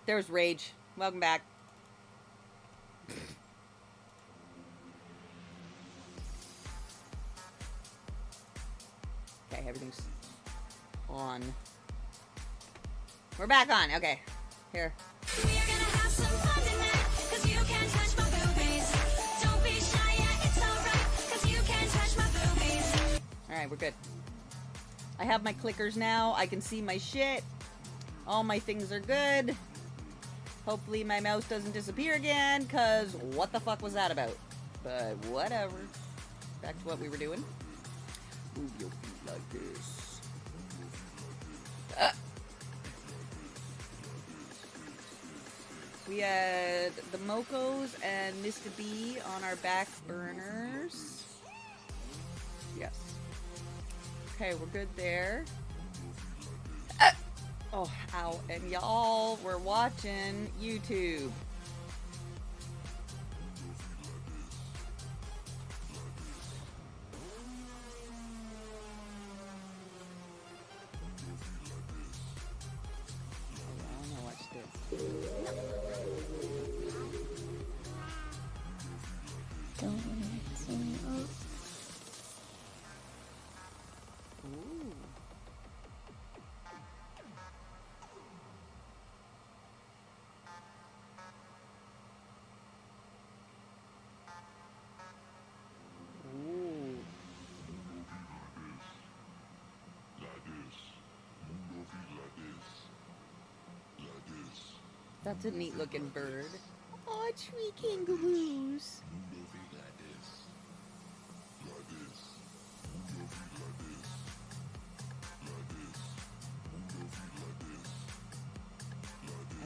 There's Rage. Welcome back. Okay, everything's on. We're back on. Okay. Here. We are gonna have some fun tonight, 'cause you can't touch my boobies. Don't be shy, yeah, it's alright, 'cause you can't touch my boobies. Alright, we're good. I have my clickers now. I can see my shit. All my things are good. Hopefully my mouse doesn't disappear again, because what the fuck was that about? But whatever. Back to what we were doing. Move your feet like this. We had the Mocos and Mr. B on our back burners. Yes. Okay, we're good there. Oh, ow. And y'all, we're watching YouTube. I wanna watch this. Ooh. Ooh. That's a neat looking bird. Oh, tree kangaroos.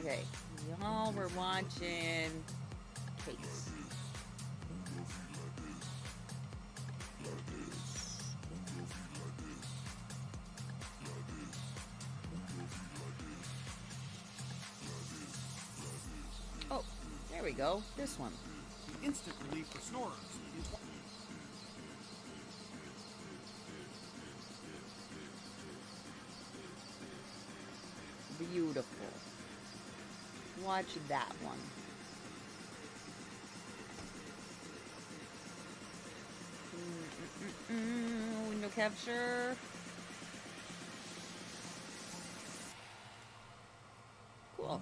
Okay, y'all were watching Case. Oh, there we go. This one. Instant relief for snorers. Beautiful. Watch that one. Window capture. Cool.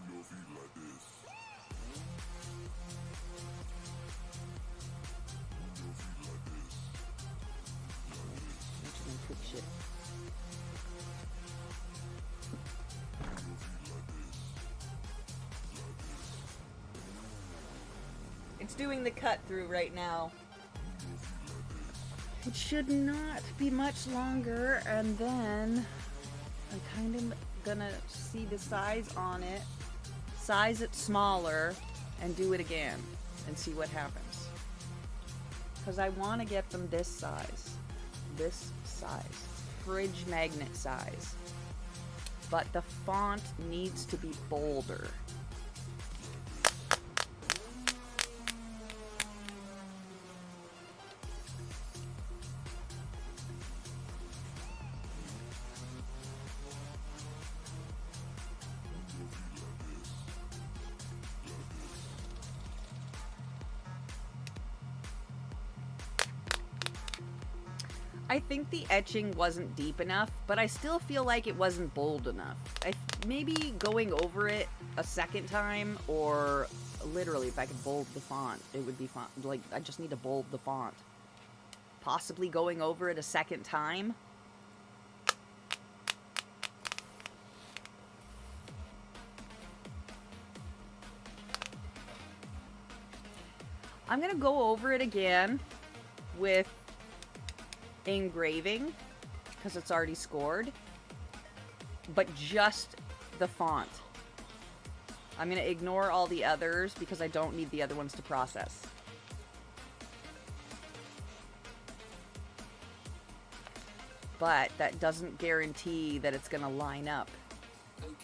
Quick shit. It's doing the cut through right now. It should not be much longer, and then I'm kind of gonna see the size on it, size it smaller, and do it again, and see what happens. Because I want to get them this size, fridge magnet size. But the font needs to be bolder. I think the etching wasn't deep enough, but I still feel like it wasn't bold enough. Maybe going over it a second time, or literally if I could bold the font, it would be fun. Like, I just need to bold the font. Possibly going over it a second time. I'm gonna go over it again with engraving, because it's already scored, but just the font. I'm going to ignore all the others because I don't need the other ones to process. But that doesn't guarantee that it's going to line up. Okay.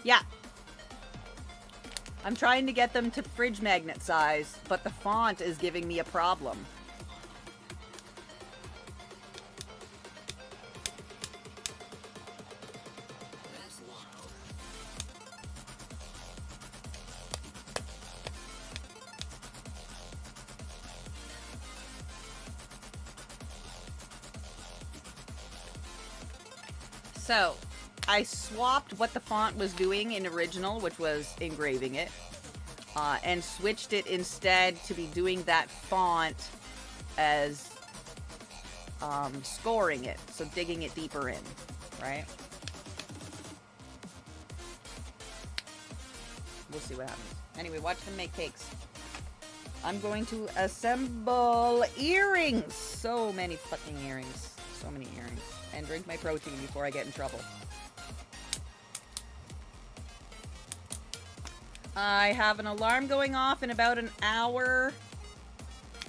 Yeah. I'm trying to get them to fridge magnet size, but the font is giving me a problem. So, I swapped what the font was doing in original, which was engraving it, and switched it instead to be doing that font as scoring it, so digging it deeper in, right? We'll see what happens. Anyway, watch them make cakes. I'm going to assemble earrings! So many fucking earrings. So many earrings. And drink my protein before I get in trouble. I have an alarm going off in about an hour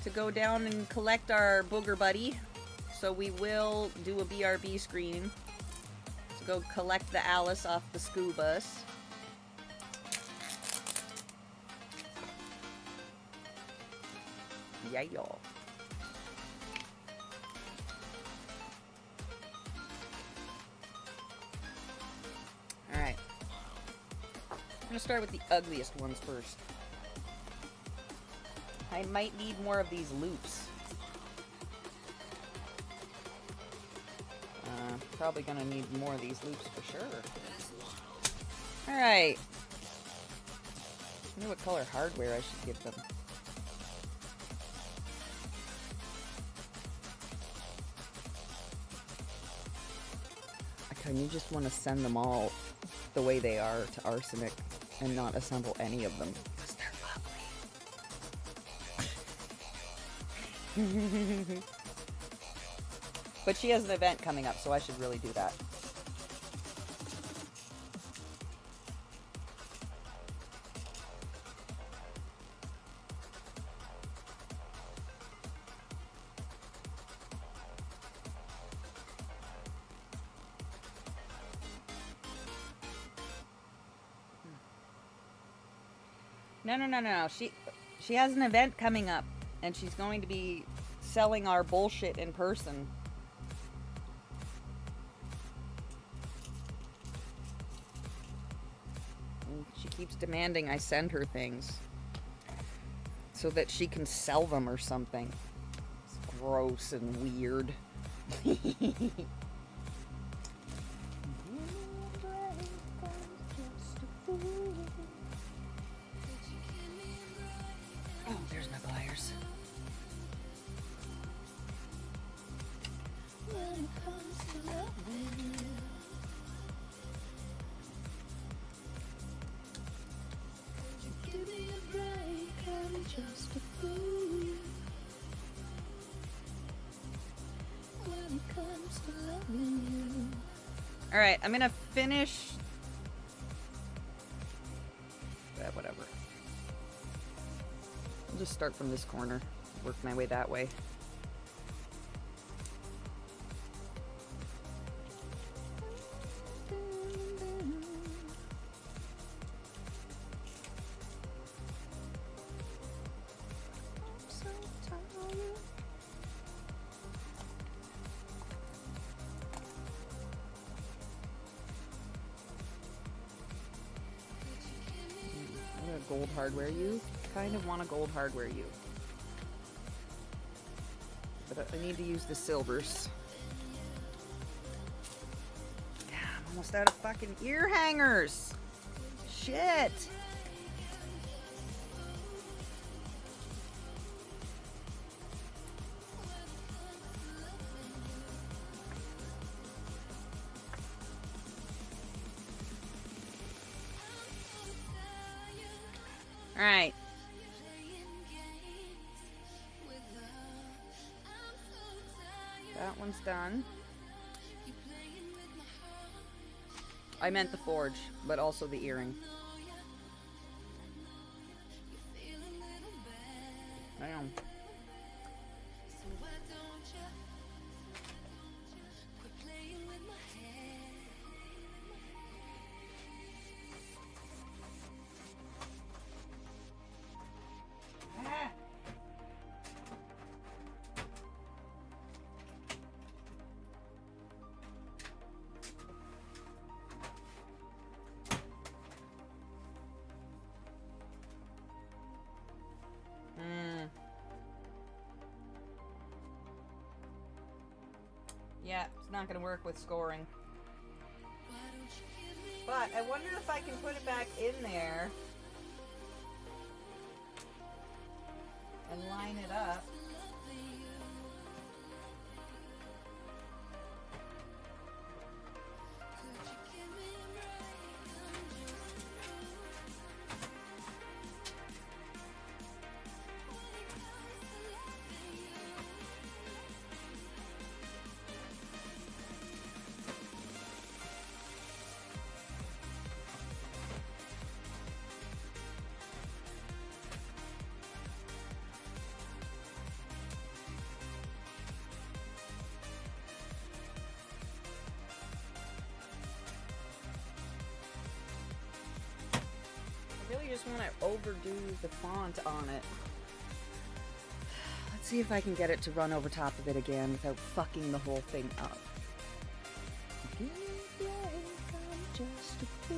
to go down and collect our booger buddy. So we will do a BRB screen to go collect the Alice off the school bus. Yeah, y'all. Alright. I'm gonna start with the ugliest ones first. I might need more of these loops. Probably gonna need more of these loops for sure. Alright. I wonder what color hardware I should give them. I kind of just want to send them all the way they are to Arsenic and not assemble any of them. Because they're ugly. But she has an event coming up, so I should really do that. No. She has an event coming up, and she's going to be selling our bullshit in person. And she keeps demanding I send her things so that she can sell them or something. It's gross and weird. Oh, there's my pliers. Alright, I'm gonna finish... whatever. I'll just start from this corner, work my way that way. Gold hardware you. Kind of want a gold hardware you. But I need to use the silvers. Yeah, I'm almost out of fucking ear hangers. Shit. Alright. That one's done. I meant the forge, but also the earring. Damn. Yeah, it's not going to work with scoring. But I wonder if I can put it back in there and line it up. I really just want to overdo the font on it. Let's see if I can get it to run over top of it again without fucking the whole thing up. Give me a break, I'm just a fool.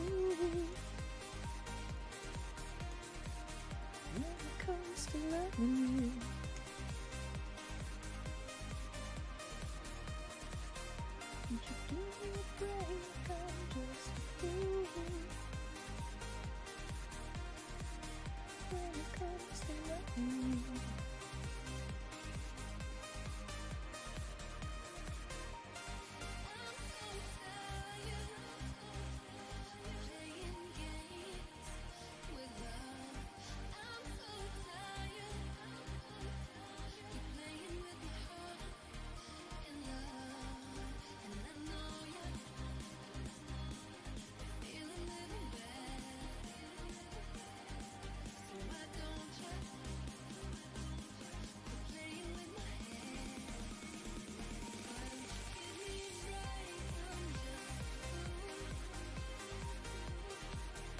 When it comes to loving you. Won't you give me a break, I'm just a fool. When it comes to loving you.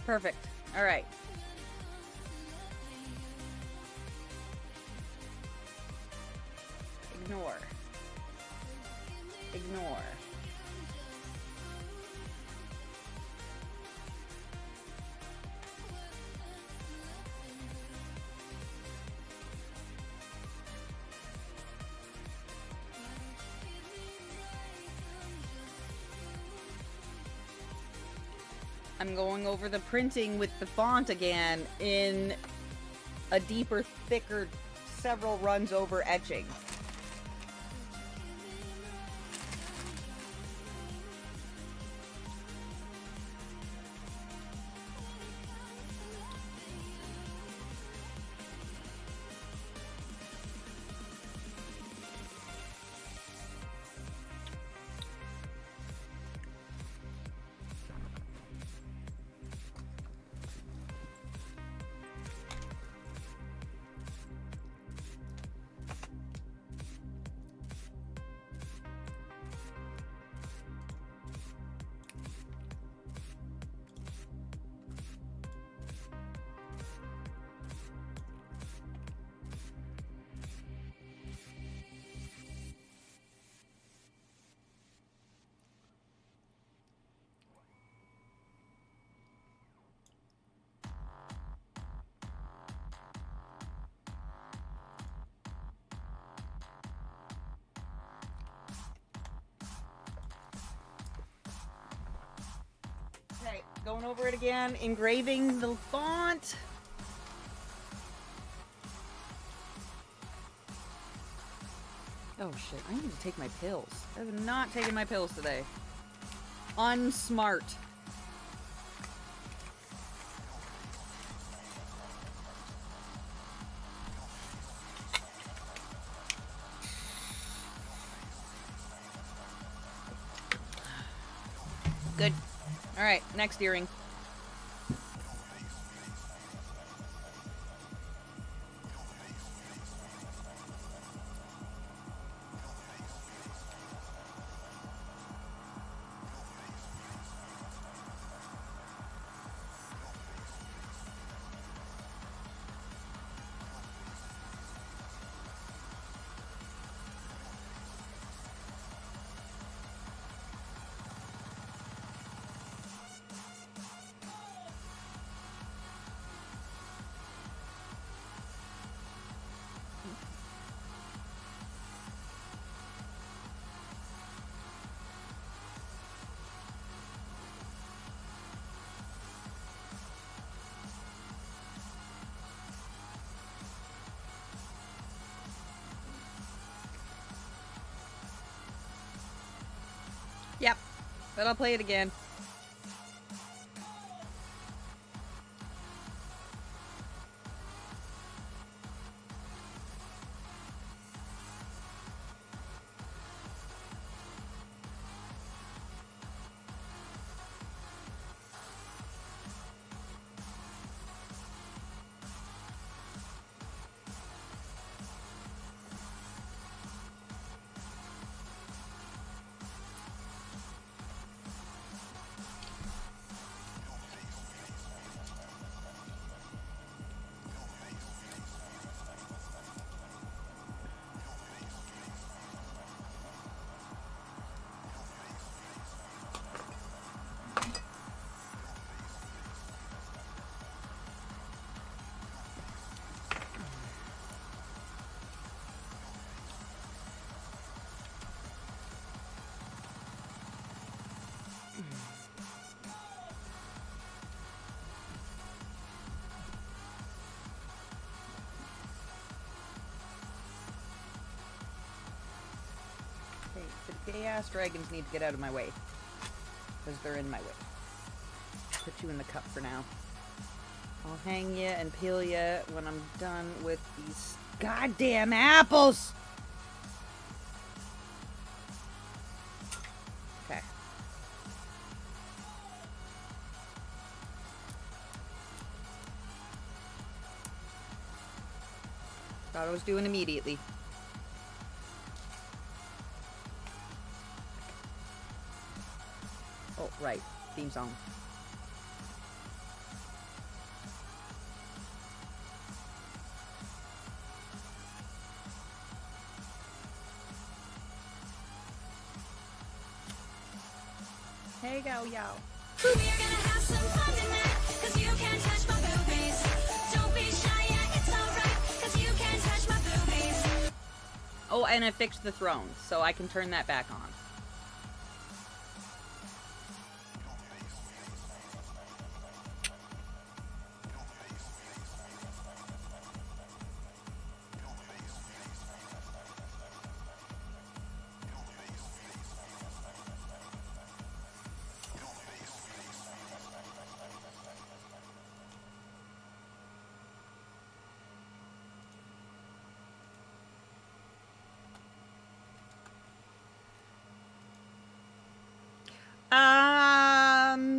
Perfect. All right. Ignore. Ignore. I'm going over the printing with the font again in a deeper, thicker, several runs over etching. Okay, going over it again, engraving the font. Oh shit, I need to take my pills. I have not taken my pills today. Unsmart. Good. All right, next earring. But I'll play it again. Okay, the gay-ass dragons need to get out of my way. Because they're in my way. Put you in the cup for now. I'll hang you and peel you when I'm done with these goddamn apples! Okay. Thought I was doing immediately. Oh, right. Theme song. Hey, go, yo. We're gonna have some fun tonight, 'cause you can't touch my boobies. Don't be shy, yeah, it's alright, 'cause you can't touch my boobies. Oh, and I fixed the throne, so I can turn that back on.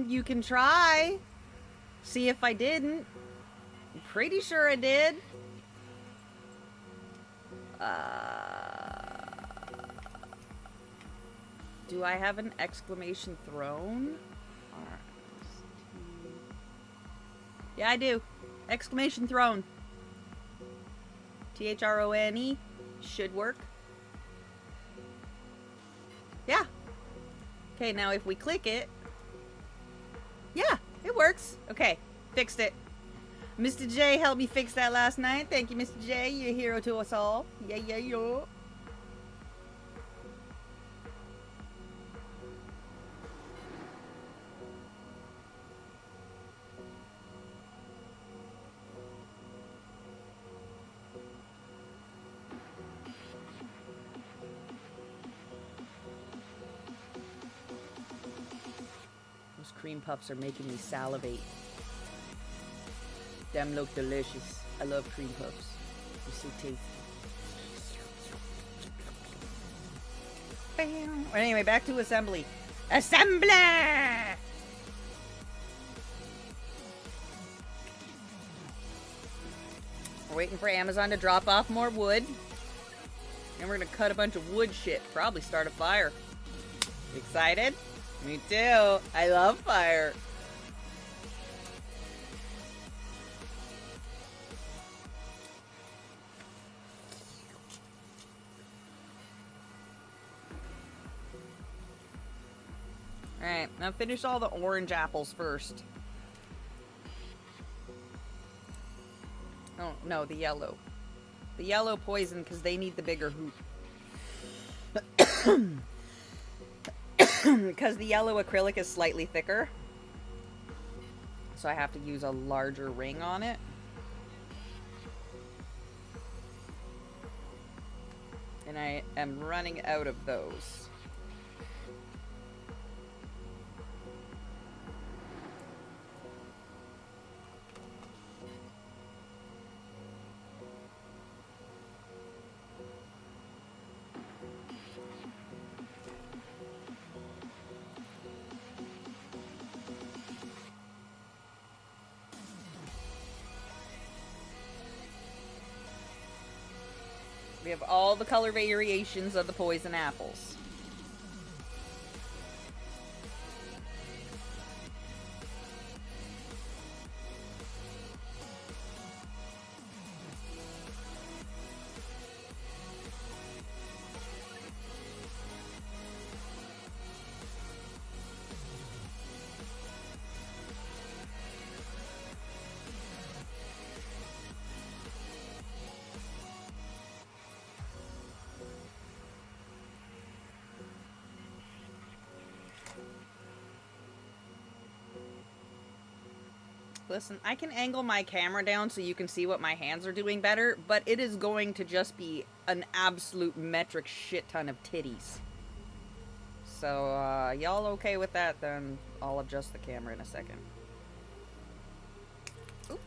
You can try. See if I didn't. I'm pretty sure I did. Do I have an exclamation throne? Yeah, I do. Exclamation throne. THRONE. Should work. Yeah. Okay, now if we click it. Yeah, it works. Okay, fixed it. Mr. J helped me fix that last night. Thank you, Mr. J. You're a hero to us all. Yeah, yeah, yeah. Those cream puffs are making me salivate. Them look delicious. I love cream puffs. They're so tasty. Bam. Anyway, back to assembly. Assembly! We're waiting for Amazon to drop off more wood. And we're gonna cut a bunch of wood shit. Probably start a fire. Excited? Me too. I love fire. Alright, now finish all the orange apples first. Oh, no, the yellow. The yellow poison because they need the bigger hoop. Because the yellow acrylic is slightly thicker. So I have to use a larger ring on it. And I am running out of those. have all the color variations of the poison apples. Listen, I can angle my camera down so you can see what my hands are doing better, but it is going to just be an absolute metric shit ton of titties. So, y'all okay with that? Then I'll adjust the camera in a second. Oop.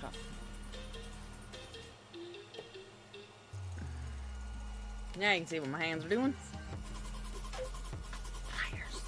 Okay. Now you can see what my hands are doing. Fires.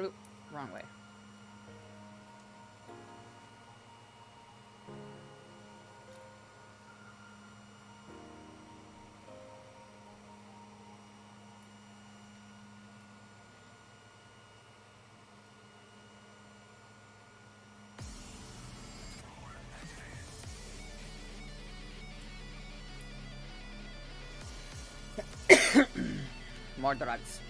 Oop, wrong way. More drugs.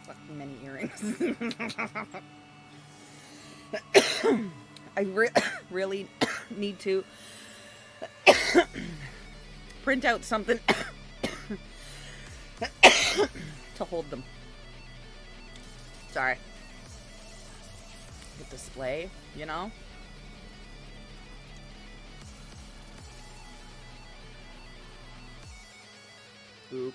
Fucking many earrings. I really need to print out something to hold them. Sorry. The display, you know? Oop.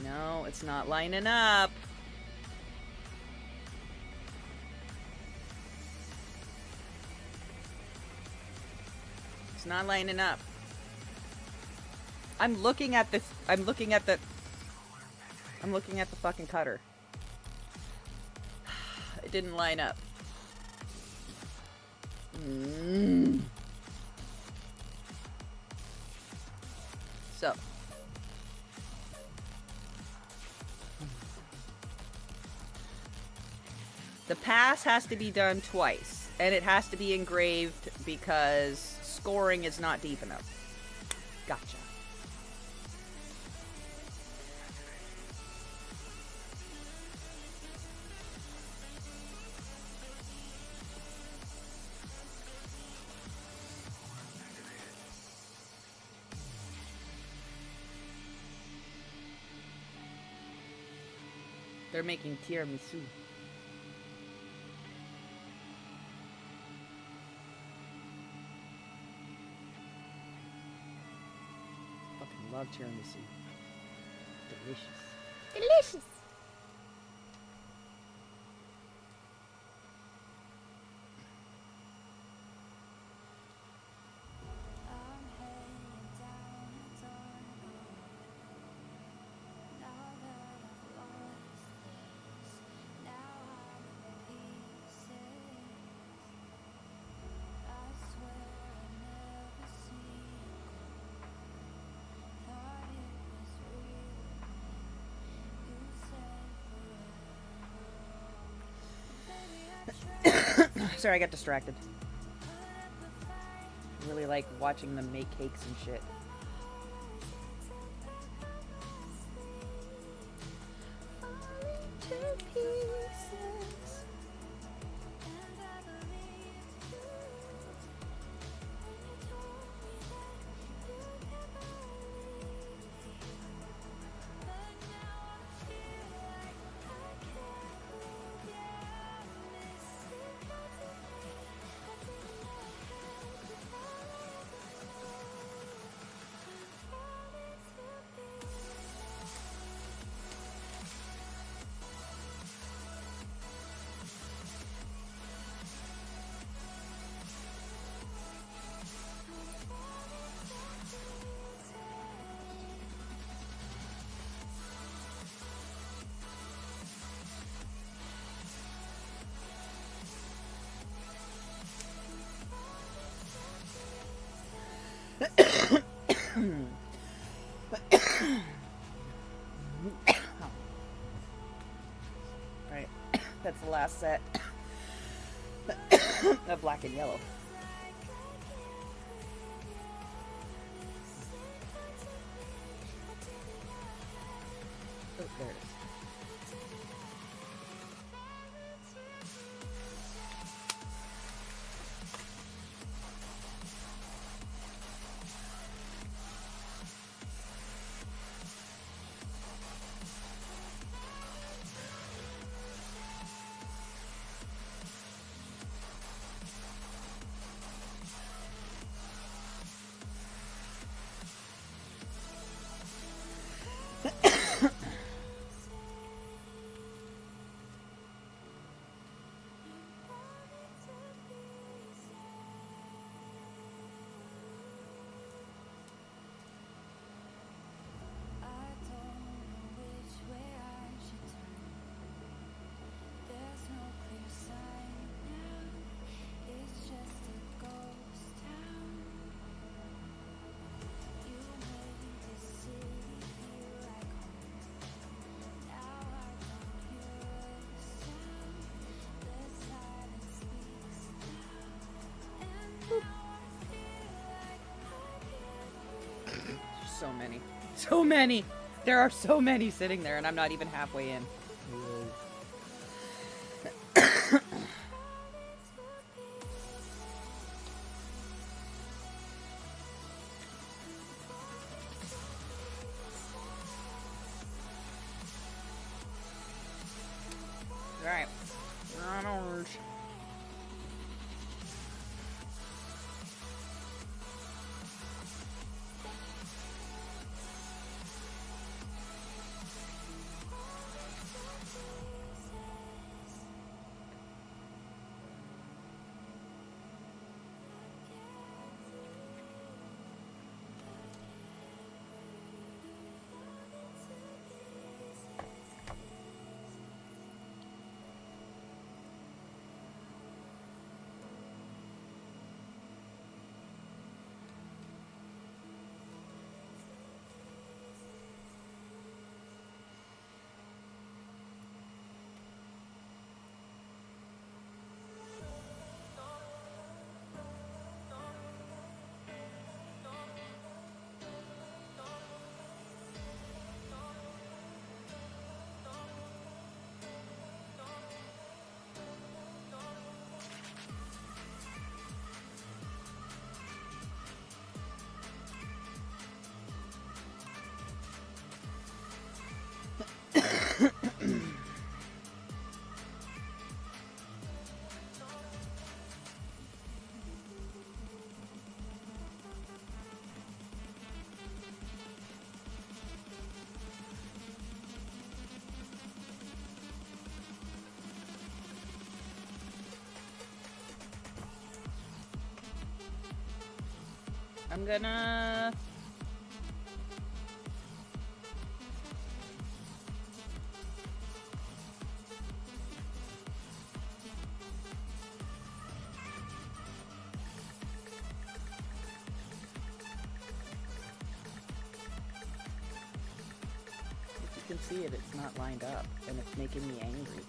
No, it's not lining up. It's not lining up. I'm looking at the fucking cutter. It didn't line up. So. The pass has to be done twice, and it has to be engraved because scoring is not deep enough. Gotcha. They're making tiramisu. Fucking love tiramisu. Delicious. Delicious. Sorry, I got distracted. I really like watching them make cakes and shit. Right, that's the last set of black and yellow. Oh, there it is. So many. So many. There are so many sitting there, and I'm not even halfway in. Alright. Run orange. I'm gonna... If you can see it, it's not lined up, and it's making me angry.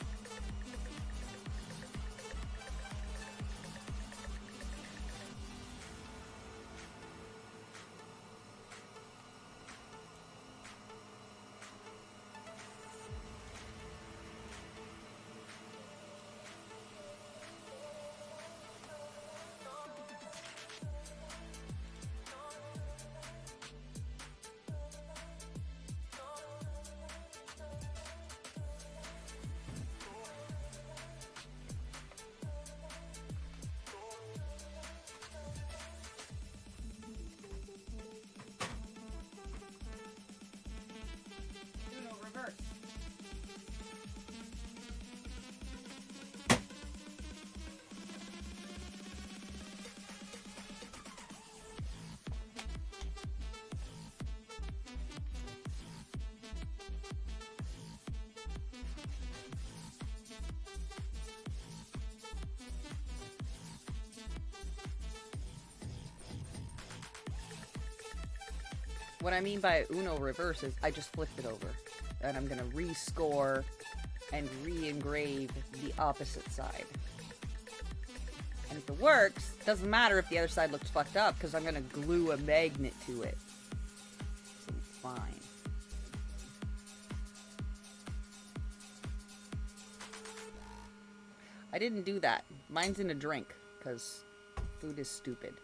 Uno reverse. What I mean by Uno reverse is I just flipped it over. And I'm gonna rescore and re-engrave the opposite side. And if it works, doesn't matter if the other side looks fucked up, because I'm gonna glue a magnet to it. So it's fine. I didn't do that. Mine's in a drink, because food is stupid.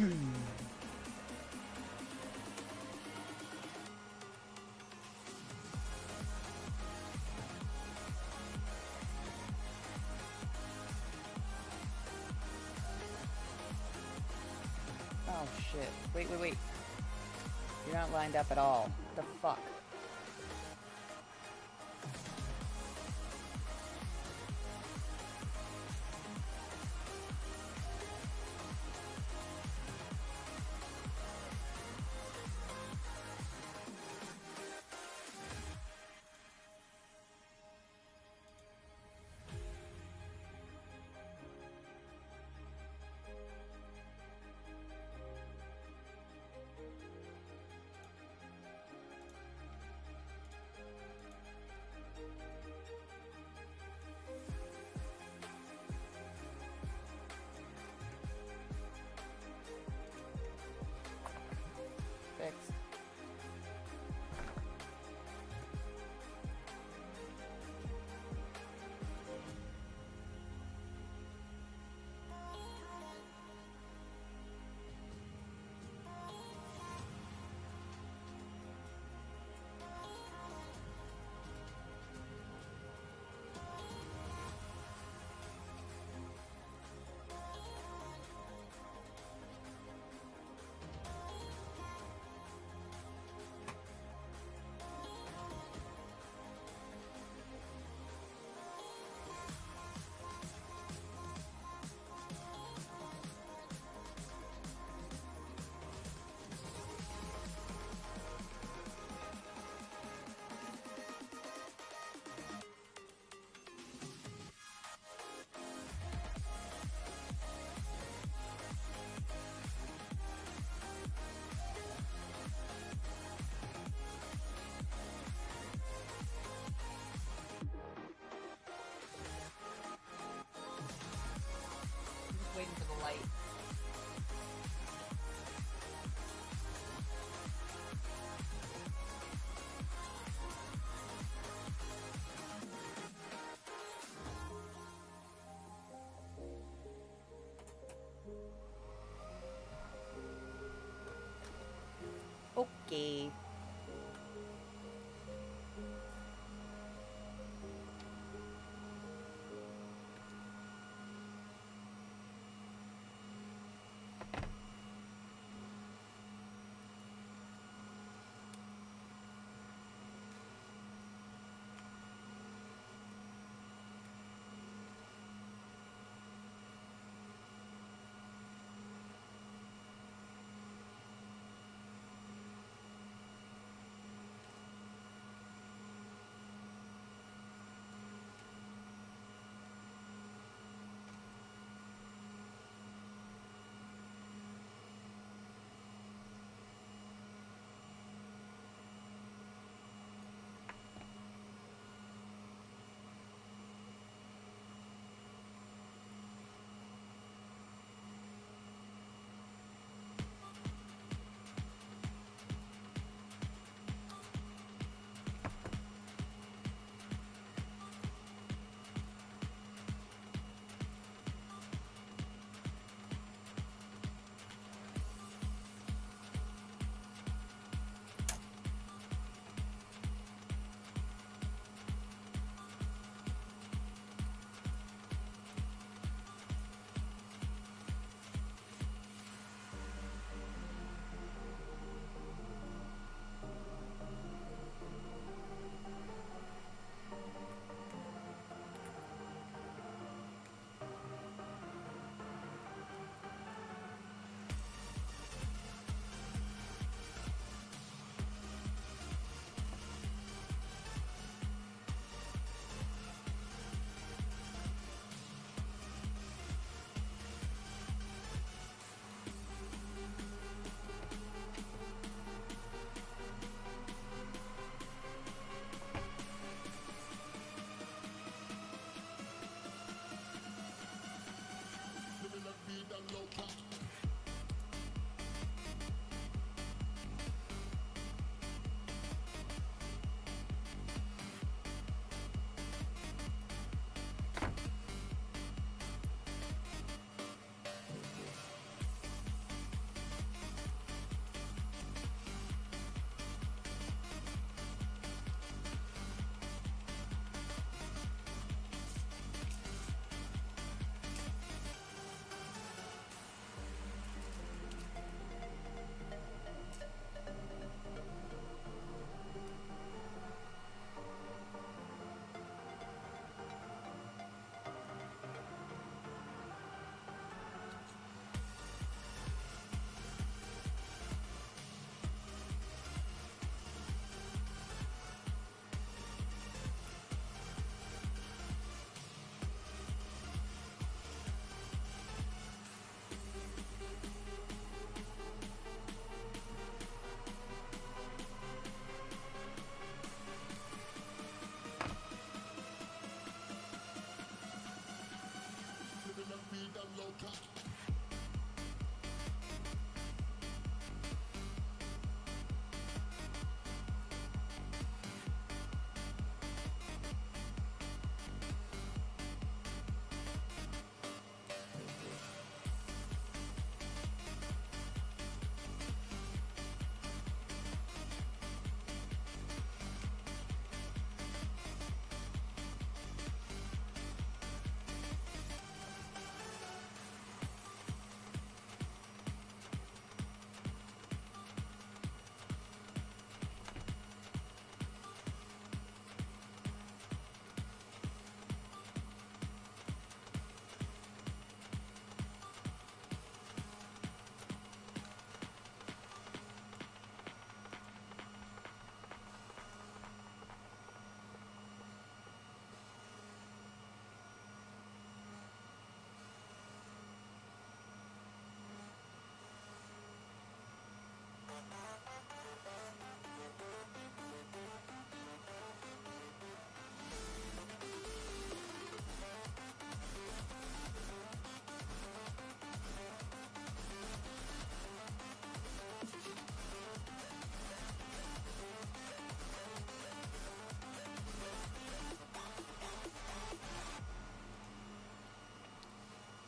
Oh shit. Wait. You're not lined up at all. The fuck?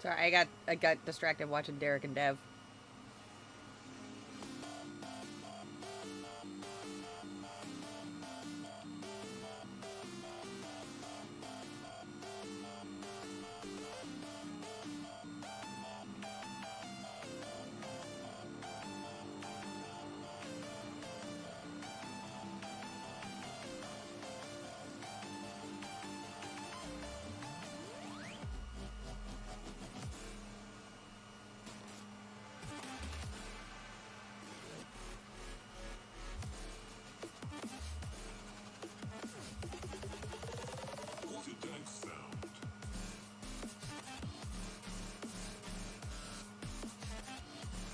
Sorry, I got distracted watching Derek and Dev.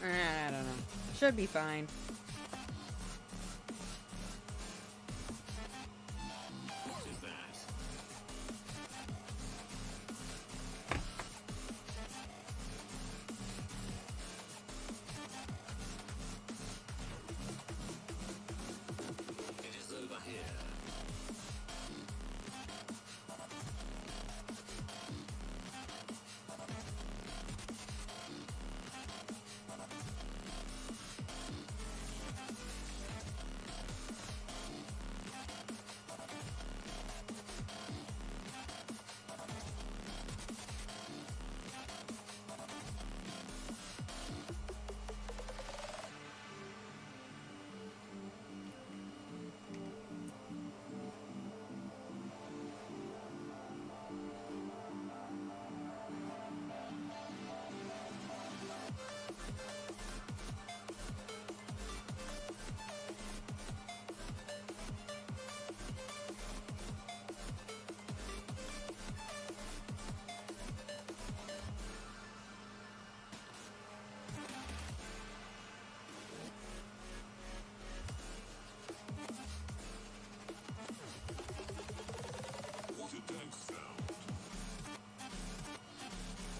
I don't know. Should be fine.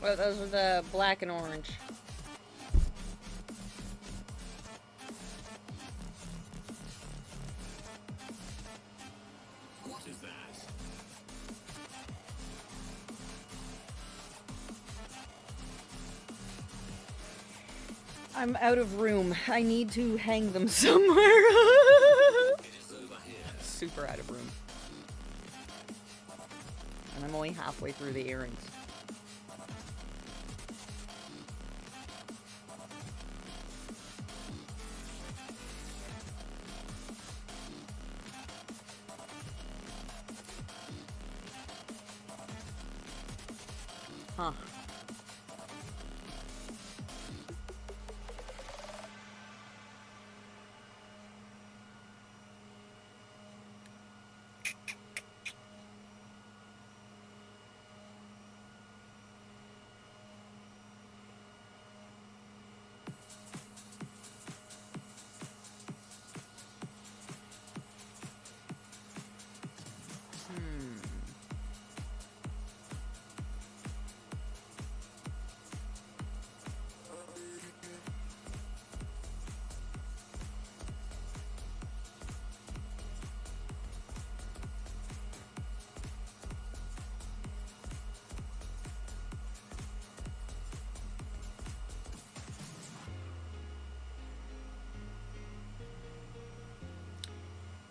Well, those are the black and orange. What is that? I'm out of room. I need to hang them somewhere. It is over here. Super out of room. And I'm only halfway through the earrings. Huh.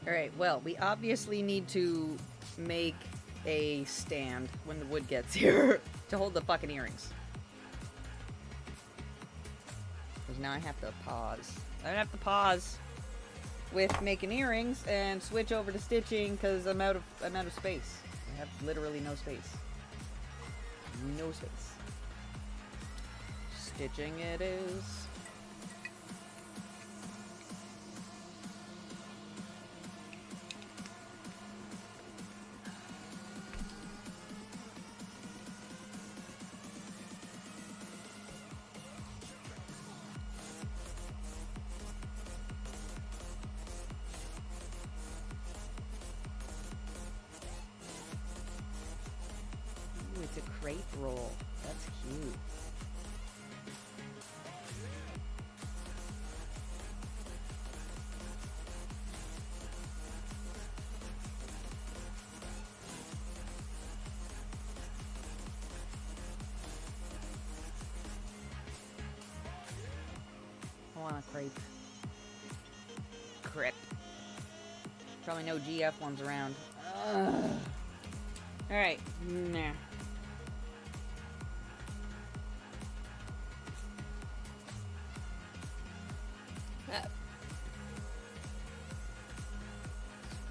Alright, well, we obviously need to make a stand when the wood gets here to hold the fucking earrings. Because now I have to pause. I have to pause with making earrings and switch over to stitching because I'm out of space. I have literally no space. No space. Stitching it is. Ooh, it's a crepe roll. That's cute. crepe. Crip. Probably no GF ones around. Alright. Nah.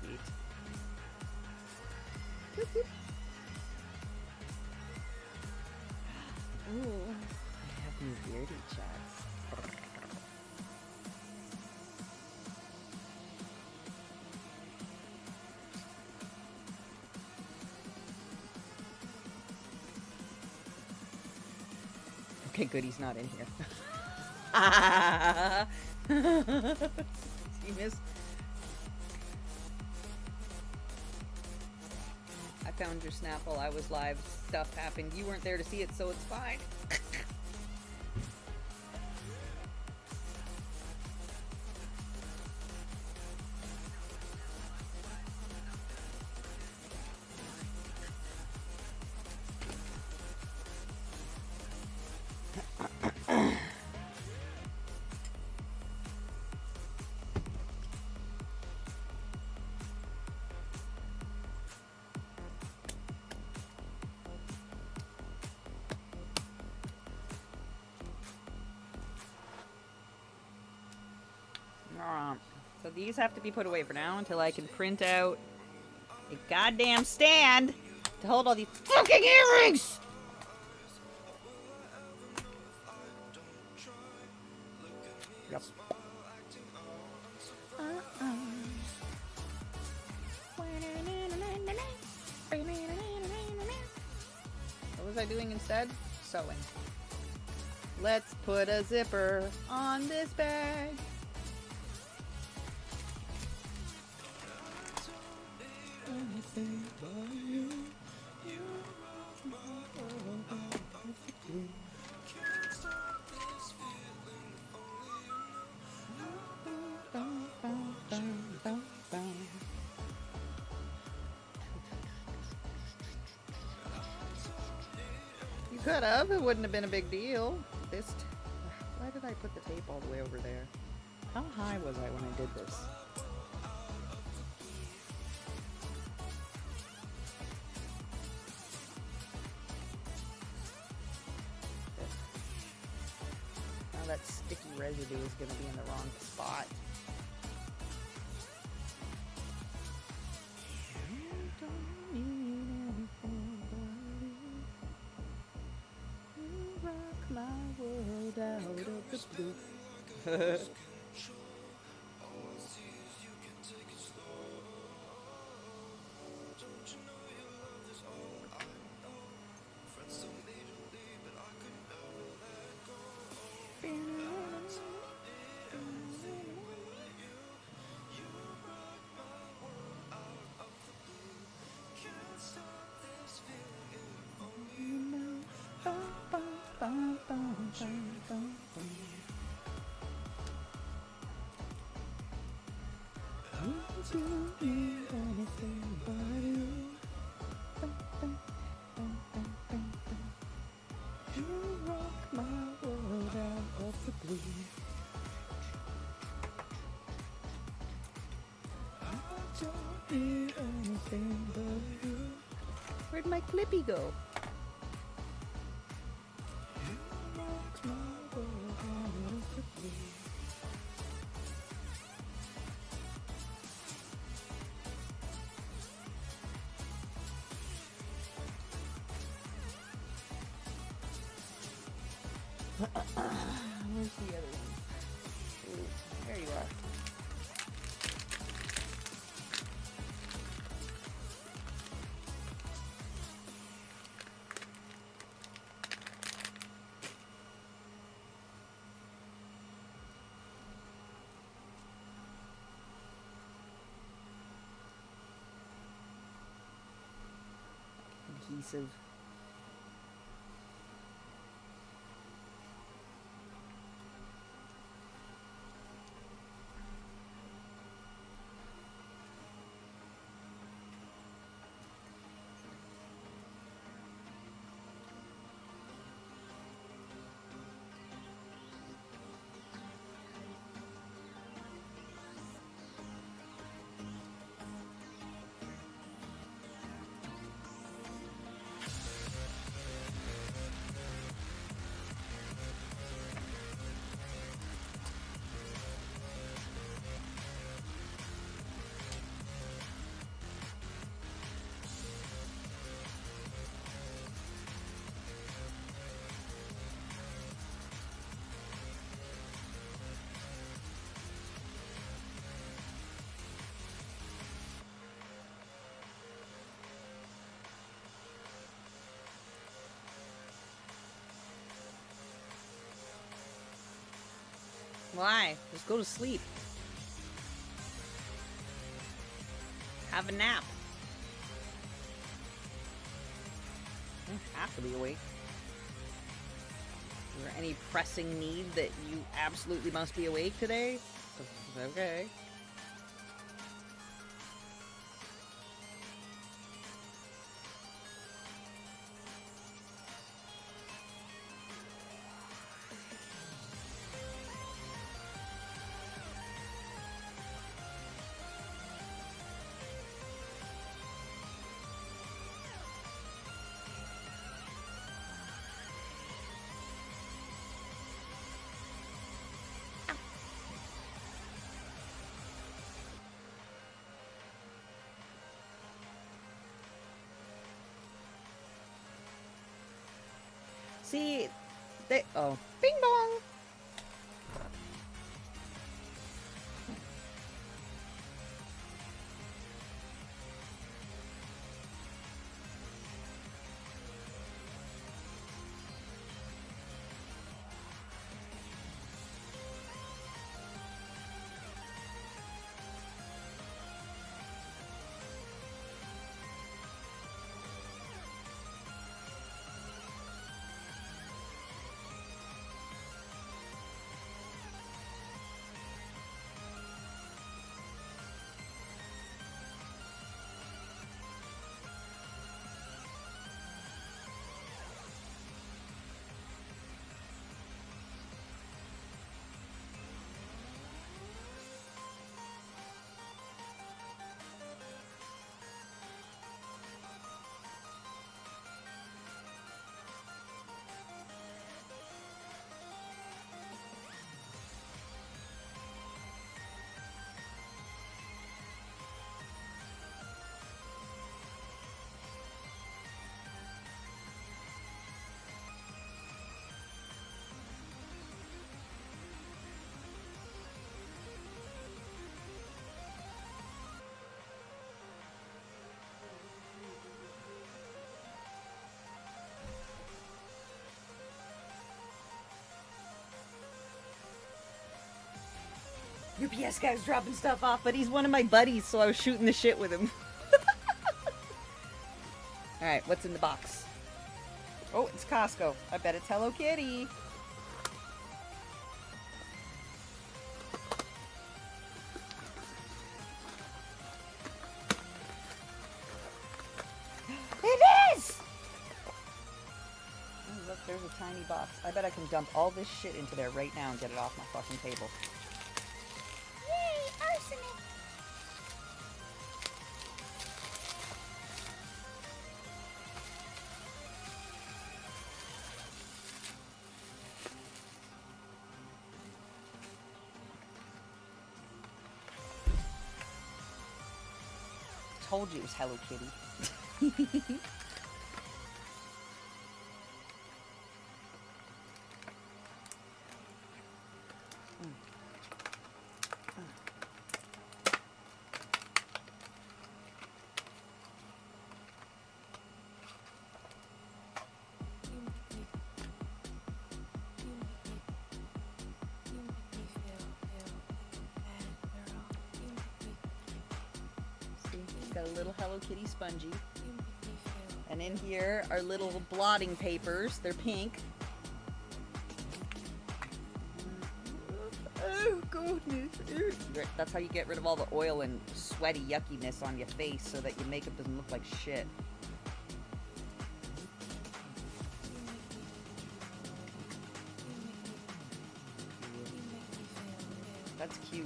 Sweet. Ooh. I have new beardy chats. Okay, good, he's not in here. You missed. I found your snap while I was live. Stuff happened. You weren't there to see it, so it's fine. So these have to be put away for now until I can print out a goddamn stand to hold all these fucking earrings! Yep. What was I doing instead? Sewing. Let's put a zipper on this bag. You could have. It wouldn't have been a big deal. Why did I put the tape all the way over there? How high was I when I did this? Now that sticky residue is going to be in the wrong spot. Where'd my clippy go? Where's the other one? Ooh, there you are. Adhesive. Why? Just go to sleep. Have a nap. You don't have to be awake. Is there any pressing need that you absolutely must be awake today? Okay. See, they. Oh. Bing bong! UPS guy's dropping stuff off, but he's one of my buddies, so I was shooting the shit with him. Alright, what's in the box? Oh, it's Costco. I bet it's Hello Kitty. It is! Oh, look, there's a tiny box. I bet I can dump all this shit into there right now and get it off my fucking table. Told you it was Hello Kitty. Got a little Hello Kitty spongy. And in here are little blotting papers. They're pink. Oh, goodness. That's how you get rid of all the oil and sweaty yuckiness on your face so that your makeup doesn't look like shit. That's cute.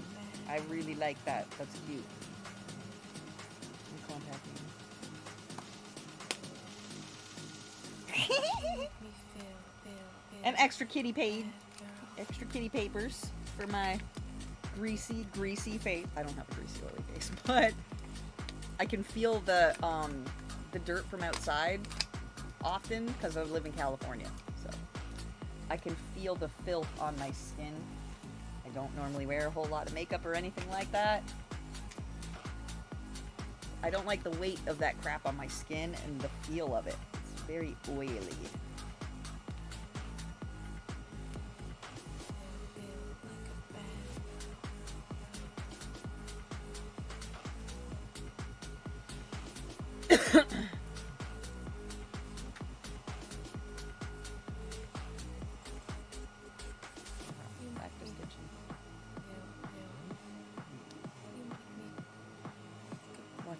I really like that. That's cute. And extra kitty papers for my greasy face. I don't have a greasy oily face, but I can feel the dirt from outside often because I live in California. So I can feel the filth on my skin. I don't normally wear a whole lot of makeup or anything like that. I don't like the weight of that crap on my skin and the feel of it. It's very oily.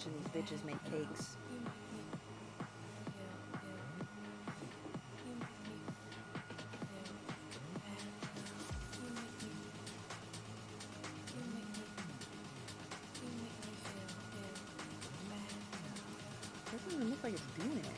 watching these bitches make cakes. Doesn't even look like it's doing anything.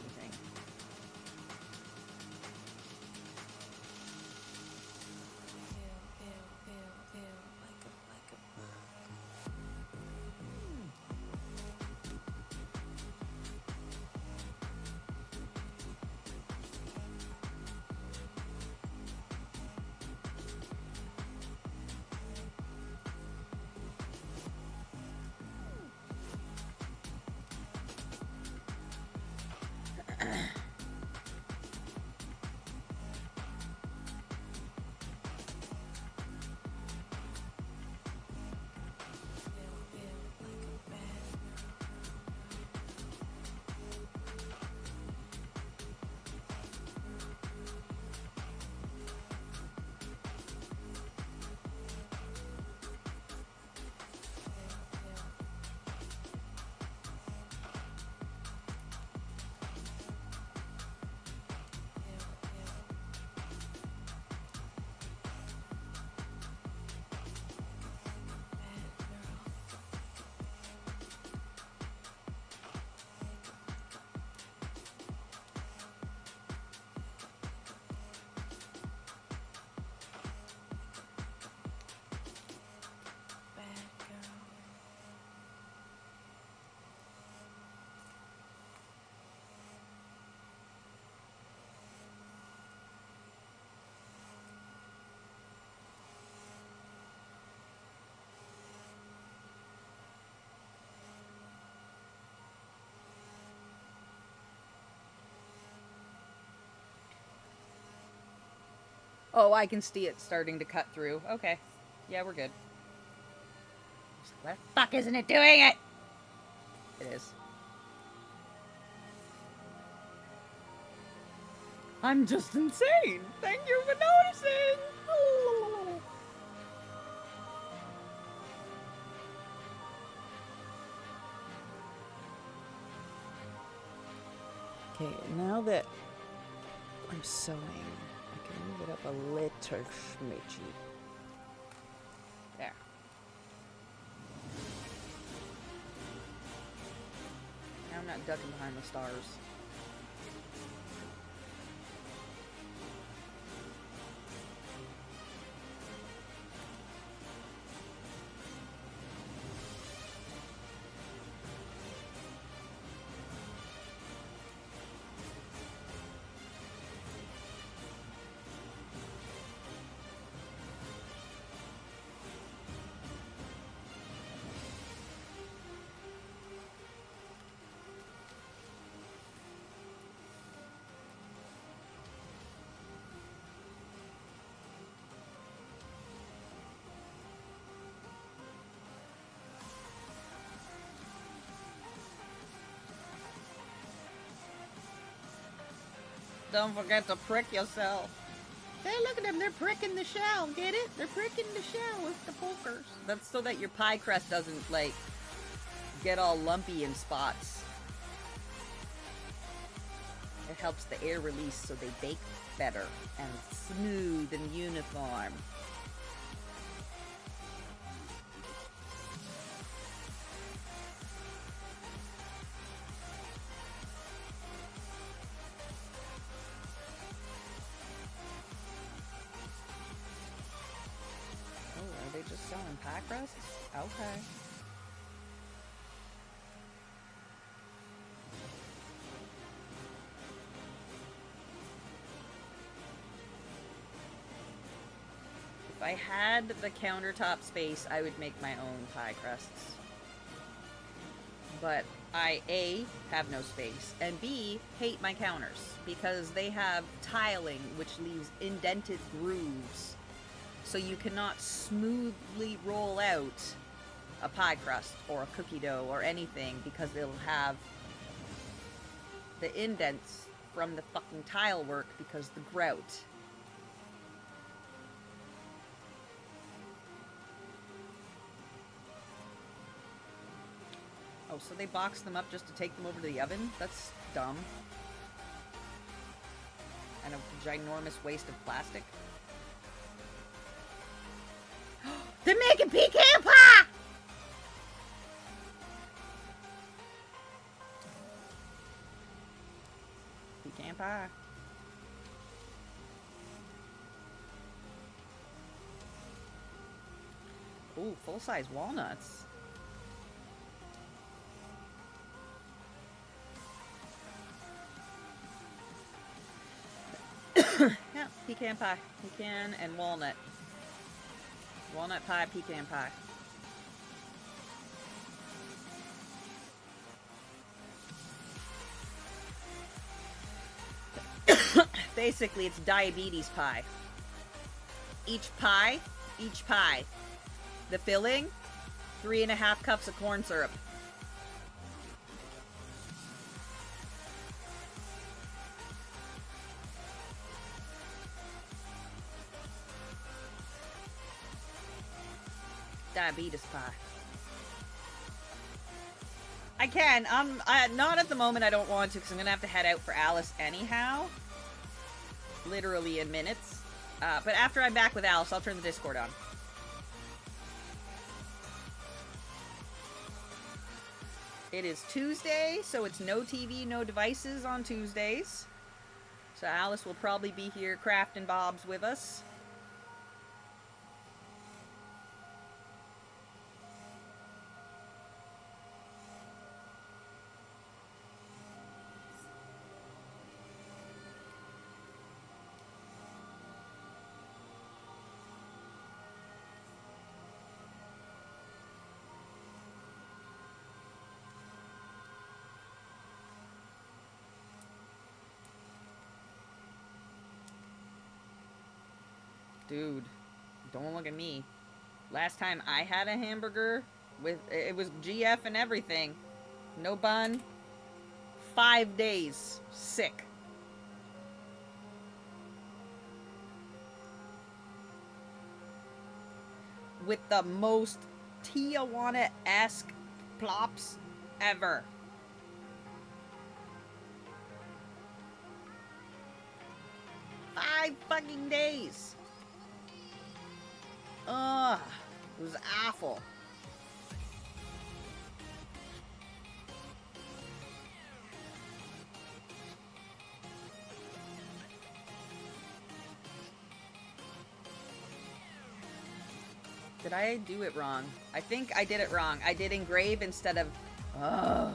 Oh, I can see it starting to cut through. Okay. Yeah, we're good. Why the fuck isn't it doing it? It is. I'm just insane. Thank you for noticing. Okay, now that I'm sewing, I can move it up a little smidgy. There. Now I'm not ducking behind the stars. Don't forget to prick yourself. Hey, look at them. They're pricking the shell. Get it? They're pricking the shell with the pokers. That's so that your pie crust doesn't, like, get all lumpy in spots. It helps the air release so they bake better and smooth and uniform. Just selling pie crusts? Okay. If I had the countertop space, I would make my own pie crusts. But I, A, have no space, and B, hate my counters because they have tiling which leaves indented grooves. So you cannot smoothly roll out a pie crust or a cookie dough or anything because it'll have the indents from the fucking tile work because the grout. Oh, so they box them up just to take them over to the oven? That's dumb. And a ginormous waste of plastic. They're making pecan pie! Pecan pie. Ooh, full-size walnuts. Yeah, pecan pie. Pecan and walnut. Walnut pie, pecan pie. Basically, it's diabetes pie. Each pie. The filling, 3.5 cups of corn syrup. Diabetes pie. I can. Not at the moment. I don't want to because I'm gonna have to head out for Alice anyhow. Literally in minutes. But after I'm back with Alice, I'll turn the Discord on. It is Tuesday, so it's no TV, no devices on Tuesdays. So Alice will probably be here crafting bobs with us. Dude, don't look at me. Last time I had a hamburger, it was GF and everything. No bun. 5 days. Sick. With the most Tijuana-esque plops ever. Five fucking days. Ugh, it was awful. Did I do it wrong? I think I did it wrong. I did engrave instead of... Ugh.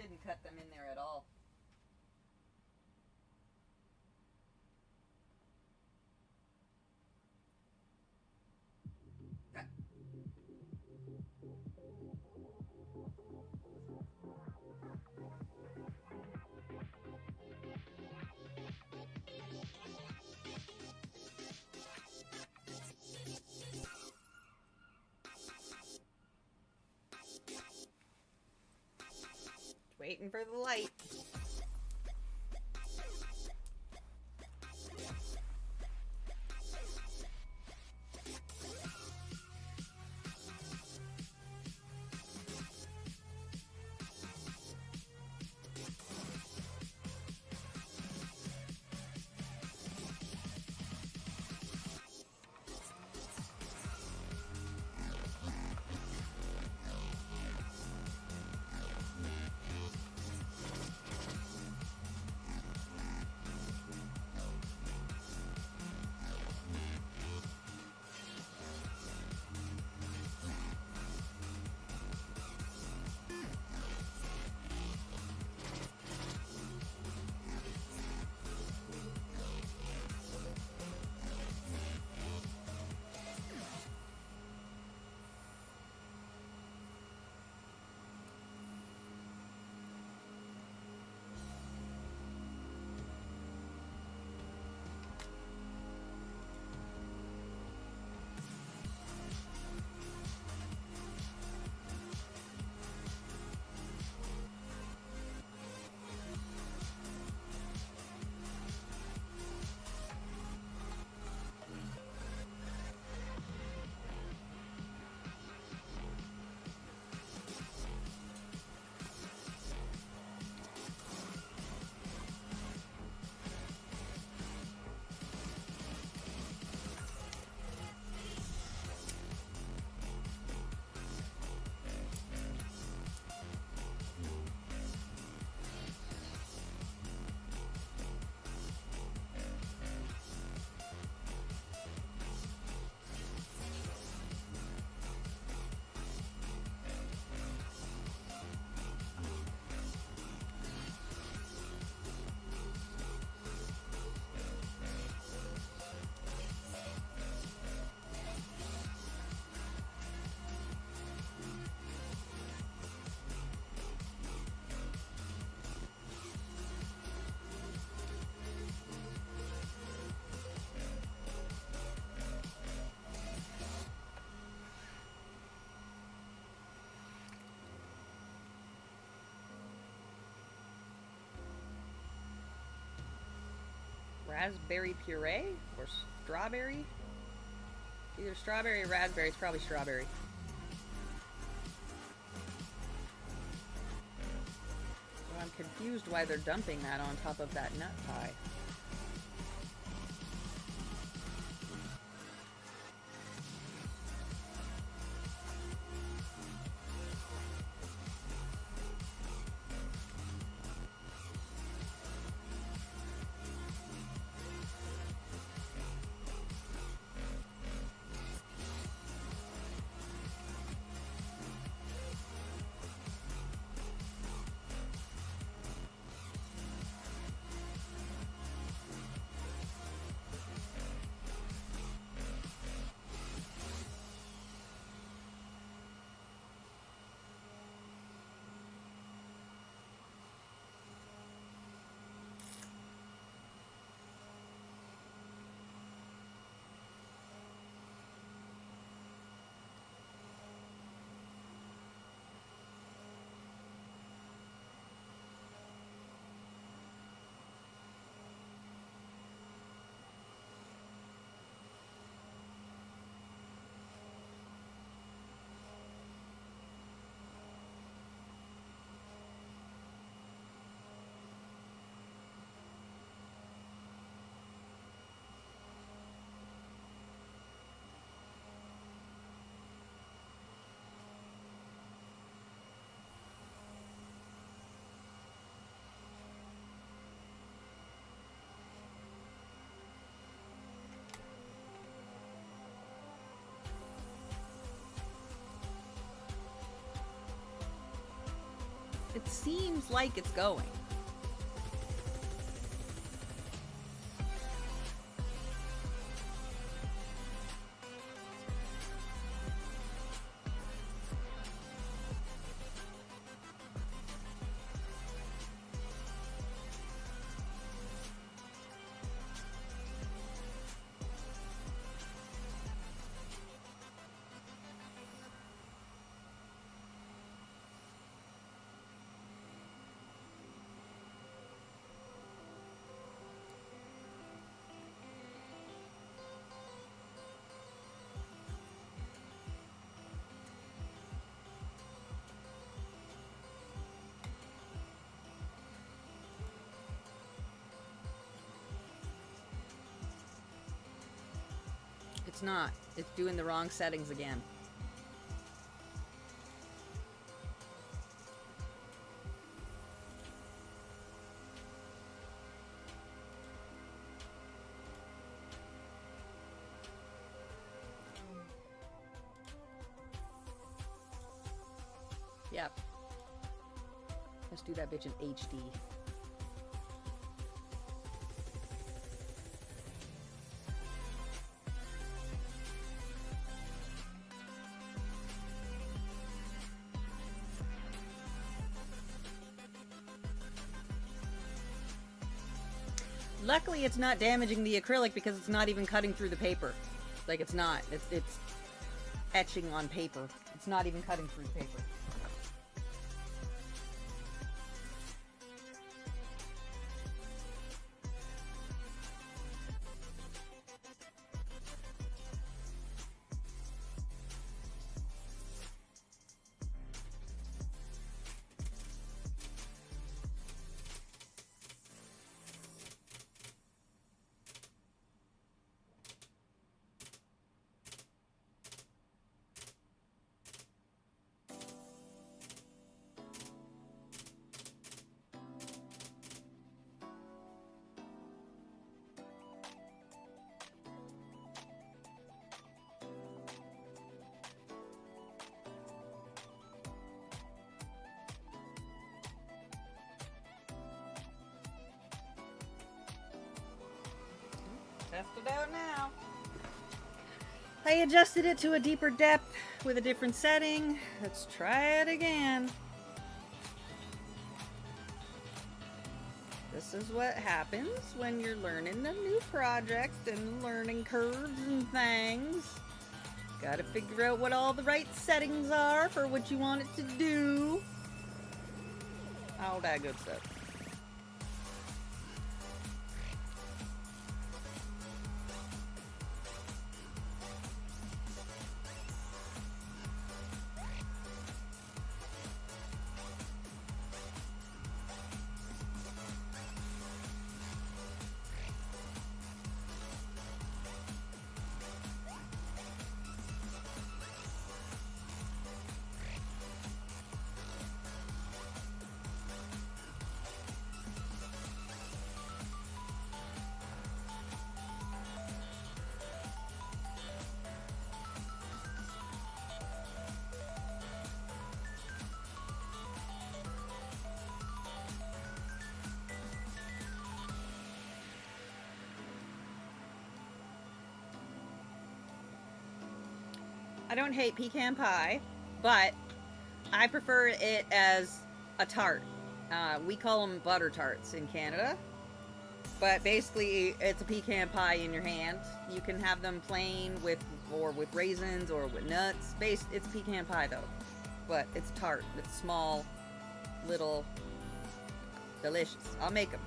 didn't cut them in there at all. Waiting for the light. Raspberry puree or strawberry? Either strawberry or raspberry. It's probably strawberry. So I'm confused why they're dumping that on top of that nut pie. It seems like it's going. It's not. It's doing the wrong settings again. Yep. Let's do that bitch in HD. Luckily, it's not damaging the acrylic because it's not even cutting through the paper. Like, it's not. It's etching on paper. It's not even cutting through the paper. Test it out now. I adjusted it to a deeper depth with a different setting. Let's try it again. This is what happens when you're learning a new project and learning curves and things. Gotta figure out what all the right settings are for what you want it to do. All that good stuff. I don't hate pecan pie, but I prefer it as a tart. We call them butter tarts in Canada, but basically it's a pecan pie in your hand. You can have them plain with raisins or with nuts. It's pecan pie though, but it's a tart. It's small, little, delicious. I'll make them.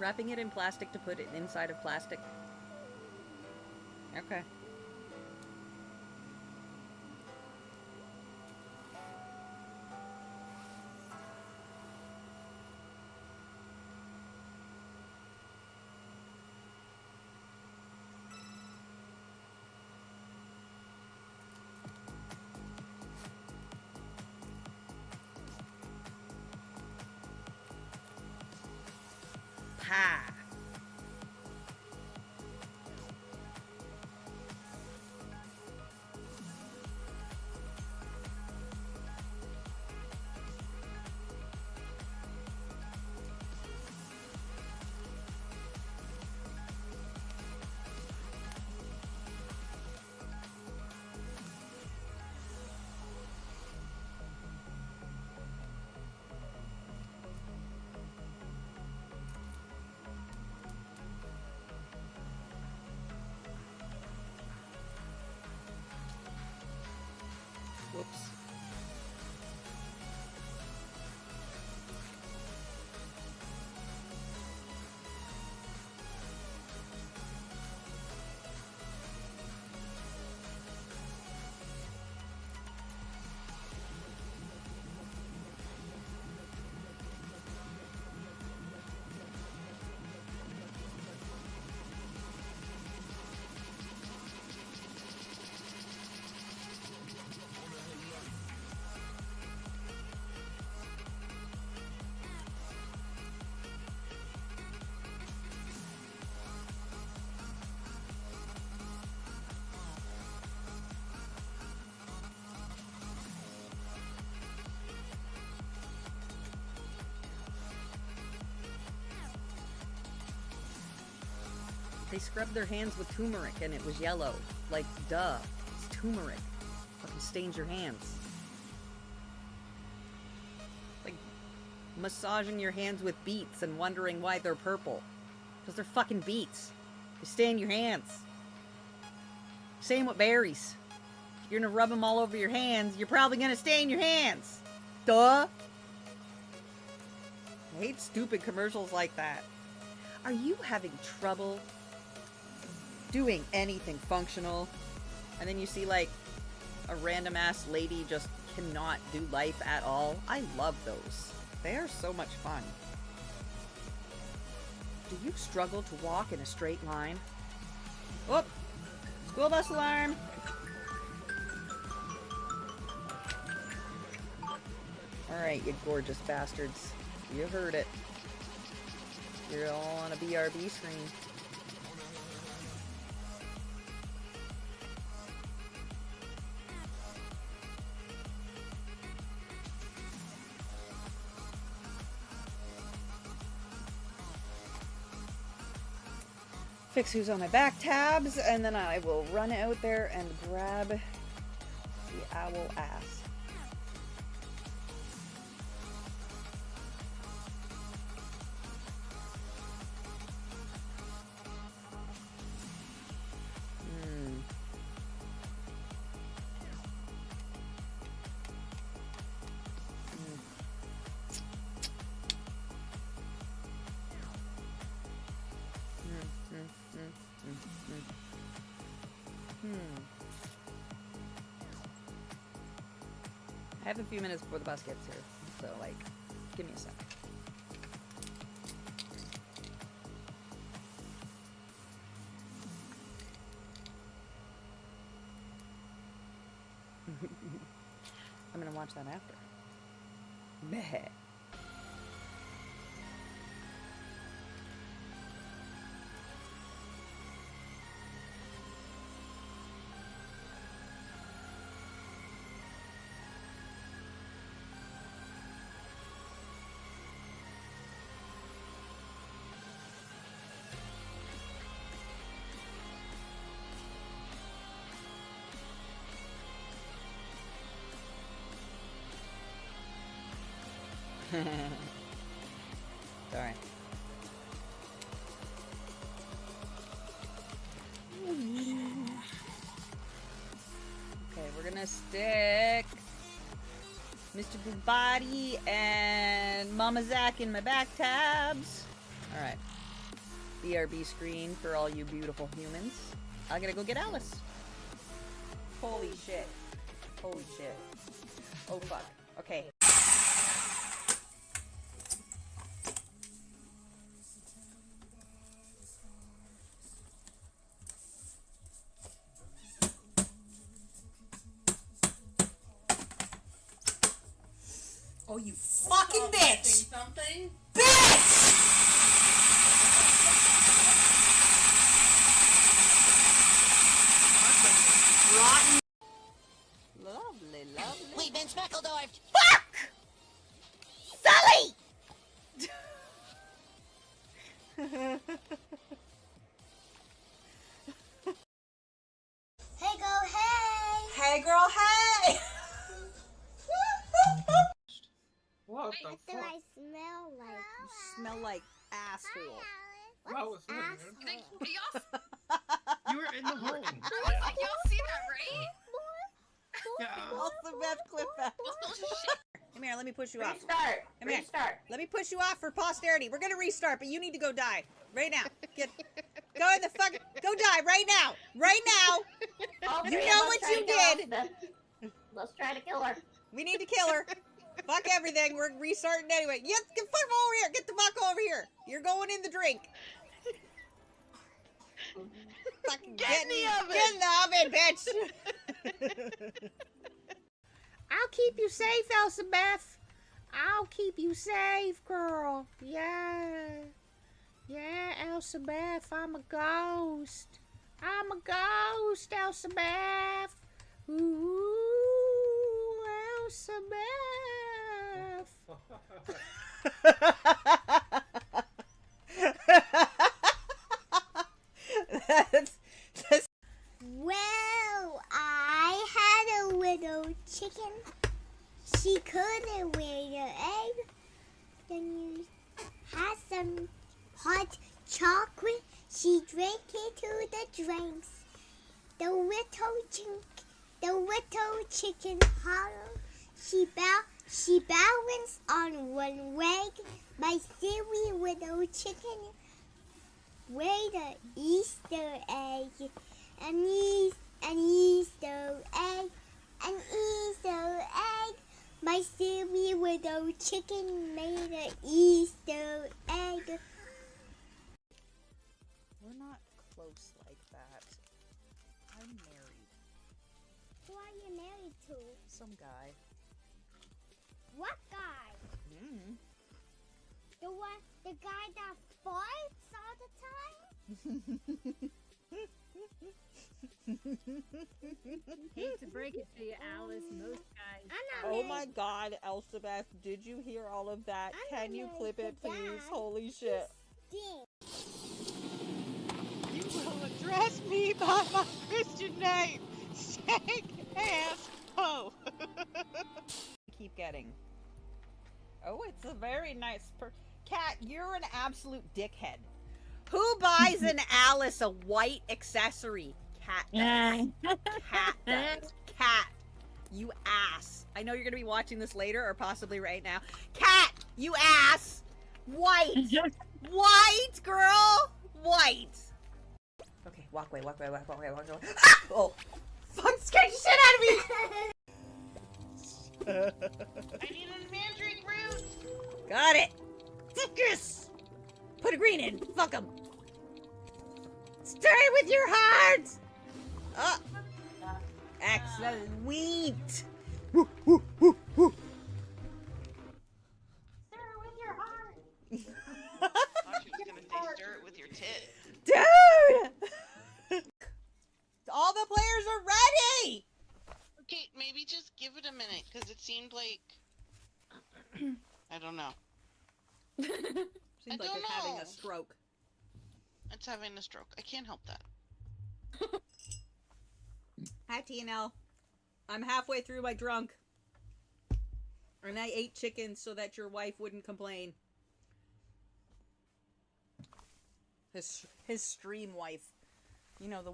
wrapping it in plastic to put it inside of plastic? Okay. Ha! Whoops. They scrubbed their hands with turmeric and it was yellow. Like, duh. It's turmeric. Fucking stains your hands. Like, massaging your hands with beets and wondering why they're purple. Because they're fucking beets. They stain your hands. Same with berries. If you're gonna rub them all over your hands, you're probably gonna stain your hands. Duh. I hate stupid commercials like that. Are you having trouble doing anything functional? And then you see like a random ass lady just cannot do life at all. I love those. They are so much fun. Do you struggle to walk in a straight line? Oh! School bus alarm! Alright, you gorgeous bastards. You heard it. You're all on a BRB screen. Fix who's on my back tabs, and then I will run out there and grab the owl ass. I have a few minutes before the bus gets here, so, like, give me a sec. I'm gonna watch that after. Meh. Sorry. Okay, we're gonna stick Mr. Bugatti and Mama Zach in my back tabs. Alright. BRB screen for all you beautiful humans. I'm gonna go get Alice. Holy shit. Holy shit. Oh fuck. Okay. Oh, you fucking bitch! Something? Rotten. Lovely, lovely. We've been Speckledorfed. Fuck! Sully! Hey, go, hey! Hey, girl, hey! What What the do fuck? I smell like? You smell like asshole. That was weird. Asshole. Y'all, You were in the hole. y'all see that, right? Yeah. Also, Beth Clippa. Bullshit. Come here, let me push you off. Restart. Come here. Restart. Let me push you off for posterity. We're gonna restart, but you need to go die. Right now. Go in the fuck. Go die right now. Right now. All You three know of us what try you to kill did. Elspeth. Let's try to kill her. We need to kill her. Fuck everything. We're restarting anyway. Get fuck over here. Get the fuck over here. You're going in the drink. Fucking get in the oven. Get in the oven, bitch. I'll keep you safe, Elsabeth. I'll keep you safe, girl. Yeah. Yeah, Elsabeth. I'm a ghost. I'm a ghost, Elsabeth. Ooh, Elsabeth. that's Well, I had a little chicken. She couldn't lay the egg. Then you had some hot chocolate. She drank it to the drinks. The little chicken hollow. She balanced on one leg. My silly little chicken laid an Easter egg. An Easter egg. An Easter egg. My silly little chicken made an Easter egg. we're not close like that. I'm married. Who are you married to? Some guy. What guy? Mm. The guy that farts all the time? Hate to break it to you, Alice. Most guys. I'm not Oh married. my god, Elsabeth, did you hear all of that? I'm Can you married clip to it, please? Dad. Holy shit. Stink. You will address me by my Christian name, stank ass hoe. Keep getting. Oh, it's a very nice Cat, you're an absolute dickhead. Who buys an Alice a white accessory? Cat does. Cat does. Cat, you ass. I know you're gonna be watching this later or possibly right now. Cat, you ass. White. White, girl. White. Okay, walk away, walk away, walk away, walk away. Ah! Oh, fuck, scared the shit out of me. I need a mandrake root. Got it. Focus. Put a green in. Fuck 'em. Stay with your heart. Excellent. Woo, woo, woo, woo. thought she was gonna say stir it with your tit. Dude. All the players are ready. Okay, maybe just give it a minute, because it seemed like... I don't know. Seems I like don't it's having know. a stroke. It's having a stroke. I can't help that. Hi, TNL. I'm halfway through my drunk. And I ate chicken so that your wife wouldn't complain. His stream wife. You know, the...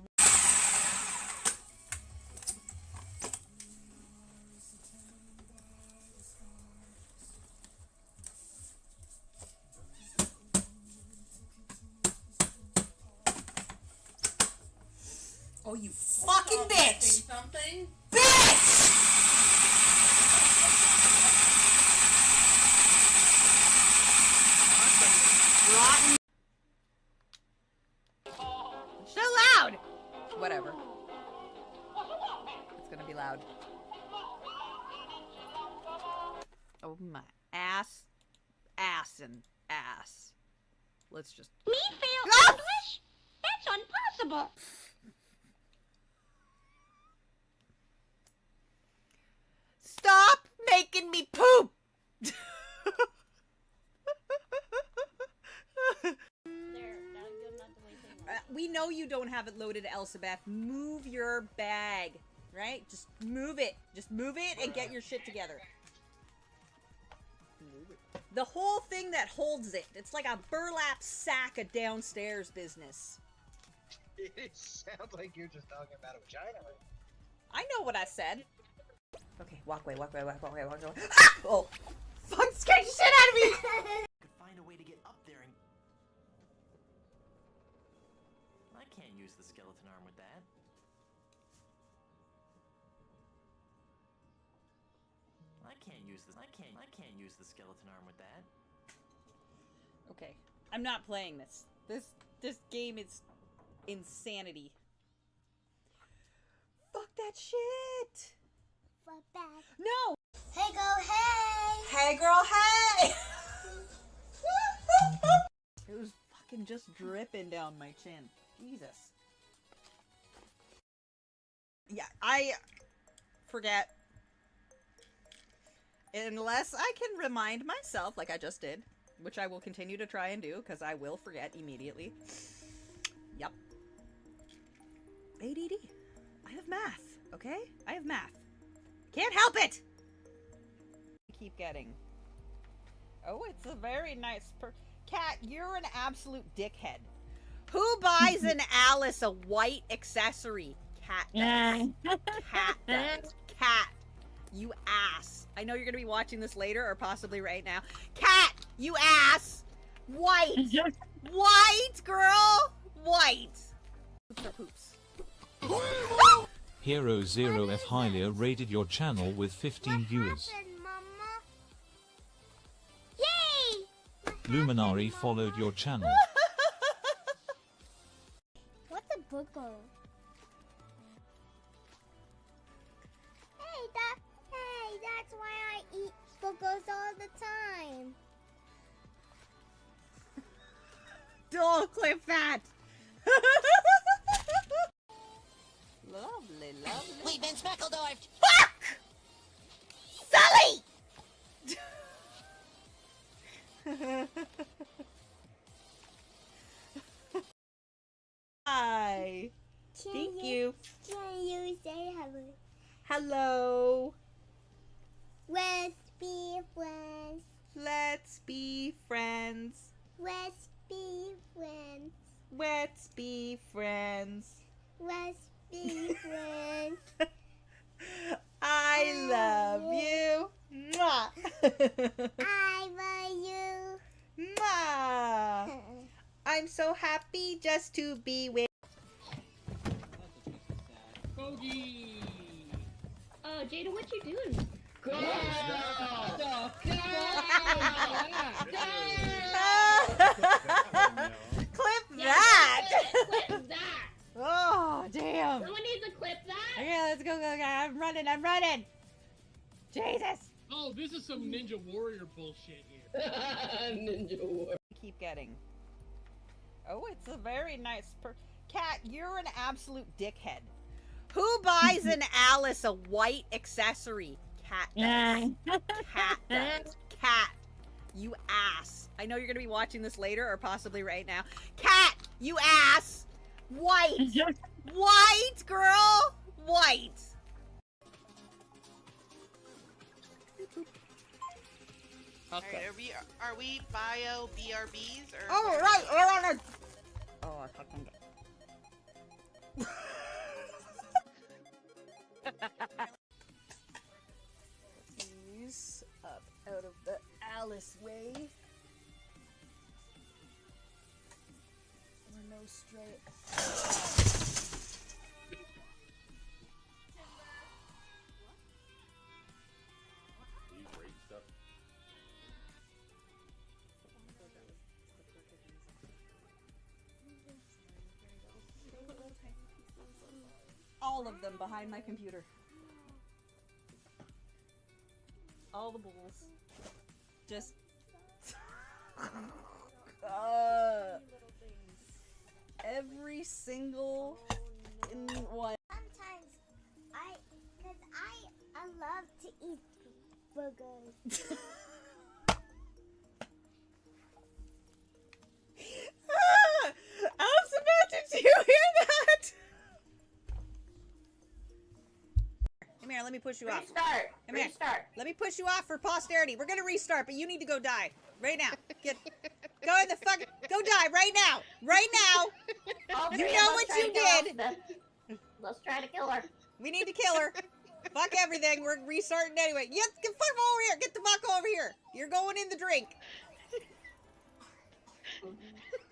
Oh, you fucking bitch! Something? Bitch! Rotten. So loud! Whatever. It's gonna be loud. Oh my ass. Ass and ass. Let's just. Me fail English? That's impossible. Stop making me poop! We know you don't have it loaded, Elsabeth. Move your bag, right? Just move it. Just move it and get your shit together. Move it. The whole thing that holds it. It's like a burlap sack of downstairs business. It sounds like you're just talking about a vagina. I know what I said. Okay, walk away, walk away, walk away, walk away. Ah! Oh, fuck, scared the shit out of me! Could find a way to get up there and... I can't use the skeleton arm with that. I can't use the skeleton arm with that. Okay, I'm not playing this. This game is insanity. Fuck that shit! Fuck that. No! Hey, girl, hey! Hey, girl, hey! It was fucking just dripping down my chin. Jesus. Yeah, I forget. Unless I can remind myself, like I just did, which I will continue to try and do, because I will forget immediately. Yep. ADD. I have math, okay? I have math. Can't help it! Keep getting. Oh, it's a very nice Cat, you're an absolute dickhead. Who buys an Alice a white accessory? Cat does. Cat does. Cat, you ass. I know you're gonna be watching this later or possibly right now. Cat, you ass! White! White, girl! White! Poops are poops. Hero 0F Hylia rated your channel with 15 viewers. Mama? Yay! Luminari followed your channel. What's a booger? Hey, that's why I eat boogers all the time. Don't clip that! Lovely, lovely. We've been speckledorfed. Fuck! Sully! Hi. Thank you. Can you say hello? Hello. Let's be friends. Let's be friends. Let's be friends. Let's be friends. Let's be friends. I love you. Mwah. I love you. Mwah. I'm so happy just to be with. Bogey! Oh, Jada, what you doing? Go! Clip that! Clip that! Oh, damn. Someone needs to clip that! Okay, let's go, go, go. I'm running. Jesus. Oh, this is some Ninja Warrior bullshit here. Ninja War. Keep getting. Oh, it's a very nice Cat, you're an absolute dickhead. Who buys an Alice a white accessory? Cat does. Cat does. Cat, you ass. I know you're gonna be watching this later or possibly right now. Cat, you ass. White. White, girl. White. Alright, are we bio BRBs or? Oh, right, we're on a... Oh, I fucking... These up out of the Alice way. We're no straight. all of them behind my computer. All the bulls. Just... every single one. Sometimes I love to eat burgers. Elizabeth, did you hear that? Come here, let me push you off. Restart. Come here. Restart. Let me push you off for posterity. We're gonna restart, but you need to go die. Right now. Go in the fuck. Go die right now. Right now. You know what you did. Let's try to kill her. We need to kill her. Fuck everything. We're restarting anyway. Get fuck over here. Get the fuck over here. You're going in the drink.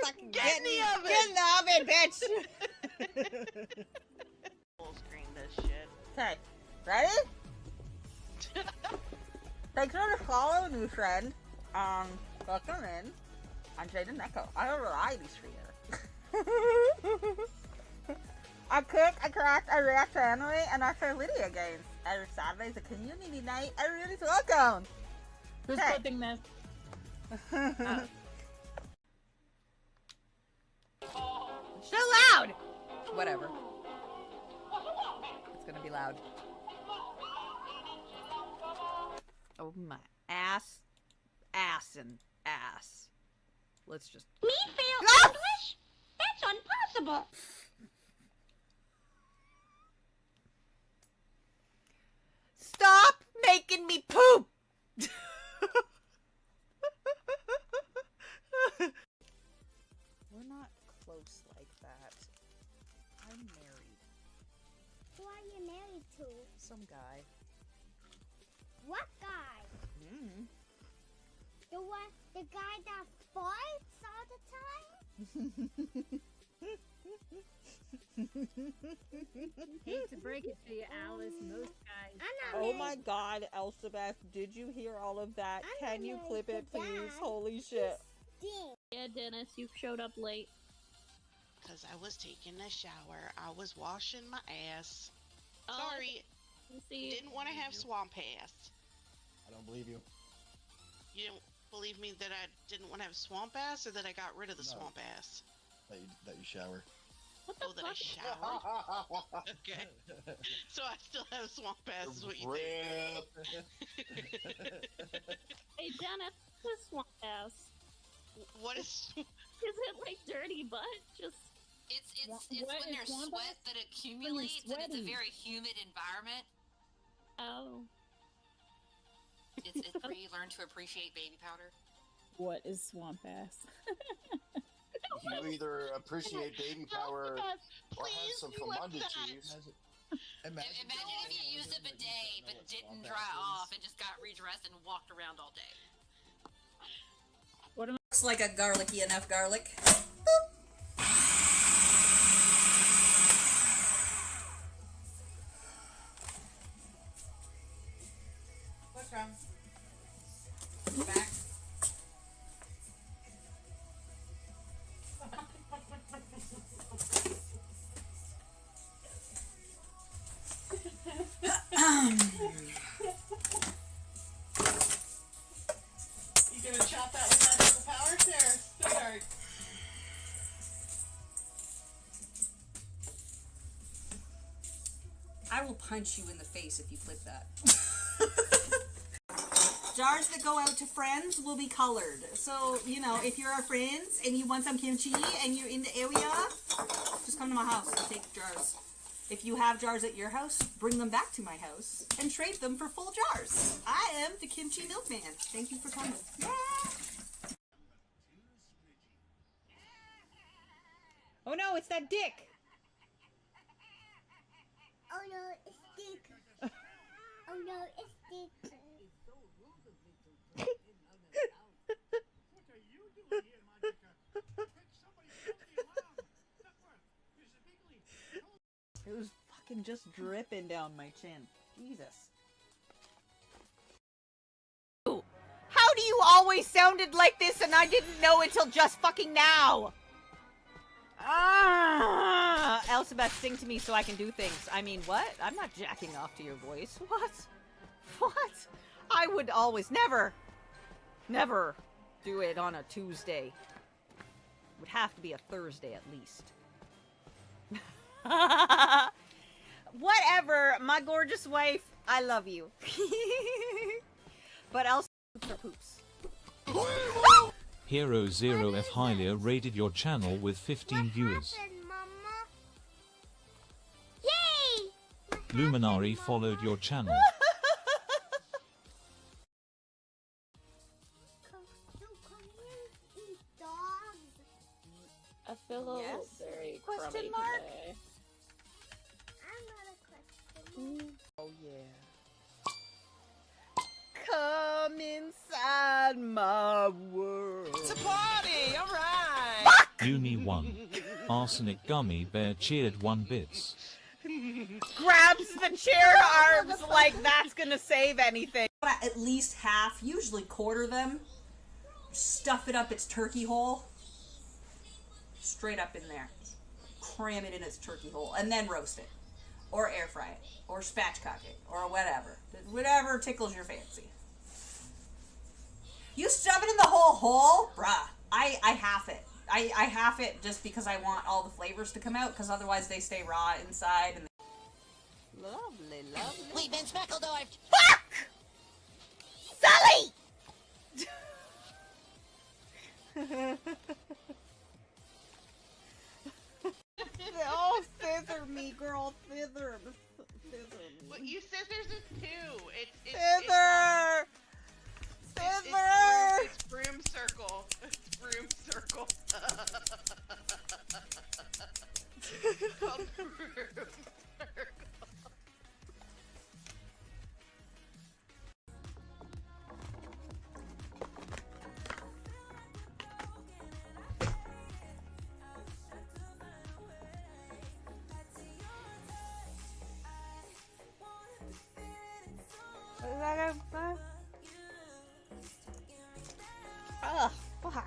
Fucking Get in the oven. Get in the oven, bitch. Full screen this shit. Okay. Ready? Thanks for the follow, new friend. Welcome in. I'm Jaden Echo. I have a variety streamer. I cook, I craft, I react to anime, and I play Lydia games. Every Saturday's a community night. Everybody's welcome. Who's Hey. cooking this? So loud! Whatever. It's gonna be loud. Oh my ass. Ass and ass. Let's just... Me fail Ah! English? That's impossible. Stop making me poop! We're not close like that. I'm married. Who are you married to? Some guy. What guy? Mm. The guy that farts all the time? Hate to break it to you, Alice. Most guys. I'm not Oh married. my god, Elspeth, did you hear all of that? I'm Can you married clip to it, please? Dad. Holy shit. Stink. Yeah, Dennis, you showed up late. Because I was taking a shower. I was washing my ass. Oh, Sorry, see, didn't want to have swamp ass. I don't believe you. You don't believe me that I didn't want to have swamp ass, or that I got rid of the No. swamp ass? That you shower. what the Oh, that I fuck? showered? Okay. So I still have swamp ass, is what you think. Hey, Dennis, what's swamp ass? What is... Is it like dirty butt? Just It's What when is there's swamp sweat ass? that accumulates and it's a sweaty. very humid environment. oh, It's where you learn to appreciate baby powder. What is swamp ass? You either appreciate baby power or have Please, some you left femundities. Imagine if you used a bidet but didn't dry off and just got redressed and walked around all day. What am Looks like a garlicky enough garlic. What's wrong? Back. You gonna chop that with that power there? Sorry. I will punch you in the face if you flip that. Jars that go out to friends will be colored. So, you know, if you're our friends and you want some kimchi and you're in the area, just come to my house and take jars. If you have jars at your house, bring them back to my house and trade them for full jars. I am the kimchi milkman. Thank you for coming. Yeah. Oh no, it's that dick. Oh no, it's Dick. Oh no, it's Dick. It was fucking just dripping down my chin. Jesus. How do you always sounded like this and I didn't know until just fucking now? Ah! Elizabeth, sing to me so I can do things. I mean, what? I'm not jacking off to your voice. What? What? I would always, never do it on a Tuesday. It would have to be a Thursday at least. Whatever, my gorgeous wife. I love you. But Elsa poops are poops. Hero 0F Hylia rated your channel with 15 viewers. Yay! Luminari followed your channel. I feel a little Yes? very Question crummy mark? today. I'm not a question. Oh yeah. Come inside my world. It's a party, alright! Uni 1. Arsenic Gummy Bear cheered 1 bits. Grabs the chair arms like that's gonna save anything. At least half, usually quarter them. Stuff it up its turkey hole. Straight up in there. Cram it in its turkey hole. And then roast it. Or air fry it. Or spatchcock it. Or whatever. Whatever tickles your fancy. You stuff it in the whole hole? Bruh. I half it. I half it just because I want all the flavors to come out, because otherwise they stay raw inside. And Lovely, lovely. We've been speckledorfed. Fuck! Sully! Oh, scissor me, girl. Scissor. Scissor me. Well, you scissors is two. Scissor! Scissor! It's broom circle. It's broom circle. It's called broom circle. Ugh, fuck.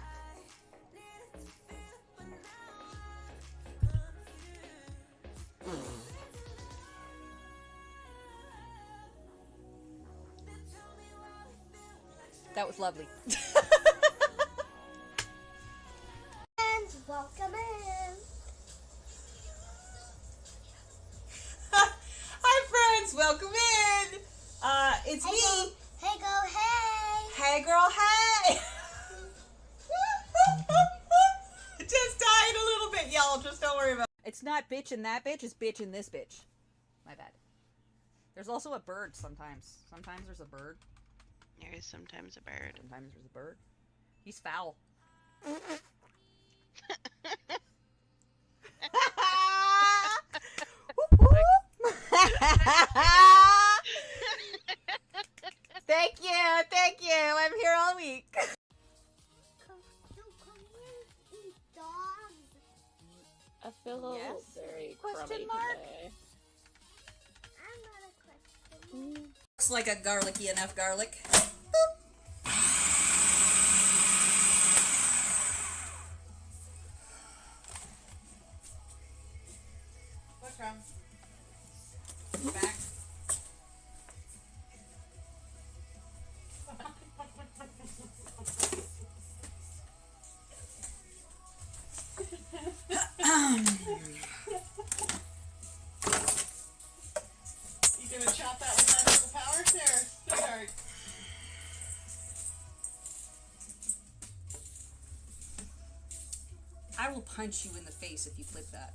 That was lovely. And welcome in. hi friends, welcome in! It's Hey, me! Hey, go, hey. Hey girl, hey! Just died a little bit, y'all. Just don't worry about it. It's not bitch and that bitch, it's bitch and this bitch. My bad. There's also a bird sometimes. Sometimes there's a bird. There is sometimes a bird. Sometimes there's a bird. He's foul. Thank you. I'm here all week. Come here, eat dogs. I feel a little Yes? very Question crummy mark? today. I'm not a question. Looks like a garlicky enough garlic. What's wrong? Back. You gonna chop that with magical power there, sweetheart? I will punch you in the face if you flip that.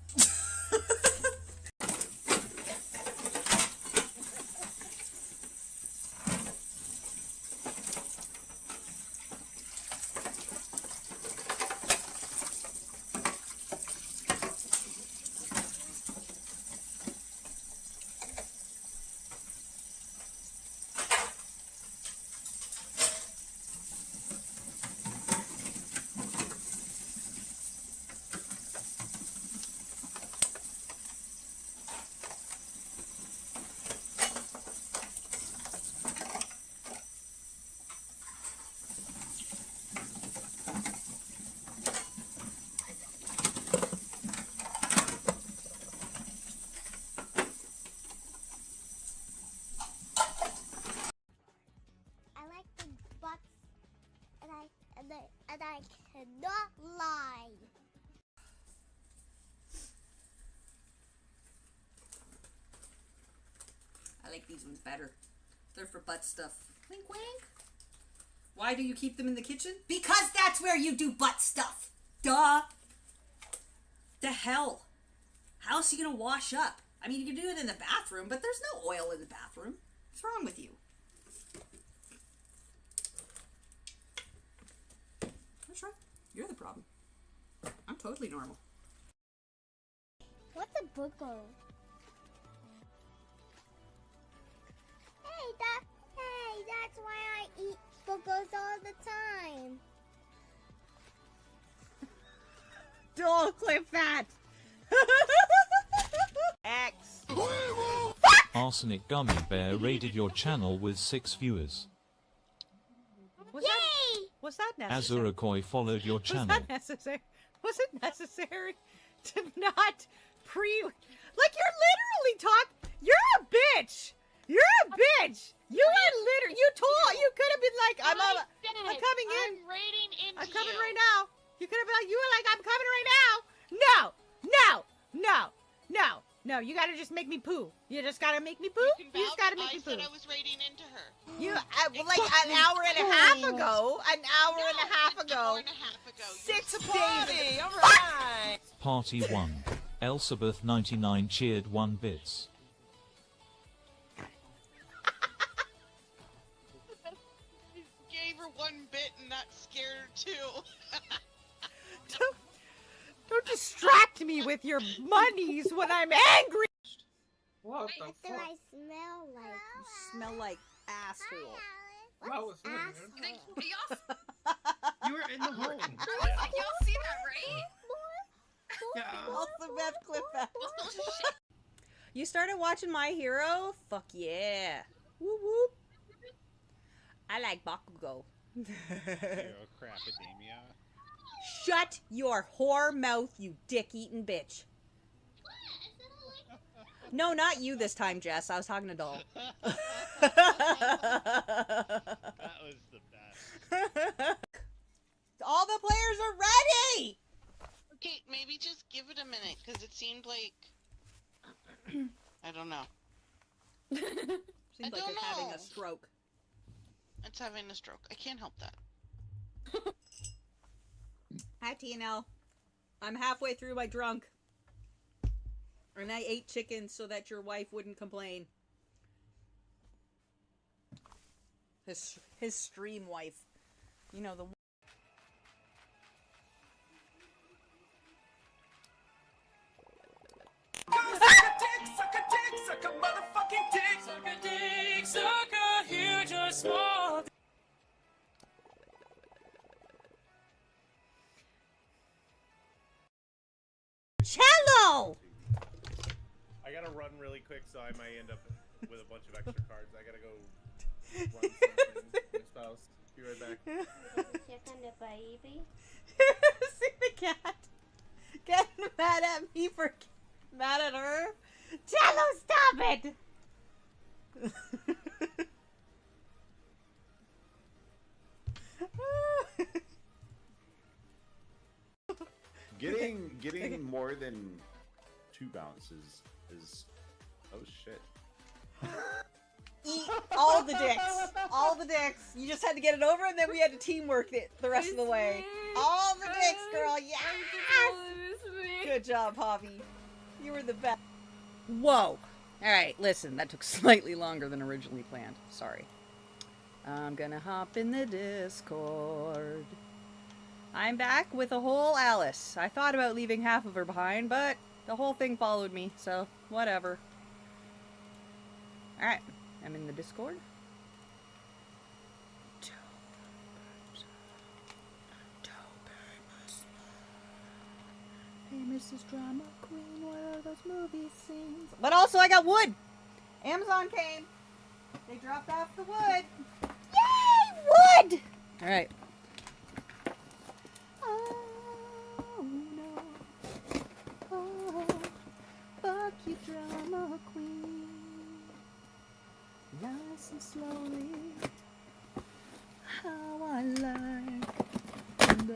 and I cannot lie. I like these ones better. They're for butt stuff. Wink, wink. Why do you keep them in the kitchen? Because that's where you do butt stuff. Duh. The hell? How else are you gonna wash up? I mean, you can do it in the bathroom, but there's no oil in the bathroom. What's wrong with you? What's wrong? You're the problem. I'm totally normal. What's a booger? Hey, that's why I eat boogers all the time. Don't clip that! X. Arsenic Gummy Bear raided your channel with 6 viewers. Was that necessary? Azurakoi followed your Was channel. that necessary? Was it necessary to not like you're literally you're a bitch! You're a bitch! You are literally, you could have been like, I'm coming in. I'm raiding into I'm coming you. right now. You could have been like, you were like, I'm coming right now. No, you gotta just make me poo. You just gotta make me poo. You just gotta make me poo. I said I was raiding into her. You, like an hour and a half ago. An hour and a half ago. 6 days. Alright. Party 1. Elsabeth 99 cheered 1 bits. Gave her 1 bit and that scared her too. Don't distract me with your monies when I'm angry. What the What do fuck? I smell like? You smell like asshole. Wow, what's Ass- You were in the hole. Y'all see that, right? Yeah. Elizabeth, clip that. You started watching My Hero? Fuck yeah. Whoop whoop. I like Bakugo. Crapidemia. Shut your whore mouth, you dick-eating bitch. No, not you this time, Jess. I was talking to Doll. That was the best. All the players are ready! Okay, maybe just give it a minute, because it seemed like... I don't know. Seems I like don't it's having know. a stroke. It's having a stroke. I can't help that. Hi, TNL. I'm halfway through my drunk. And I ate chicken so that your wife wouldn't complain. His stream wife. You know, the... Cello! I gotta run really quick, so I might end up with a bunch of extra cards. I gotta go run something. My spouse. Be right back. Chicken the baby. See the cat getting mad at me for mad at her. Cello, stop it! Getting more than 2 bounces is oh shit. Eat all the dicks. All the dicks. You just had to get it over and then we had to teamwork it the rest of the way. All the dicks, girl. Yes! Good job, Javi. You were the best. Whoa. Alright, listen. That took slightly longer than originally planned. Sorry. I'm gonna hop in the Discord. I'm back with a whole Alice. I thought about leaving half of her behind, but the whole thing followed me, so whatever. Alright, I'm in the Discord. Hey, Mrs. Drama Queen, what are those movie scenes? But also, I got wood! Amazon came! They dropped off the wood! Yay! Wood! Alright. Oh, no. Oh, fuck you, Drama Queen. Nice and slowly. How I like the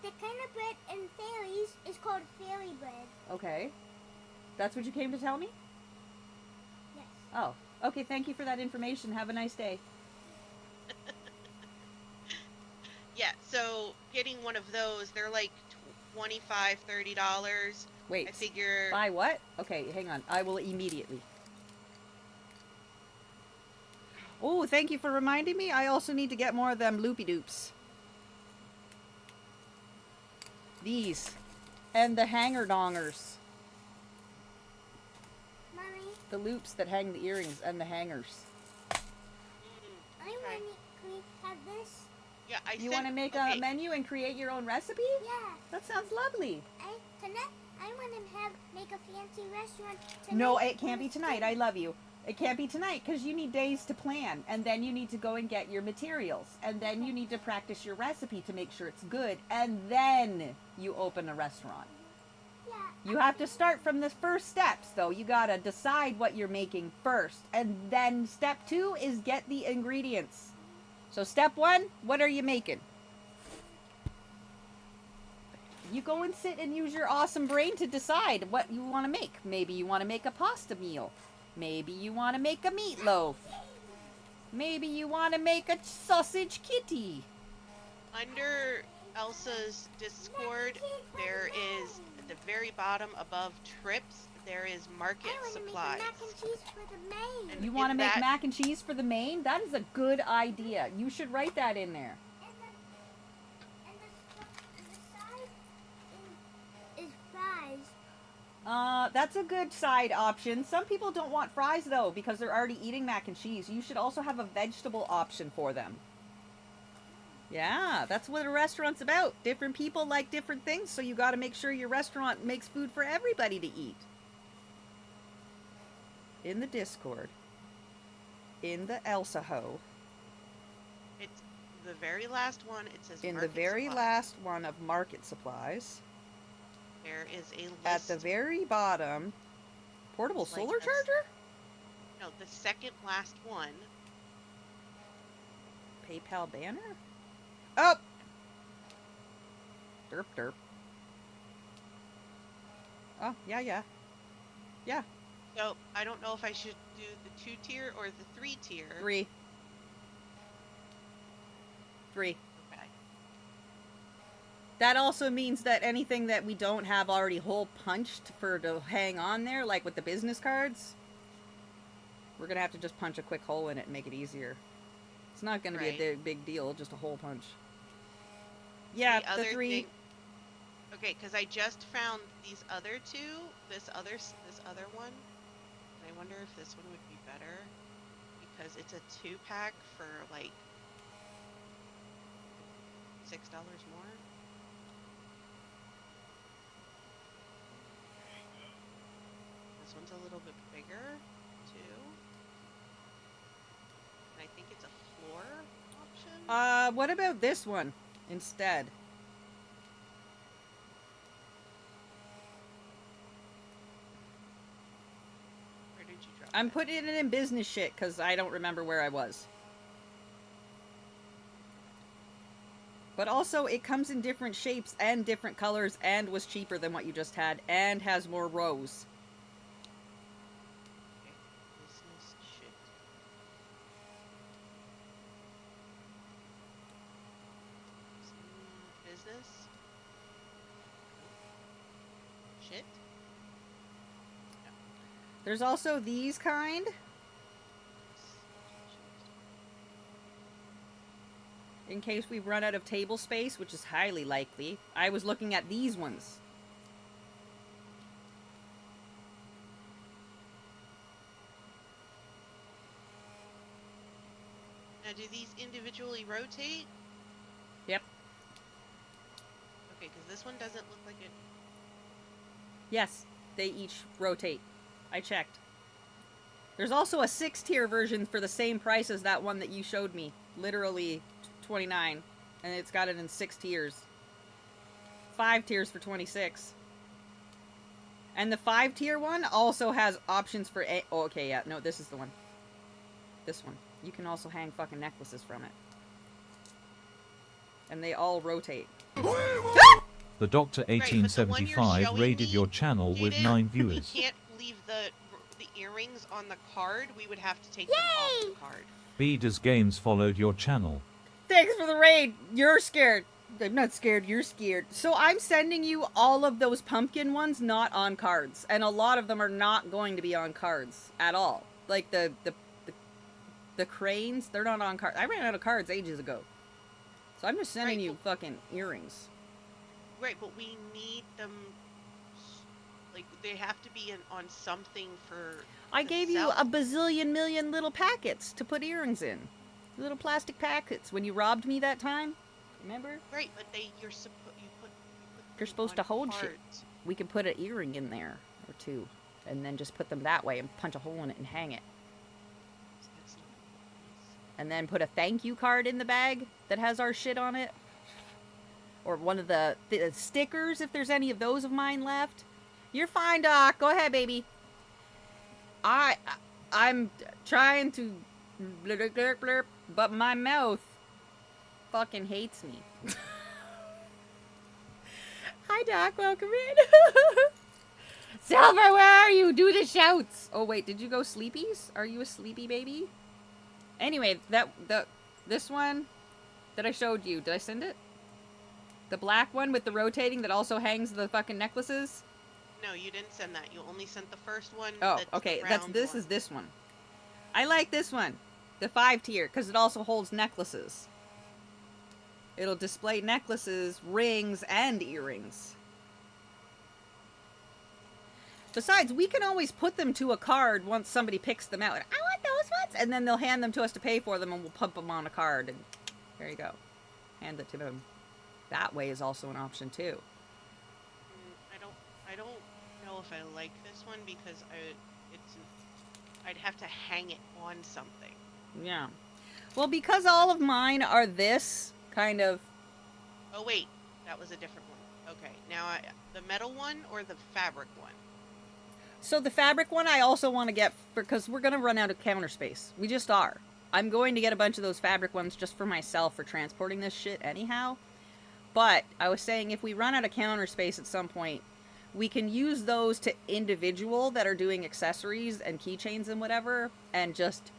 the kind of bread in fairies is called fairy bread. Okay. That's what you came to tell me? Yes. Oh. Okay, thank you for that information. Have a nice day. Yeah, so getting one of those, they're like $25, $30. Wait. I figure. Buy what? Okay, hang on. I will immediately. Oh, thank you for reminding me. I also need to get more of them loopy-doops. These. And the hanger-dongers. Mommy, The loops that hang the earrings and the hangers. I want to. Can we have this? Yeah, You want to make a menu and create your own recipe? Yeah. That sounds lovely. Tonight, I want to make a fancy restaurant tonight. No, it can't be tonight. I love you. It can't be tonight because you need days to plan, and then you need to go and get your materials, and then you need to practice your recipe to make sure it's good, and then you open a restaurant. Yeah. You have to start from the first steps, though. You gotta decide what you're making first, and then step 2 is get the ingredients. So step 1, what are you making? You go and sit and use your awesome brain to decide what you want to make. Maybe you want to make a pasta meal. Maybe you want to make a meatloaf. Maybe you want to make a sausage kitty. Under Elsa's Discord, there is at the very bottom above trips, there is market supplies. Mac and cheese for the main. And You want to in make that- mac and cheese for the main? That is a good idea. You should write that in there. And the side is fries. That's a good side option. Some people don't want fries, though, because they're already eating mac and cheese. You should also have a vegetable option for them. Yeah, that's what a restaurant's about. Different people like different things, so you got to make sure your restaurant makes food for everybody to eat. In the Discord. In the Elsa Ho. It's the very last one. It says In the market very supplies. last one of market supplies. There is a list. At the very bottom. Portable Like solar this. charger? No, the second last one. PayPal banner? Oh! Derp derp. Oh, yeah. Yeah. So I don't know if I should do the 2-tier or the 3-tier. 3. Okay. That also means that anything that we don't have already hole punched for to hang on there, like with the business cards, we're gonna have to just punch a quick hole in it and make it easier. It's not gonna be a big deal, just a hole punch. Yeah, the 3. Thing, okay, because I just found these other two. This other one. And I wonder if this one would be better because it's a 2-pack for like $6 more. This one's a little bit bigger too. And I think it's a floor option. What about this one instead? Where did you drop I'm putting it in business shit because I don't remember where I was. But also, it comes in different shapes and different colors and was cheaper than what you just had and has more rows. Okay. Business shit. Business. Shit. There's also these kind. In case we run out of table space, which is highly likely. I was looking at these ones. Now, do these individually rotate? Yep. Okay, because this one doesn't look like it. Yes, they each rotate. I checked. There's also a 6-tier version for the same price as that one that you showed me. Literally 29. And it's got it in 6 tiers. 5 tiers for 26. And the 5-tier one also has options for oh, okay, yeah. No, this is the one. This one. You can also hang fucking necklaces from it. And they all rotate. Ah! The Doctor Right, but the one you're 1875 showing raided me, your channel with Jaden, 9 viewers. We can't leave the earrings on the card. We would have to take them off the card. B Does Games followed your channel. Thanks for the raid. You're scared. I'm not scared. You're scared. So I'm sending you all of those pumpkin ones not on cards. And a lot of them are not going to be on cards at all. Like the cranes, they're not on cards. I ran out of cards ages ago. So I'm just sending you fucking earrings. Right, but we need them. Like they have to be on something for. I gave you a bazillion million little packets to put earrings in. Little plastic packets when you robbed me that time. Remember? Right, but you're supposed to hold shit. We could put an earring in there or two, and then just put them that way and punch a hole in it and hang it. And then put a thank you card in the bag that has our shit on it. Or one of the stickers, if there's any of those of mine left. You're fine, Doc. Go ahead, baby. I'm trying to blurp, blurp, blurp, but my mouth fucking hates me. Hi, Doc. Welcome in. Silver, where are you? Do the shouts. Oh, wait. Did you go sleepies? Are you a sleepy baby? Anyway, this one that I showed you, did I send it? The black one with the rotating that also hangs the fucking necklaces? No, you didn't send that. You only sent the first one. Oh, that's okay. the This is this one. I like this one. The 5-tier, because it also holds necklaces. It'll display necklaces, rings, and earrings. Besides, we can always put them to a card once somebody picks them out. I want those ones! And then they'll hand them to us to pay for them, and we'll pump them on a card. And there you go. Hand it to them. That way is also an option, too. I don't know if I like this one because I'd have to hang it on something. Yeah. Well, because all of mine are this kind of... Oh, wait. That was a different one. Okay. Now, the metal one or the fabric one? So the fabric one I also want to get, because we're going to run out of counter space. We just are. I'm going to get a bunch of those fabric ones just for myself for transporting this shit anyhow. But I was saying if we run out of counter space at some point, we can use those to individual that are doing accessories and keychains and whatever, and just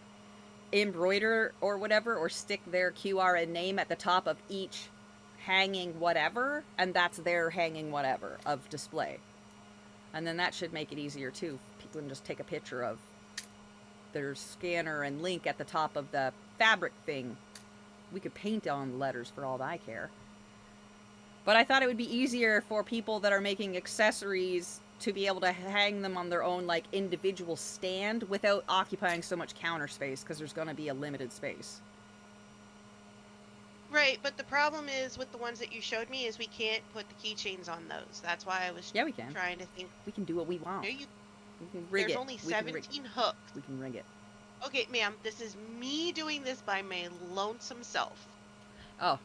embroider or whatever, or stick their QR and name at the top of each hanging whatever, and that's their hanging whatever of display. And then that should make it easier too. People can just take a picture of their scanner and link at the top of the fabric thing. We could paint on the letters for all I care. But I thought it would be easier for people that are making accessories to be able to hang them on their own, like, individual stand without occupying so much counter space, because there's going to be a limited space. Right, but the problem is with the ones that you showed me is we can't put the keychains on those. That's why I was we can. trying to think. We can do what we want. No, we can rig There's it. only 17 hooks. We can rig it. Okay, ma'am, this is me doing this by my lonesome self. Oh.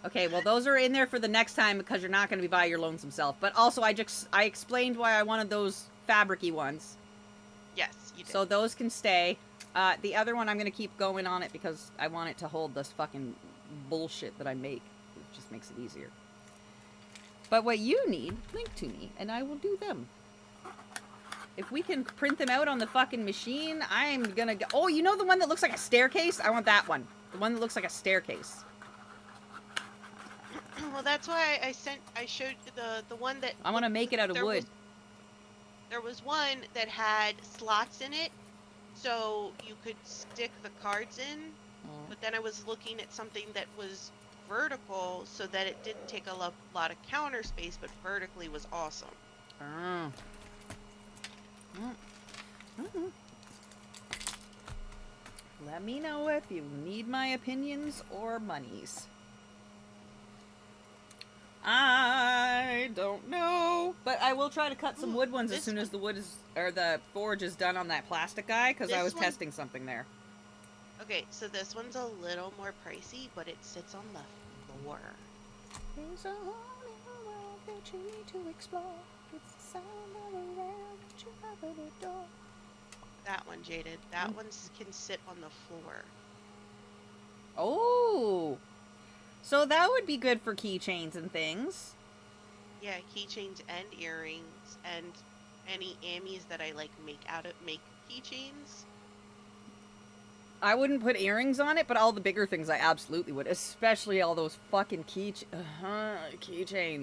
Okay, well, those are in there for the next time because you're not going to be by your lonesome self. But also, I explained why I wanted those fabric-y ones. Yes, you did. So those can stay. The other one, I'm going to keep going on it because I want it to hold this fucking bullshit that I make. It just makes it easier. But what you need, link to me, and I will do them. If we can print them out on the fucking machine, I'm going to go... Oh, you know the one that looks like a staircase? I want that one. The one that looks like a staircase. Well, that's why I showed the one that... I want to make it out of wood. There was one that had slots in it, so you could stick the cards in, but then I was looking at something that was vertical so that it didn't take a lot of counter space, but vertically was awesome. Oh. Let me know if you need my opinions or monies. I don't know, but I will try to cut some wood ones as soon as the wood is, or the forge is done on that plastic guy, because I was testing something there. Okay, so this one's a little more pricey, but it sits on the floor. There's a whole new world that you need to explore. It's the sound of a rail that you have at the door. That one, Jaded. That one can sit on the floor. Oh! So that would be good for keychains and things. Yeah, keychains and earrings and any ammies that I like make keychains. I wouldn't put earrings on it, but all the bigger things I absolutely would. Especially all those fucking keychains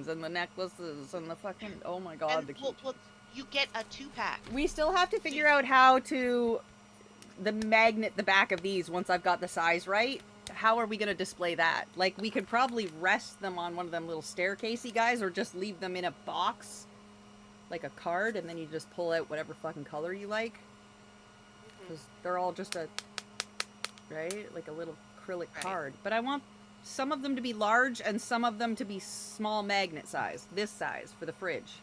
and the necklaces and the fucking... Oh my god, And the keychains. well, you get a 2-pack. We still have to figure out how to... the magnet the back of these once I've got the size right. How are we going to display that? Like, we could probably rest them on one of them little staircasey guys or just leave them in a box. Like a card, and then you just pull out whatever fucking color you like. Because they're all just a... right? Like a little acrylic card. But I want some of them to be large and some of them to be small magnet size. This size for the fridge.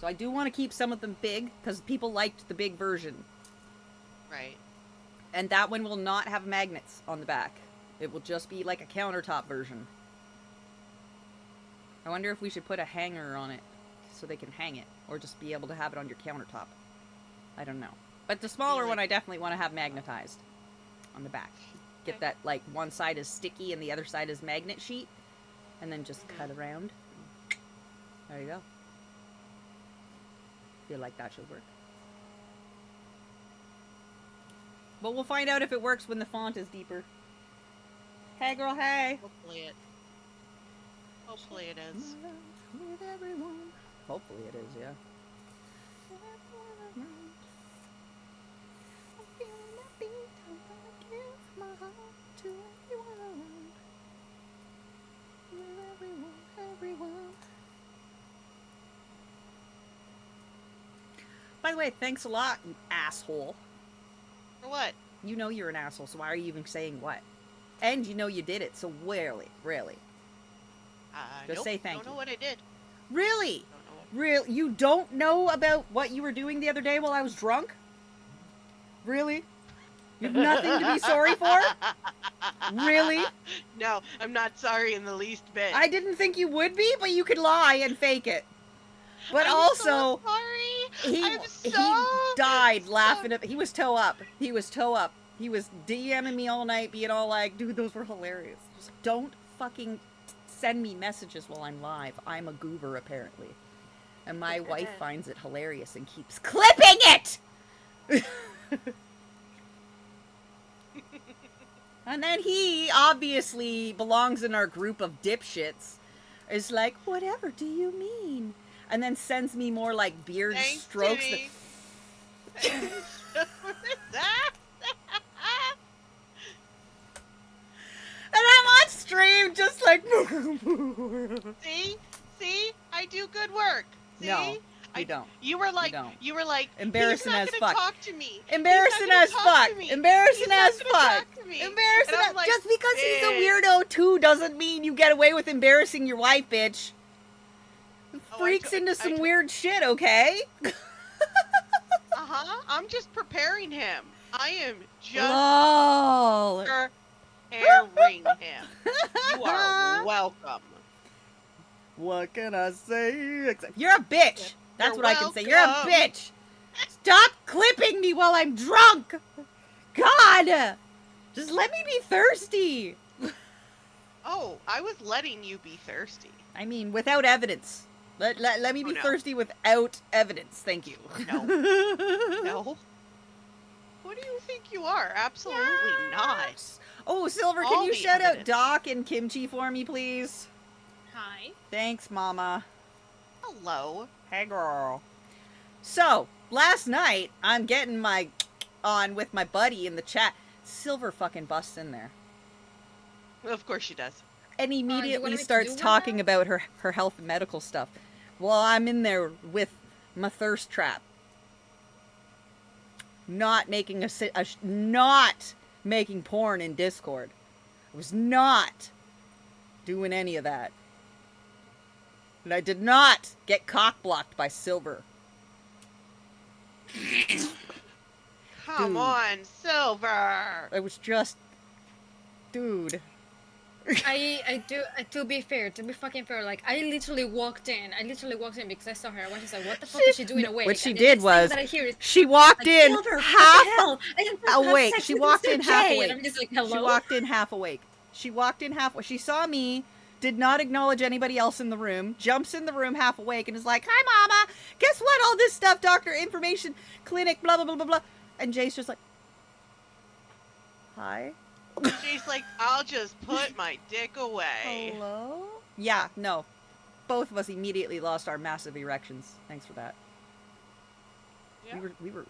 So I do want to keep some of them big because people liked the big version. Right. And that one will not have magnets on the back. It will just be like a countertop version. I wonder if we should put a hanger on it so they can hang it. Or just be able to have it on your countertop. I don't know. But the smaller one I definitely want to have magnetized on the back. Get that, like, one side is sticky and the other side is magnet sheet. And then just cut around. There you go. Feel like that should work. But we'll find out if it works when the font is deeper. Hey girl, hey! Hopefully it is. Hopefully it is, yeah. By the way, thanks a lot, you asshole. For what? You know you're an asshole, so why are you even saying what? And you know you did it, so really. Just Nope, say thank don't you. know what I did. Really? You don't know about what you were doing the other day while I was drunk? Really? You've nothing to be sorry for? Really? No, I'm not sorry in the least bit. I didn't think you would be, but you could lie and fake it. But I'm also, so sorry. he died laughing at. He was toe up. He was DMing me all night, being all like, "Dude, those were hilarious." Just don't fucking send me messages while I'm live. I'm a goober apparently, and my wife finds it hilarious and keeps clipping it. And then he obviously belongs in our group of dipshits. Is like, whatever do you mean? And then sends me more like beard strokes. And I'm on stream just like. See, I do good work. See? No, you don't. You were like, embarrassing as fuck. Talk to me. Embarrassing as fuck. Embarrassing as fuck. Embarrassing as like, just because he's a weirdo too doesn't mean you get away with embarrassing your wife, bitch. Freaks into some weird shit, okay? I'm just preparing him. I am just preparing him. You are welcome. What can I say? You're a bitch. That's what I can say. You're a welcome. bitch. Stop clipping me while I'm drunk. God. Just let me be thirsty. Oh, I was letting you be thirsty. I mean, without evidence. Let me be thirsty without evidence. Thank you. No. No. Who do you think you are? Absolutely not. Oh, Silver, can you shout out Doc and Kimchi for me, please? Hi. Thanks, Mama. Hello. Hey, girl. So, last night, I'm getting my on with my buddy in the chat. Silver fucking busts in there. Of course she does. And immediately starts talking about her health and medical stuff. While I'm in there with my thirst trap. Not making not making porn in Discord. I was not doing any of that. And I did not get cock blocked by Silver. Come on, Silver. It was just, dude. To be fucking fair, like, I literally walked in because I saw her. I went to say, what the fuck is she doing awake? What she And did was, she walked in half awake. She walked in half awake. And I'm just like, hello? She walked in half awake. She walked in half. She saw me did not acknowledge anybody else in the room, jumps in the room half awake and is like, "Hi, Mama. Guess what? All this stuff, doctor, information, clinic, blah, blah, blah, blah, blah." And Jay's just like, "Hi." She's like, I'll just put my dick away. Hello? Yeah, no. Both of us immediately lost our massive erections. Thanks for that. Yeah. We were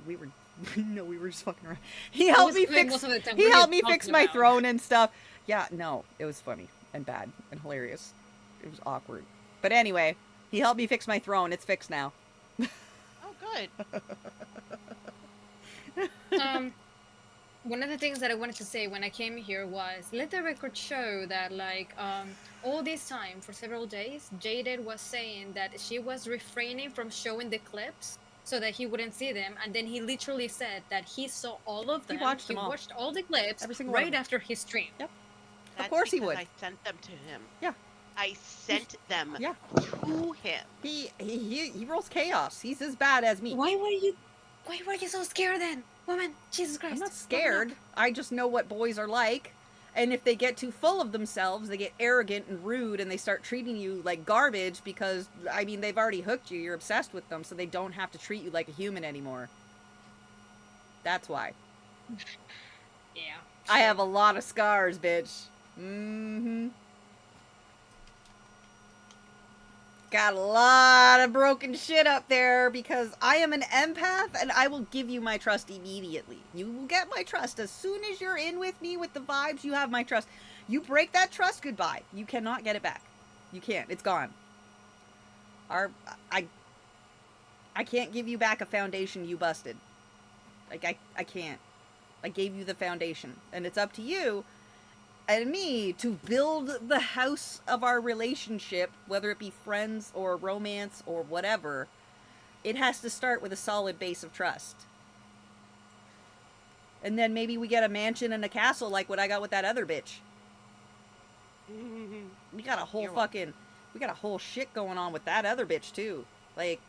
no, we were just fucking around. He helped me fix most of the time, he what are helped you me fix talking my about? throne and stuff. Yeah, no, it was funny and bad and hilarious. It was awkward. But anyway, he helped me fix my throne. It's fixed now. Oh, good. One of the things that I wanted to say when I came here was, let the record show that, like, all this time, for several days, Jaded was saying that she was refraining from showing the clips so that he wouldn't see them, and then he literally said that he saw all of them. He watched them all. watched all the clips Every single one of right them. after his stream. Yep. That's course he because would. I sent them to him. Yeah. I sent them Yeah. to him. He rolls chaos. He's as bad as me. Why were you so scared then? Woman, Jesus Christ. I'm not scared. I just know what boys are like. And if they get too full of themselves, they get arrogant and rude and they start treating you like garbage because, I mean, they've already hooked you. You're obsessed with them, so they don't have to treat you like a human anymore. That's why. Yeah. I have a lot of scars, bitch. Mm-hmm. Got a lot of broken shit up there because I am an empath and I will give you my trust immediately. You will get my trust as soon as you're in with me with the vibes. You have my trust. You break that trust, goodbye. You cannot get it back. You can't. It's gone. I can't give you back a foundation you busted. Like I can't. I gave you the foundation and it's up to you and me to build the house of our relationship, whether it be friends or romance or whatever. It has to start with a solid base of trust. And then maybe we get a mansion and a castle like what I got with that other bitch. We got a whole we got a whole shit going on with that other bitch too. Like,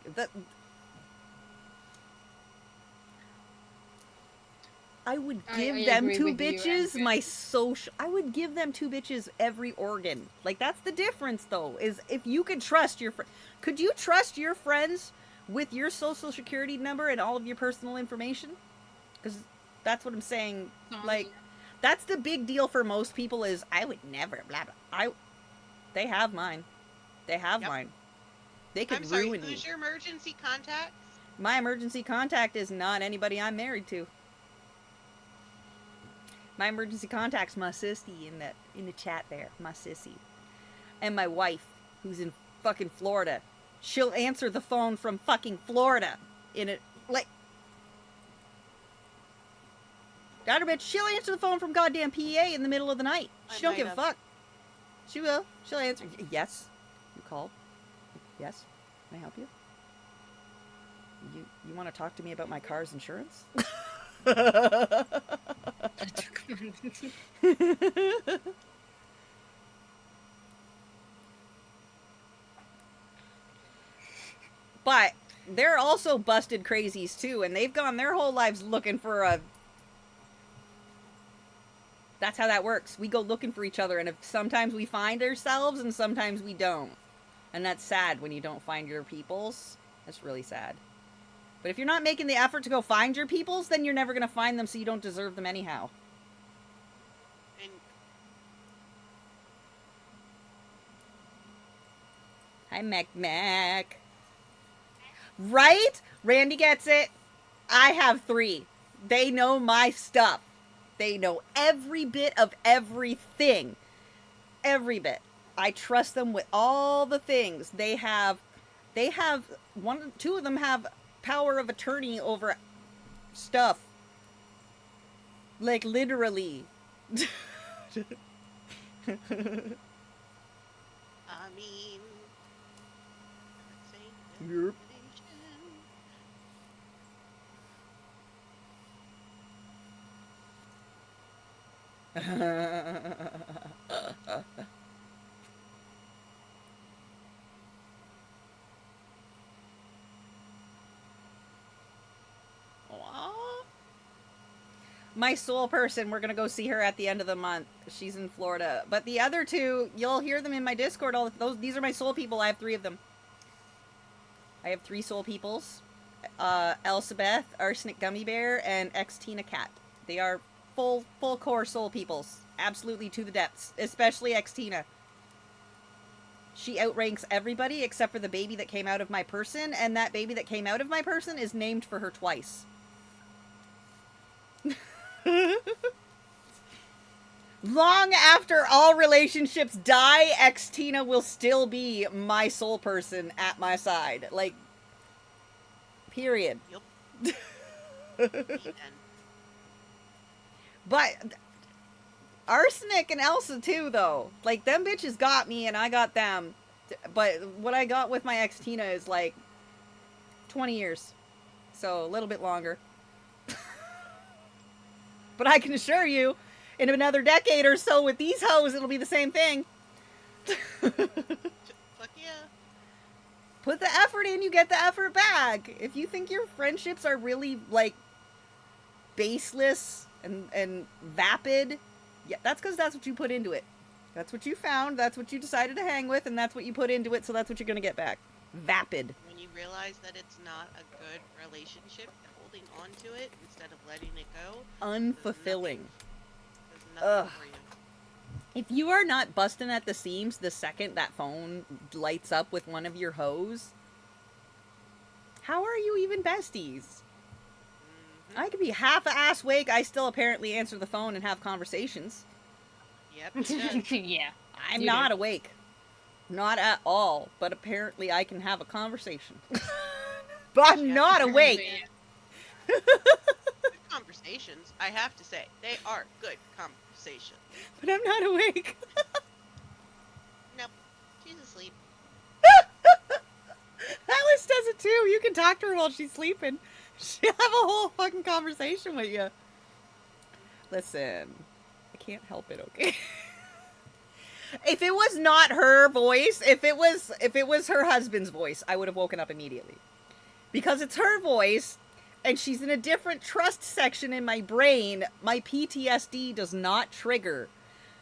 I would give them agree two with you, bitches Andrea. my social. I would give them two bitches every organ. Like, that's the difference, though. Is if you could trust your could you trust your friends with your social security number and all of your personal information? Because that's what I'm saying. Like, that's the big deal for most people. Is I would never blah blah. They have mine. They have mine. They could I'm sorry, ruin me. who's your emergency contact? My emergency contact is not anybody I'm married to. My emergency contact's my sissy in the chat there. My sissy. And my wife, who's in fucking Florida. She'll answer the phone from fucking Florida. Got her bitch, she'll answer the phone from goddamn PA in the middle of the night. She don't give a fuck. She will. She'll answer. Yes. You called? Yes. Can I help you? You want to talk to me about my car's insurance? But they're also busted crazies too, and they've gone their whole lives looking for a... That's how that works. We go looking for each other, and if sometimes we find ourselves and sometimes we don't. And that's sad when you don't find your peoples. That's really sad. But if you're not making the effort to go find your peoples, then you're never going to find them, so you don't deserve them anyhow. And Hi, Mac. Right? Randy gets it. I have 3. They know my stuff. They know every bit of everything. Every bit. I trust them with all the things. They have 2 of them have power of attorney over stuff. Like, literally. I mean, Yep. my soul person, we're gonna go see her at the end of the month. She's in Florida. But the other two, you'll hear them in my Discord. These are my soul people. I have 3 of them. I have 3 soul peoples. Elsabeth, Arsenic Gummy Bear, and X-Tina Cat. They are full core soul peoples. Absolutely to the depths. Especially X-Tina. She outranks everybody except for the baby that came out of my person, and that baby that came out of my person is named for her twice. Long after all relationships die, X-Tina will still be my soul person at my side. Like, period. Yep. But Arsenic and Elsa too, though. Like, them bitches got me and I got them. But what I got with my X-Tina is like 20 years. So a little bit longer. But I can assure you, in another decade or so with these hoes, it'll be the same thing. Fuck yeah. Put the effort in, you get the effort back. If you think your friendships are really, like, baseless and vapid, yeah, that's because that's what you put into it. That's what you found, that's what you decided to hang with, and that's what you put into it, so that's what you're gonna get back. Vapid. When you realize that it's not a good relationship, holding on to it instead of letting it go. Unfulfilling. There's nothing for you. If you are not busting at the seams the second that phone lights up with one of your hoes, how are you even besties? I could be half-ass wake, I still apparently answer the phone and have conversations. Yep. Yeah. I'm not awake. Not at all, but apparently I can have a conversation. But I'm not awake. Good conversations, I have to say. They are good conversations. But I'm not awake. Nope. She's asleep. Alice does it too. You can talk to her while she's sleeping. She'll have a whole fucking conversation with you. Listen, I can't help it, okay? If it was not her voice, if it was her husband's voice, I would have woken up immediately. Because it's her voice, and she's in a different trust section in my brain, my PTSD does not trigger.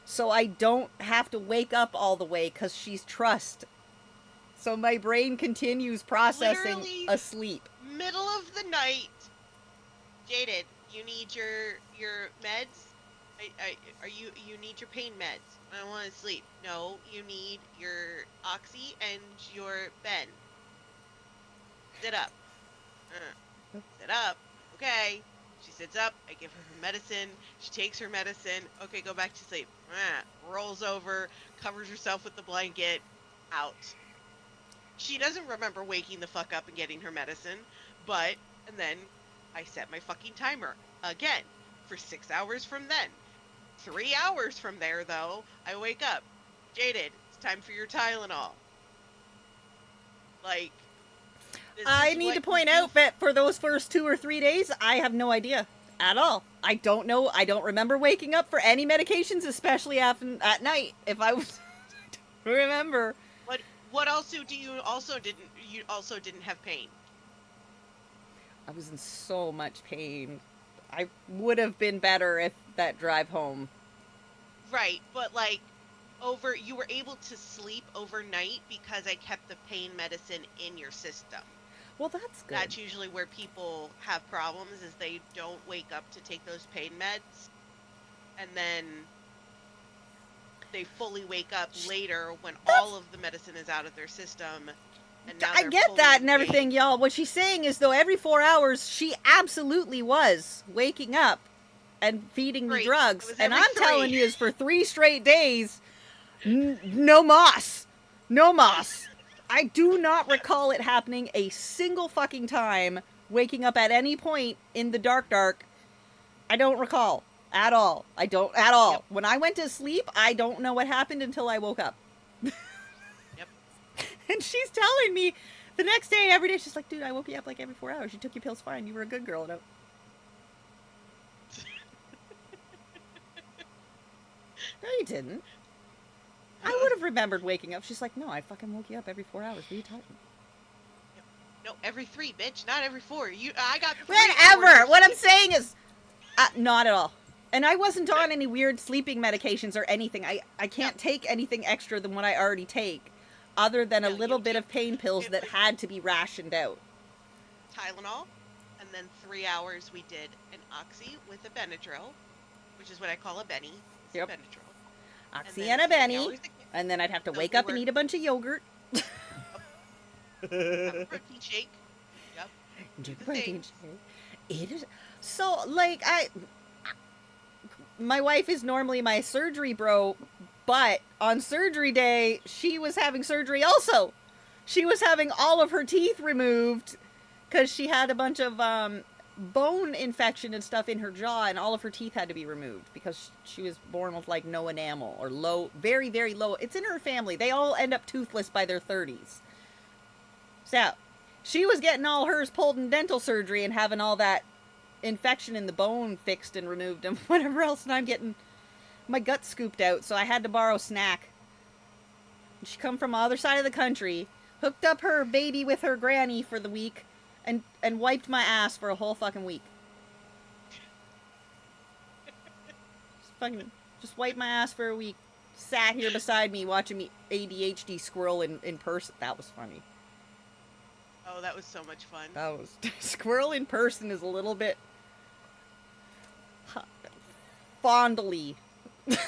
So I don't have to wake up all the way because she's trust. So my brain continues processing Literally, asleep. Middle of the night. Jaded, you need your meds? You need your pain meds. I don't want to sleep. No, you need your Oxy and your Ben. Sit up. Sit up. Okay. She sits up. I give her her medicine. She takes her medicine. Okay, go back to sleep. Rolls over, covers herself with the blanket. Out. She doesn't remember waking the fuck up and getting her medicine, and then I set my fucking timer again for 6 hours from then. 3 hours from there, though, I wake up. Jaded, it's time for your Tylenol. Like, I need to point out that for those first 2 or 3 days, I have no idea at all. I don't know. I don't remember waking up for any medications, especially at night. If I was, I don't remember. What else do you also didn't have pain? I was in so much pain. I would have been better if that drive home. Right, but like you were able to sleep overnight because I kept the pain medicine in your system. Well, that's good. That's usually where people have problems, is they don't wake up to take those pain meds, and then they fully wake up later when all of the medicine is out of their system. And now I they're get fully that and awake. everything, y'all. What she's saying is, though, every 4 hours, she absolutely was waking up and feeding me drugs. And I'm telling you, is for 3 straight days, no moss. No moss. I do not recall it happening a single fucking time, waking up at any point in the dark. I don't recall. At all. I don't at all. Yep. When I went to sleep, I don't know what happened until I woke up. Yep. And she's telling me the next day, every day, she's like, dude, I woke you up like every 4 hours. You took your pills fine. You were a good girl. No. No, you didn't. I would have remembered waking up. She's like, no, I fucking woke you up every 4 hours. What are you talking about? No, every 3, bitch. Not every 4. I got 3 Whatever. hours. What I'm saying is, Not at all. And I wasn't on any weird sleeping medications or anything. I can't take anything extra than what I already take, other than a little bit of pain pills that had to be rationed out. Tylenol, and then 3 hours we did an oxy with a Benadryl, which is what I call a Benny. It's Yep. a Benadryl. Oxy and a Benny, and then I'd have to wake up and eat a bunch of yogurt. Have a protein shake. Yep. Do the protein thing. shake. It is so like my wife is normally my surgery bro, but on surgery day she was having surgery also. She was having all of her teeth removed because she had a bunch of bone infection and stuff in her jaw, and all of her teeth had to be removed because she was born with like no enamel or low, very, very low. It's in her family. They all end up toothless by their 30s. So she was getting all hers pulled in dental surgery and having all that infection in the bone fixed and removed and whatever else, and I'm getting my gut scooped out, so I had to borrow snack. She come from the other side of the country, hooked up her baby with her granny for the week, and wiped my ass for a whole fucking week. Just wiped my ass for a week. Sat here beside me watching me ADHD squirrel in person. That was funny. Oh, that was so much fun. That was squirrel in person is a little bit fondly. It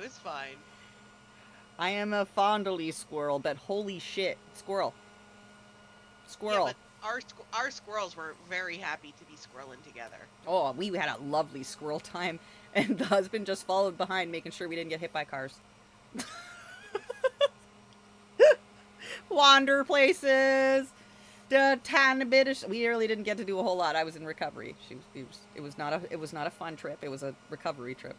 was fine. I am a fondly squirrel, but holy shit, squirrel. Squirrel. Yeah, but our squirrels were very happy to be squirreling together. Oh, we had a lovely squirrel time, and the husband just followed behind, making sure we didn't get hit by cars. Wander places, the tiny bit of. We really didn't get to do a whole lot. I was in recovery. It was not a fun trip. It was a recovery trip.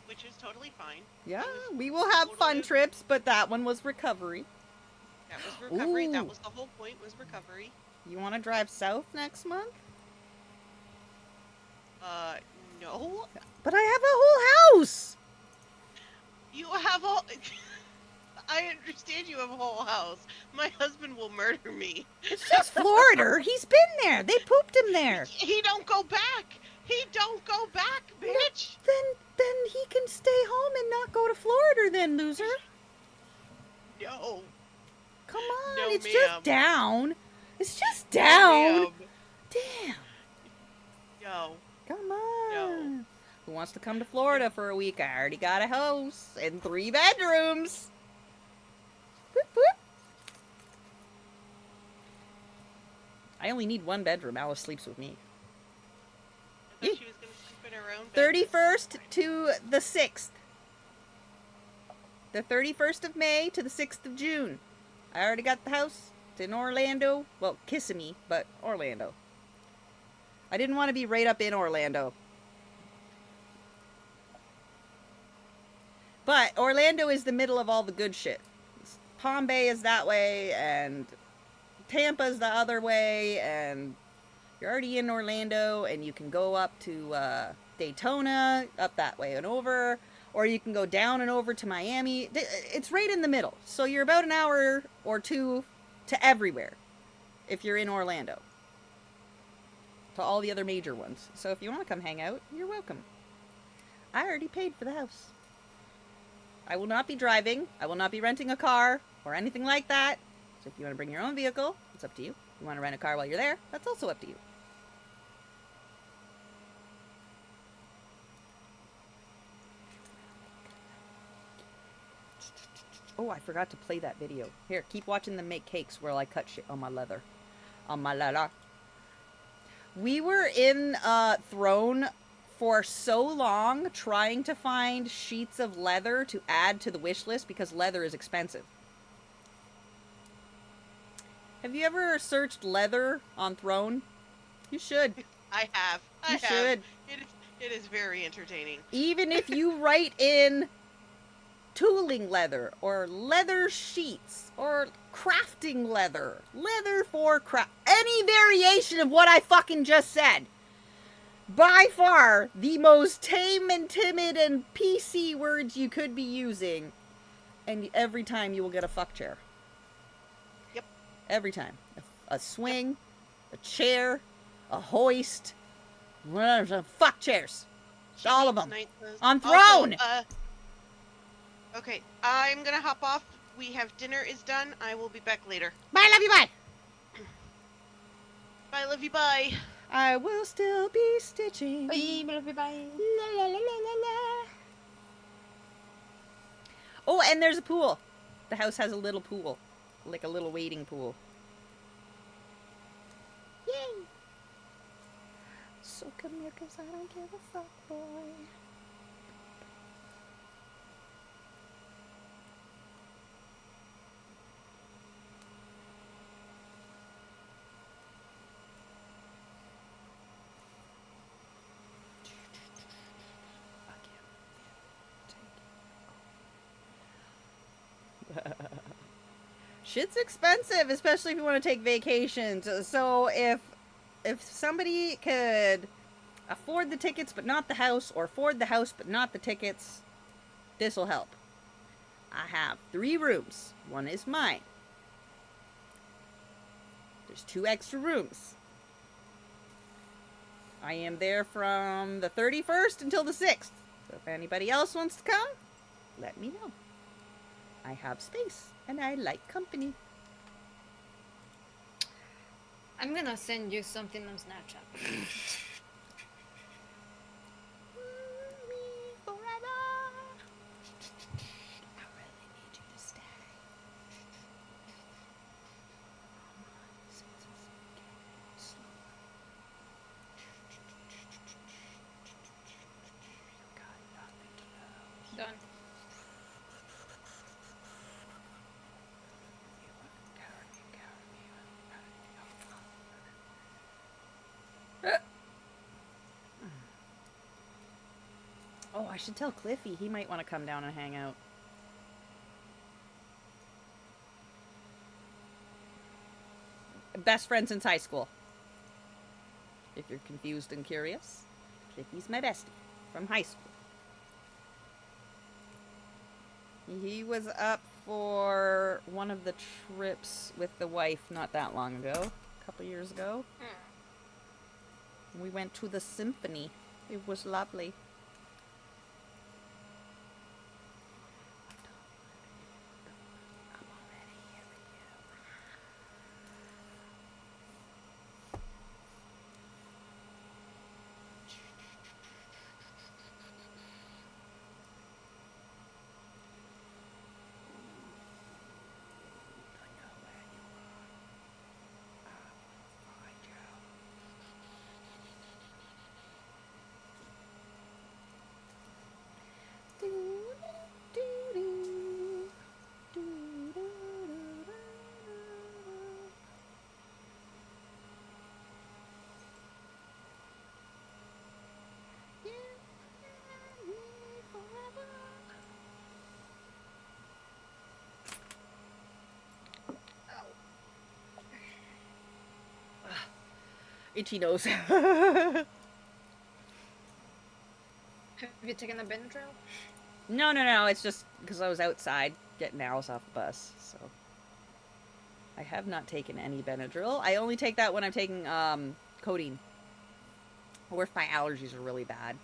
Which is totally fine. Yeah, we will have fun trips, but that one was recovery. That was recovery. That Ooh. was the whole point, was recovery. You want to drive south next month? No. But I have a whole house! You have a... I understand you have a whole house. My husband will murder me. It's just Florida. He's been there. They pooped him there. He don't go back. He don't go back, bitch. Then he can stay home and not go to Florida then, loser. No. Come on, No, it's ma'am. just down. It's just No, down. ma'am. Damn. No. Come on. No. Who wants to come to Florida for a week? I already got a house and 3 bedrooms. Whoop, whoop. I only need 1 bedroom. Alice sleeps with me. I thought she was going to sleep in her own bed. 31st to the 6th. The 31st of May to the 6th of June. I already got the house. It's in Orlando. Well, Kissimmee, but Orlando. I didn't want to be right up in Orlando. But Orlando is the middle of all the good shit. Palm Bay is that way, and Tampa's the other way, and you're already in Orlando, and you can go up to Daytona, up that way and over, or you can go down and over to Miami. It's right in the middle. So you're about an hour or 2 to everywhere if you're in Orlando. To all the other major ones. So if you want to come hang out, you're welcome. I already paid for the house. I will not be driving. I will not be renting a car or anything like that. So if you want to bring your own vehicle, it's up to you. If you want to rent a car while you're there, that's also up to you. Oh, I forgot to play that video. Here, keep watching them make cakes while I cut shit on my leather. On my leather. We were in Throne for so long trying to find sheets of leather to add to the wish list because leather is expensive. Have you ever searched leather on Throne? You should. I have. You should. It is very entertaining. Even if you write in tooling leather or leather sheets or crafting leather, leather for craft, any variation of what I fucking just said. By far the most tame and timid and PC words you could be using, and every time you will get a fuck chair. Yep. Every time. A swing, a chair, a hoist, fuck chairs. She All of needs them. night clothes. On Also, throne! okay, I'm gonna hop off. We have dinner is done. I will be back later. Bye, love you, bye! Bye, love you, bye. I will still be stitching. Bye, bye, bye. La, la, la, la, la, la. Oh, and there's a pool. The house has a little pool. Like a little wading pool. Yay! So come here, 'cause I don't give a fuck, boy. Shit's expensive, especially if you want to take vacations. So if somebody could afford the tickets but not the house, or afford the house but not the tickets, this will help. I have 3 rooms. One is mine. There's 2 extra rooms. I am there from the 31st until the 6th. So if anybody else wants to come, let me know. I have space, and I like company. I'm gonna send you something on Snapchat. Done. Oh, I should tell Cliffy. He might want to come down and hang out. Best friend since high school. If you're confused and curious, Cliffy's my bestie from high school. He was up for one of the trips with the wife not that long ago. A couple years ago. We went to the symphony. It was lovely. Itchy nose. Have you taken a Benadryl? No. It's just because I was outside getting Alice off the bus. So I have not taken any Benadryl. I only take that when I'm taking codeine, or if my allergies are really bad.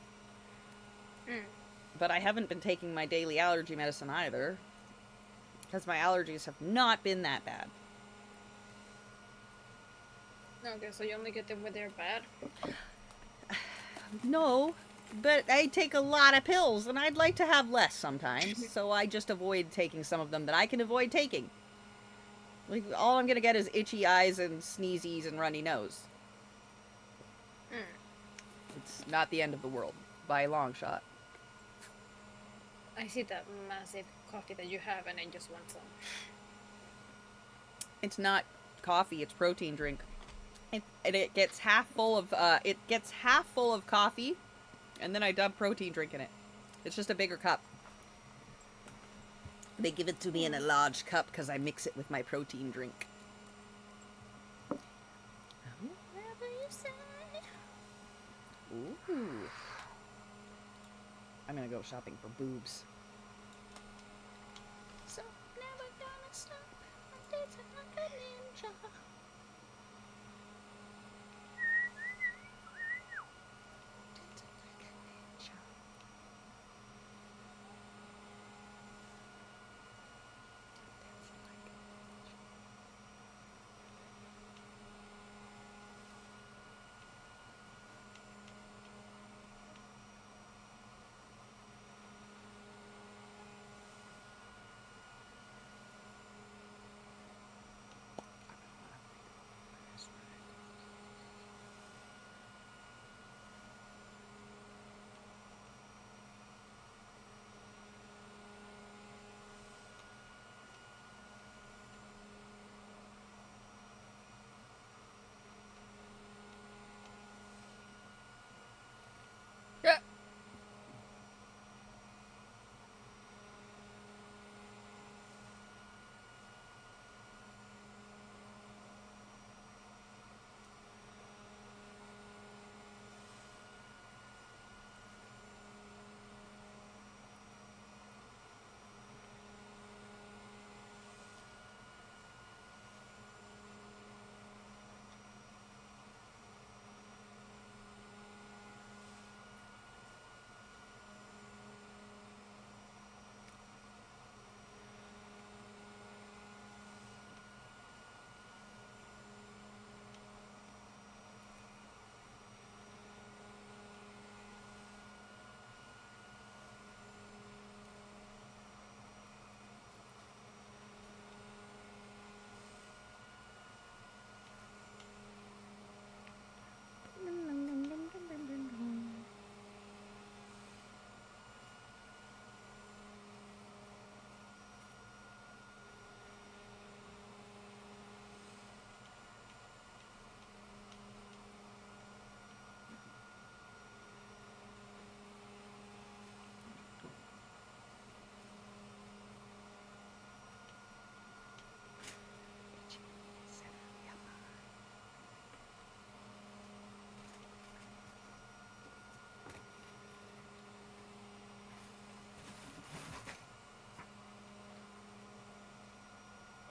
But I haven't been taking my daily allergy medicine either, because my allergies have not been that bad. Okay, so you only get them when they're bad? No, but I take a lot of pills, and I'd like to have less sometimes, so I just avoid taking some of them that I can avoid taking. Like, all I'm gonna get is itchy eyes and sneezies and runny nose. It's not the end of the world, by a long shot. I see that massive coffee that you have, and I just want some. It's not coffee, it's protein drink. It gets half full of coffee, and then I dump protein drink in it. It's just a bigger cup. They give it to me in a large cup because I mix it with my protein drink. Whatever you say. Ooh. I'm gonna go shopping for boobs. So never gonna stop. I'm dancing like a ninja.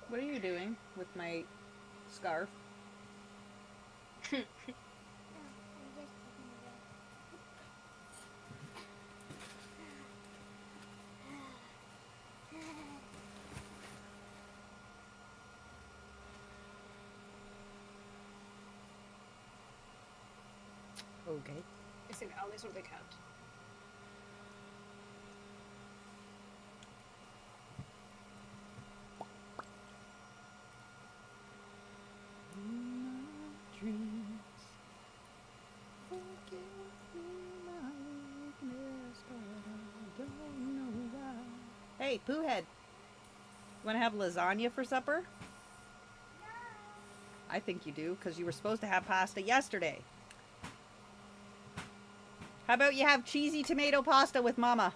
What are you doing with my scarf? Okay. Is it Alice or the cat? Hey, Poohhead. You want to have lasagna for supper? I think you do, because you were supposed to have pasta yesterday. How about you have cheesy tomato pasta with Mama?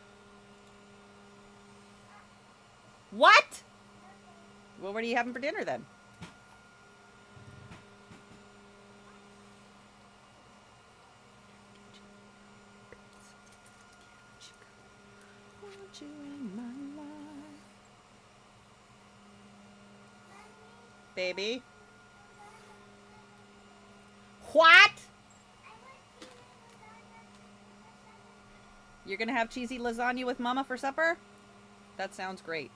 What? Well, what are you having for dinner then? Want you in my life. Baby? What? You're gonna have cheesy lasagna with Mama for supper? That sounds great.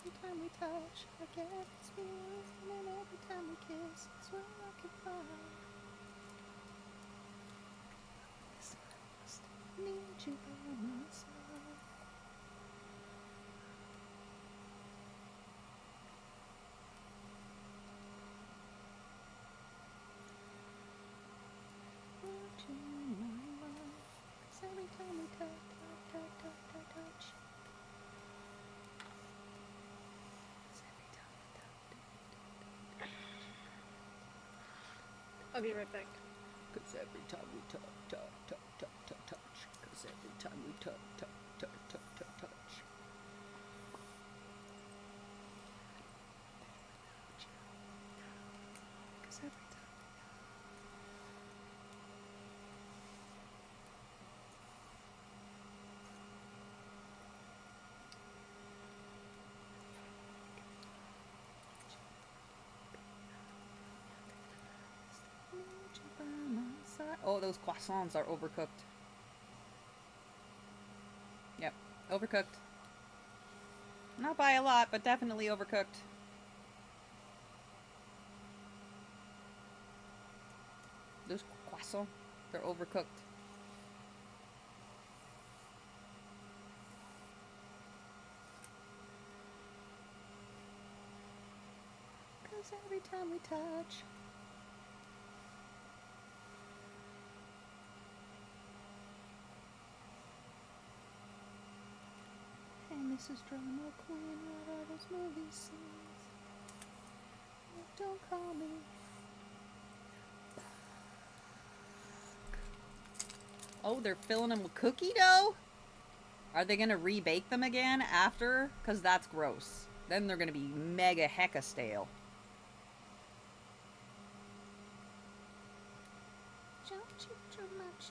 Every time we touch, I get this feeling, and every time we kiss, it's when I can fly. Yes, I must need you by my side. Want you in my life, 'cause every time we touch, touch. I'll be right back. Cause every time we touch. Cause every time we touch. Cause every time. Oh, those croissants are overcooked. Yep, overcooked. Not by a lot, but definitely overcooked. Those croissants, they're overcooked. Cause every time we touch. Hey, Mrs. Drama Queen, what are those movie scenes? Don't call me. Oh, they're filling them with cookie dough? Are they gonna rebake them again after? Because that's gross. Then they're gonna be mega hecka stale. Don't you too much,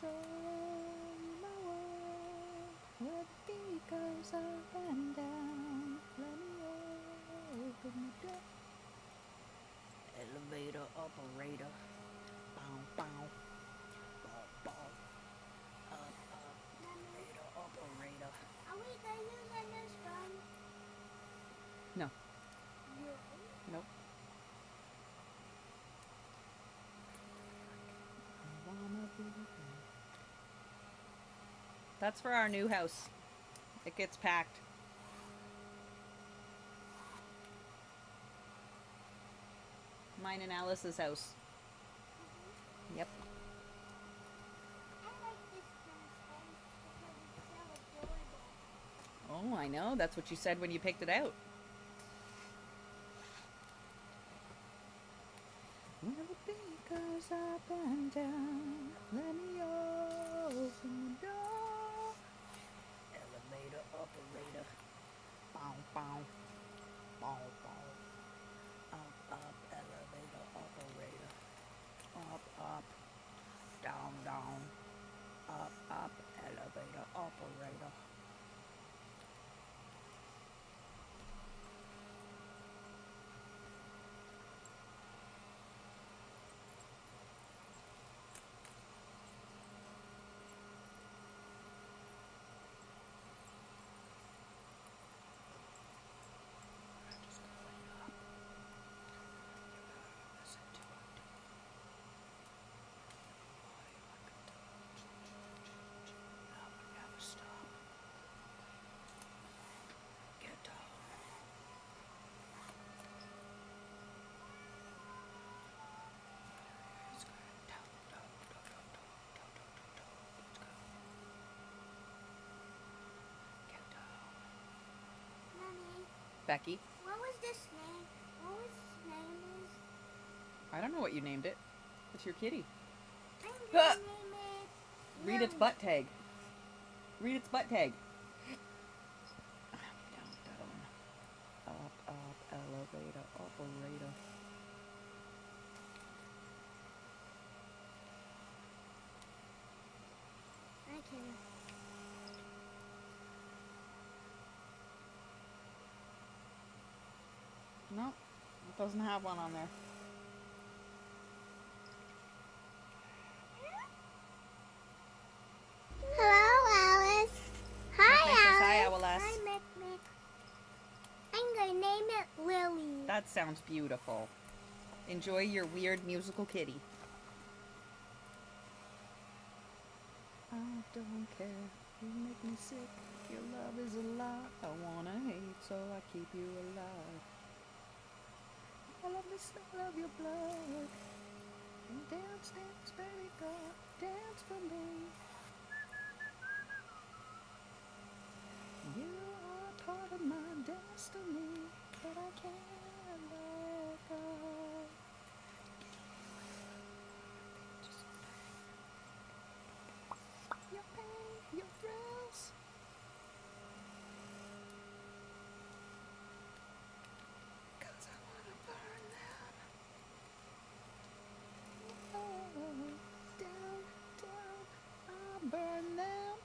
Show you my world, where the beat goes up and down. Let me open the door. Elevator operator. Bow, bow. Bow, bow. Up, elevator operator. Are we going to use this from? No. Nope. That's for our new house. It gets packed. Mine and Alice's house. Yep. I like this kind of space because it's so adorable. Oh, I know. That's what you said when you picked it out. Where the beat goes up and down, let me open the door. Elevator operator. Bow, bow. Bow, bow. Up, elevator operator. Up, down, down. Up, elevator operator. Mommy, Becky, what was this name? What was his name is? I don't know what you named it. It's your kitty. I'm gonna name it. Read its butt tag. Read its butt tag. Down, down. Up, elevator operator. I can. No, it doesn't have one on there. Hello, Alice. Hi, Mick says Alice. hi, Alice. Hi, Mick. I'm gonna name it Lily. That sounds beautiful. Enjoy your weird musical kitty. I don't care. You make me sick. Your love is a lie. I wanna hate, so I keep you alive. I love the smell of your blood. And dance, dance, baby girl. Dance for me. You are part of my destiny, but I can't let go. Your pain, your thrills. Cause I wanna burn them. Oh, down, down, I'll burn them.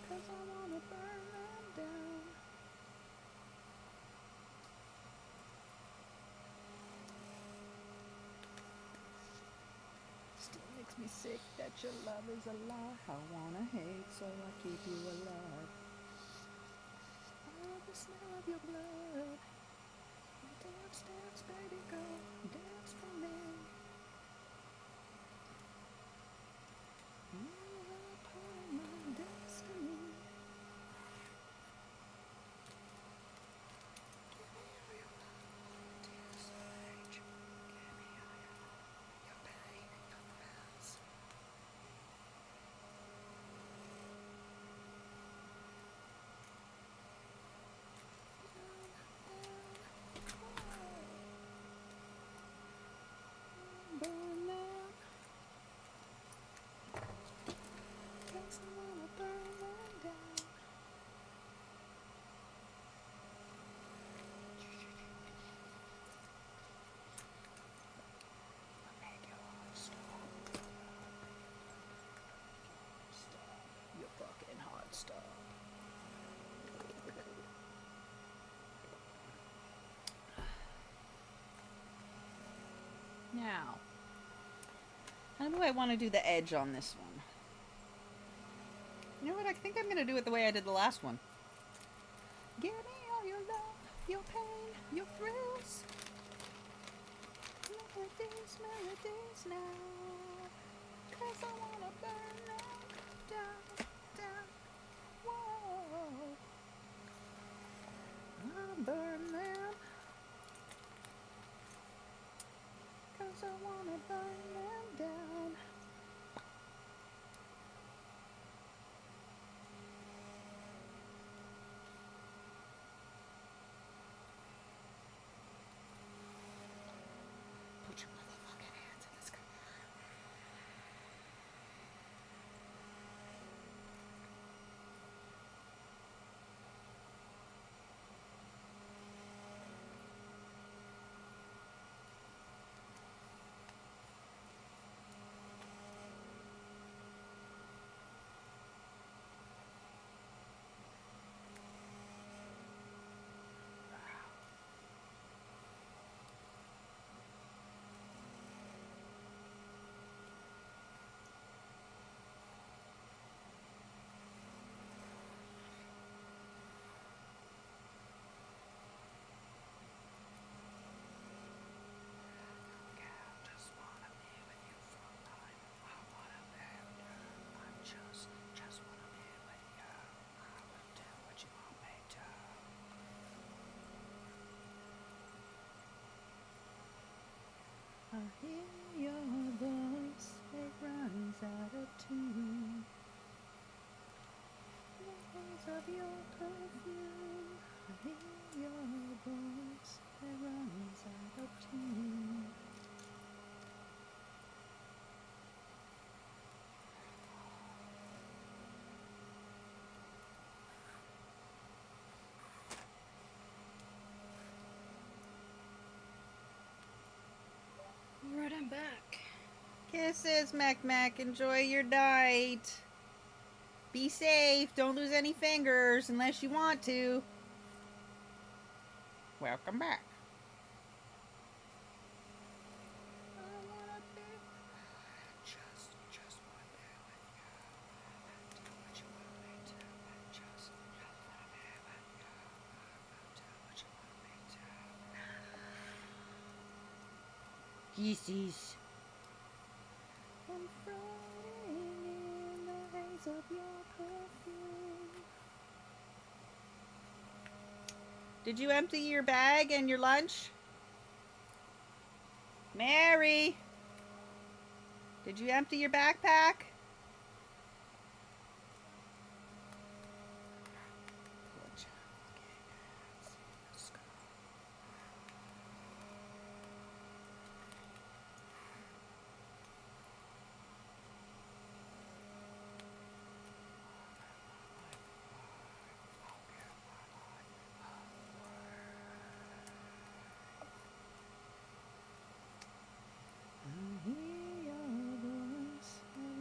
Cause I wanna burn them down. me sick that your love is a lie. I wanna hate, so I keep you alive. I love the smell of your blood. Dance, dance, baby girl, dance for me. You are part of my destiny. Give me all your love, dear sage. Give me all your love, your pain, your thrills. Burn them. 'Cause I wanna burn them down. Make your heart stop. Your fucking heart stop. Now, how do I want to do the edge on this one? You know what? I think I'm going to do it the way I did the last one. Give me all your love, your pain, your thrills. Melodies, melodies now. 'Cause I want to burn them down, down. Whoa. I'll burn them. 'Cause I want to burn them down. Put your motherfucking hands in the sky. Just wanna be with you. I will do what you want me to. I hear your voice, it runs out of tune. The haze of your perfume. I hear your voice, it runs out of tune. Alright, I'm back. Kisses, Mac Mac. Enjoy your night. Be safe. Don't lose any fingers unless you want to. Welcome back. Kisses. I'm floating in the haze of your perfume. Did you empty your bag and your lunch? Mary! Did you empty your backpack? I hear your voice, it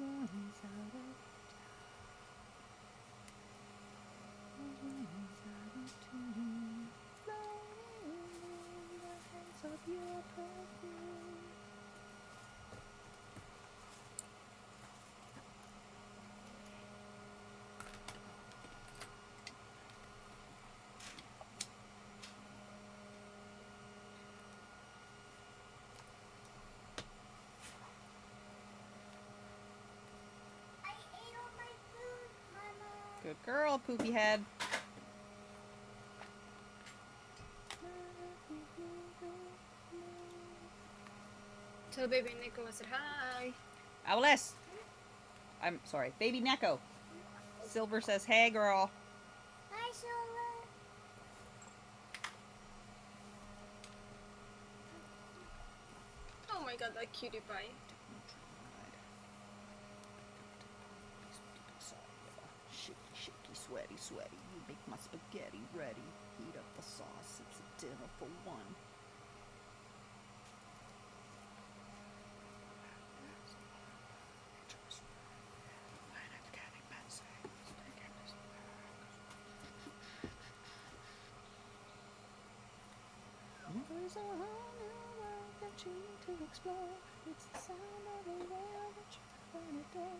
Good girl, poopy head. Tell baby Nico I said hi. Owless! I'm sorry, baby Neko. Silver says, hey girl. Hi, Silver. Oh my god, that cutie pie. Shaky, shaky, sweaty, sweaty. You make my spaghetti ready. Heat up the sauce. It's a dinner for one. There is a whole new world that you need to explore. It's the sound of a world that you find a day.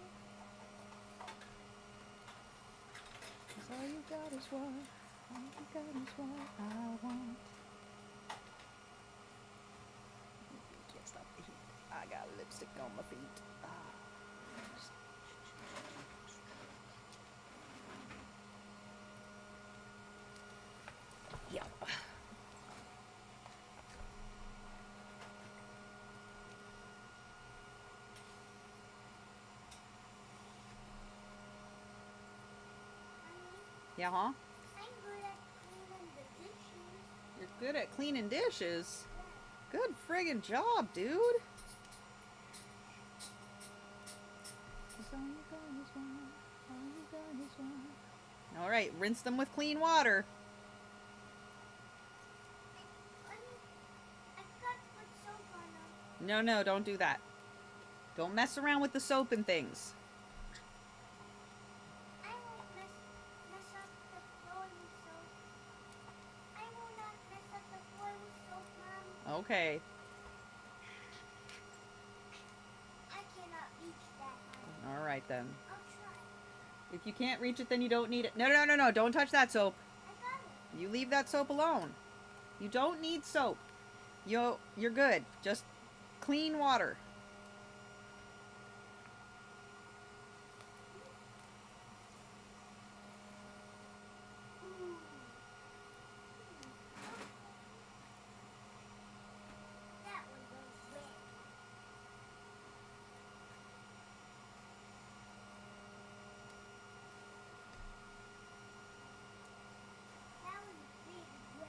'Cause all you got is what I want. Can't stop the heat. I got lipstick on my feet. Yeah. Yeah, huh? I'm good at cleaning the dishes. You're good at cleaning dishes. Good friggin' job, dude. All right, rinse them with clean water. I forgot to put soap on them. No, don't do that. Don't mess around with the soap and things. I won't mess up the floor with soap. I will not mess up the floor with soap, Mom. Okay. I cannot reach that high. All right then. I'll try. If you can't reach it, then you don't need it. No. Don't touch that soap. I got it. You leave that soap alone. You don't need soap. You're good. Just clean water. That one goes wet. That one's big wet.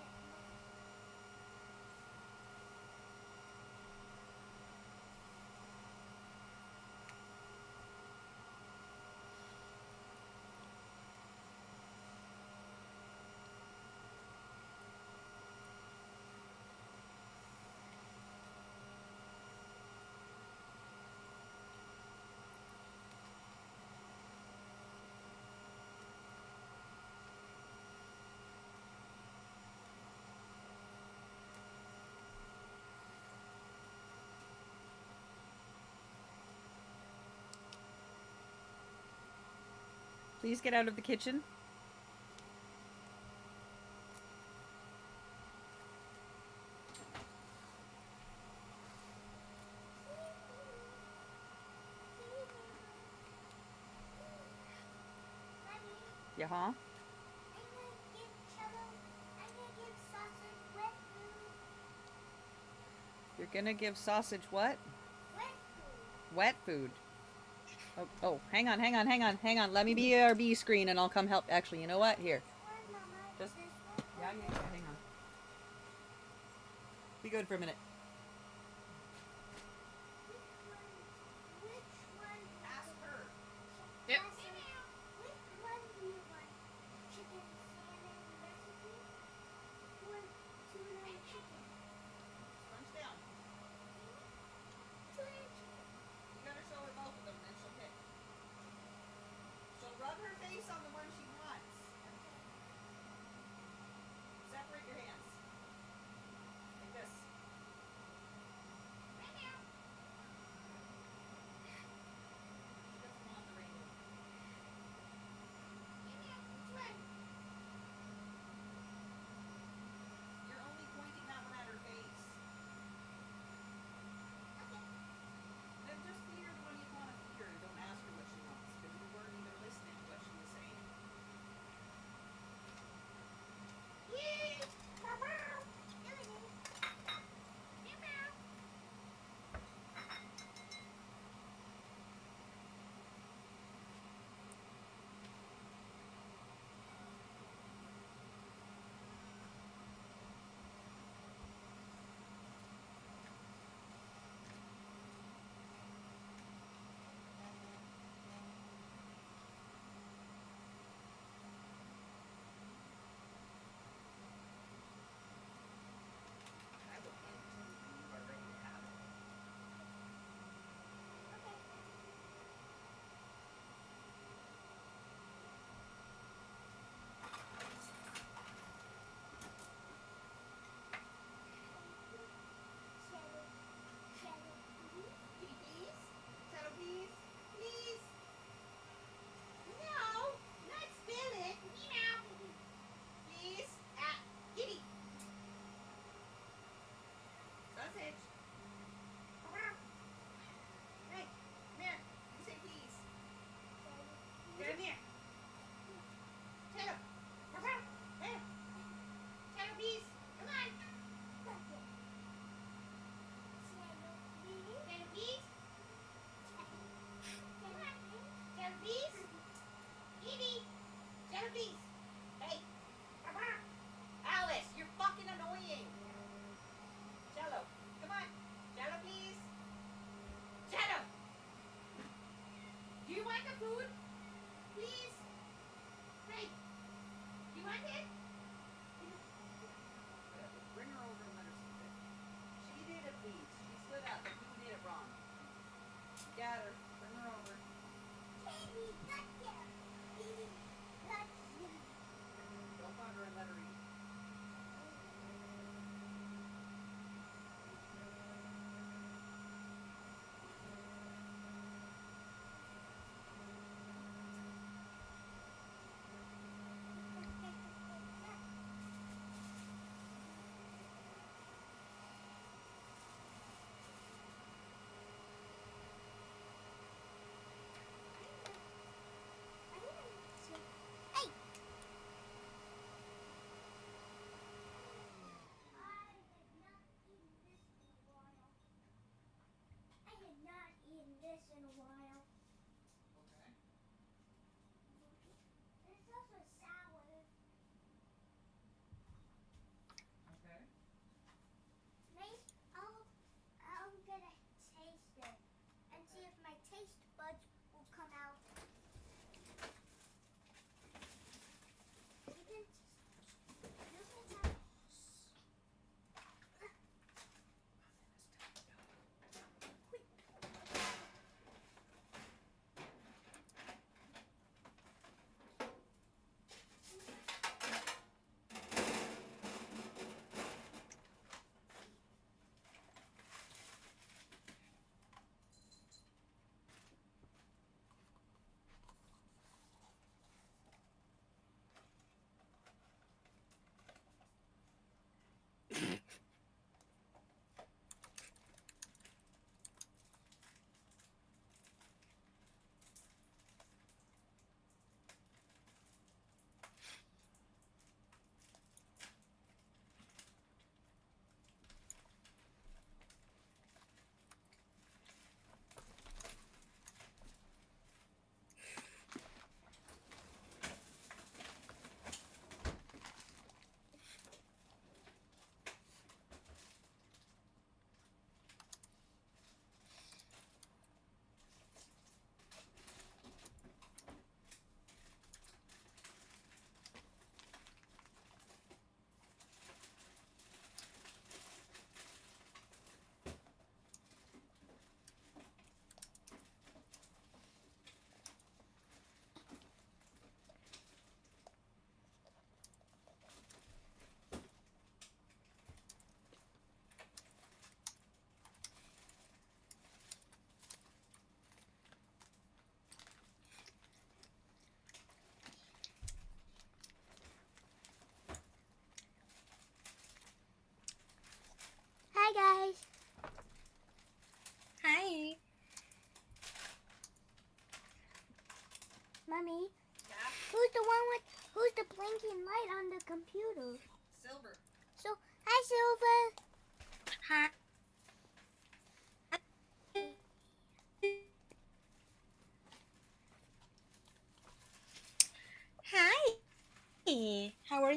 Please get out of the kitchen. Yeah, huh? I'm gonna give sausage wet food. You're gonna give sausage what? Wet food. Wet food. Oh, hang on. Let me be our B screen and I'll come help. Actually, you know what? Here. Just, yeah, hang on. Be good for a minute. Which one? Ask her. Yep. Which one do you want? Chicken salmon recipe or tuna chicken? Punch down. Tuna chicken. You gotta show her both of them, then she'll pick. She'll rub her face on the one she wants. Separate your hands. Like this.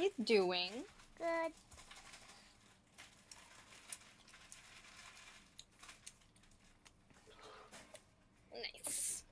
it doing? Good. Nice.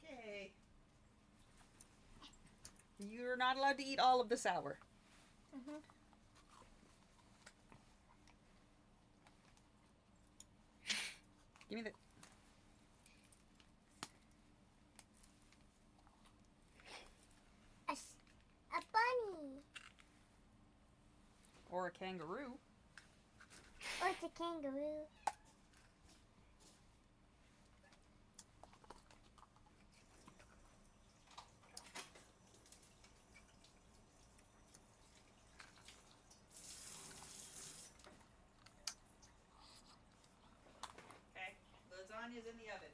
Okay. You're not allowed to eat all of the sour. Mhm. Give me the. A bunny. Or a kangaroo. Or it's a kangaroo. Okay. Lasagna's in the oven.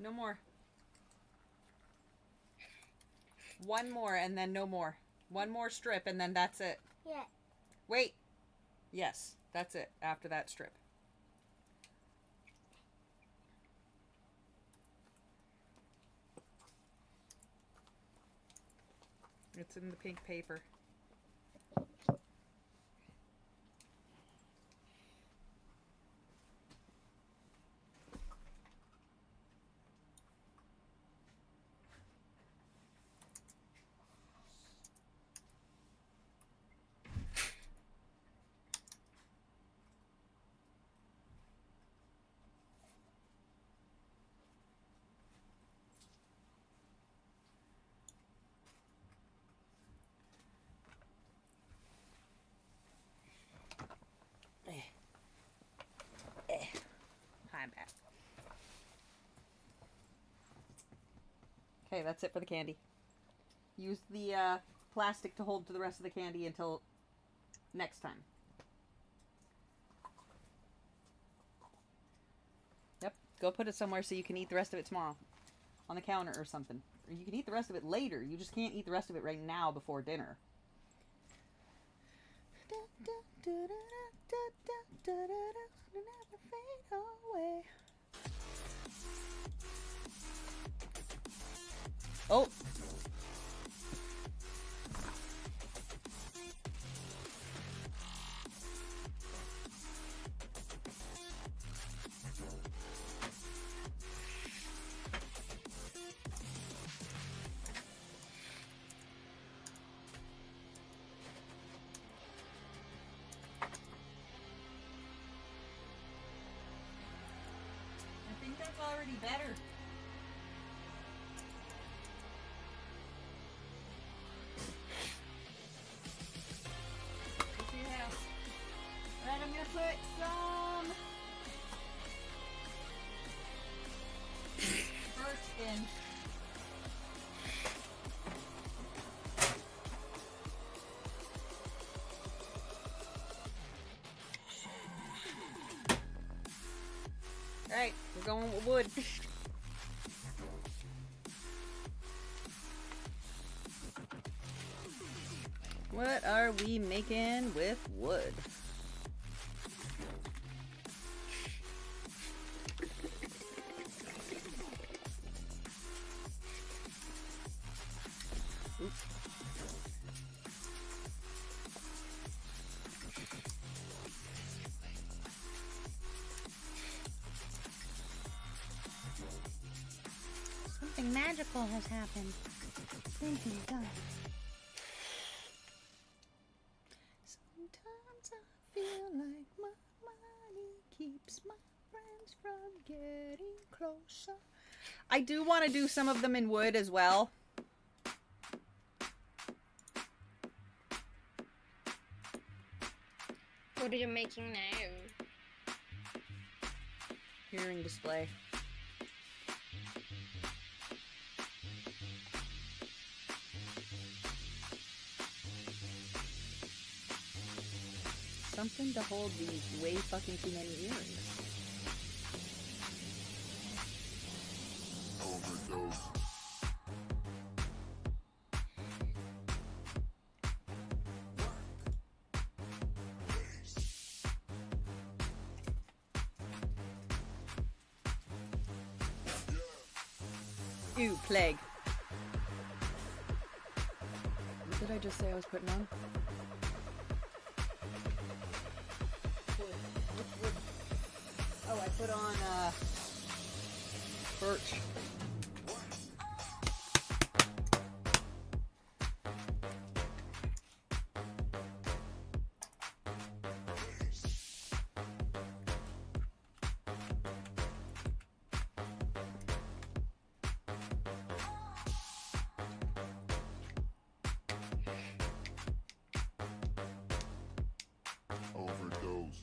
No more. One more and then no more. One more strip and then that's it. Yeah. Wait. Yes, that's it. After that strip. It's in the pink paper. I'm back. Okay, that's it for the candy. Use the plastic to hold to the rest of the candy until next time. Yep, go put it somewhere so you can eat the rest of it tomorrow. On the counter or something. Or you can eat the rest of it later. You just can't eat the rest of it right now before dinner. Oh! I think that's already better. Let's see how. Right, I'm gonna put some first in. Alright, we're going with wood. What are we making with wood? Oops. Something magical has happened. Something done. Sometimes I feel like my money keeps my friends from getting closer. I do want to do some of them in wood as well. What are you making now? Hearing display. Something to hold these way fucking too many earrings. Overdose. Ew, plague. What did I just say I was putting on? Oh, I put on, birch. Overdose.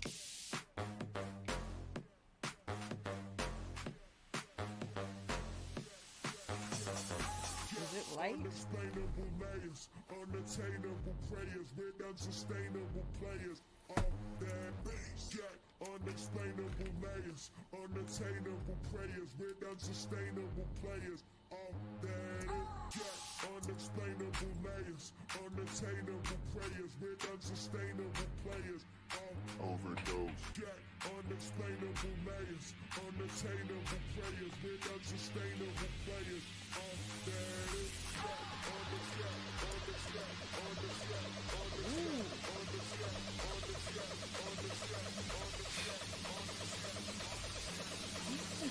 Is it light? Unexplainable layers, unattainable prayers with unsustainable players. All that got unexplainable layers, unattainable prayers with unsustainable players. All that got unexplainable layers, unattainable prayers with unsustainable players. Overdose. Got unexplainable layers, unattainable prayers with unsustainable players. All that got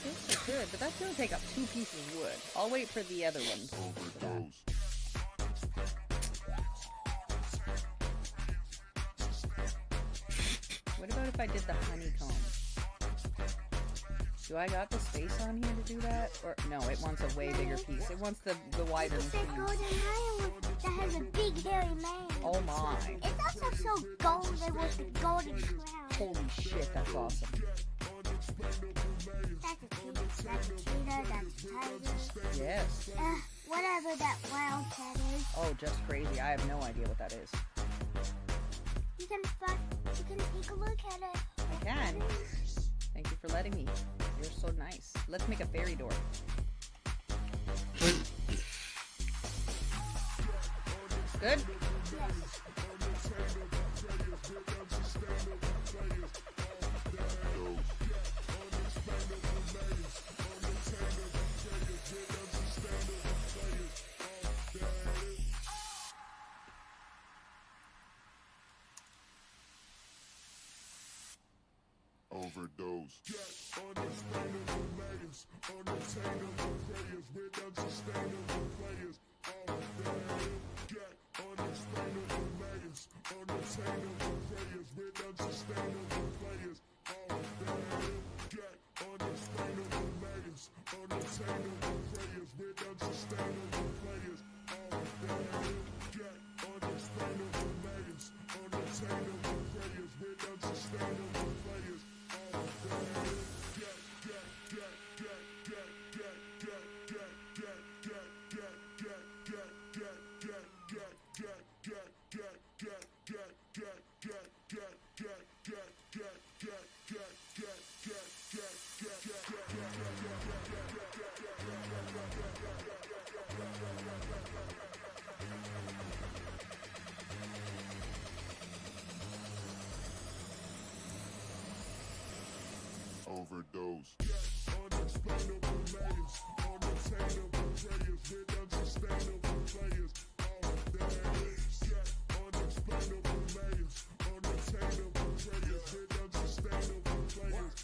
This is good, but that's gonna take up 2 pieces of wood. I'll wait for the other ones. Overdose. What about if I did the honeycomb? Do I got the space on here to do that? Or no, it wants a way bigger piece. It wants the wider It's that piece. golden lion that has a big hairy mane. Oh my. It's also so golden with the golden crown. Holy shit, that's awesome. That's a cheetah, that's a tiger. Yes. Whatever that wildcat is. Oh, just crazy. I have no idea what that is. You can take a look at it. I can. Thank you for letting me. You're so nice. Let's make a fairy door. Good? Overdose. Unexplainable layers, unattainable prayers with unsustainable players. All that got unexplainable layers, unattainable prayers with unsustainable players. All that got unexplainable layers, unattainable prayers with unsustainable players. All that got unexplainable layers, unattainable prayers with unsustainable players. Overdose. Unexplainable layers, unattainable prayers with unsustainable players. All that got unexplainable layers, unattainable prayers with unsustainable players. All that unexplainable layers, unattainable prayers with unsustainable players. All that got unexplainable layers, unattainable prayers with unsustainable players.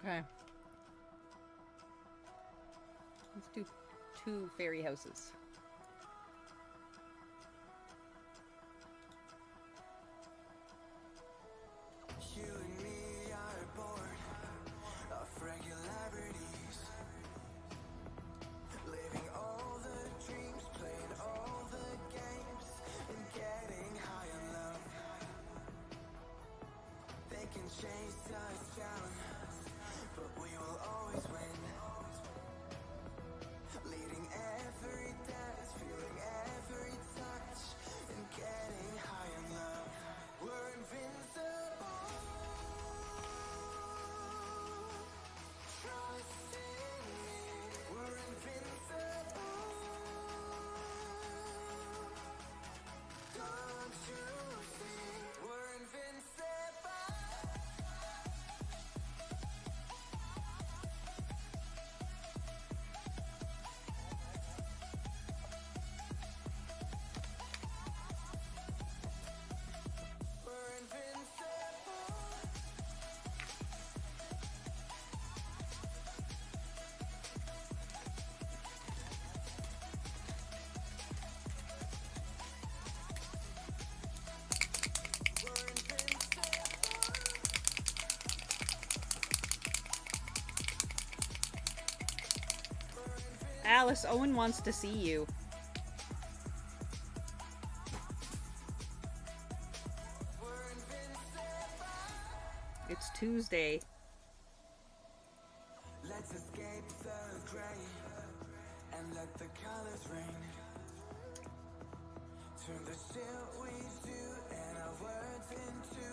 Okay. Let's do 2 fairy houses. You and me are bored of regularities, living all the dreams, playing all the games, and getting high on love. They can chase us down, but we will always win. Leading every dance, feeling every touch, and getting high on love. We're invincible. Trust in me. We're invincible. Don't you see? We're invincible. We're invincible. Alice, Owen wants to see you. It's Tuesday. Let's escape the gray and let the colors rain. Turn the shit we do and our words into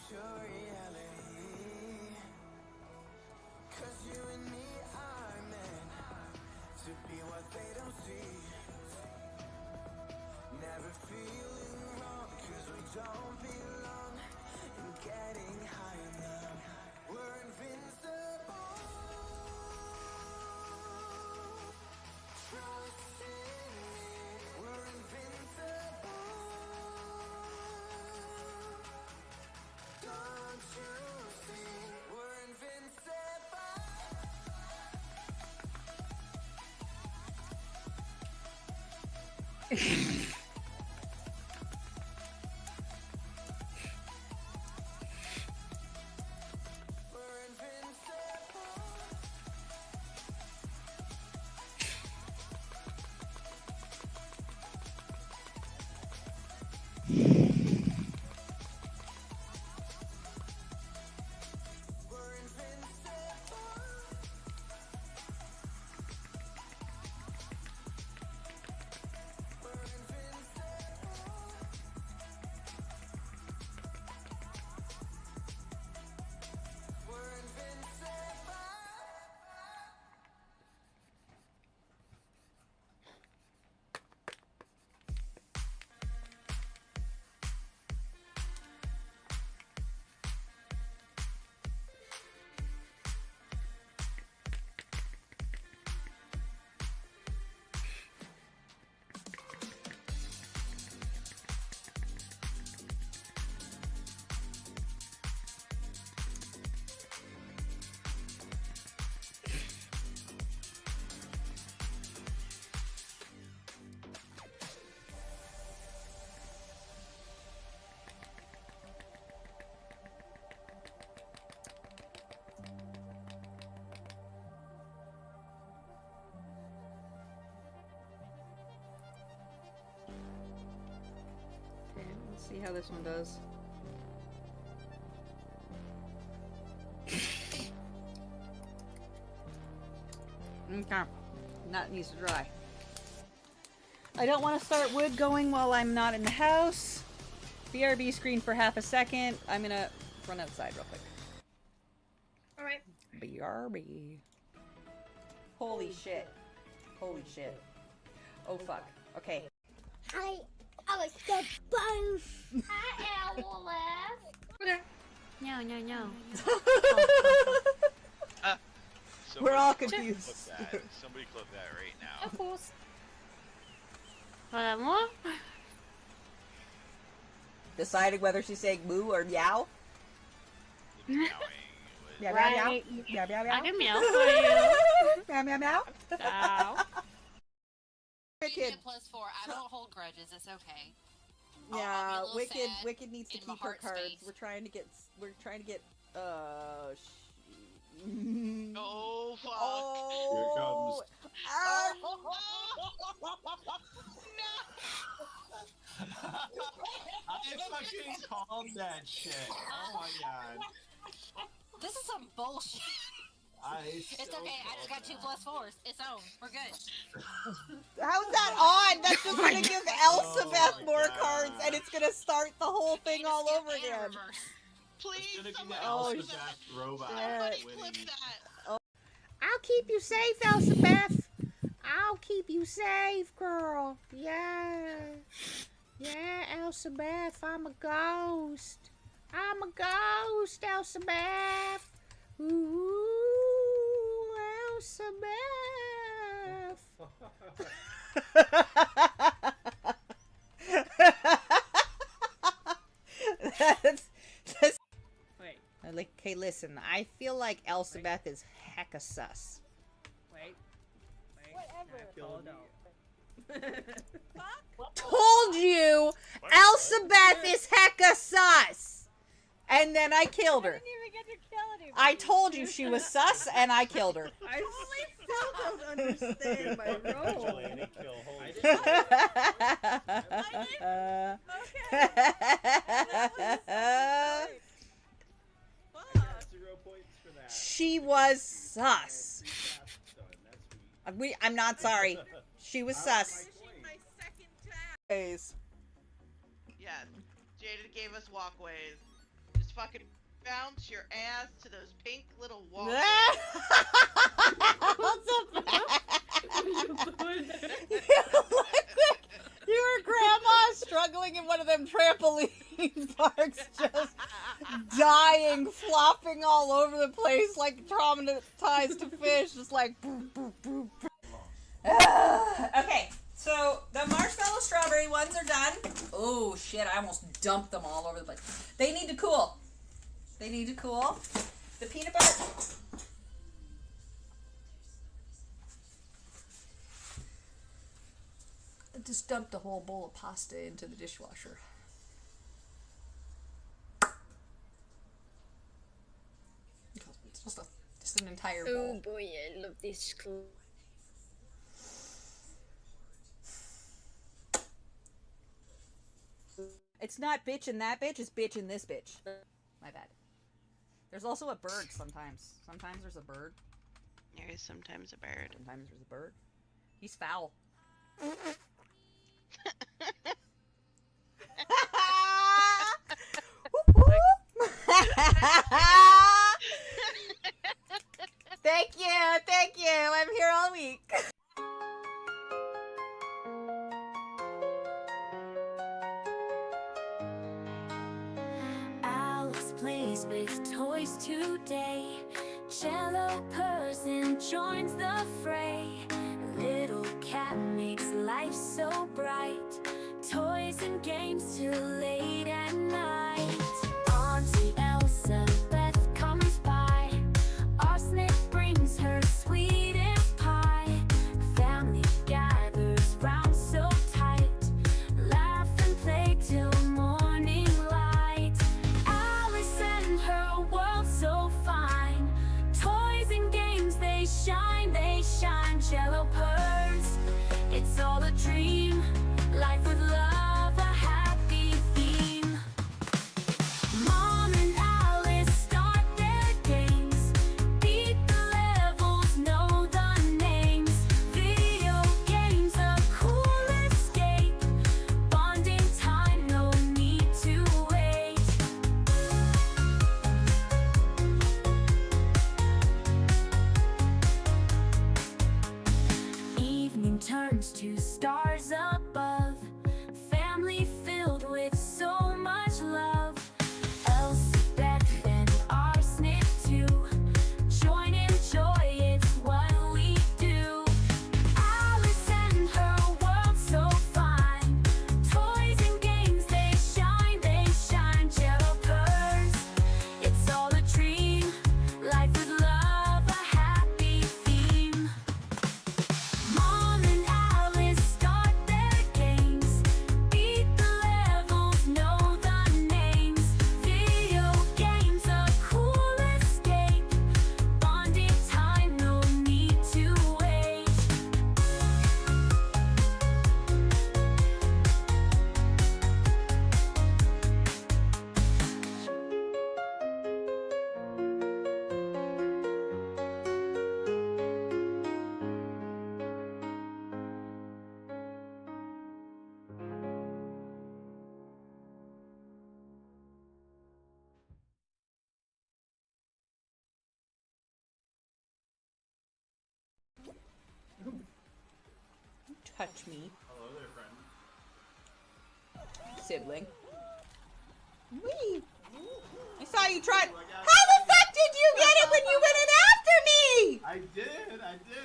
pure reality. 'Cause you and me are meant to be what they don't see. Never feeling wrong 'cause we don't belong. And getting high enough. We're invincible. Trust in me. We're invincible. Don't you see? We're invincible. We're invincible. We're invincible. We're invincible. We're invincible. Okay, let's see how this one does. Okay, that needs to dry. I don't want to start wood going while I'm not in the house. BRB screen for half a second. I'm gonna run outside real quick. Alright. BRB. Holy shit. Holy shit. Oh fuck. Okay. I was the bone. Hi, Owless. Okay. No, no, no. We're all Somebody confused. clip that. Somebody clip that right now. Of course. What? Deciding whether she's saying moo or meow. Meowing Meow, meow, meow. Right. Meow, meow, meow. I can meow for you. Meow, meow, meow. Ow. Wicked. +4. I don't hold grudges. It's okay. Yeah, I'll be a little Wicked. sad Wicked needs to in my keep her heart cards. space. We're trying to get. Oh fuck! Oh. I fucking called that shit. Oh my god. This is some bullshit. It's okay. I just got 2 +4s. It's on. We're good. How's that on? That's just gonna give Elsabeth more cards, and it's gonna start the whole thing all over again. Please, Oh, robot shit. winning. I'll keep you safe, Elsabeth. I'll keep you safe, girl. Yeah. Yeah, Elsabeth, I'm a ghost. I'm a ghost, Elsabeth. Ooh, Elsabeth. that's Wait, okay, listen, I feel like Elsabeth is hecka sus. wait. Killing me. Told you, Elsabeth is hecka sus. And then I killed her. I didn't even get to kill anybody. I told you she was sus, and I killed her. I still don't understand my role. Vigilante kill, holy shit. She was sus. I'm not sorry. She was sus. Ways. Yeah, Jada gave us walkways. Just fucking bounce your ass to those pink little walkways. Your grandma struggling in one of them trampoline parks, just dying, flopping all over the place like traumatized fish, just like boop, boop, boop, boop. Okay, so the marshmallow strawberry ones are done. Oh shit, I almost dumped them all over the place. They need to cool. They need to cool. The peanut butter. I just dumped a whole bowl of pasta into the dishwasher. It's just an entire bowl. Oh boy, I love this clue. It's not bitch and that bitch, it's bitch and this bitch. My bad. There's also a bird sometimes. Sometimes there's a bird. There is sometimes a bird. Sometimes there's a bird. He's foul. Thank you. I'm here all week. Alice plays with toys today. Cello person joins the fray. Little cat makes life so bright. Toys and games till late at night. Auntie Elsabeth comes by. Arsenic brings her sweetest pie. Family gathers round so tight. Laugh and play till morning light. Alice and her world so fine. Toys and games, they shine, they shine. Jello pearls, it's all a dream. Life with love, a happy touch me. Hello there, friend. Sibling. Wee! I saw you try. How the fuck did you get it when you went in after me? I did.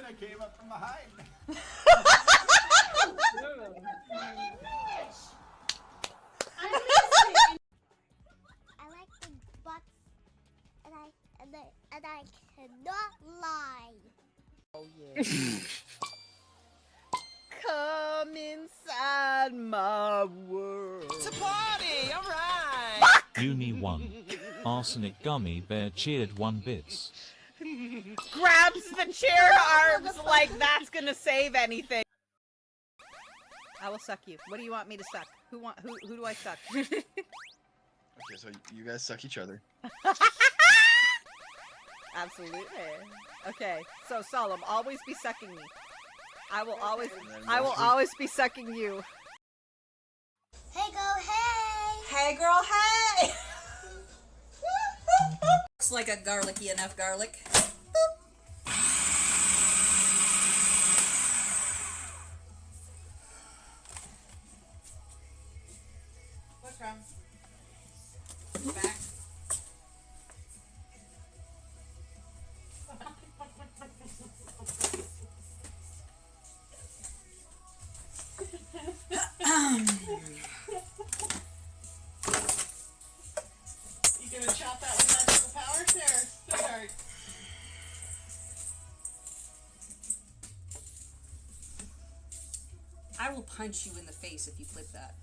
I came up from behind. I like the butts, and I cannot lie. Oh yeah. Come inside my world. It's a party, alright! Uni 1. Arsenic Gummy Bear cheered 1 bits. Grabs the chair arms like that's gonna save anything. I will suck you. What do you want me to suck? Who do I suck? Okay, so you guys suck each other. Absolutely. Okay, so Solemn, always be sucking me. I will always be sucking you. Hey, girl, hey! Hey, girl, hey! Looks like a garlicky enough garlic. What's wrong? Back. You gonna chop that with magical power? There, sweetheart. I will punch you in the face if you flip that.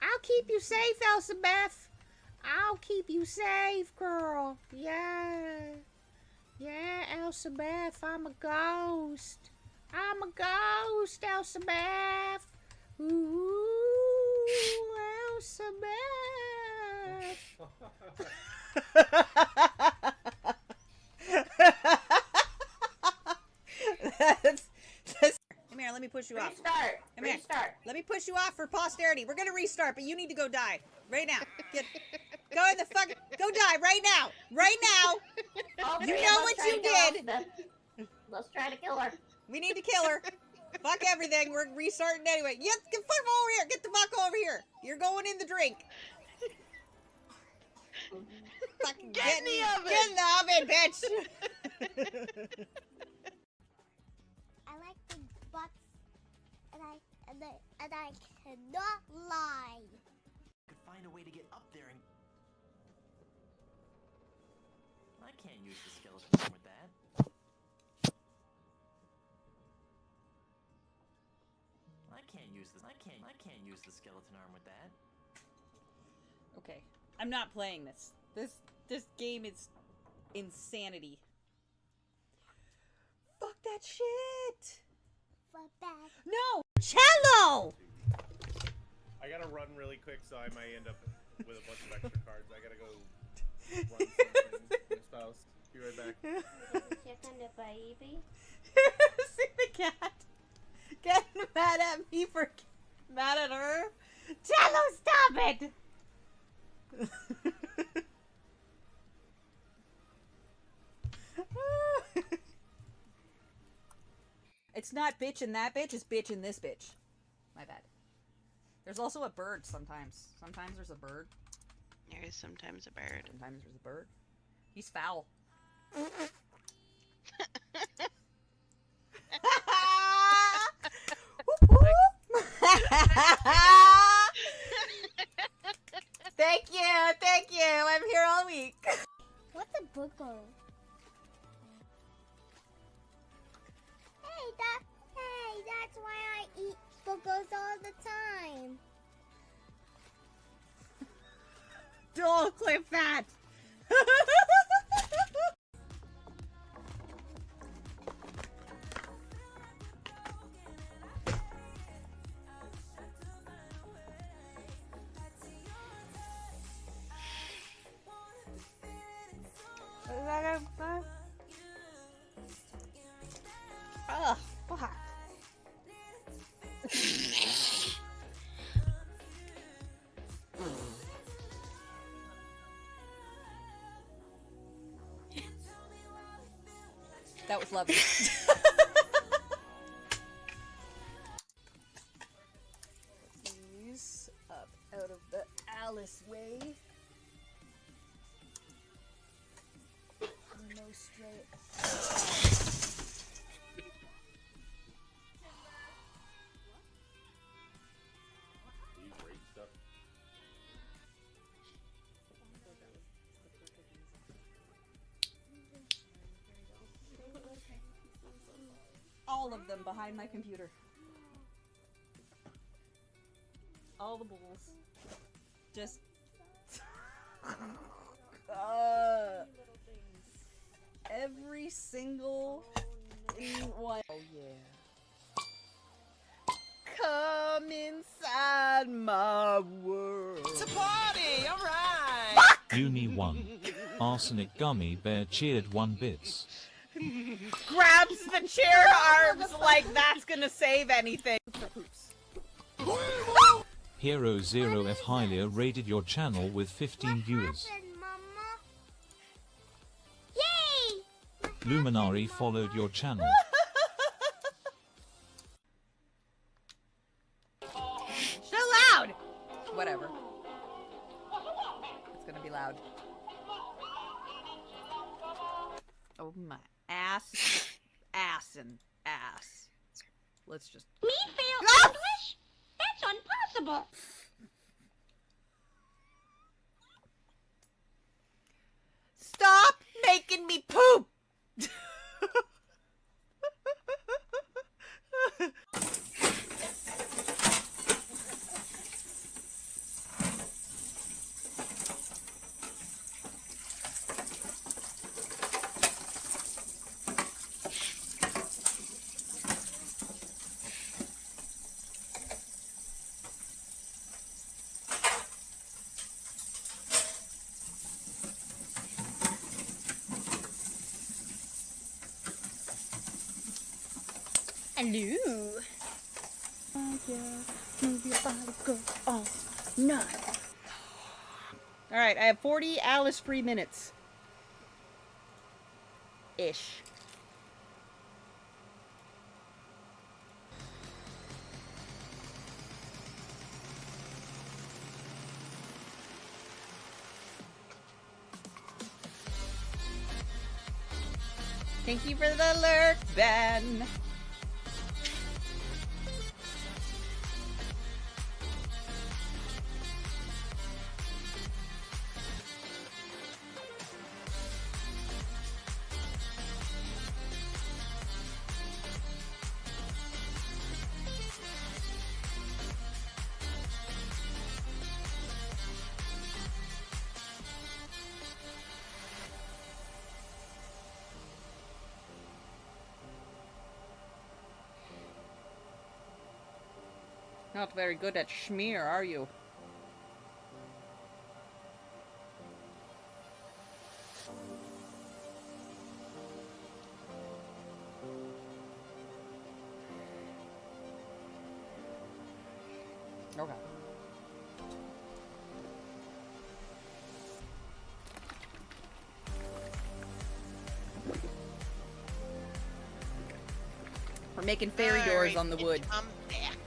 I'll keep you safe, Elizabeth. I'll keep you safe, girl. Yeah. Yeah, Elizabeth, I'm a ghost. I'm a ghost, Elizabeth. Ooh, Elizabeth. Come here, let me push you off. Restart. Come here. Restart. Let me push you off for posterity. We're gonna restart, but you need to go die. Right now. Go in the fuck. Go die right now. Right now. All You three know of us what try you to kill did. Elizabeth. Let's try to kill her. We need to kill her. Fuck everything. We're restarting anyway. Get fuck over here. Get the fuck over here. You're going in the drink. Fucking Get in the oven. Get in the oven, bitch. I like the butts, and I cannot lie. Could find a way to get up there and... I can't use the skeleton arm with that. I can't use the skeleton arm with that. Okay. I'm not playing this. This game is insanity. Fuck that shit. Fuck that. No. Cello. I gotta run really quick, so I might end up with a bunch of extra cards. I gotta go run something with my spouse. Be right back. Chicken the baby. See the cat getting mad at me for mad at her. Cello, stop it. It's not bitch and that bitch, it's bitch and this bitch. My bad. There's also a bird sometimes. Sometimes there's a bird. There is sometimes a bird. Sometimes there's a bird. He's foul. Thank you. I'm here all week. What's a booger? Hey, that's why I eat boogers all the time. Don't clip that. Oh, fuck. That was lovely. Alice way. No straight. You break stuff. All of them behind my computer. All the bulls. Just. Every single one. Oh yeah. Come inside my world. It's a party, alright! Uni 1. Arsenic Gummy Bear cheered 1 bits. Grabs the chair arms like that's gonna save anything. Hero 0F Hylia rated your channel with 15 viewers. Yay! Luminari followed your channel. So loud! Whatever. It's gonna be loud. Oh my ass. Ass and ass. Let's just. Me fail English? That's impossible. Stop making me poop! Hello. Oh yeah, move your body, girl. Oh, no. Alright, I have 40 Alice free minutes. Ish. Thank you for the lurk, Ben. Not very good at schmear, are you? Okay. We're making fairy doors on the wood. I'm back.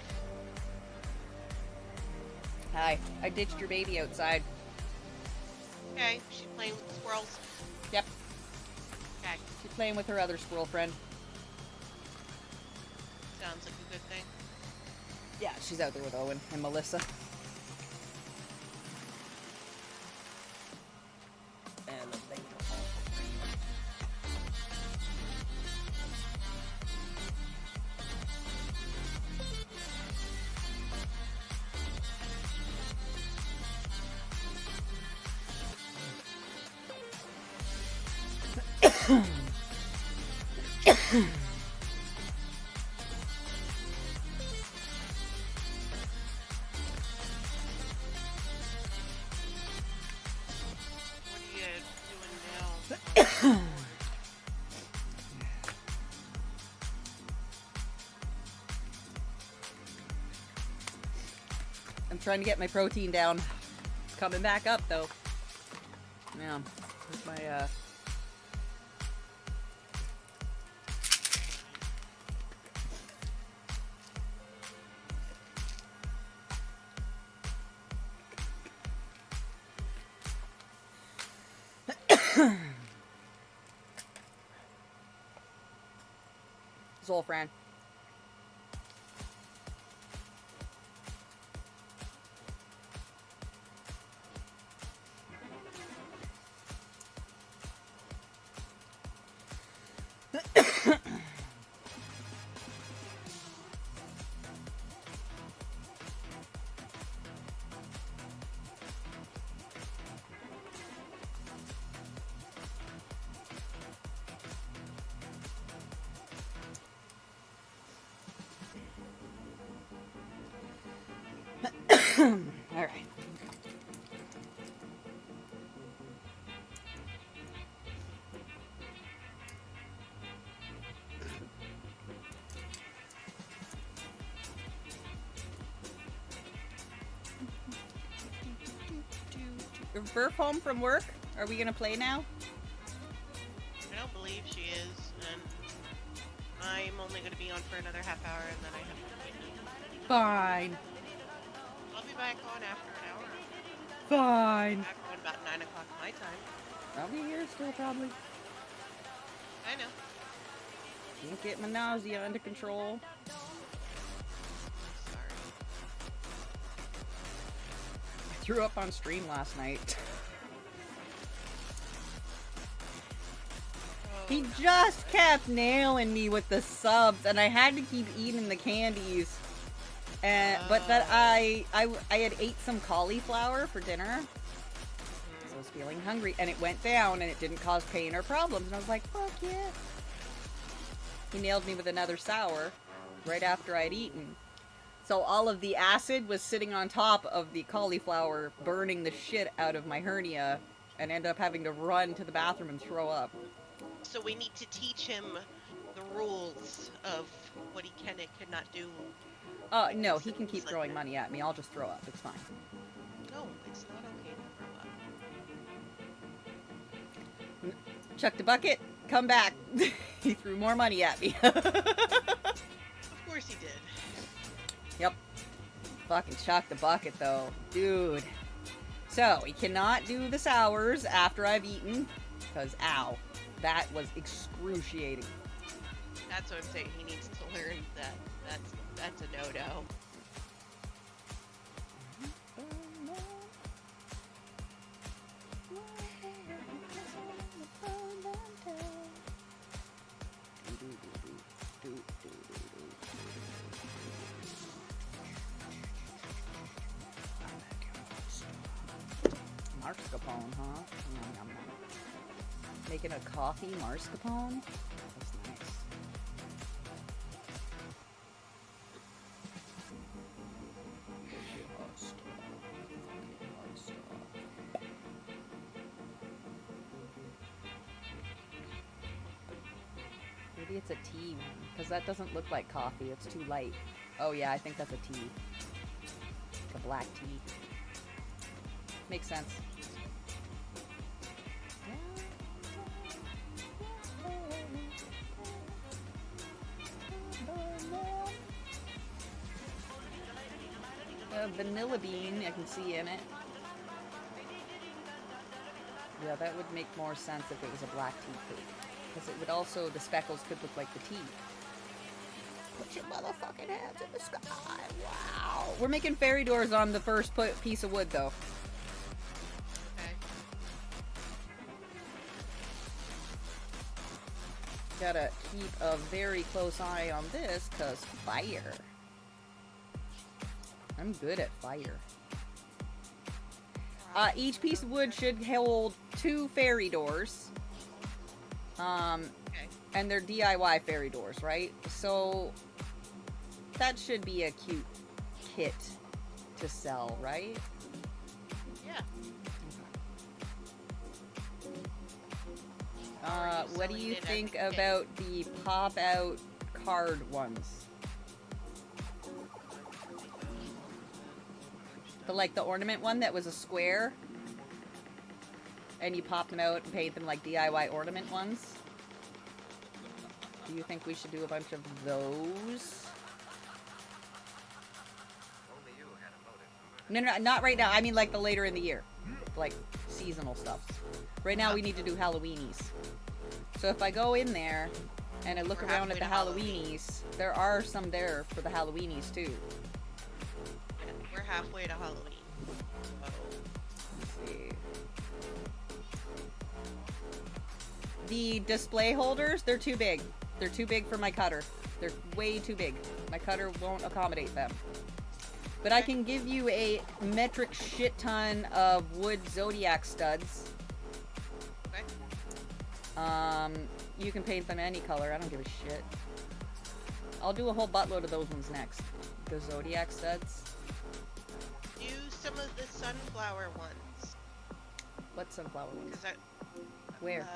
Hi, I ditched your baby outside. Okay, she's playing with the squirrels. Yep, Okay, she's playing with her other squirrel friend. sounds like a good thing. Yeah, she's out there with Owen and Melissa. What are you doing now? I'm trying to get my protein down. It's coming back up though. Yeah, here's my Zolfran. All right. Is Burf home from work? Are we gonna play now? I don't believe she is, and I'm only going to be on for another half hour, and then I have to leave. Fine. I'll be back on after an hour. Fine. Back on about 9 o'clock my time. I'll be here still probably. I know. Can't get my nausea under control. I threw up on stream last night. He just kept nailing me with the subs, and I had to keep eating the candies. And but that I had ate some cauliflower for dinner, so I was feeling hungry, and it went down, and it didn't cause pain or problems. And I was like, "Fuck yeah!" He nailed me with another sour right after I'd eaten. So all of the acid was sitting on top of the cauliflower, burning the shit out of my hernia, and ended up having to run to the bathroom and throw up. So we need to teach him the rules of what he can and cannot do. No, he can keep throwing money at me. I'll just throw up. It's fine. No, it's not okay to throw up. Chuck the bucket, come back. He threw more money at me. Of course he did. Yep. Fucking chuck the bucket, though. Dude. So, he cannot do the sours after I've eaten, because, ow, that was excruciating. That's what I'm saying. He needs to learn that. That's a no-no. Mascarpone, huh? Nom, nom, nom. Making a coffee mascarpone? That's nice. Maybe it's a tea one, because that doesn't look like coffee. It's too light. Oh yeah, I think that's a tea. Like a black tea. Makes sense. Vanilla bean, I can see in it. Yeah, that would make more sense if it was a black tea cake. Because it would also, the speckles could look like the tea. Put your motherfucking hands in the sky. Wow. We're making fairy doors on the first piece of wood, though. Okay. Gotta keep a very close eye on this, because fire. I'm good at fire. Each piece of wood should hold 2 fairy doors. Okay. And they're DIY fairy doors, right? So that should be a cute kit to sell, right? Yeah. What do you think about the pop-out card ones? The ornament one that was a square, and you popped them out and paid them like DIY ornament ones. Do you think we should do a bunch of those? No, not right now. I mean like the later in the year. like seasonal stuff. Right now we need to do Halloweenies. So if I go in there and I look We're around at halfway the to Halloween. Halloweenies, there are some there for the Halloweenies too. We're halfway to Halloween. So, Let's see. The display holders, they're too big. They're too big for my cutter. They're way too big. My cutter won't accommodate them. But I can give you a metric shit ton of wood Zodiac studs. okay. You can paint them any color. I don't give a shit. I'll do a whole buttload of those ones next. The Zodiac studs. Do some of the sunflower ones. What sunflower ones? 'Cause Where?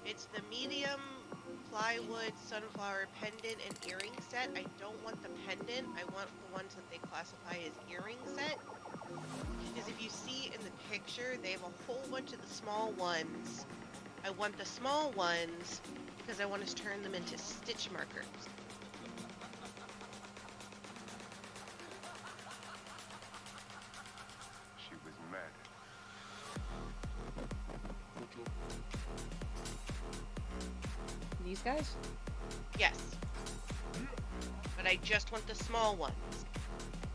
It's the medium plywood sunflower pendant and earring set. I don't want the pendant. I want the ones that they classify as earring set. Because if you see in the picture, they have a whole bunch of the small ones. I want the small ones because I want to turn them into stitch markers. She was mad. These guys? Yes. But I just want the small ones,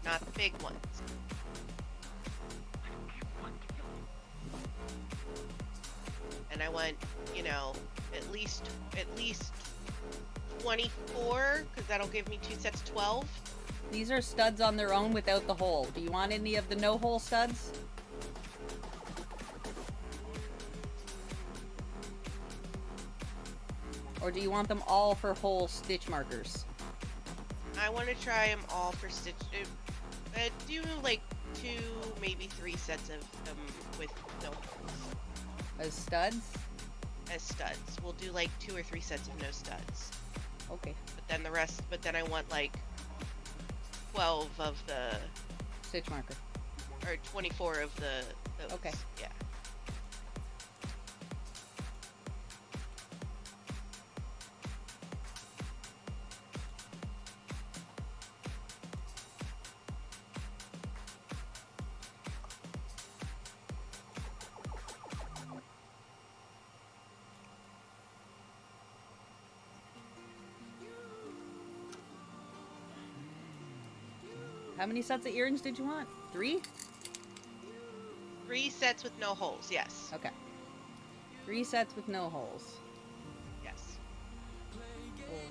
not the big ones. And I want, you know, at least 24, because that'll give me 2 sets 12. These are studs on their own without the hole. Do you want any of the no-hole studs? Or do you want them all for hole stitch markers? I want to try them all for stitch. Do like 2, maybe 3 sets of them with no holes. As studs? As studs. We'll do like 2 or 3 sets of no studs. Okay. But then the rest, but then I want like 12 of the stitch marker. Or 24 of those. Okay. Yeah. How many sets of earrings did you want? 3? 3 sets with no holes, yes. Okay. 3 sets with no holes. Yes.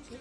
Okay.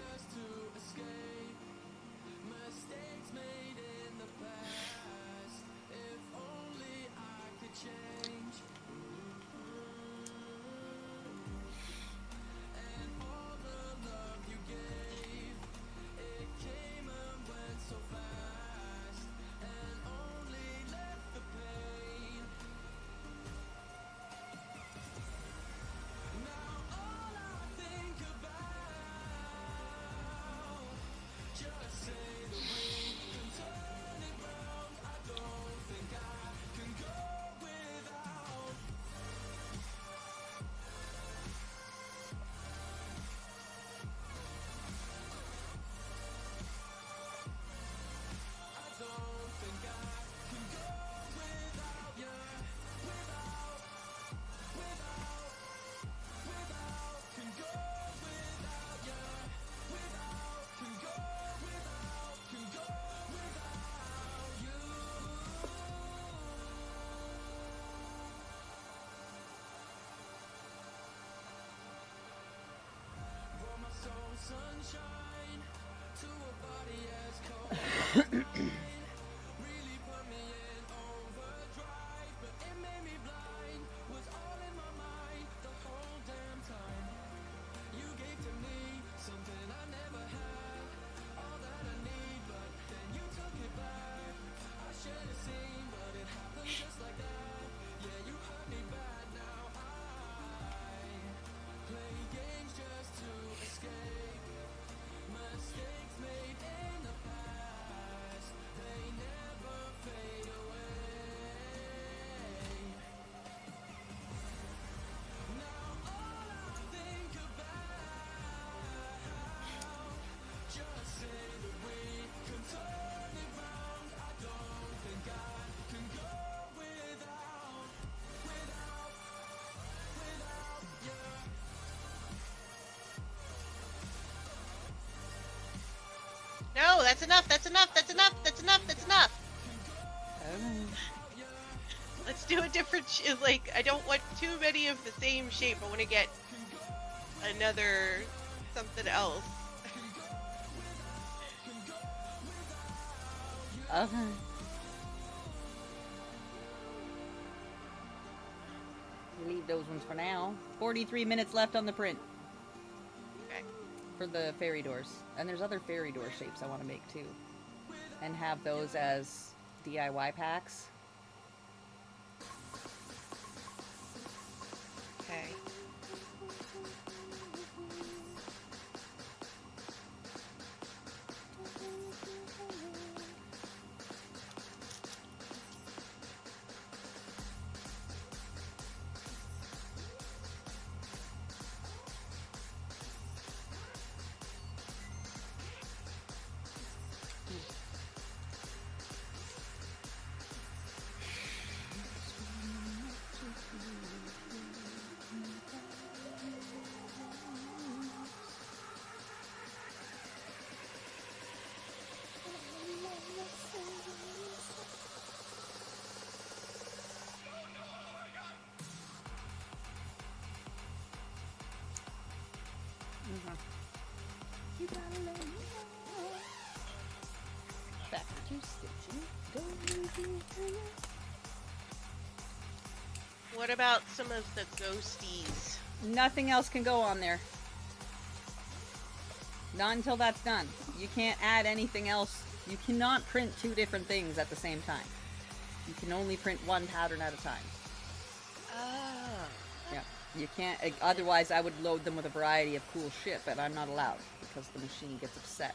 No, that's enough. That's enough. That's enough. That's enough. That's enough. Let's do a different. Like, I don't want too many of the same shape. I want to get another something else. Okay. Leave those ones for now. 43 minutes left on the print. Okay. For the fairy doors. And there's other fairy door shapes I want to make too. And have those as DIY packs. Okay. Back to stitching. What about some of the ghosties? Nothing else can go on there. Not until that's done. You can't add anything else. You cannot print two different things at the same time. You can only print one pattern at a time. Oh. Yeah. You can't, otherwise I would load them with a variety of cool shit, but I'm not allowed because the machine gets upset.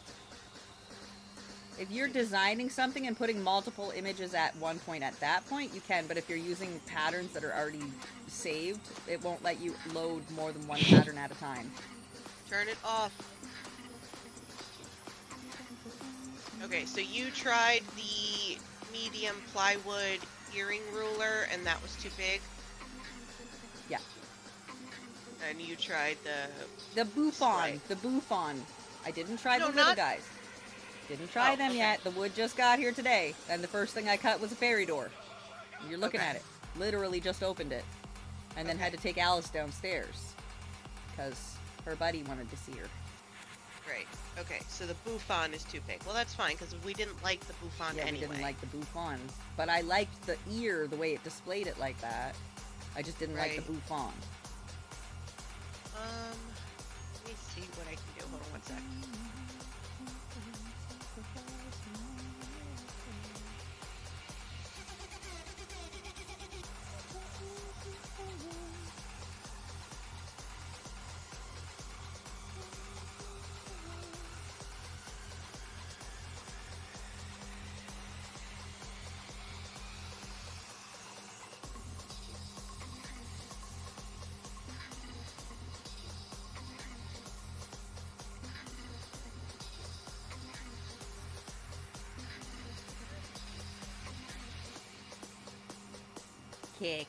If you're designing something and putting multiple images at one point at that point, you can, but if you're using patterns that are already saved, it won't let you load more than one pattern at a time. Turn it off. Okay, so you tried the medium plywood earring ruler and that was too big? Yeah. And you tried The Buffon. The Buffon. I didn't try No, the little not- guys. Didn't try them okay. yet. The wood just got here today, and the first thing I cut was a fairy door. You're looking Okay. at it. Literally just opened it. And then had to take Alice downstairs. Because her buddy wanted to see her. Right. Okay, so the Buffon is too big. Well, that's fine, because we didn't like the Buffon Yeah, anyway. we didn't like the Buffon. But I liked the ear, the way it displayed it like that. I just didn't like the Right. Buffon. Let me see what I can do. Hold on one sec. Kick.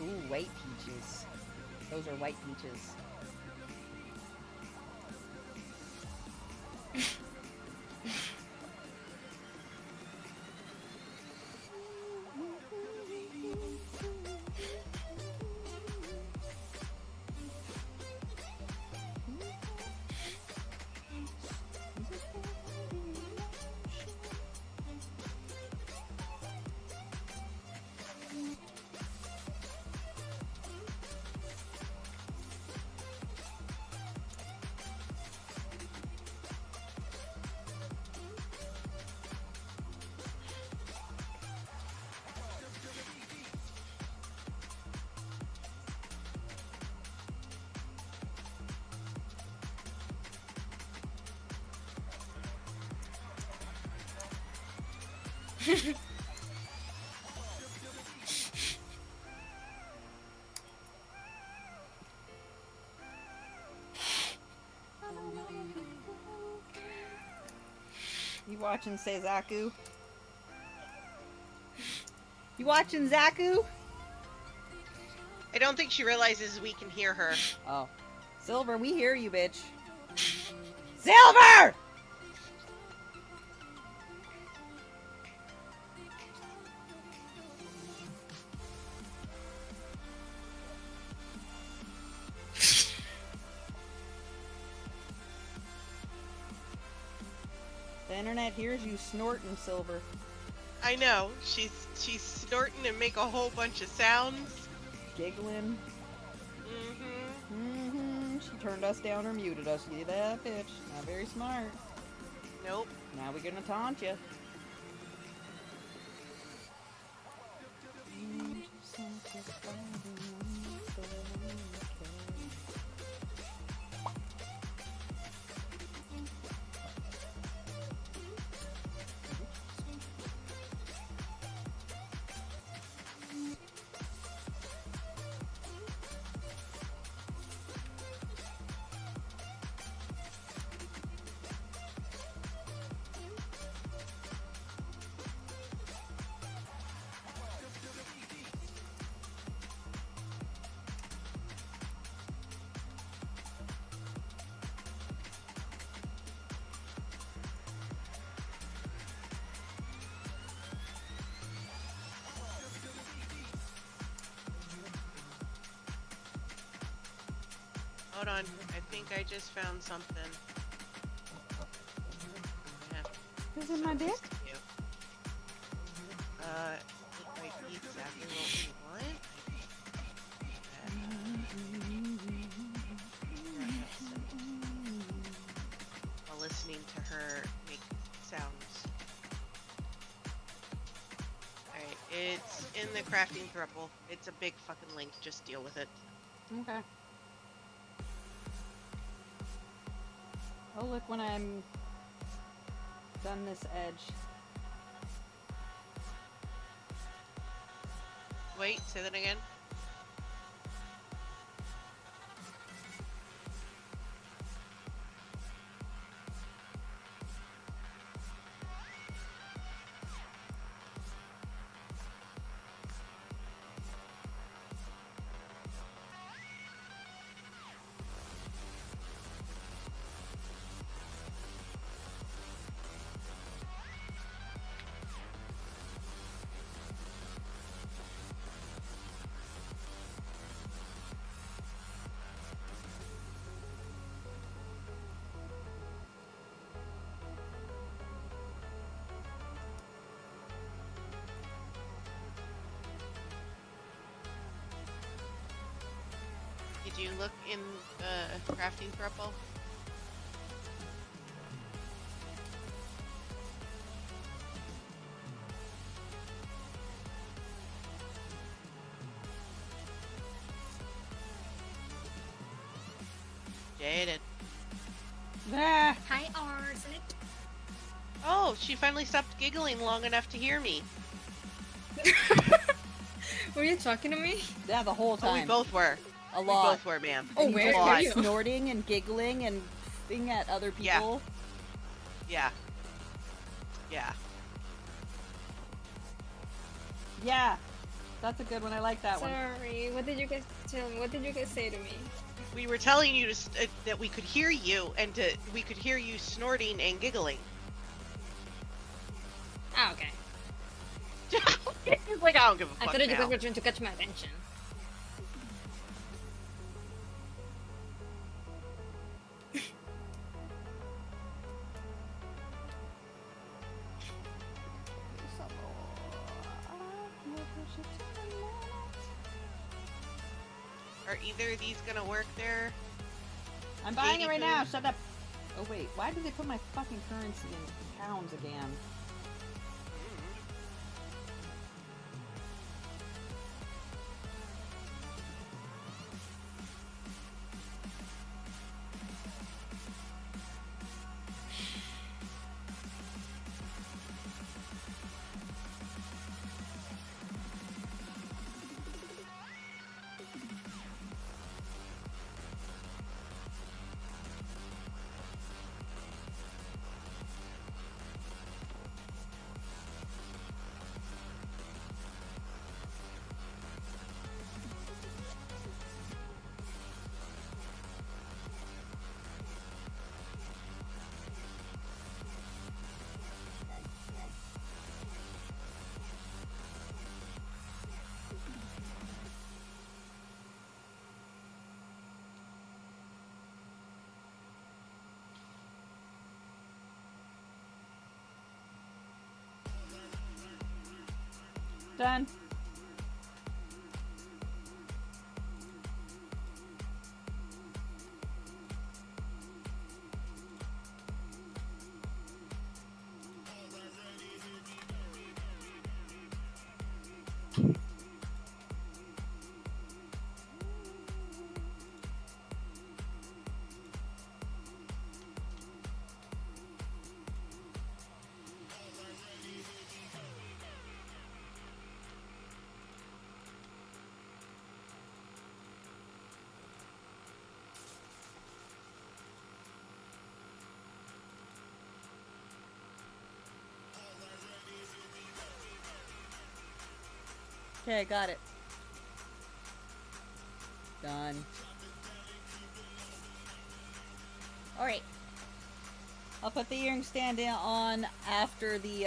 Ooh, white peaches. Those are white peaches. You watching Seizaku? You watching Zaku? I don't think she realizes we can hear her. Oh. Silver, we hear you, bitch. Silver! The internet hears you snorting, Silver. I know. She's snorting and make a whole bunch of sounds. Giggling. Mm-hmm. She turned us down or muted us. You that bitch. Not very smart. Nope. Now we're gonna taunt you. Hold on. I think I just found something. Yeah. Is it my dick? It might be exactly what we want. While listening to her make sounds. Alright, it's in the crafting thruple. It's a big fucking link, just deal with it. Okay. Oh, look when I'm done this edge. Wait, say that again. Did you look in the crafting thruple? Jaded. Ah. Hi, Arsenic. Oh, she finally stopped giggling long enough to hear me. Were you talking to me? Yeah, the whole time. Oh, we both were. A We lot. both were, ma'am. Oh, And where you were were you? snorting and giggling and thing at other people. Yeah. Yeah. Yeah. That's a good one. I like that one. Sorry. What did you guys tell me? What did you guys say to me? We were telling you to that we could hear you and we could hear you snorting and giggling. Ah, okay. It's like I don't give a I fuck thought you guys now. were trying to catch my attention. Are either of these gonna work there? I'm buying it right now. Food? Shut up. Oh wait, why did they put my fucking currency in pounds again? Done. Okay, got it. Done. Alright. I'll put the earring stand on after the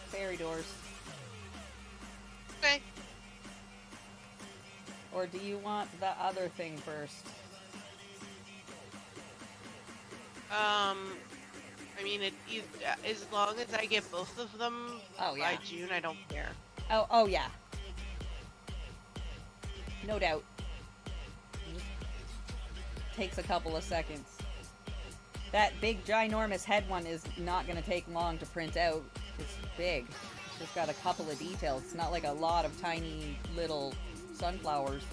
fairy doors. Okay. Or do you want the other thing first? I mean, as long as I get both of them by June, I don't care. Oh yeah. No doubt. Just takes a couple of seconds. That big ginormous head one is not going to take long to print out. It's big. It's just got a couple of details. It's not like a lot of tiny little sunflowers.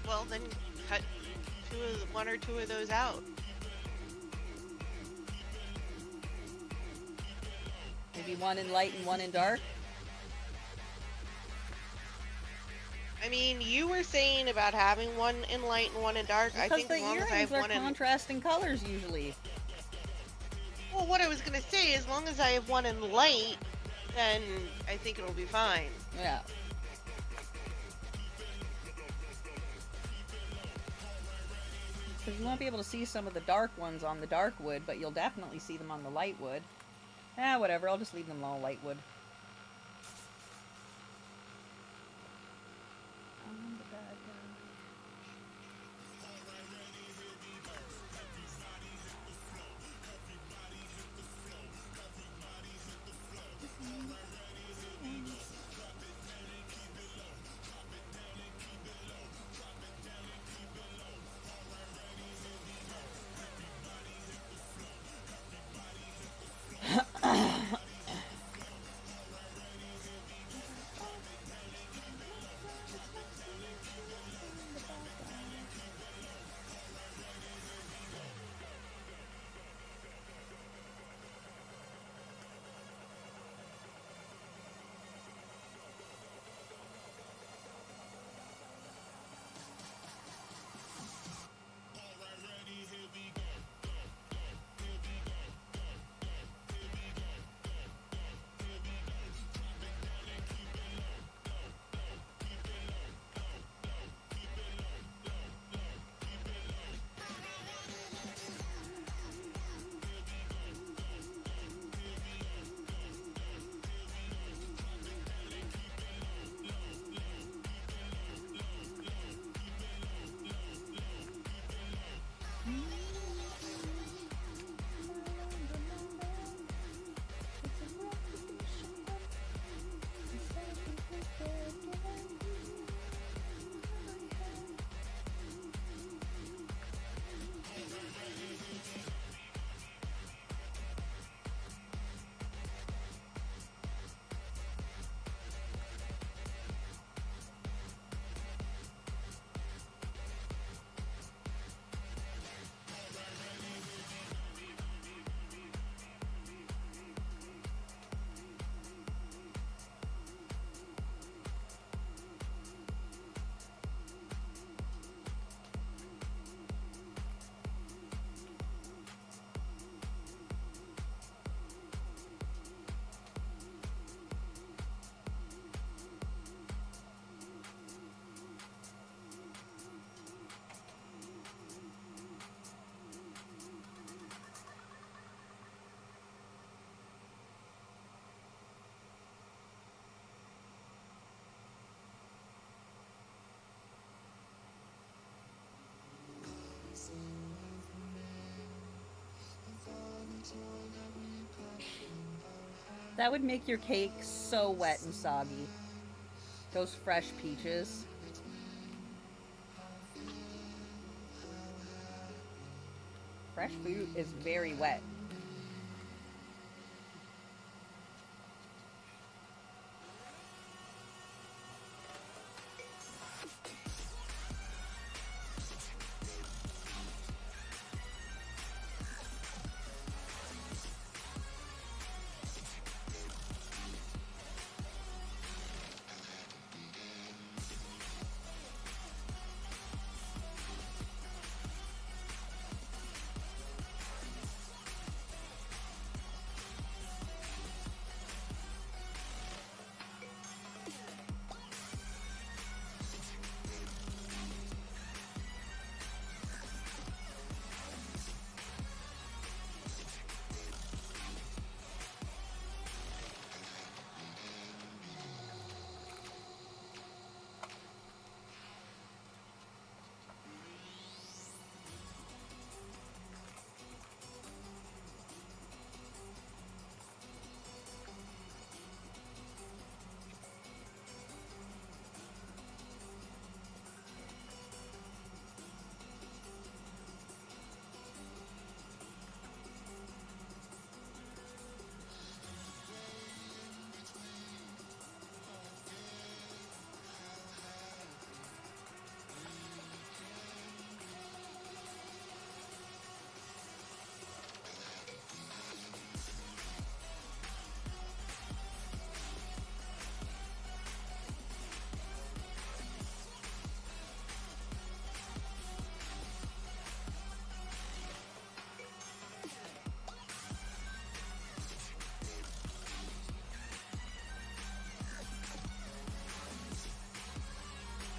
Well, then cut one or two of those out. Maybe one in light and one in dark? I mean, you were saying about having one in light and one in dark. Because I think the as long as I earrings have are one in... contrasting colors usually. Well, what I was going to say, as long as I have one in light, then I think it'll be fine. Yeah. Because you won't be able to see some of the dark ones on the dark wood, but you'll definitely see them on the light wood. Whatever, I'll just leave them all light wood. That would make your cake so wet and soggy. Those fresh peaches. Fresh fruit is very wet.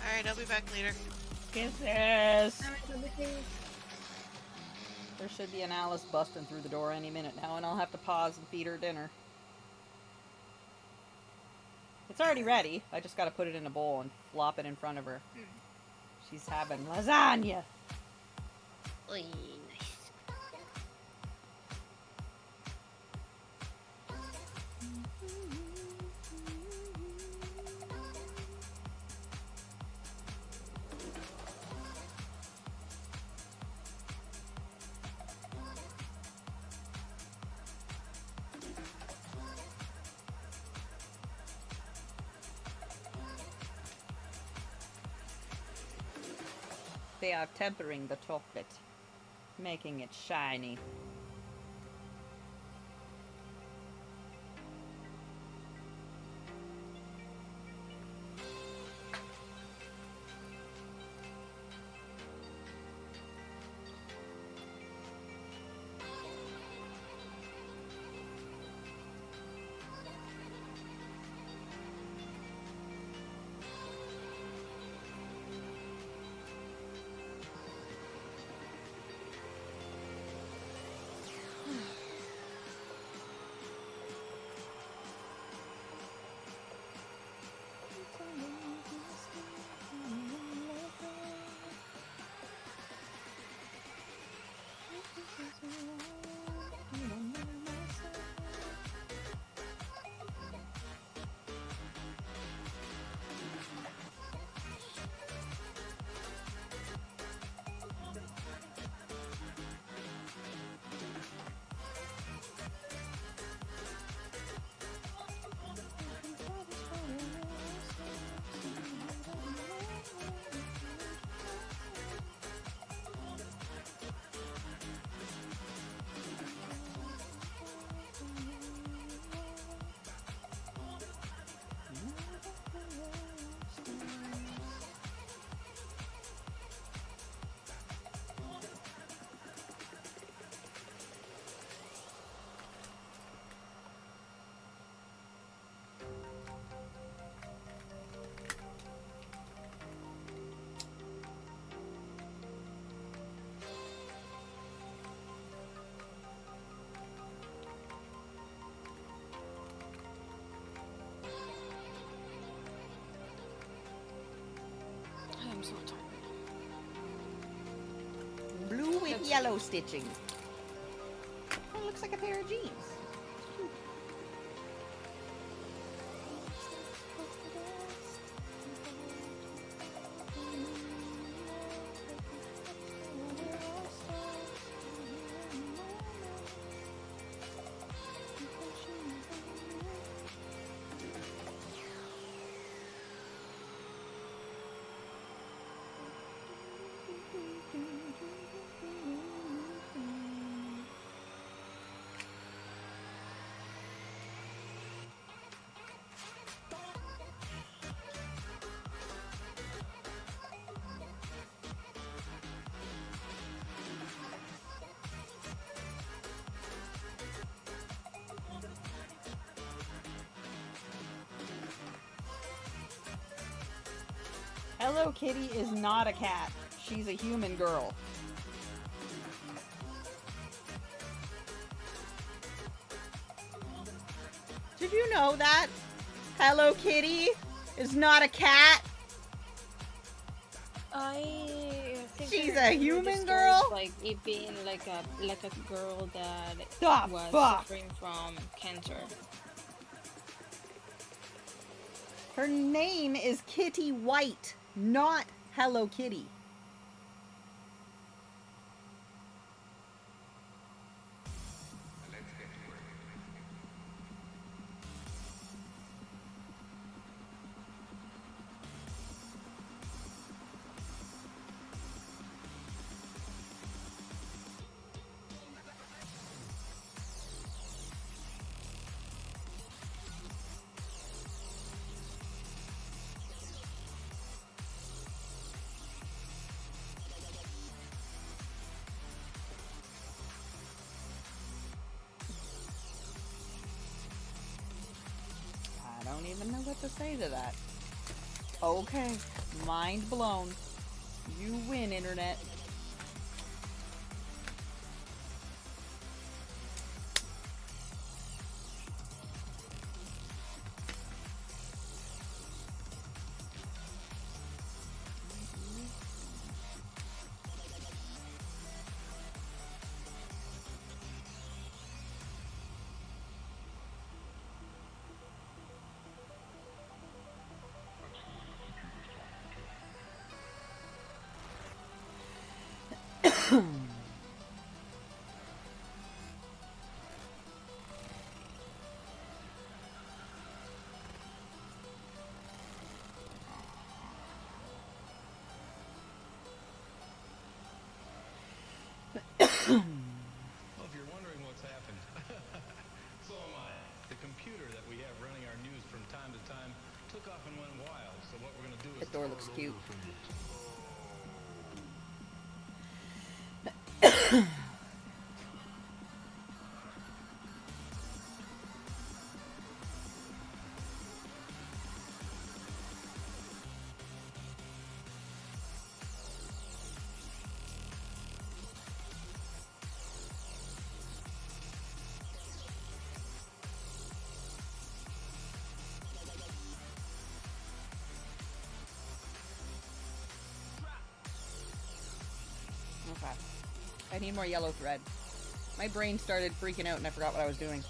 Alright, I'll be back later. Kisses! There should be an Alice busting through the door any minute now, and I'll have to pause and feed her dinner. It's already ready. I just gotta put it in a bowl and flop it in front of her. She's having lasagna! Oy, nice. They are tempering the chocolate, making it shiny. I'm so tired. Blue with yellow stitching. It looks like a pair of jeans. Hello Kitty is not a cat. She's a human girl. Did you know that? Hello Kitty is not a cat. I think She's I a remember the human stories, girl? like it being like a girl that The was fuck? suffering from cancer. Her name is Kitty White, not Hello Kitty. I don't even know what to say to that. Okay, mind blown. You win, Internet. Well, if you're wondering what's happened, so am I. The computer that we have running our news from time to time took off and went wild. So what we're gonna do is That door looks cute. Okay. I need more yellow thread. My brain started freaking out and I forgot what I was doing.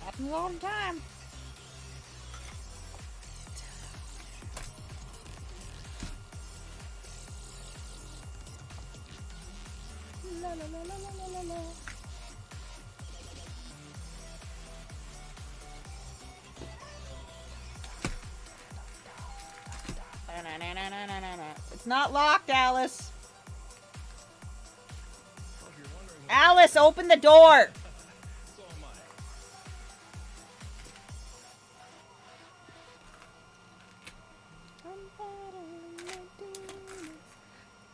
Happens all the time. La, la, la, la, la, la, la. It's not locked, Alice. Alice, open the door. So am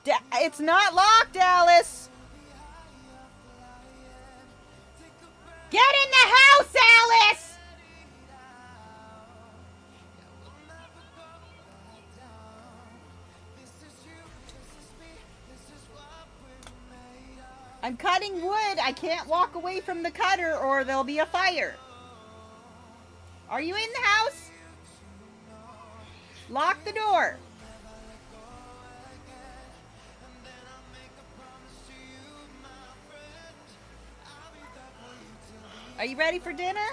I. It's not locked, Alice. Get in the house, Alice. I'm cutting wood. I can't walk away from the cutter or there'll be a fire. Are you in the house? Lock the door. Are you ready for dinner?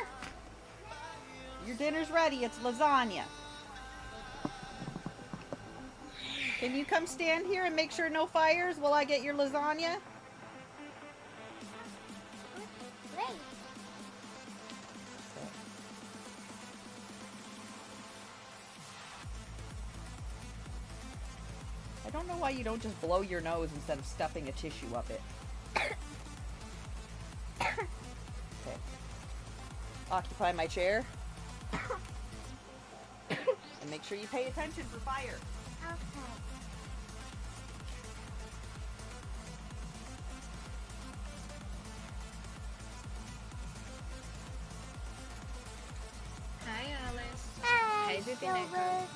Your dinner's ready. It's lasagna. Can you come stand here and make sure no fires while I get your lasagna? Great. I don't know why you don't just blow your nose instead of stuffing a tissue up it. Okay. Occupy my chair. And make sure you pay attention for fire. Okay. Creepy necklace. Silver.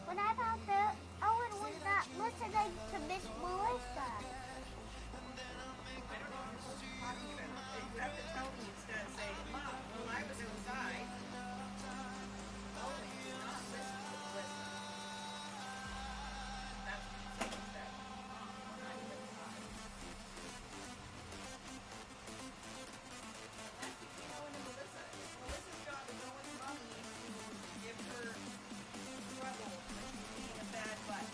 When I about the Owen was not listening to Miss Melissa. You have to tell me instead of saying, Mom, when I was outside. Oh, you did not listen to Melissa. That's what you say instead. Mom, when I was outside. That's between Owen and Melissa. It's Melissa's job as Owen's mommy to give her trouble when she's being a bad butt.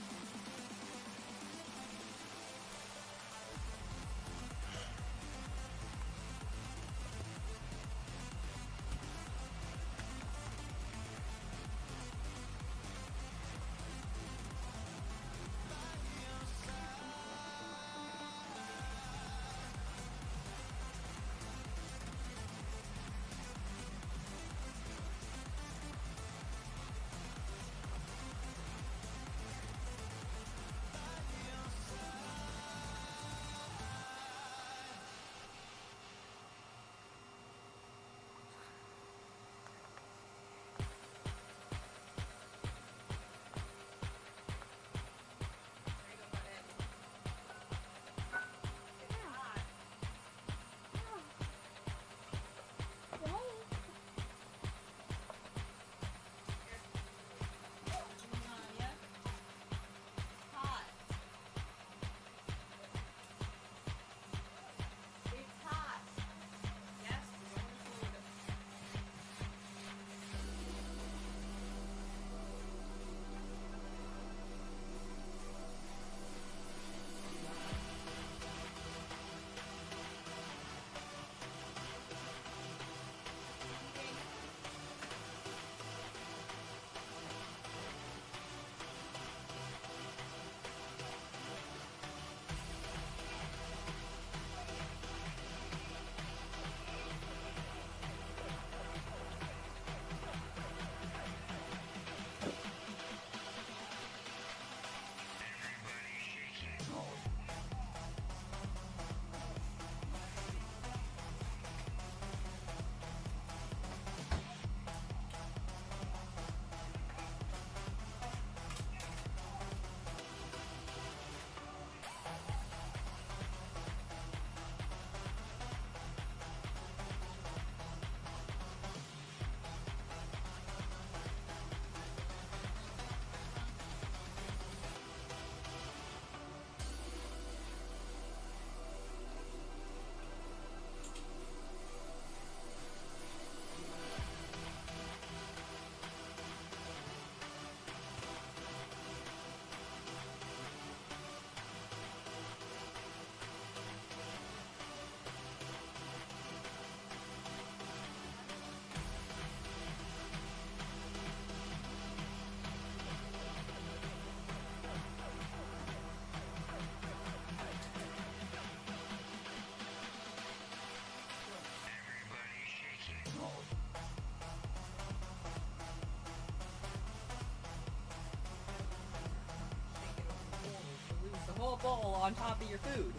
The whole bowl on top of your food.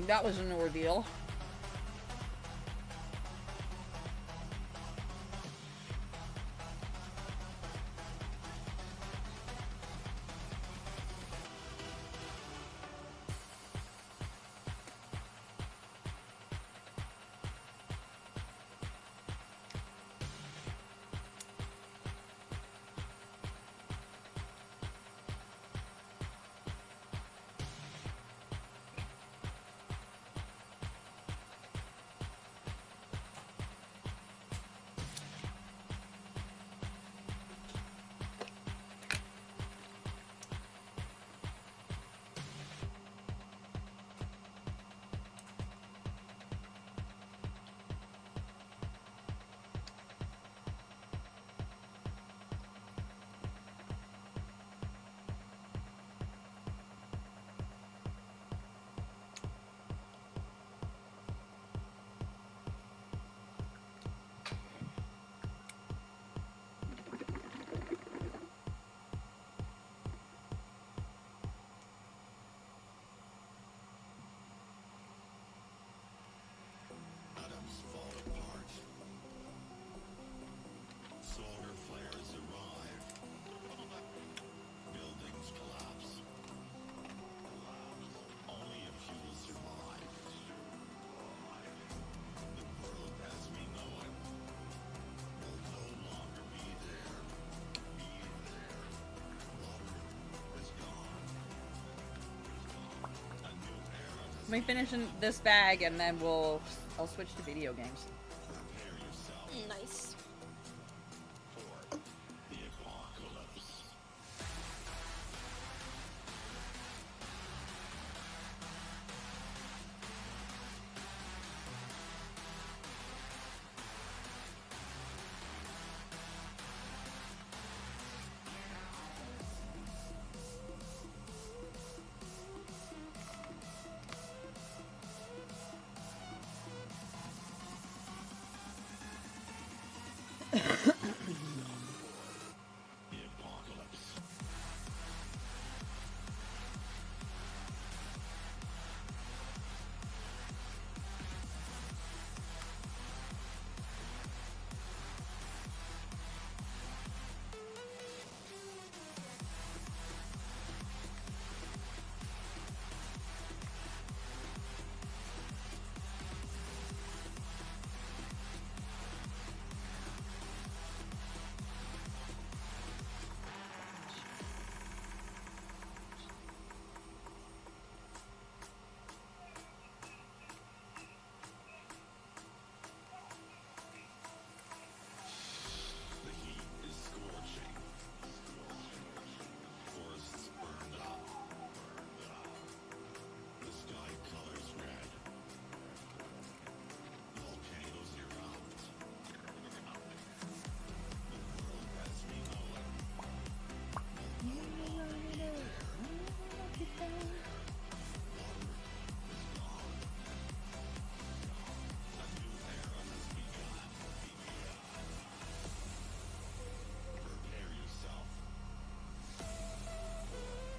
That was an ordeal. Let me finish this bag and then I'll switch to video games. Nice.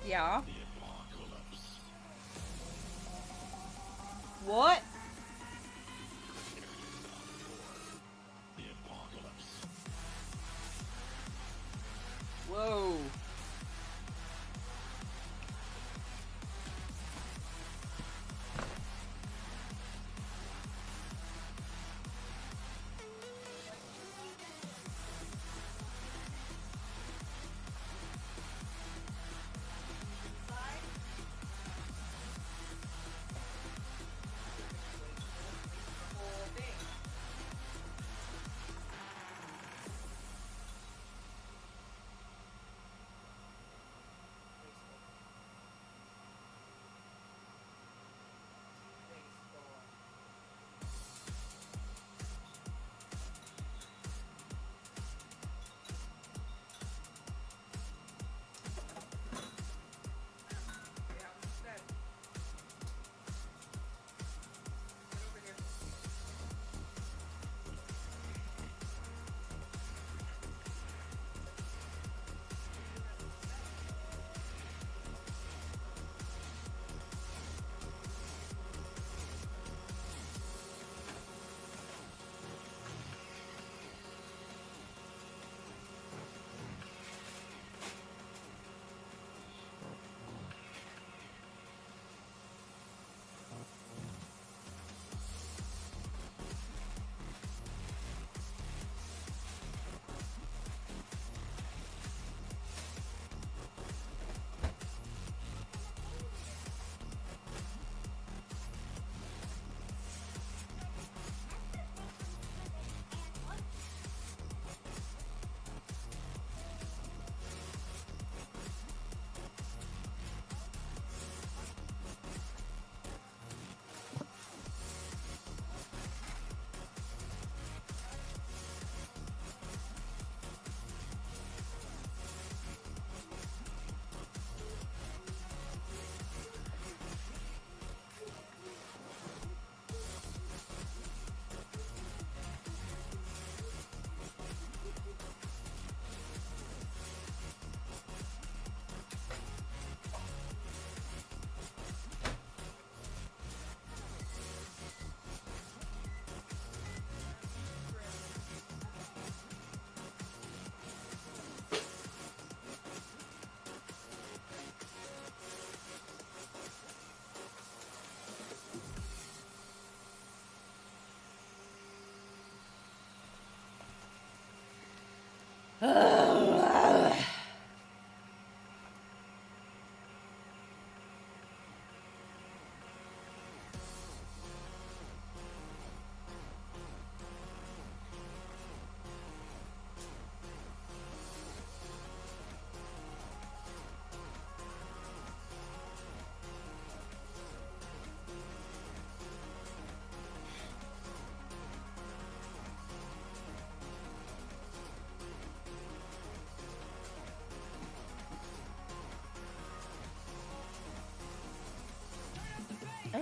Yeah. What? Whoa.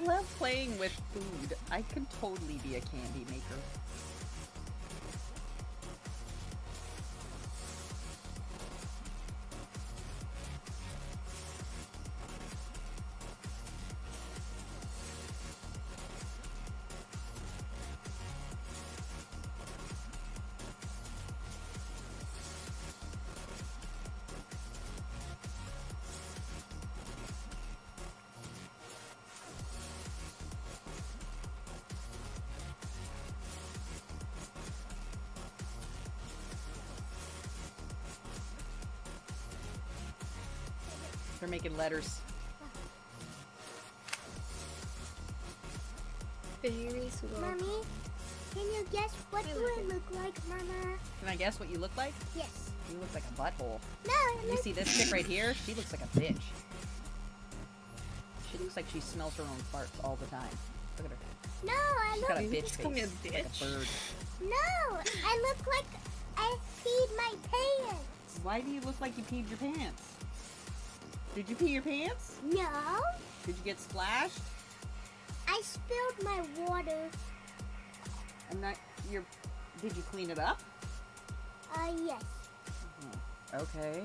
love playing with food. I could totally be a candy maker. They're making letters. Very slow. Mommy, can you guess what do I look like, Mama? Can I guess what you look like? Yes. You look like a butthole. No, You see this chick right here? She looks like a bitch. She looks like she smells her own farts all the time. Look at her. No, I She's look. got a bitch Just call me a face. Like a bird. No, I look like I peed my pants. Why do you look like you peed your pants? Did you pee your pants? No, Did you get splashed? I spilled my water. And that did you clean it up? Yes. Okay.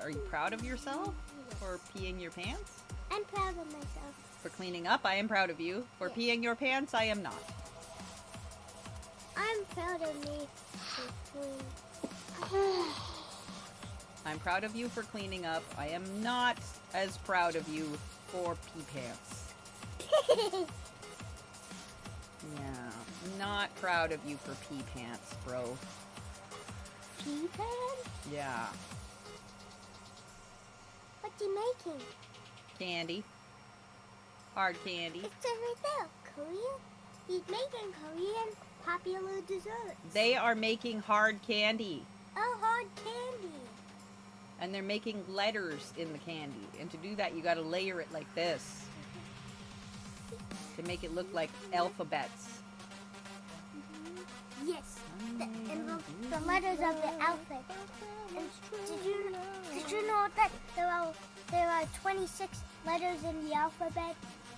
Are you proud of yourself for peeing your pants? I'm proud of myself. For cleaning up, I am proud of you. For peeing your pants, I am not. I'm proud of me for clean. I'm proud of you for cleaning up. I am not as proud of you for pee pants. Yeah, not proud of you for pee pants, bro. Pea pants? Yeah. What's he making? Candy. Hard candy. It's right there. Korean? He's making Korean popular desserts. They are making hard candy. Oh, hard candy. And they're making letters in the candy. And to do that, you gotta layer it like this. To make it look like alphabets. Yes. The letters of the alphabet. And did you know that there are 26 letters in the alphabet?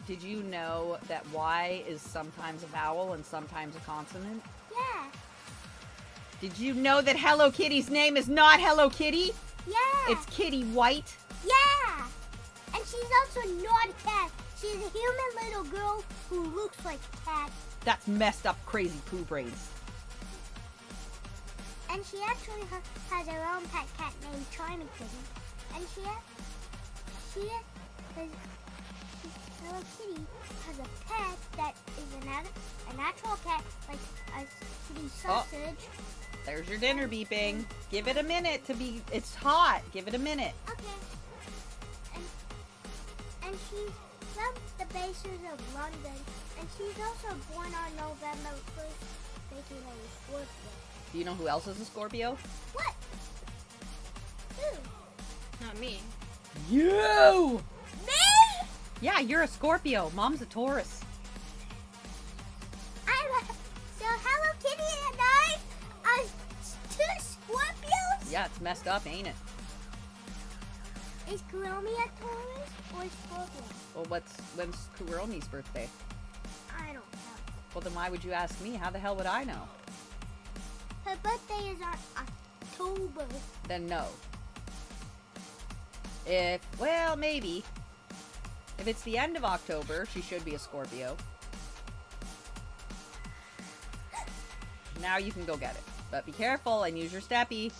Did you know that Y is sometimes a vowel and sometimes a consonant? Yeah. Did you know that Hello Kitty's name is not Hello Kitty? Yeah. It's Kitty White. Yeah. And she's also not a cat. She's a human little girl who looks like a cat. That's messed up crazy poo brains. And she actually has her own pet cat named Charming Kitty. And Hello Kitty has a pet that is a natural cat, like a kitty sausage. There's your dinner beeping. Give it a minute to be... It's hot. Give it a minute. Okay. And she's from the bases of London. And she's also born on November 1st, making a Scorpio. Do you know who else is a Scorpio? What? Who? Not me. You! Me? Yeah, you're a Scorpio. Mom's a Taurus. So Hello Kitty and I are two Scorpios? Yeah, it's messed up, ain't it? Is Kuromi a Taurus or Scorpio? Well, when's Kuromi's birthday? I don't know. Well, then why would you ask me? How the hell would I know? Her birthday is on October. Then no. Well, maybe. If it's the end of October, she should be a Scorpio. Now you can go get it. But be careful and use your steppy.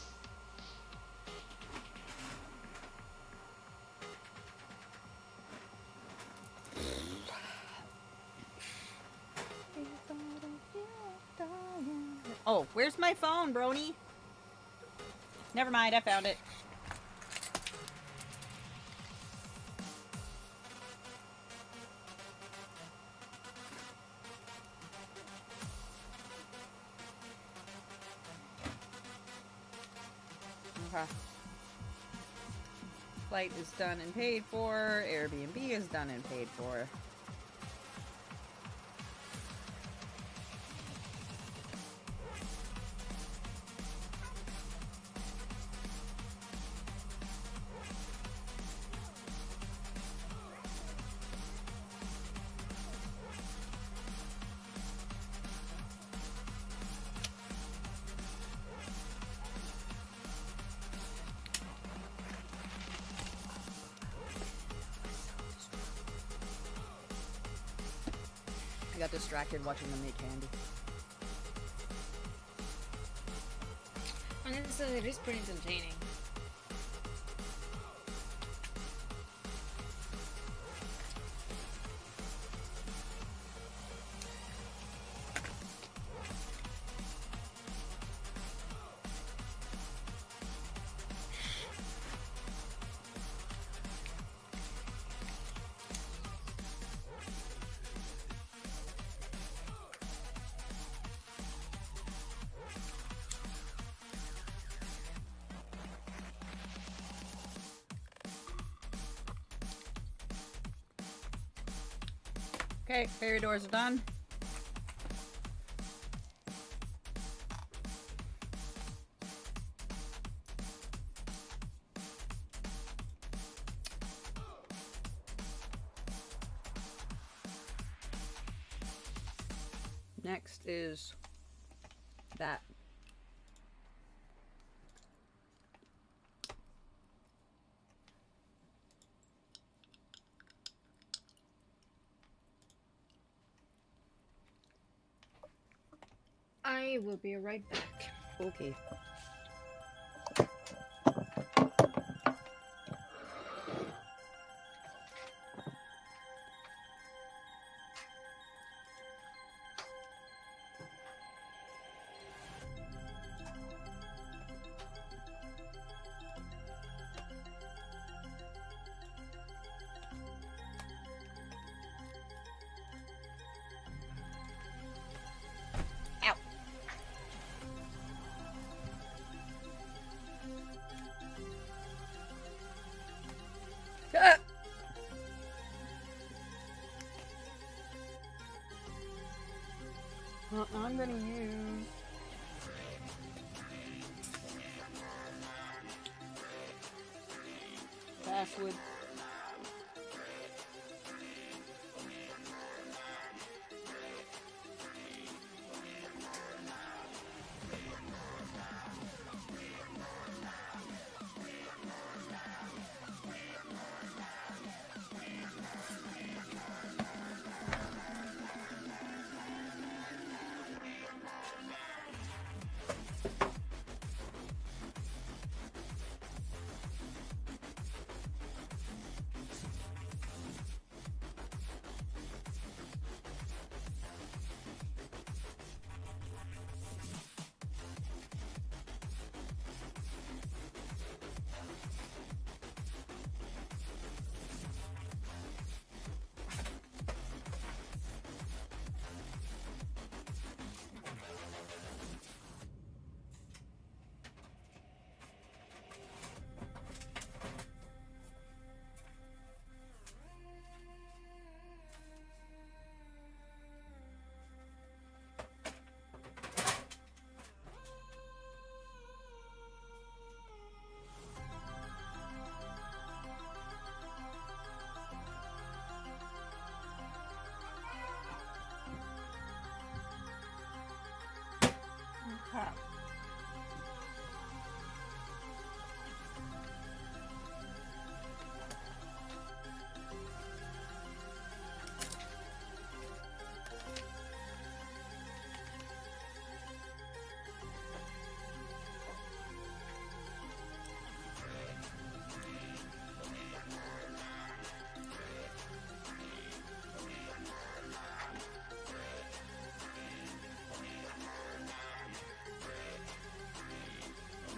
Oh, where's my phone, Brony? Never mind, I found it. Okay. Flight is done and paid for. Airbnb is done and paid for. got distracted watching them make candy. Honestly, it is pretty entertaining. Okay, fairy doors are done. Next is that. I will be right back. Okay. Well, I'm gonna use basswood. Okay.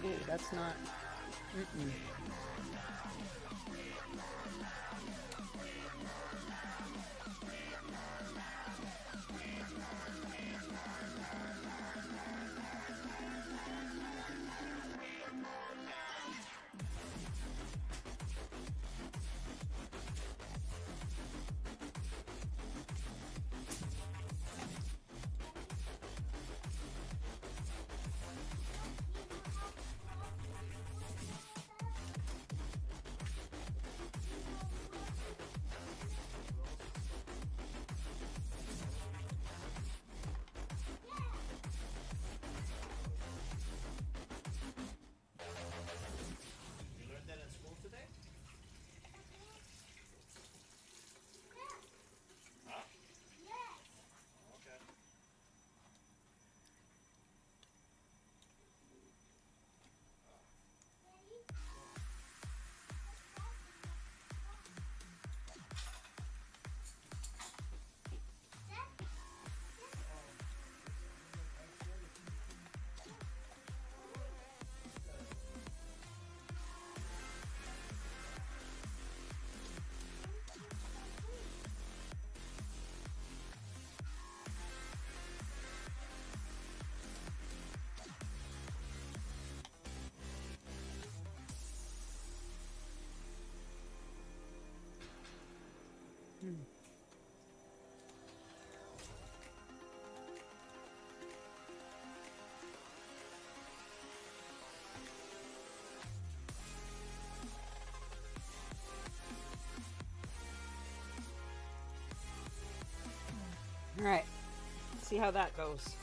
Ooh, that's not. Mm-mm. All right. See how that goes.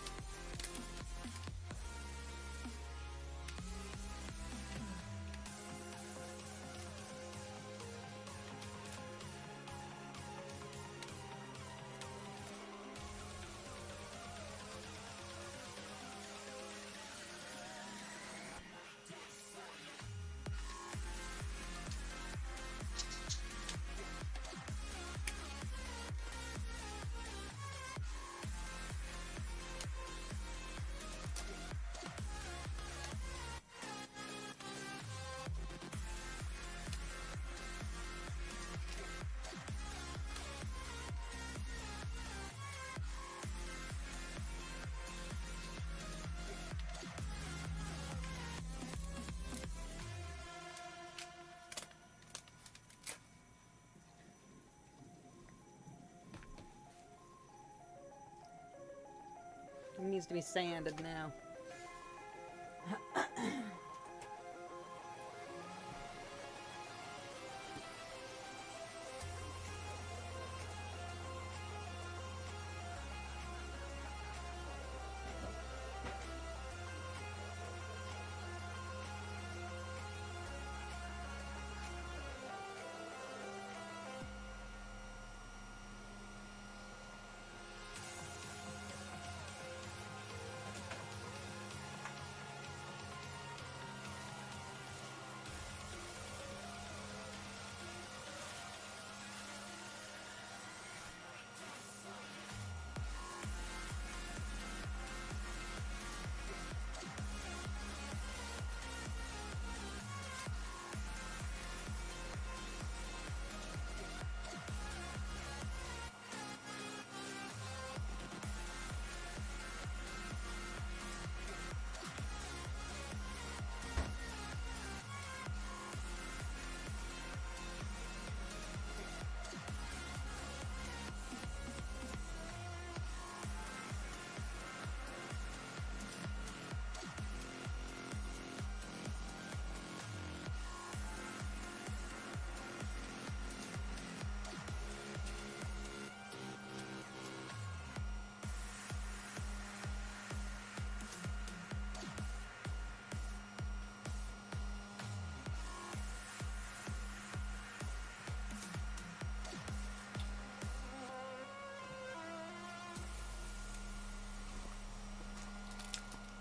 It needs to be sanded now.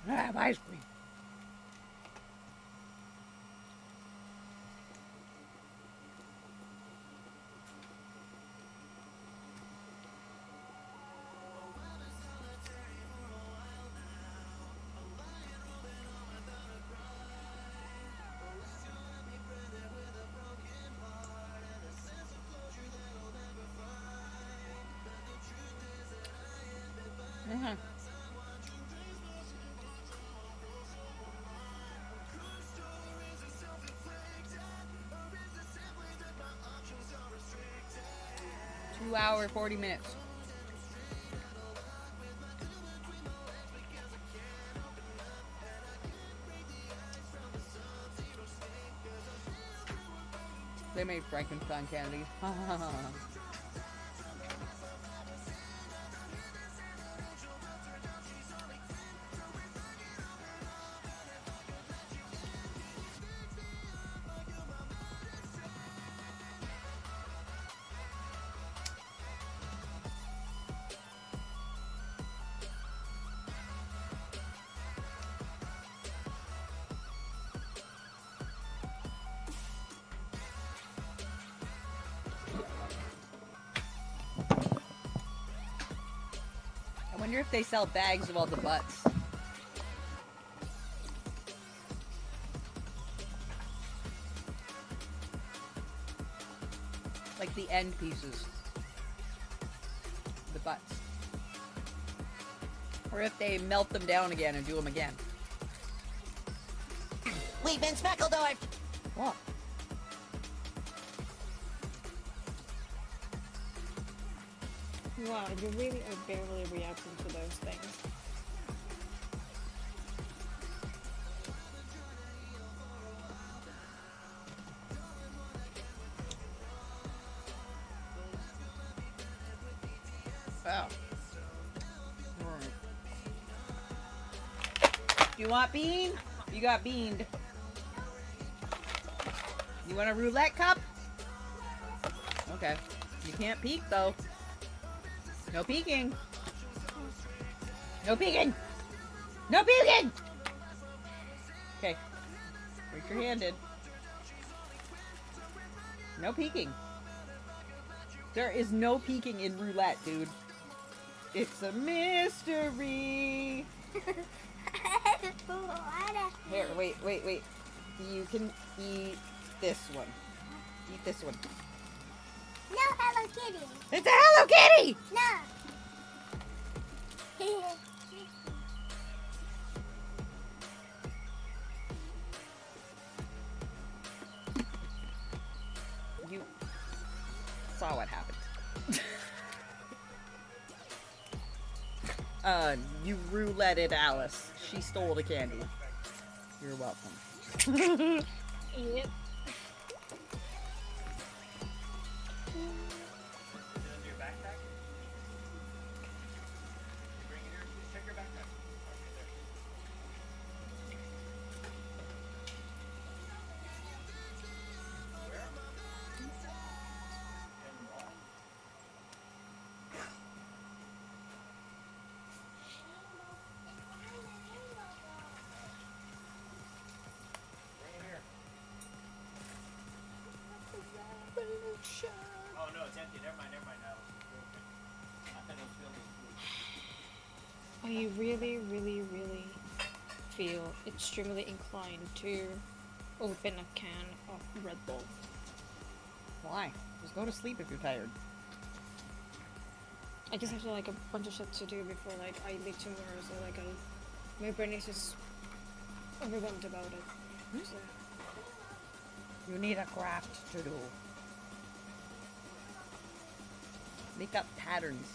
I have ice cream. Mm-hmm. 2 hour, 40 minutes. They made Frankenstein candy. I wonder if they sell bags of all the butts. Like the end pieces. The butts. Or if they melt them down again and do them again. We've been speckledorfed! What? Wow, you really are barely reacting to those things. Oh. You want bean? You got beaned. You want a roulette cup? Okay. You can't peek though. No peeking. No peeking. No peeking! Okay. Raise your hand in. No peeking. There is no peeking in roulette, dude. It's a mystery. Here, wait. You can eat this one. Eat this one. No Hello Kitty. It's a Hello Kitty! No. You saw what happened. You rouletted Alice. She stole the candy. You're welcome. Yep. Oh no, it's empty. Never mind now. I thought it was filled with food. I really feel extremely inclined to open a can of Red Bull. Why? Just go to sleep if you're tired. I just have like a bunch of shit to do before like I leave tomorrow, so like my brain is just overwhelmed about it. So. You need a craft to do. Make up patterns.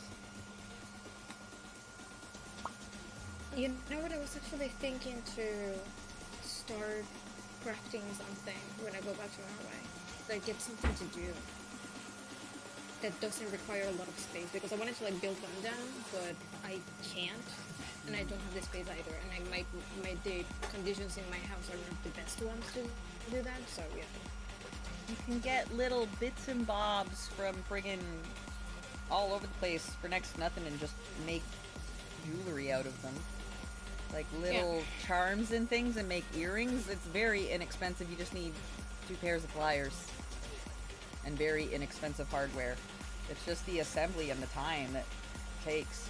You know what, I was actually thinking to start crafting something when I go back to Norway. Like get something to do that doesn't require a lot of space, because I wanted to like build them down, but I can't, and I don't have the space either, and the conditions in my house are not the best ones to do that, so yeah. You can get little bits and bobs from friggin' all over the place for next to nothing and just make jewelry out of them. Like little charms and things, and make earrings. It's very inexpensive. You just need 2 pairs of pliers and very inexpensive hardware. It's just the assembly and the time that it takes.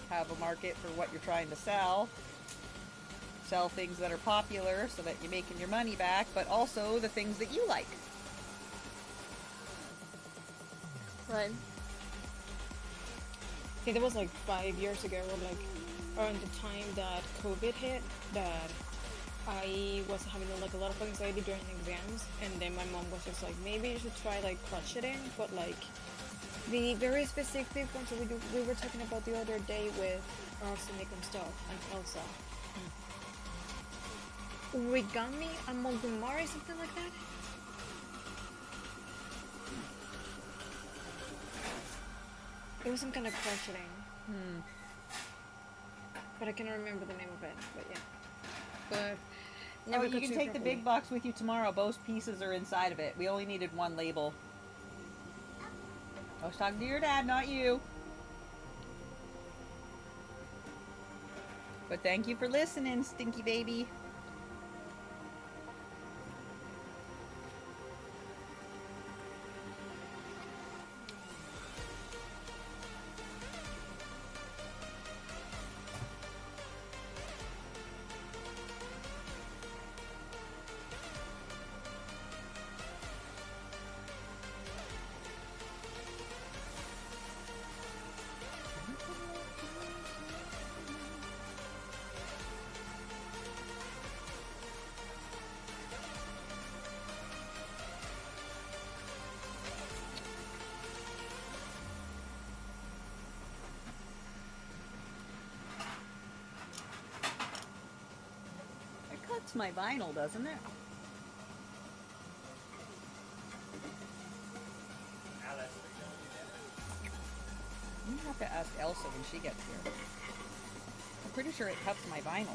Have a market for what you're trying to sell. Sell things that are popular so that you're making your money back, but also the things that you like. Right. I think that was like 5 years ago, or like around the time that COVID hit, that I was having like a lot of anxiety during exams, and then my mom was just like, maybe you should try like crocheting, but like the very specific ones that we were talking about the other day with Arsenic and stuff, and Elsa. Origami Amogumari, something like that? It was some kind of crocheting. But I cannot remember the name of it, but yeah. But never you can take the big box with you tomorrow. Both pieces are inside of it. We only needed one label. I was talking to your dad, not you. But thank you for listening, stinky baby. cups my vinyl, doesn't it? You have to ask Elsa when she gets here. I'm pretty sure it cups my vinyl.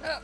Oh.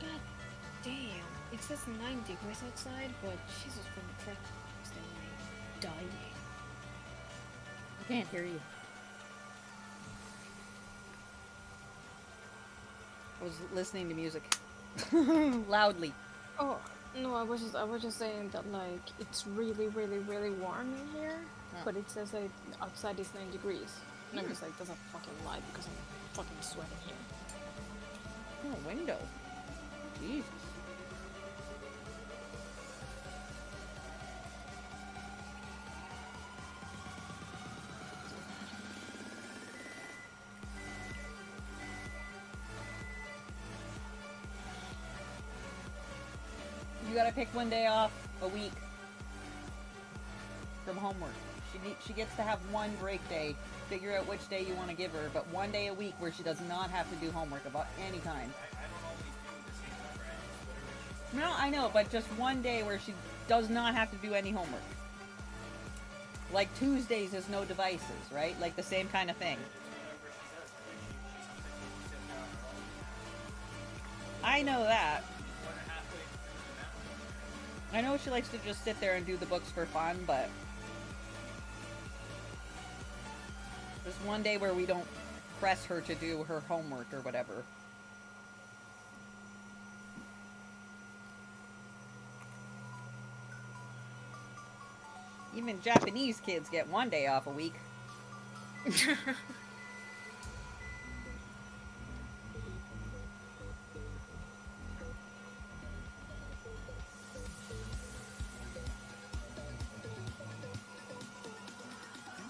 God damn. It says 9 degrees outside, but Jesus from Christ, I'm dying. I can't hear you. I was listening to music. Loudly. Oh, no, I was just saying that like it's really warm in here, but it says that outside is 9 degrees. And I'm just like, that's a fucking lie because I'm fucking sweating here. Oh, window. Jesus. You gotta pick one day off a week. from homework. She gets to have one break day. Figure out which day you want to give her, but one day a week where she does not have to do homework about any kind. I don't always do the same number. I just whatever. No, I know, but just one day where she does not have to do any homework. Like Tuesdays is no devices, right? Like the same kind of thing. I know that. I know she likes to just sit there and do the books for fun, but there's one day where we don't press her to do her homework or whatever. Even Japanese kids get one day off a week. What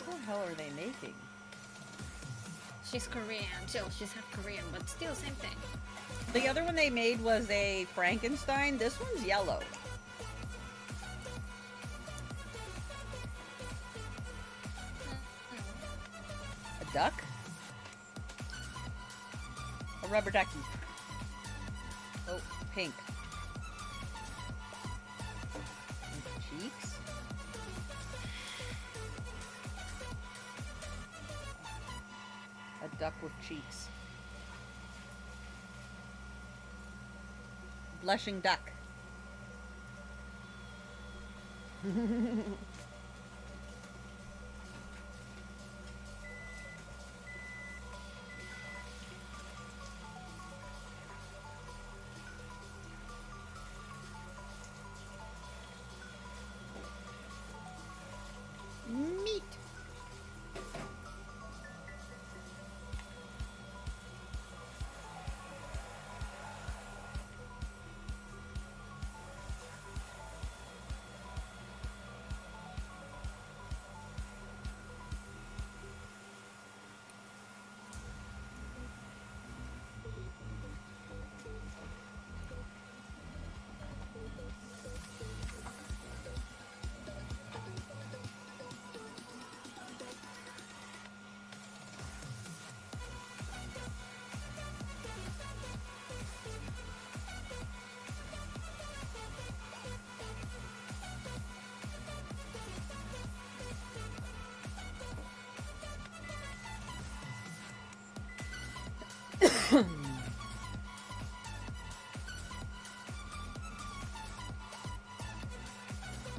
the hell are they making? She's Korean, so she's half Korean, but still same thing. The other one they made was a Frankenstein. This one's yellow. A duck? A rubber ducky. Oh, pink. And cheeks? A duck with cheeks. Blushing duck. Meat.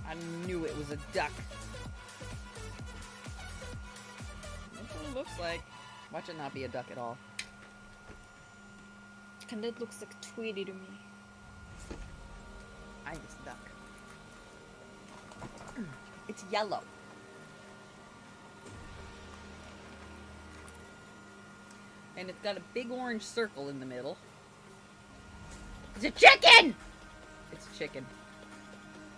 I knew it was a duck. That's what it looks like. Watch it not be a duck at all. And that looks like Tweety to me. I think it's a duck. It's yellow. And it's got a big orange circle in the middle. It's a chicken! It's a chicken.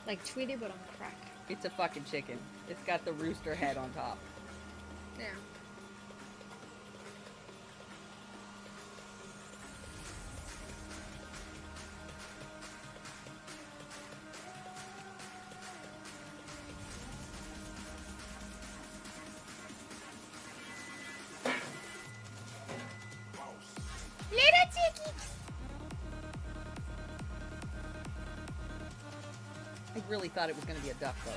Like Tweety, but on crack. It's a fucking chicken. It's got the rooster head on top. Yeah. Little chickies. I really thought it was going to be a duck, though.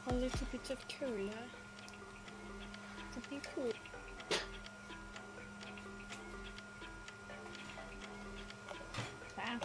A little bit of cola. Something cool. Ah.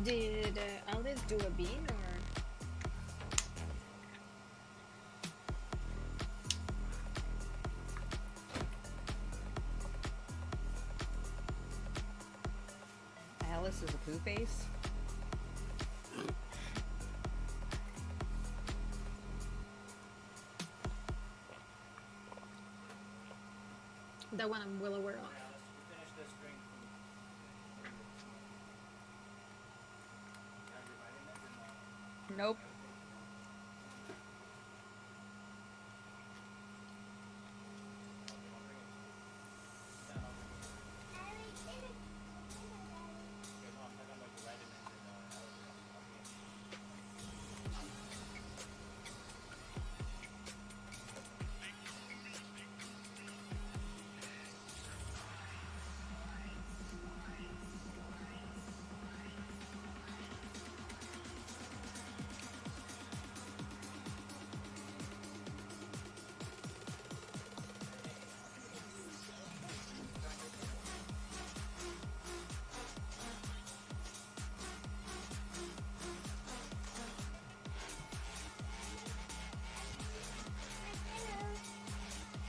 Did Alice do a bean or? Alice is a poo face. That one I'm well aware of. Finish this drink. Nope.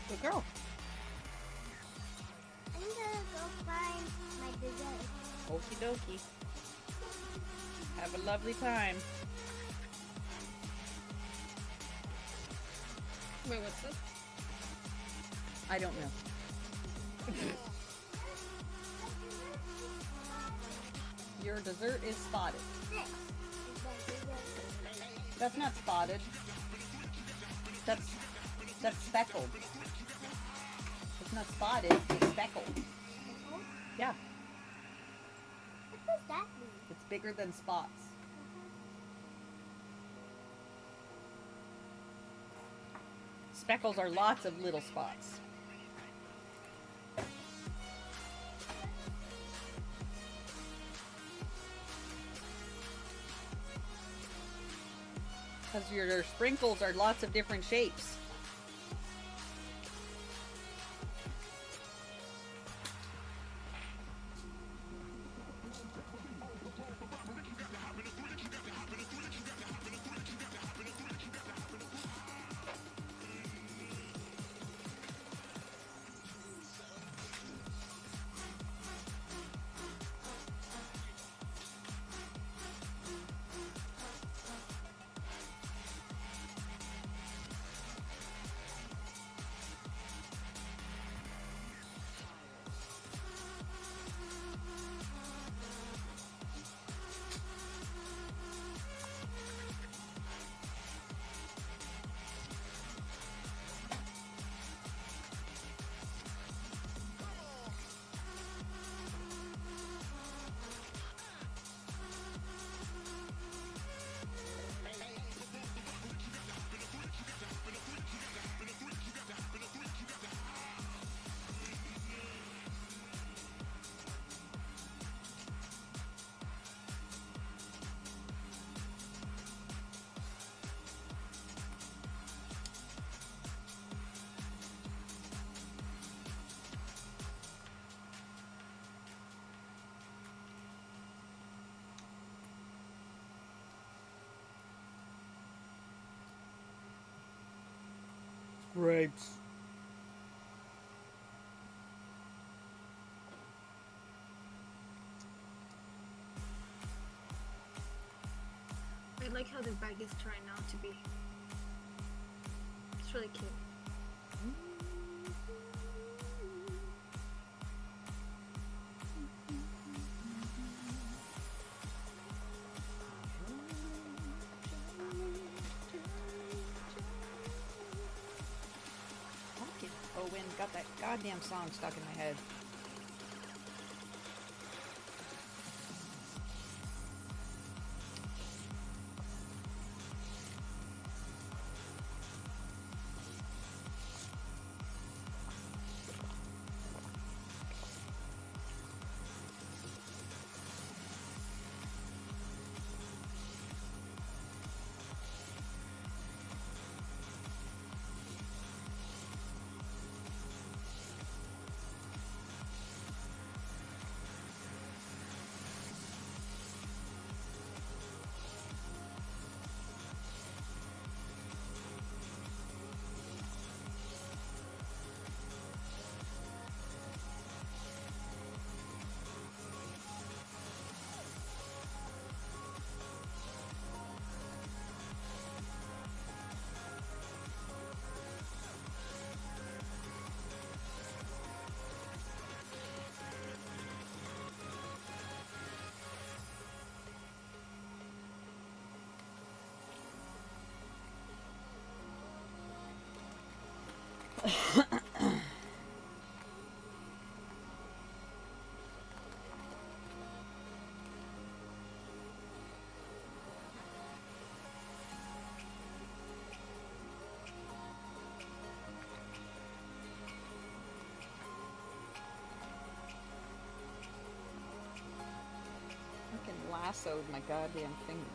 Good girl. I'm gonna go find my dessert. Okie dokie. Have a lovely time. Wait, what's this? I don't know. Your dessert is spotted. That's not spotted. That's speckled. It's not spotted, it's speckled. Yeah. What does that mean? It's bigger than spots. Speckles are lots of little spots. Because your sprinkles are lots of different shapes. Grapes. I like how the bag is trying out to be. It's really cute. Oh, Win, got that goddamn song stuck in my head. Fucking lassoed my goddamn finger.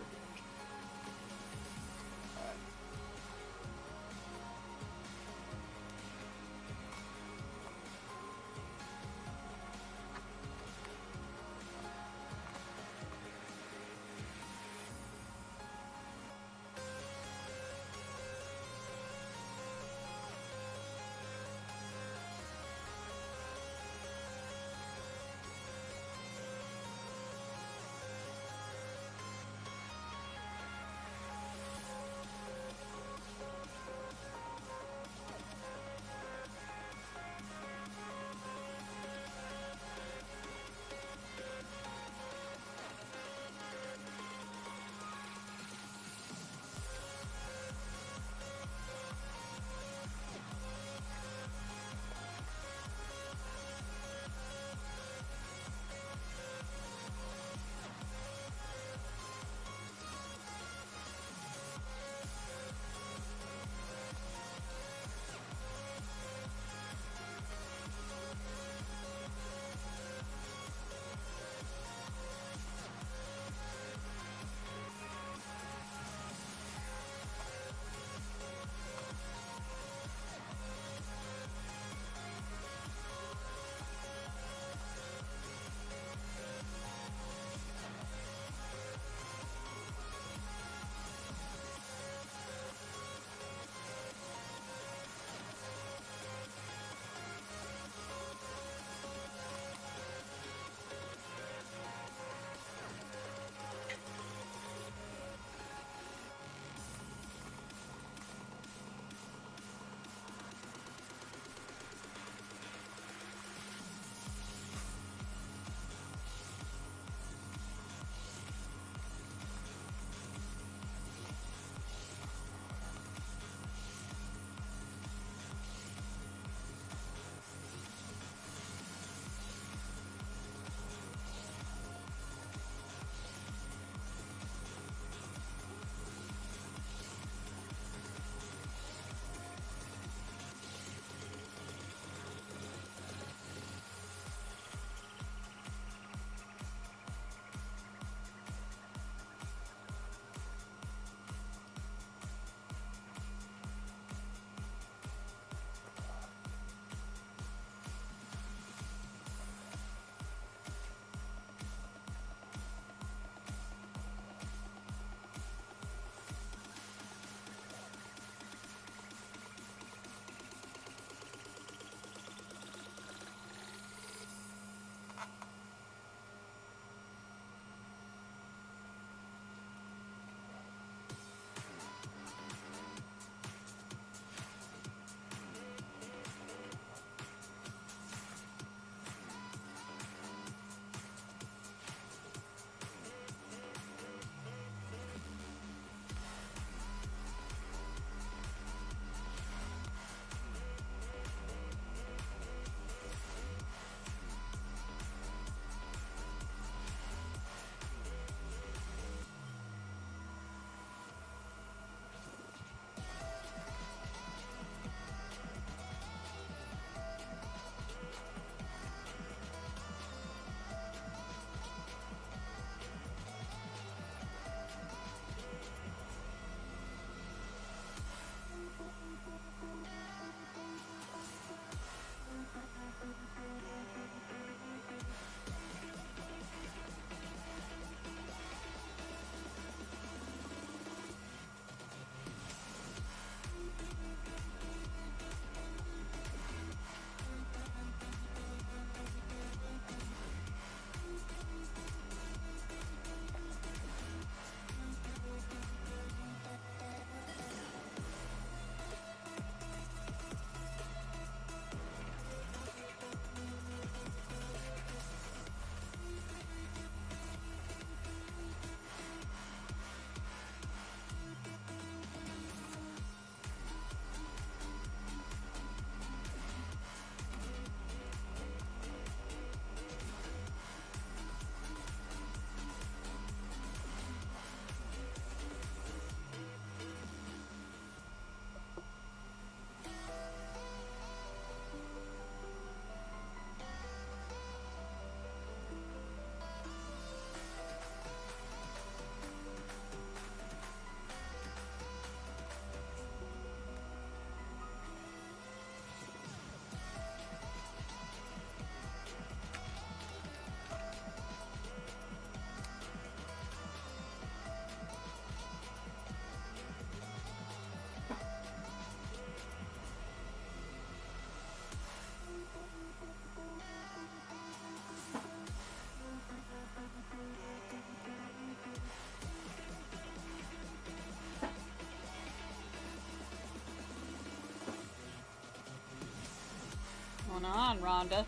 going on, Rhonda?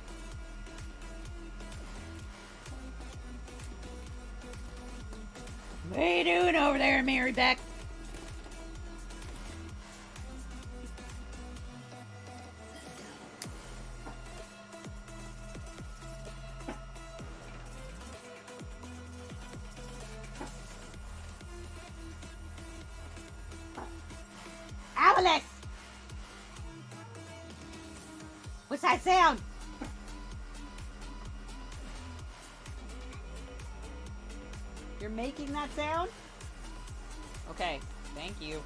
What are you doing over there, Mary Beck? Alice! What's that sound? You're making that sound? Okay, thank you.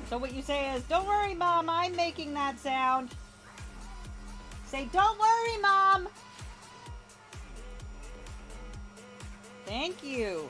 So what you say is, don't worry, Mom, I'm making that sound. Say, don't worry, Mom. Thank you.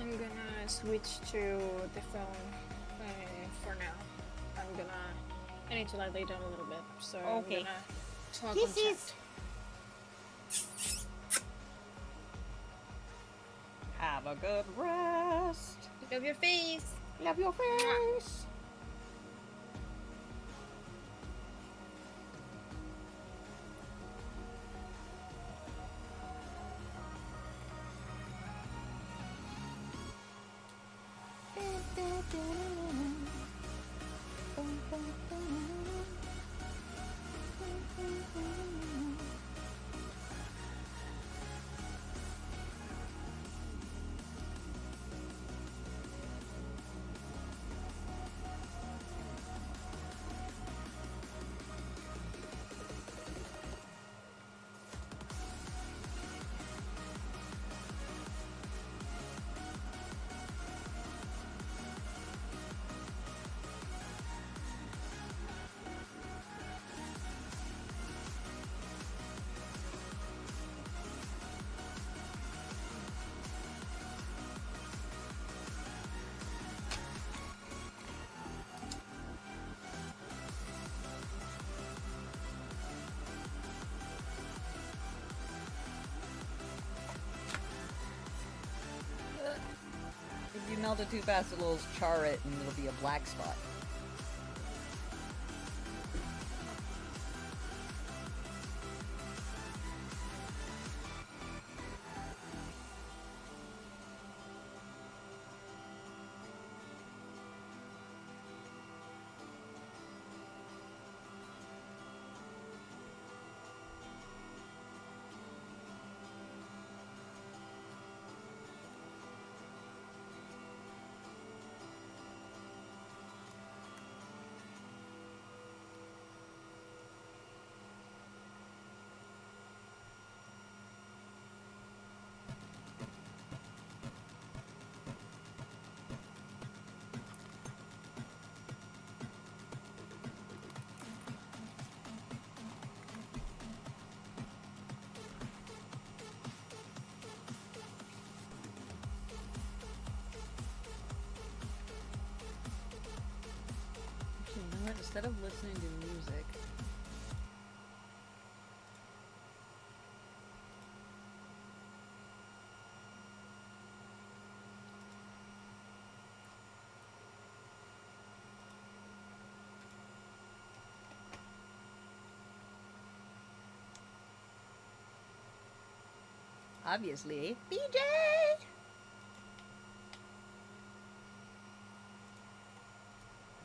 I'm gonna switch to the phone for now. I need to like lay down a little bit, so Okay. I'm gonna talk This on is- Have a good rest. Love your face. Love your face. If you melt it too fast, it'll char it and it'll be a black spot. instead of listening to music. Obviously, BJ!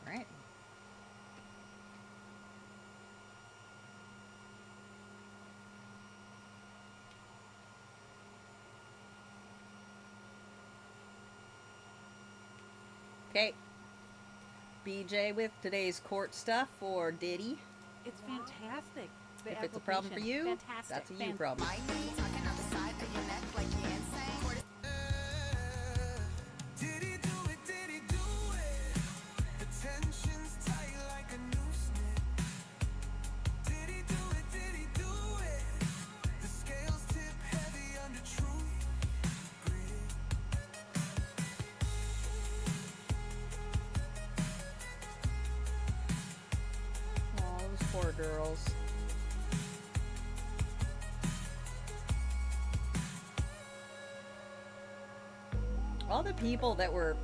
Alright. Okay. BJ with today's court stuff for Diddy. It's fantastic. The If it's a problem for application, you, fantastic. that's a you problem. Did he do it? Did he do it? The tension's tight like a noose knit. Did he do it? Did he do it? The scales tip heavy under truth. Aw, those poor girls. All the people that were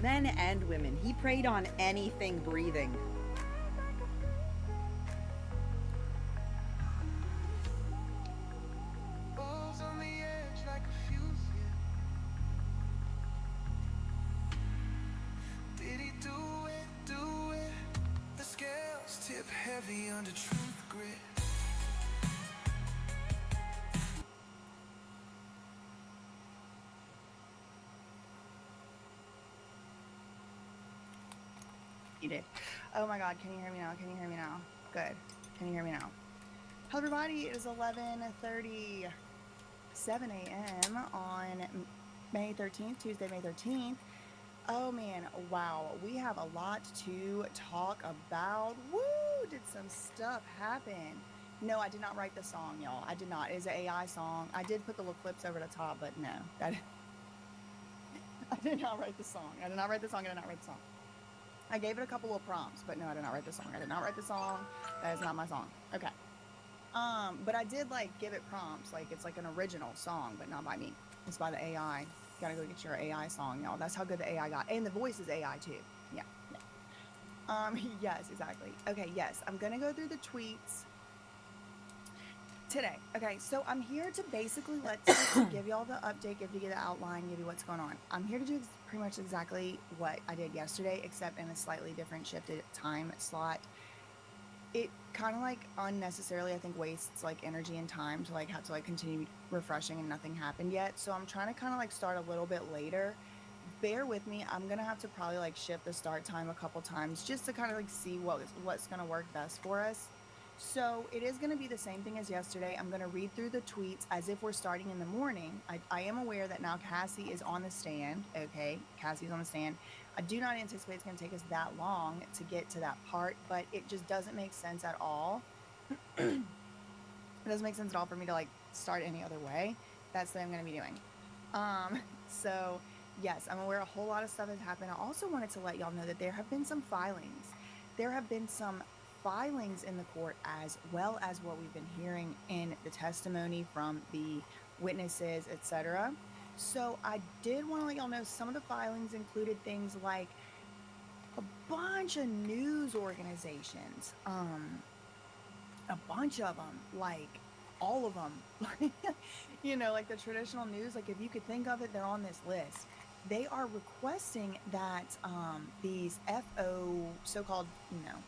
men and women. He preyed on anything breathing. Balls on the edge like a fuse, yeah. Did he do it? Do it? The scales tip heavy under truth grit. You did. Oh my god, can you hear me now? Can you hear me now? Good. Can you hear me now? Hello everybody, it is 11:37 a.m. on May 13th, Tuesday, May 13th. Oh man, wow, we have a lot to talk about. Woo! Did some stuff happen? No, I did not write the song, y'all. I did not. It is an AI song. I did put the little clips over the top, but no. I did not write the song. I did not write the song. I did not write the song. I gave it a couple of prompts, but no, I did not write the song. I did not write the song. That is not my song. Okay. But I did like give it prompts. Like it's like an original song, but not by me. It's by the AI. Gotta go get your AI song, y'all. That's how good the AI got. And the voice is AI too. Yeah. Yes, exactly. Okay, yes. I'm gonna go through the tweets today. Okay, so I'm here to basically give y'all the update, give you the outline, give you what's going on. I'm here to do pretty much exactly what I did yesterday, except in a slightly different shifted time slot. It kind of like unnecessarily, I think, wastes like energy and time to like have to like continue refreshing and nothing happened yet. So I'm trying to kind of like start a little bit later. Bear with me. I'm gonna have to probably like shift the start time a couple times just to kind of like see what's gonna work best for us. So it is going to be the same thing as yesterday. I'm going to read through the tweets as if we're starting in the morning. I am aware that now Cassie is on the stand. Okay, Cassie's on the stand. I do not anticipate it's going to take us that long to get to that part, but it just doesn't make sense at all. It doesn't make sense at all for me to like start any other way. That's what I'm going to be doing. So yes, I'm aware a whole lot of stuff has happened. I also wanted to let y'all know that there have been some filings. There have been some filings in the court, as well as what we've been hearing in the testimony from the witnesses, etc. So I did want to let y'all know some of the filings included things like a bunch of news organizations, a bunch of them, like all of them, you know, like the traditional news, like if you could think of it, they're on this list. They are requesting that these so-called,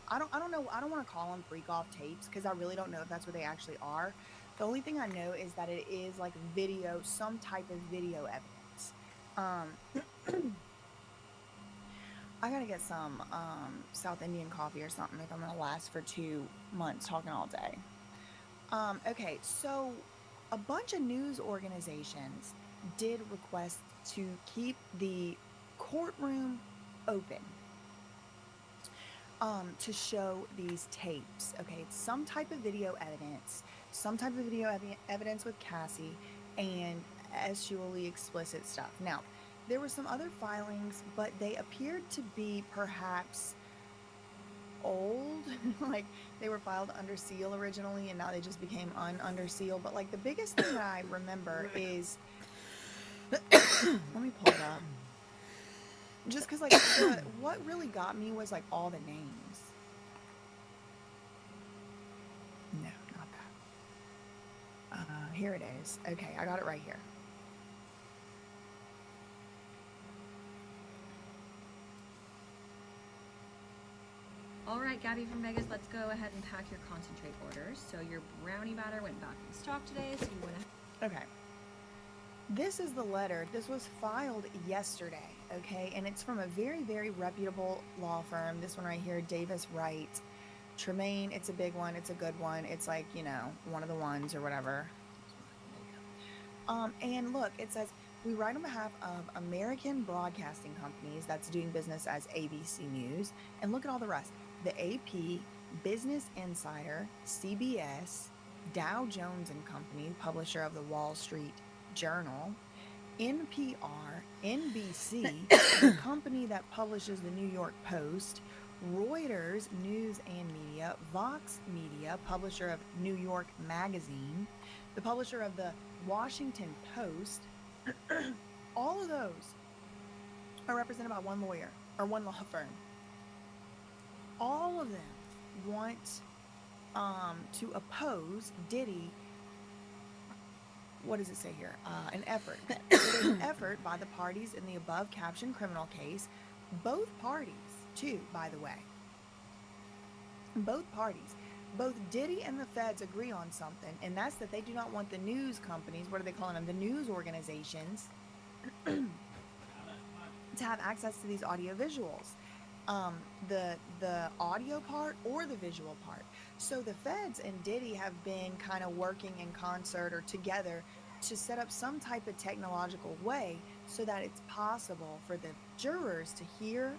I don't know, I don't want to call them freak-off tapes because I really don't know if that's what they actually are. The only thing I know is that it is like video, some type of video evidence. I gotta get some South Indian coffee or something if I'm gonna last for 2 months talking all day. Okay, so a bunch of news organizations did request to keep the courtroom open to show these tapes. Okay, it's some type of video evidence, evidence with Cassie, and sexually explicit stuff. Now, there were some other filings, but they appeared to be perhaps old. Like they were filed under seal originally and now they just became under seal. But like the biggest thing that I remember is let me pull it up. Just because like what really got me was like all the names. No, not that. Here it is. Okay, I got it right here. All right, Gabby from Vegas, let's go ahead and pack your concentrate orders. So your brownie batter went back in stock today, so you want to... Okay. This is the letter. This was filed yesterday, okay? And it's from a very, very reputable law firm. This one right here, Davis Wright. Tremaine, it's a big one. It's a good one. It's like, you know, one of the ones or whatever. And look, it says, we write on behalf of American broadcasting companies that's doing business as ABC News. And look at all the rest. The AP, Business Insider, CBS, Dow Jones and Company, publisher of the Wall Street Journal, NPR, NBC, the company that publishes the New York Post, Reuters News and Media, Vox Media, publisher of New York Magazine, the publisher of the Washington Post. All of those are represented by one lawyer or one law firm. All of them want to oppose Diddy. What does it say here? An effort. There's an effort by the parties in the above captioned criminal case. Both parties, too, by the way. Both parties. Both Diddy and the feds agree on something, and that's that they do not want the news companies, what are they calling them? The news organizations, to have access to these audio visuals. The audio part or the visual part. So the feds and Diddy have been kind of working in concert or together to set up some type of technological way so that it's possible for the jurors to hear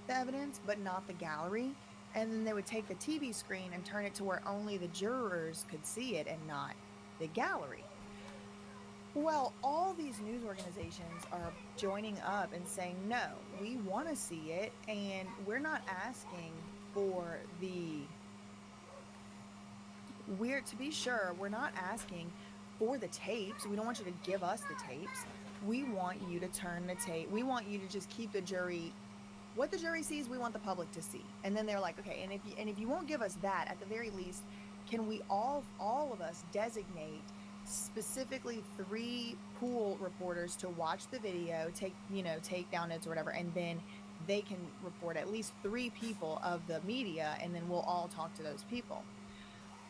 the evidence but not the gallery, and then they would take the TV screen and turn it to where only the jurors could see it and not the gallery. Well, all these news organizations are joining up and saying, no, we want to see it, and we're not asking for to be sure, we're not asking for the tapes. We don't want you to give us the tapes. We want you to turn the tape. We want you to just keep the jury, what the jury sees, we want the public to see. And then they're like, okay, and if you won't give us that, at the very least, can we all of us designate specifically 3 pool reporters to watch the video, take down notes or whatever, and then they can report at least 3 people of the media, and then we'll all talk to those people.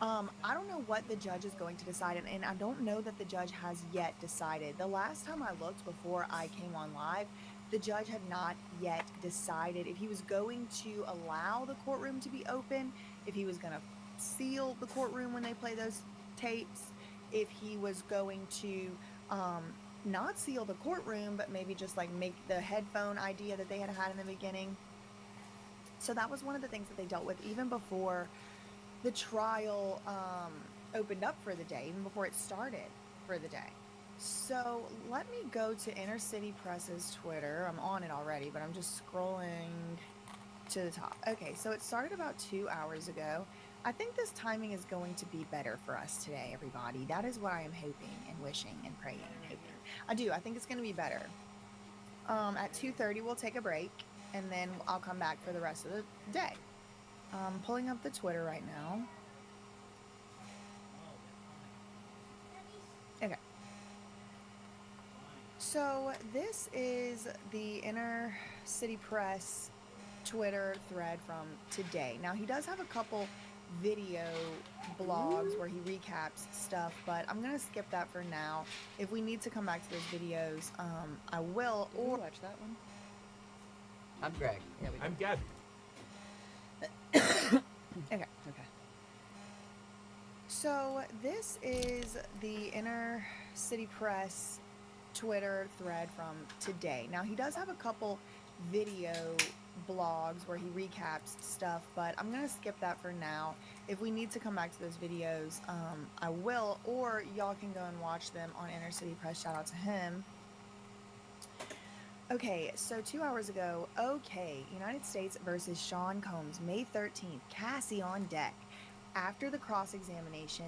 I don't know what the judge is going to decide, and I don't know that the judge has yet decided. The last time I looked before I came on live, the judge had not yet decided if he was going to allow the courtroom to be open, if he was going to seal the courtroom when they play those tapes, if he was going to not seal the courtroom, but maybe just like make the headphone idea that they had in the beginning. So that was one of the things that they dealt with even before the trial opened up for the day, even before it started for the day. So let me go to Inner City Press's Twitter. I'm on it already, but I'm just scrolling to the top. Okay, so it started about 2 hours ago. I think this timing is going to be better for us today, everybody. That is what I am hoping and wishing and praying and hoping. I do. I think it's going to be better. At 2:30, we'll take a break, and then I'll come back for the rest of the day. I'm pulling up the Twitter right now. Okay. So this is the Inner City Press Twitter thread from today. Now, he does have a couple video blogs where he recaps stuff, but I'm going to skip that for now. If we need to come back to those videos, I will. Did we watch that one? I'm Greg. Yeah, we did. I'm Gabby. Okay. So this is the Inner City Press Twitter thread from today. Now, he does have a couple video blogs where he recaps stuff, but I'm going to skip that for now. If we need to come back to those videos, I will, or y'all can go and watch them on Inner City Press. Shout out to him. Okay, so 2 hours ago, United States versus Sean Combs, May 13th, Cassie on deck. After the cross-examination,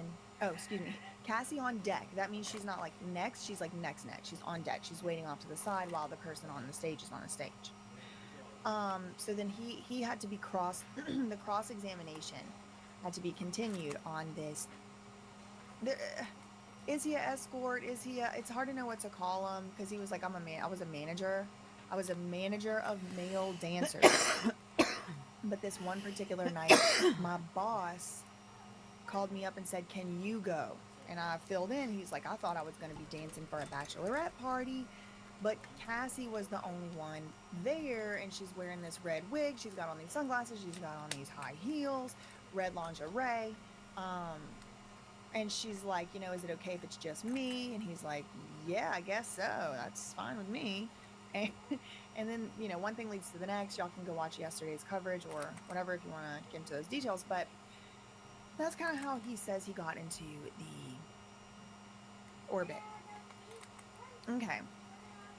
Cassie on deck. That means she's not like next, she's like next. She's on deck. She's waiting off to the side while the person on the stage is on the stage. So then he had to be the cross-examination had to be continued on this. Is he an escort? It's hard to know what to call him because he was like, I was a manager. I was a manager of male dancers. But this one particular night, my boss called me up and said, can you go? And I filled in. He's like, I thought I was going to be dancing for a bachelorette party. But Cassie was the only one there, and she's wearing this red wig. She's got on these sunglasses. She's got on these high heels, red lingerie. And she's like, is it okay if it's just me? And he's like, yeah, I guess so. That's fine with me. And then, one thing leads to the next. Y'all can go watch yesterday's coverage or whatever if you want to get into those details. But that's kind of how he says he got into the orbit. Okay.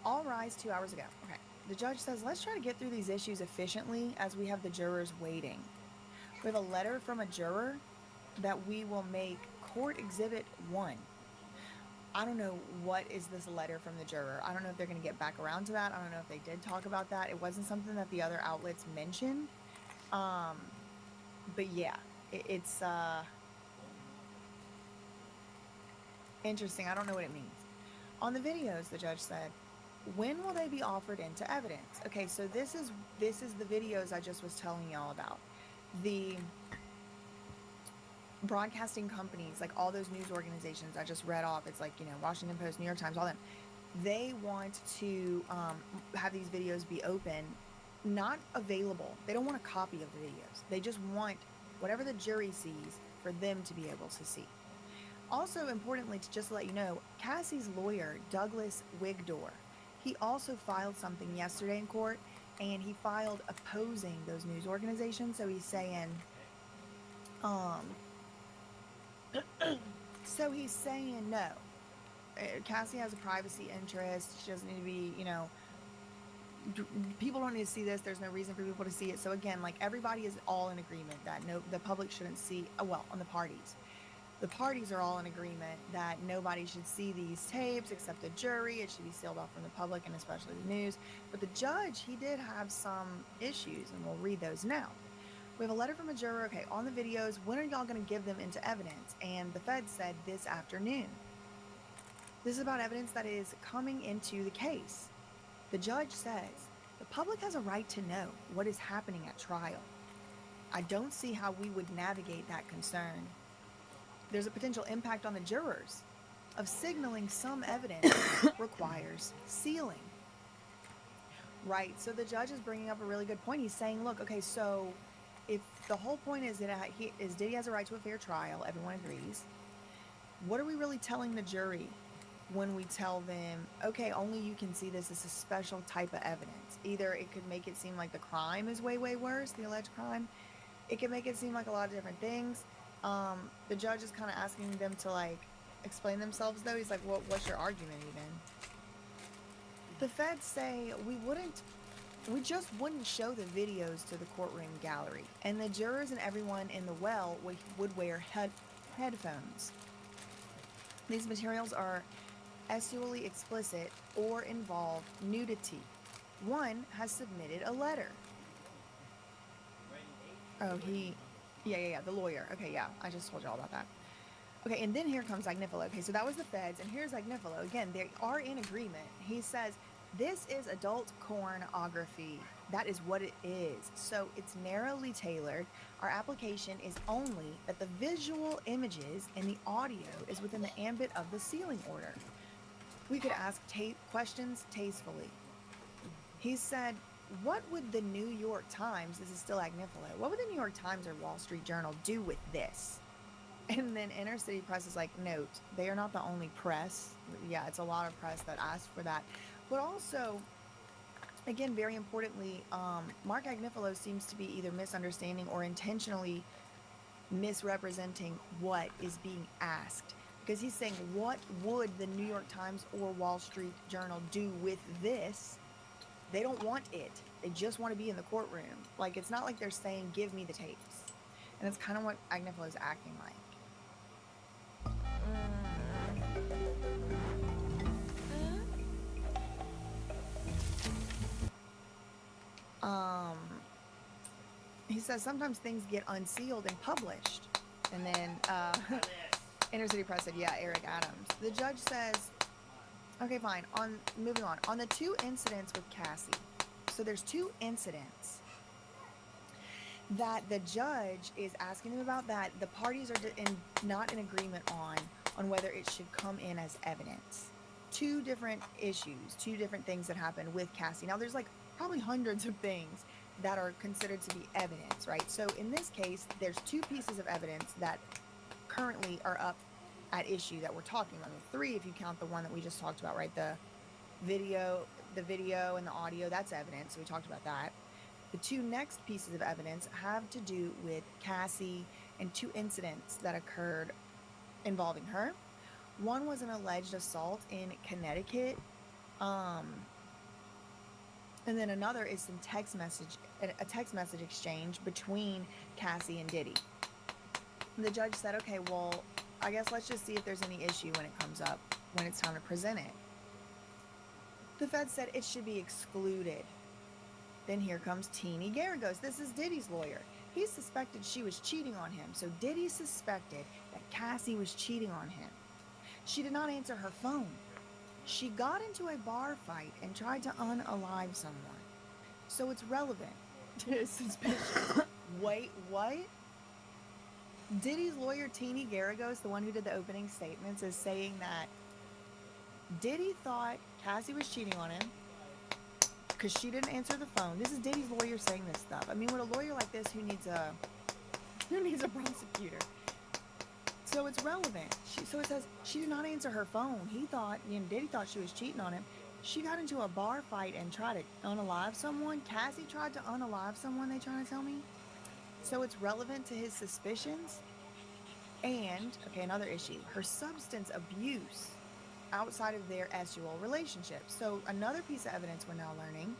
All rise 2 hours ago. Okay. The judge says, let's try to get through these issues efficiently as we have the jurors waiting. We have a letter from a juror that we will make Court Exhibit 1. I don't know what is this letter from the juror. I don't know if they're going to get back around to that. I don't know if they did talk about that. It wasn't something that the other outlets mentioned. But yeah, it's interesting. I don't know what it means. On the videos, the judge said, when will they be offered into evidence? Okay, so this is the videos I just was telling y'all about. The broadcasting companies, like all those news organizations I just read off, it's like, Washington Post, New York Times, all them, they want to have these videos be open, not available. They don't want a copy of the videos. They just want whatever the jury sees for them to be able to see. Also, importantly, to just let you know, Cassie's lawyer, Douglas Wigdor, he also filed something yesterday in court, and he filed opposing those news organizations. So he's saying, no, Cassie has a privacy interest. She doesn't need to be, people don't need to see this. There's no reason for people to see it. So again, like everybody is all in agreement that the public shouldn't see, on the parties. The parties are all in agreement that nobody should see these tapes except the jury. It should be sealed off from the public and especially the news. But the judge, he did have some issues, and we'll read those now. We have a letter from a juror. Okay, on the videos, when are y'all going to give them into evidence? And the Fed said this afternoon. This is about evidence that is coming into the case. The judge says, the public has a right to know what is happening at trial. I don't see how we would navigate that concern. There's a potential impact on the jurors of signaling some evidence requires sealing. Right, so the judge is bringing up a really good point. He's saying, look, okay, so if the whole point is that Diddy has a right to a fair trial, everyone agrees, what are we really telling the jury when we tell them, okay, only you can see this as a special type of evidence? Either it could make it seem like the crime is way, way worse, the alleged crime. It could make it seem like a lot of different things. The judge is kind of asking them to, like, explain themselves, though. He's like, what's your argument, even? The feds say we just wouldn't show the videos to the courtroom gallery, and the jurors and everyone in the well would wear headphones. These materials are sexually explicit or involve nudity. One has submitted a letter. Oh, yeah, the lawyer. Okay, yeah, I just told you all about that. Okay, and then here comes Agnifilo. Okay, so that was the feds, and here's Agnifilo. Again, they are in agreement. He says, this is adult pornography. That is what it is. So it's narrowly tailored. Our application is only that the visual images and the audio is within the ambit of the sealing order. We could ask questions tastefully. He said, what would the New York Times, this is still Agnifilo, what would the New York Times or Wall Street Journal do with this? And then Inner City Press is like, note, they are not the only press. Yeah, it's a lot of press that asked for that. But also, again, very importantly, Mark Agnifilo seems to be either misunderstanding or intentionally misrepresenting what is being asked. Because he's saying, what would the New York Times or Wall Street Journal do with this? They don't want it. They just want to be in the courtroom. Like, it's not like they're saying, give me the tapes. And it's kind of what Agnetha is acting like. He says sometimes things get unsealed and published. And then Inner City Press said, yeah, Eric Adams. The judge says, okay, fine. Moving on. On the 2 incidents with Cassie. So there's 2 incidents that the judge is asking them about that the parties are not in agreement on whether it should come in as evidence. 2 different issues, 2 different things that happened with Cassie. Now there's like probably hundreds of things that are considered to be evidence, right? So in this case, there's 2 pieces of evidence that currently are up at issue that we're talking about. 3 if you count the one that we just talked about, right? The video and the audio, that's evidence. So we talked about that. The 2 next pieces of evidence have to do with Cassie and 2 incidents that occurred involving her. One was an alleged assault in Connecticut. And then another is a text message exchange between Cassie and Diddy. And the judge said, okay, well, I guess let's just see if there's any issue when it comes up, when it's time to present it. The Fed said it should be excluded. Then here comes Teeny Garagos. This is Diddy's lawyer. He suspected she was cheating on him. So Diddy suspected that Cassie was cheating on him. She did not answer her phone. She got into a bar fight and tried to unalive someone. So it's relevant to his suspicion. Wait, what? Diddy's lawyer, Teeny Garagos, the one who did the opening statements, is saying that Diddy thought Cassie was cheating on him because she didn't answer the phone. This is Diddy's lawyer saying this stuff. I mean, with a lawyer like this, who needs a prosecutor? So it's relevant. So it says she did not answer her phone. Diddy thought she was cheating on him. She got into a bar fight and tried to unalive someone. Cassie tried to unalive someone, they trying to tell me? So it's relevant to his suspicions. And, okay, another issue. Her substance abuse outside of their SUL relationship. So another piece of evidence we're now learning.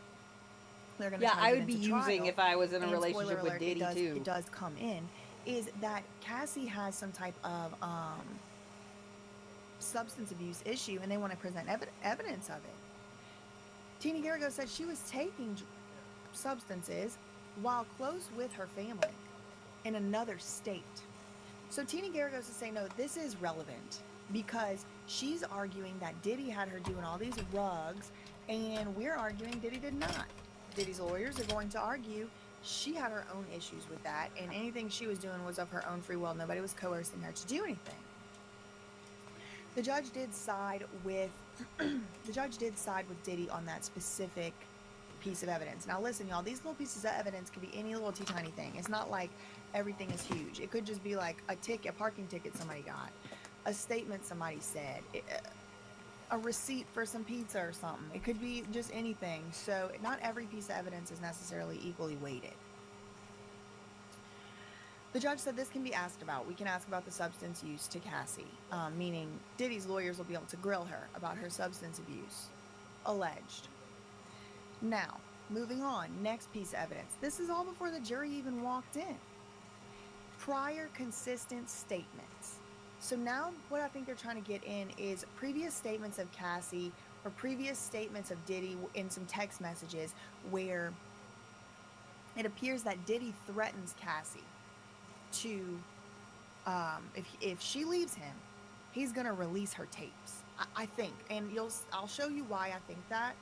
They're going to Yeah, I would be using if I was in a relationship with Diddy too. It does come in. Is that Cassie has some type of substance abuse issue, and they want to present evidence of it. Teeny Garagos said she was taking substances while close with her family in another state. So Teeny Garagos is saying, no, this is relevant because she's arguing that Diddy had her doing all these rugs, and we're arguing Diddy did not. Diddy's lawyers are going to argue she had her own issues with that, and anything she was doing was of her own free will. Nobody was coercing her to do anything. The judge did side with Diddy on that specific piece of evidence. Now listen, y'all, these little pieces of evidence could be any little teeny tiny thing. It's not like everything is huge. It could just be like a parking ticket somebody got, a statement somebody said, a receipt for some pizza or something. It could be just anything. So not every piece of evidence is necessarily equally weighted. The judge said this can be asked about. We can ask about the substance use to Cassie, meaning Diddy's lawyers will be able to grill her about her substance abuse, alleged. Now, moving on, next piece of evidence. This is all before the jury even walked in. Prior consistent statements. So now what I think they're trying to get in is previous statements of Cassie or previous statements of Diddy in some text messages where it appears that Diddy threatens Cassie to, if she leaves him, he's going to release her tapes. I think, and I'll show you why I think that.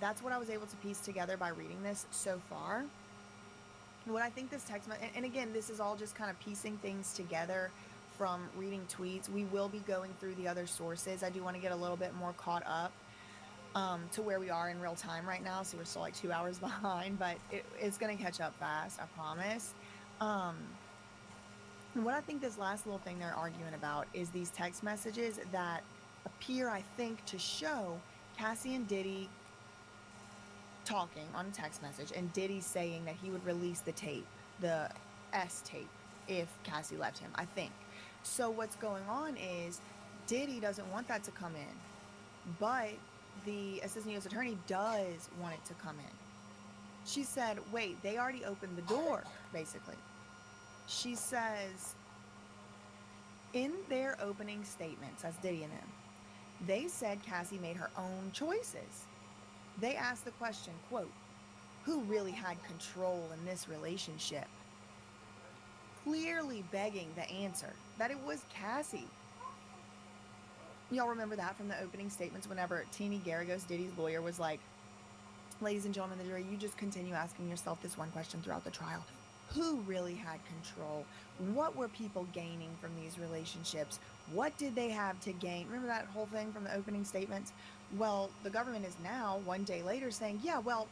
That's what I was able to piece together by reading this so far. What I think this text, and again, this is all just kind of piecing things together from reading tweets. We will be going through the other sources. I do want to get a little bit more caught up to where we are in real time right now. So we're still like 2 hours behind, but it's going to catch up fast, I promise. And what I think this last little thing they're arguing about is these text messages that appear, I think, to show Cassie and Diddy talking on a text message, and Diddy saying that he would release the tape, the S tape, if Cassie left him, I think. So what's going on is Diddy doesn't want that to come in, but the assistant U.S. attorney does want it to come in. She said, wait, they already opened the door, basically. She says, in their opening statements, as Diddy and them, they said Cassie made her own choices. They asked the question, quote, who really had control in this relationship? Clearly begging the answer that it was Cassie. Y'all remember that from the opening statements whenever Teeny Garagos, Diddy's lawyer, was like, ladies and gentlemen of the jury, you just continue asking yourself this one question throughout the trial. Who really had control? What were people gaining from these relationships? What did they have to gain? Remember that whole thing from the opening statements? Well, the government is now, one day later, saying, yeah, well,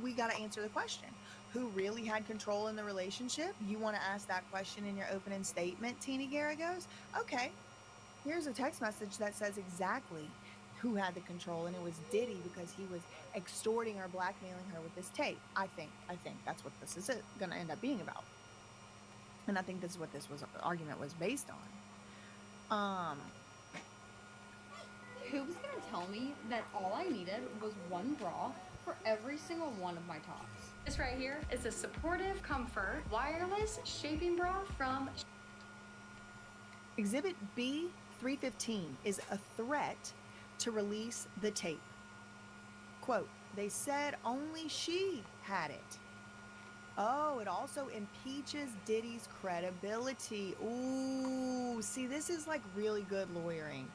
we got to answer the question. Who really had control in the relationship? You want to ask that question in your opening statement, Teeny Garagos? Okay, here's a text message that says exactly who had the control, and it was Diddy, because he was extorting or blackmailing her with this tape. I think that's what this is going to end up being about. And I think this is what this argument was based on. Who's gonna tell me that all I needed was one bra for every single one of my tops? This right here is a Supportive Comfort wireless shaping bra from Exhibit B315 is a threat to release the tape. Quote, they said only she had it. Oh, it also impeaches Diddy's credibility. Ooh, see, this is like really good lawyering.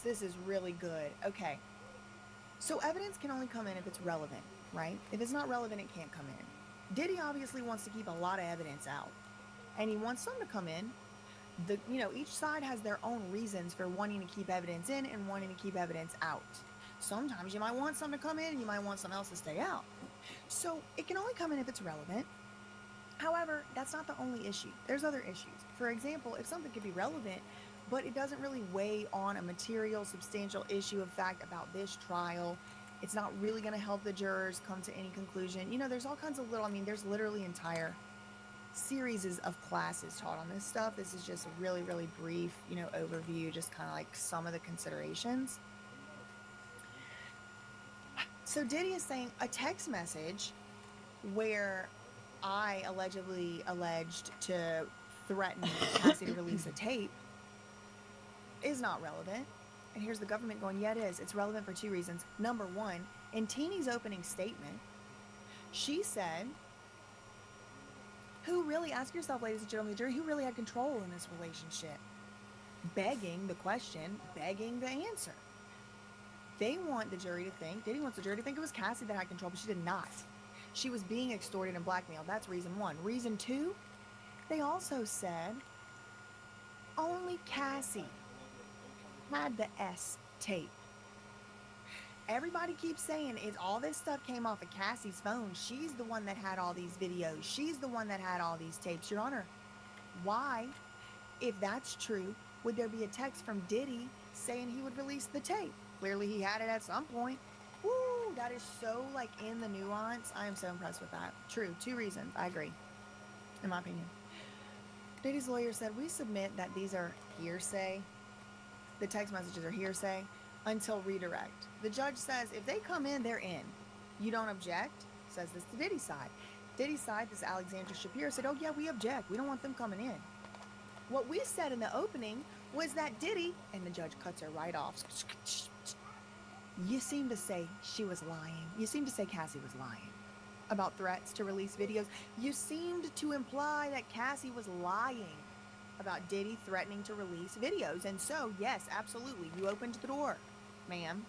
This is really good. Okay. So evidence can only come in if it's relevant, right? If it's not relevant, it can't come in. Diddy obviously wants to keep a lot of evidence out, and he wants some to come in. Each side has their own reasons for wanting to keep evidence in and wanting to keep evidence out. Sometimes you might want some to come in, and you might want something else to stay out. So it can only come in if it's relevant. However, that's not the only issue. There's other issues. For example, if something could be relevant, but it doesn't really weigh on a material, substantial issue of fact about this trial, it's not really going to help the jurors come to any conclusion. There's all kinds of there's literally entire series of classes taught on this stuff. This is just a really, really brief, overview, just kind of like some of the considerations. So Diddy is saying a text message where I alleged to threaten Cassie to release a tape is not relevant. And here's the government going, yeah, it is. It's relevant for two reasons. Number one, in Teeny's opening statement, she said, ask yourself, ladies and gentlemen of the jury, who really had control in this relationship? Begging the question, begging the answer. Diddy wants the jury to think it was Cassie that had control, but she did not. She was being extorted and blackmailed. That's reason one. Reason two, they also said only Cassie had the S tape. Everybody keeps saying all this stuff came off of Cassie's phone. She's the one that had all these videos. She's the one that had all these tapes. Your Honor, why, if that's true, would there be a text from Diddy saying he would release the tape? Clearly he had it at some point. Woo, that is so in the nuance. I am so impressed with that. True, two reasons. I agree, in my opinion. Diddy's lawyer said, we submit that these are hearsay. The text messages are hearsay until redirect. The judge says if they come in, they're in. You don't object? Says this to Diddy's side. Diddy's side, this Alexandra Shapiro, said, oh yeah, we object. We don't want them coming in. What we said in the opening was that Diddy, and the judge cuts her right off. You seem to say she was lying. You seem to say Cassie was lying about threats to release videos. You seemed to imply that Cassie was lying about Diddy threatening to release videos. And so, yes, absolutely, you opened the door, ma'am.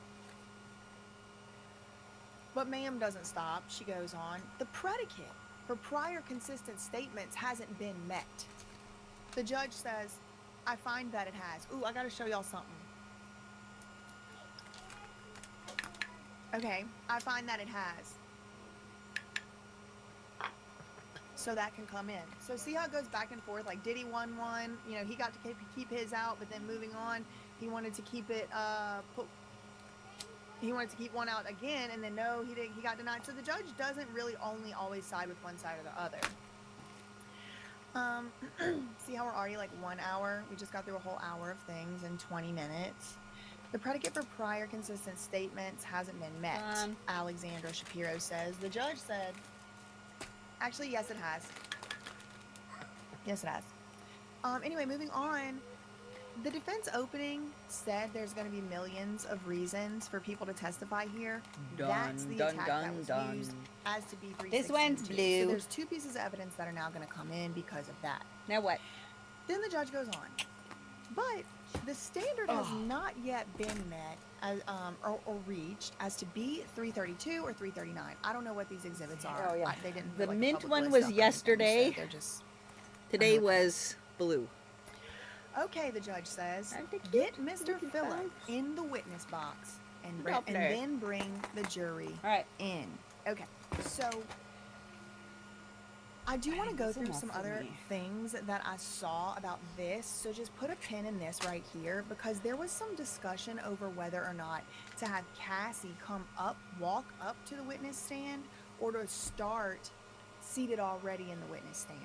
But ma'am doesn't stop. She goes on. The predicate for prior consistent statements hasn't been met. The judge says, I find that it has. Ooh, I gotta show y'all something. Okay, I find that it has. So that can come in. So see how it goes back and forth? Like Diddy won one, he got to keep his out, but then moving on, he wanted to keep it, he wanted to keep one out again, and then no, he didn't. He got denied. So the judge doesn't really only always side with one side or the other. See how we're already 1 hour? We just got through a whole hour of things in 20 minutes. The predicate for prior consistent statements hasn't been met, Alexandra Shapiro says. The judge said, actually, yes, it has. Yes, it has. Anyway, moving on. The defense opening said there's going to be millions of reasons for people to testify here. That's the attack that was used as to be 316. This one's So blue. there's 2 pieces of evidence that are now going to come in because of that. Now what? Then the judge goes on. But the standard has not yet been met as, or reached as to be 332 or 339. I don't know what these exhibits are. Oh, yeah. They didn't. The put, like, mint public one list was up or anything, yesterday. so they're just. Today was blue. Okay, the judge says, get Mr. Phillip in the witness box and then bring the jury in. Okay, so I do want to go through some other things that I saw about this. So just put a pin in this right here, because there was some discussion over whether or not to have Cassie walk up to the witness stand, or to start seated already in the witness stand.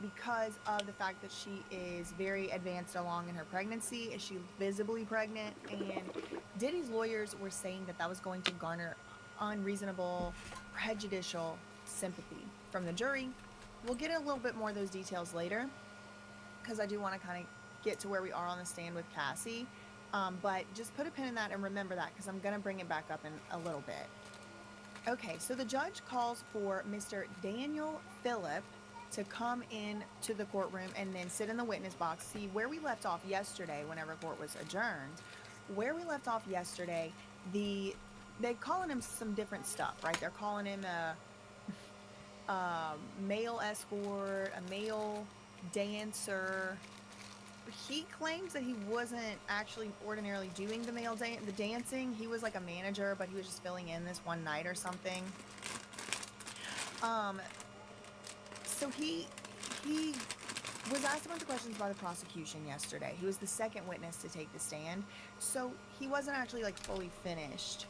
Because of the fact that she is very advanced along in her pregnancy. Is she visibly pregnant? And Diddy's lawyers were saying that that was going to garner unreasonable, prejudicial sympathy from the jury. We'll get a little bit more of those details later, because I do want to kind of get to where we are on the stand with Cassie. But just put a pin in that and remember that, because I'm going to bring it back up in a little bit. Okay, so the judge calls for Mr. Daniel Phillip to come in to the courtroom and then sit in the witness box. See, where we left off yesterday, whenever court was adjourned, where we left off yesterday, they're calling him some different stuff, right? They're calling him a male escort, a male dancer. He claims that he wasn't actually ordinarily doing the dancing. He was like a manager, but he was just filling in this one night or something. So he was asked a bunch of questions by the prosecution yesterday. He was the second witness to take the stand, so he wasn't actually like fully finished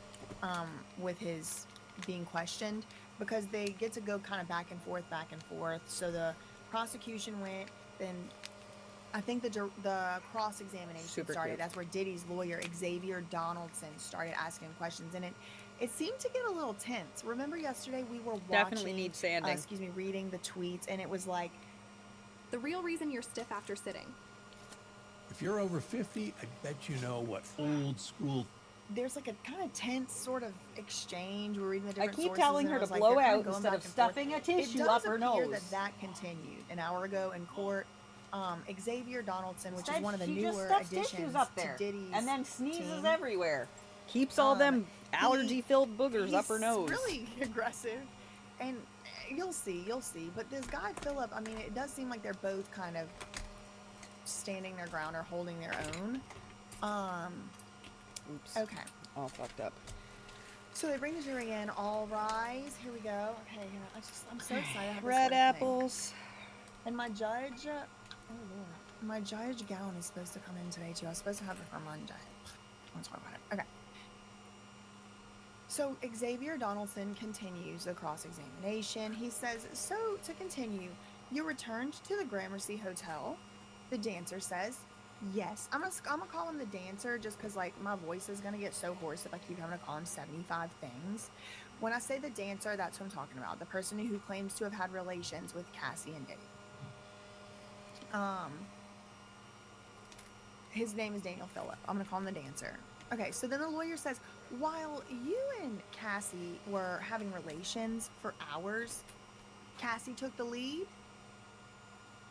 with his being questioned, because they get to go kind of back and forth. So the prosecution went, then I think the cross-examination started. That's where Diddy's lawyer, Xavier Donaldson, started asking questions, and it seemed to get a little tense. Remember yesterday we were reading the tweets, and it was like, the real reason you're stiff after sitting. If you're over 50, I bet you know what old school. There's like a kind of tense sort of exchange. We're reading the different sources. I keep telling her to blow out instead of stuffing a tissue up her nose. It does appear that continued an hour ago in court. Xavier Donaldson, which is one of the newer additions up there, to Diddy's and then sneezes team. everywhere. Keeps all them allergy-filled boogers up her nose. He's really aggressive, and you'll see. But this guy Phillip, I mean, it does seem like they're both kind of standing their ground or holding their own. Oops. Okay. All fucked up. So they bring the jury in. All rise. Here we go. Okay. I'm so excited. I have Red apples. And my judge. Oh Lord. My judge gown is supposed to come in today too. I was supposed to have it for Monday. Let's talk about it. Okay. So Xavier Donaldson continues the cross-examination. He says, so to continue, you returned to the Gramercy Hotel. The dancer says, yes. I'm gonna call him the dancer just because like my voice is gonna get so hoarse if I keep having to call him 75 things. When I say the dancer, that's what I'm talking about. The person who claims to have had relations with Cassie and Diddy. His name is Daniel Phillip. I'm gonna call him the dancer. Okay, so then the lawyer says, while you and Cassie were having relations for hours, Cassie took the lead?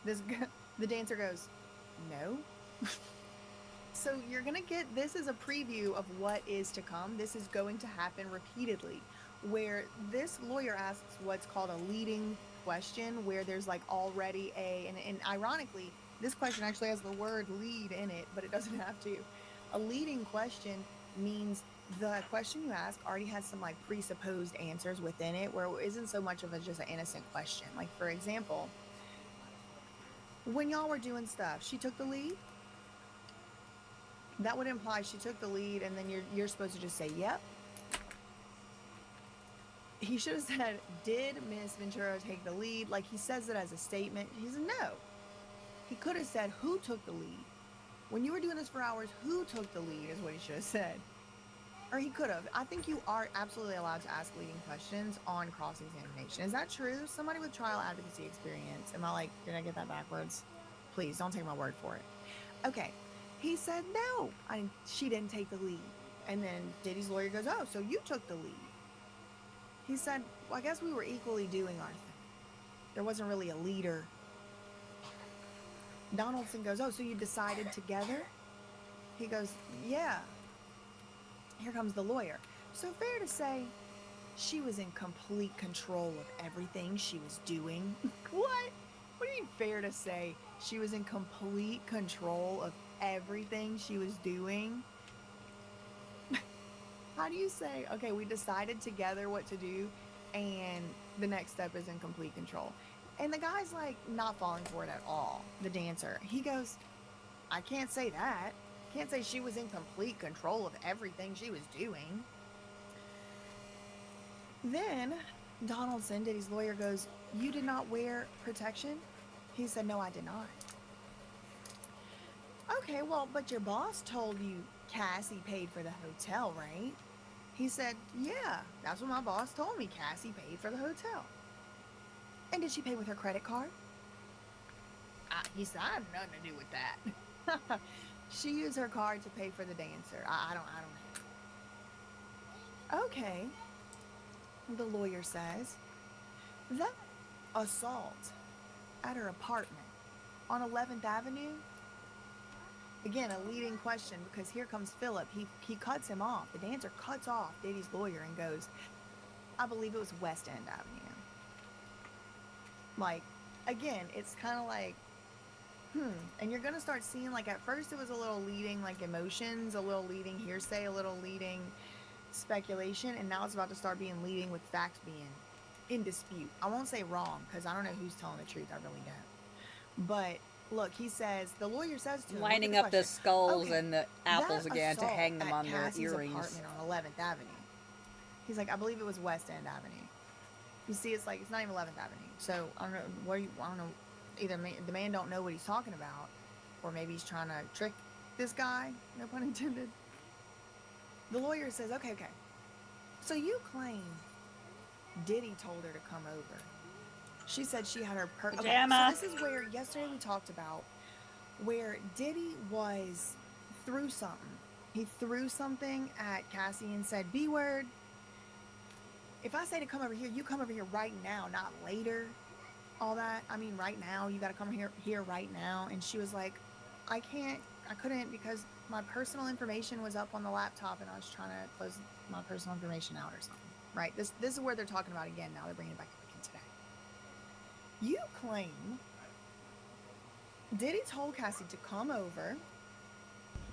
The dancer goes, no. So you're gonna get, this is a preview of what is to come. This is going to happen repeatedly, where this lawyer asks what's called a leading question, where there's like already and ironically, this question actually has the word lead in it, but it doesn't have to. A leading question means the question you ask already has some like presupposed answers within it, where it isn't so much of just an innocent question. Like for example, when y'all were doing stuff, she took the lead. That would imply she took the lead, and then you're supposed to just say yep. He should have said, did Miss Ventura take the lead? Like he says it as a statement. He said no. He could have said who took the lead. When you were doing this for hours, who took the lead is what he should have said. Or he could have. I think you are absolutely allowed to ask leading questions on cross-examination. Is that true? Somebody with trial advocacy experience. Am I like, did I get that backwards? Please, don't take my word for it. Okay. He said, no, she didn't take the lead. And then Diddy's lawyer goes, oh, so you took the lead. He said, well, I guess we were equally doing our thing. There wasn't really a leader. Donaldson goes, oh, so you decided together? He goes, yeah. Here comes the lawyer. So fair to say, she was in complete control of everything she was doing. What? What do you mean fair to say? She was in complete control of everything she was doing? How do you say, okay, we decided together what to do, and the next step is in complete control? And the guy's like not falling for it at all, the dancer. He goes, I can't say that. Can't say she was in complete control of everything she was doing. Then Donaldson, Diddy's lawyer, goes, you did not wear protection? He said, no, I did not. Okay, well, but your boss told you Cassie paid for the hotel, right? He said, yeah, that's what my boss told me. Cassie paid for the hotel. And did she pay with her credit card? He said, I have nothing to do with that. She used her card to pay for the dancer. I don't know. Okay, the lawyer says, that assault at her apartment on 11th Avenue, again, a leading question, because here comes Philip. He cuts him off. The dancer cuts off Diddy's lawyer and goes, I believe it was West End Avenue. Like, again, it's kind of like, and you're going to start seeing, like, at first it was a little leading, like, emotions, a little leading hearsay, a little leading speculation, and now it's about to start being leading with facts being in dispute. I won't say wrong, because I don't know who's telling the truth. I really don't. But look, he says, the lawyer says to him, lining up the skulls and the apples again to hang them on their earrings. Apartment on 11th Avenue. He's like, I believe it was West End Avenue. You see, it's like, it's not even 11th Avenue. So I don't know I don't know. Either the man don't know what he's talking about, or maybe he's trying to trick this guy. No pun intended. The lawyer says, okay. So you claim Diddy told her to come over. She said she had her pajama. Okay, so this is where yesterday we talked about where Diddy was threw something. He threw something at Cassie and said, B word. If I say to come over here, you come over here right now, not later. All that. I mean, right now. You got to come here right now. And she was like, I couldn't because my personal information was up on the laptop and I was trying to close my personal information out or something. Right? This is where they're talking about again now. They're bringing it back up again today. You claim Diddy told Cassie to come over.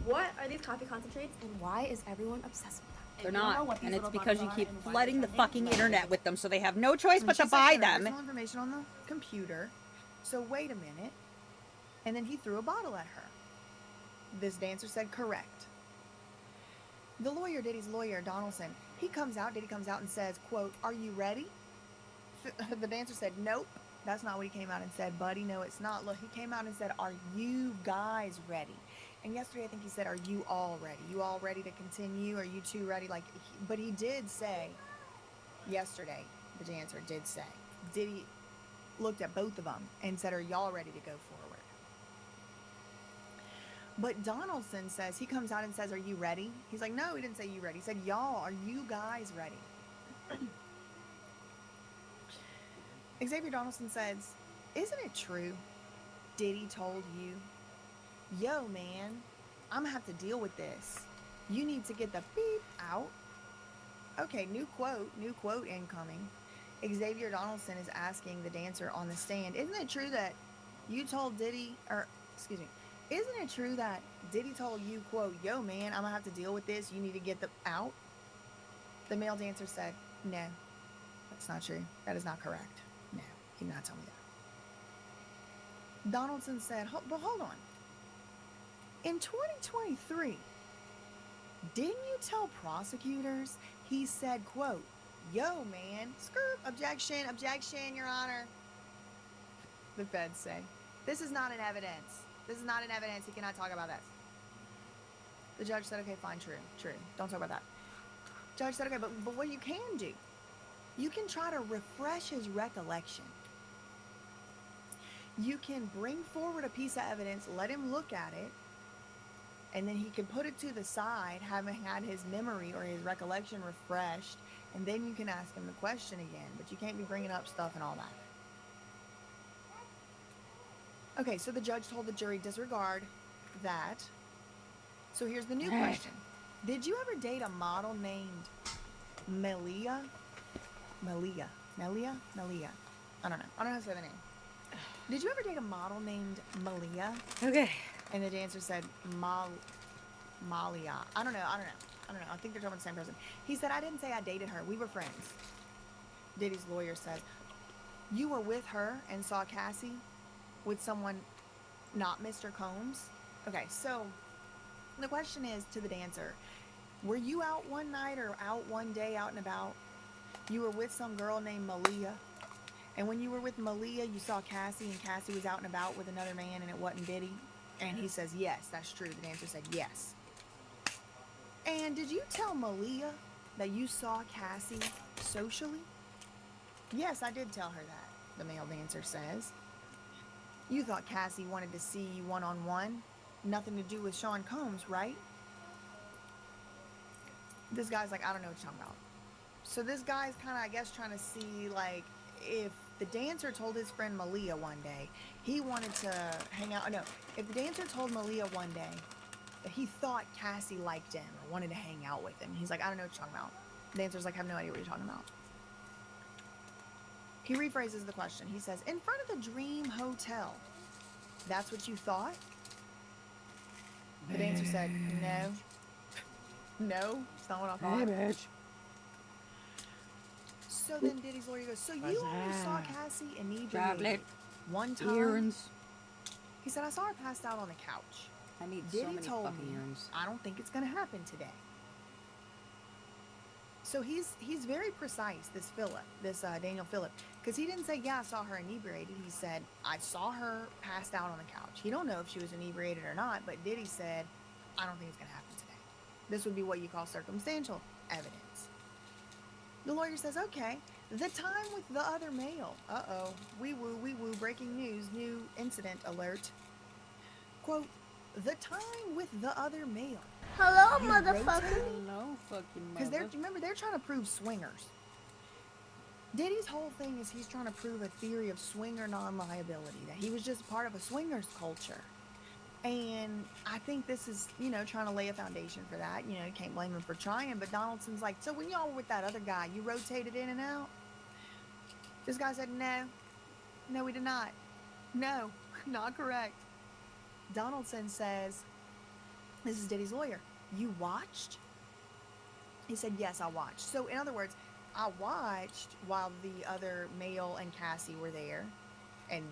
What are these coffee concentrates and why is everyone obsessed with them? They're not, and it's because you keep flooding the fucking internet with them, so they have no choice but to buy them. Personal information on the computer. So wait a minute, and then he threw a bottle at her. This dancer said correct. The lawyer, Diddy's lawyer, Donaldson, Diddy comes out and says, quote, are you ready? The dancer said, nope, that's not what he came out and said, buddy. No, it's not. Look, he came out and said, are you guys ready? And yesterday, I think he said, are you all ready? You all ready to continue? Are you two ready? But he did say, yesterday, the dancer did say, Diddy looked at both of them and said, are y'all ready to go forward? But Donaldson says, he comes out and says, are you ready? He's like, no, he didn't say you ready. He said, y'all, are you guys ready? Xavier Donaldson says, isn't it true Diddy told you, yo, man, I'm gonna have to deal with this. You need to get the beep out. Okay, new quote incoming. Xavier Donaldson is asking the dancer on the stand, isn't it true that you told Diddy, isn't it true that Diddy told you, quote, yo, man, I'm gonna have to deal with this. You need to get the out? The male dancer said, no, that's not true. That is not correct. No, he did not tell me that. Donaldson said, but hold on. In 2023, didn't you tell prosecutors, he said, quote, yo, man, objection, your honor. The feds say, this is not an evidence. He cannot talk about this. The judge said, okay, fine, true. Don't talk about that. Judge said, okay, but what you can do, you can try to refresh his recollection. You can bring forward a piece of evidence, let him look at it, and then he can put it to the side, having had his memory or his recollection refreshed, and then you can ask him the question again, but you can't be bringing up stuff and all that. Okay, so the judge told the jury, disregard that. So here's the new question. Did you ever date a model named Melia? Melia. I don't know how to say the name. Did you ever date a model named Melia? Okay. And the dancer said Malia. I don't know. I think they're talking about the same person. He said, I didn't say I dated her. We were friends. Diddy's lawyer said, you were with her and saw Cassie with someone not Mr. Combs? Okay, so the question is to the dancer, were you out one night or out one day out and about? You were with some girl named Malia? And when you were with Malia, you saw Cassie, and Cassie was out and about with another man, and it wasn't Diddy? And he says, yes, that's true. The dancer said, yes. And did you tell Malia that you saw Cassie socially? Yes, I did tell her that, the male dancer says. You thought Cassie wanted to see you one-on-one? Nothing to do with Sean Combs, right? This guy's like, I don't know what you're talking about. So this guy's kind of, I guess, trying to see, like, if the dancer told his friend Malia one day he wanted to hang out. No, if the dancer told Malia one day that he thought Cassie liked him or wanted to hang out with him, he's like, I don't know what you're talking about. The dancer's like, I have no idea what you're talking about. He rephrases the question. He says, in front of the Dream Hotel, that's what you thought? The dancer said, no. No, it's not what I thought. Hey, bitch. So then Diddy's lawyer goes, so you only saw Cassie inebriated Tablet. one time? Earrings. He said, I saw her passed out on the couch. I need Diddy so many told fucking me, earrings. I don't think it's going to happen today. So he's very precise, this Daniel Phillip, because he didn't say, yeah, I saw her inebriated. He said, I saw her passed out on the couch. He don't know if she was inebriated or not, but Diddy said, I don't think it's going to happen today. This would be what you call circumstantial evidence. The lawyer says, okay, the time with the other male. Uh-oh, wee woo, breaking news, new incident alert. Quote, the time with the other male. Hello, You motherfucker. rotate? Hello, fucking Because mother. remember, they're trying to prove swingers. Diddy's whole thing is he's trying to prove a theory of swinger non-liability, that he was just part of a swingers culture. And I think this is, trying to lay a foundation for that. You can't blame him for trying, but Donaldson's like, so when y'all were with that other guy, you rotated in and out? This guy said, no, we did not. No, not correct. Donaldson says, this is Diddy's lawyer, you watched? He said, yes, I watched. So in other words, I watched while the other male and Cassie were there, and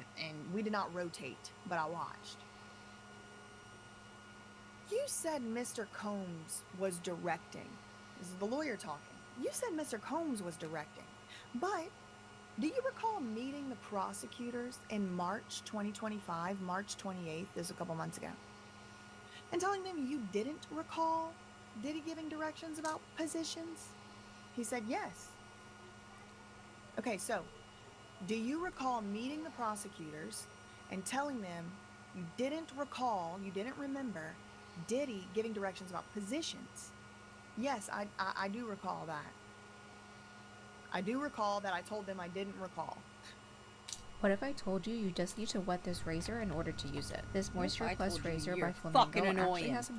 we did not rotate, but I watched. You said Mr. Combs was directing. This is the lawyer talking. You said Mr. Combs was directing, but do you recall meeting the prosecutors in March 2025, March 28th, this is a couple months ago, and telling them you didn't recall Diddy giving directions about positions? He said yes. Okay, so do you recall meeting the prosecutors and telling them you didn't recall, you didn't remember Diddy giving directions about positions? Yes, I do recall that. I do recall that I told them I didn't recall. What if I told you you just need to wet this razor in order to use it? This Moisture Plus razor by Flamingo fucking actually annoying. has a...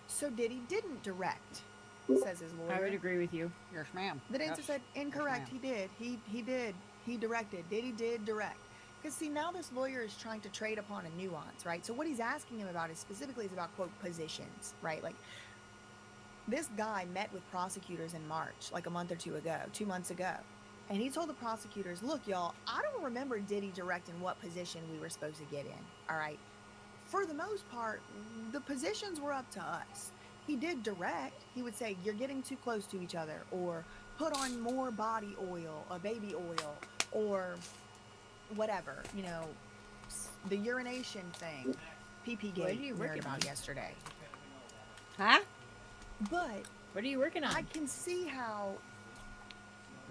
So Diddy didn't direct, says his lawyer. I would agree with you. Yes, ma'am. The dancer said incorrect. Yes, He did. He did. He directed. Diddy did direct. Because see, now this lawyer is trying to trade upon a nuance, right? So what he's asking him about is specifically is about, quote, positions, right? Like, this guy met with prosecutors in March, like a month or 2 months ago. And he told the prosecutors, look, y'all, I don't remember Diddy directing what position we were supposed to get in, all right? For the most part, the positions were up to us. He did direct. He would say, you're getting too close to each other, or put on more body oil, or baby oil, or whatever, the urination thing. PP What are Gate you we working heard about on? yesterday. Huh? But What are you working on? I can see how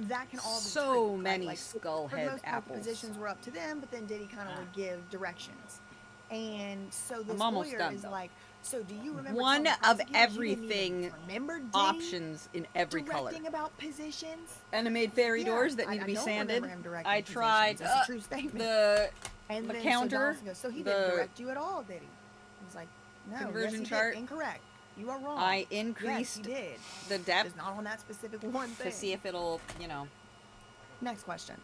that can all be So true, right? many Like, skull for the head most part, the apples. positions were up to them, but then Diddy kind of would give directions. And so this I'm almost lawyer done, is though. like, so do you remember One telling of prosecutors you didn't even everything remember Diddy options in every color. directing about positions? Animated fairy Yeah, doors that need I to be don't sanded. remember him directing I positions. tried That's a true statement. the And then counter, so Donaldson goes, so he didn't direct you at all, did he? He was like, no, conversion yes, he chart. did. Incorrect. You are wrong. I Yes, increased he did. the depth Just not on that specific one thing. to see if it'll, you know, Next question.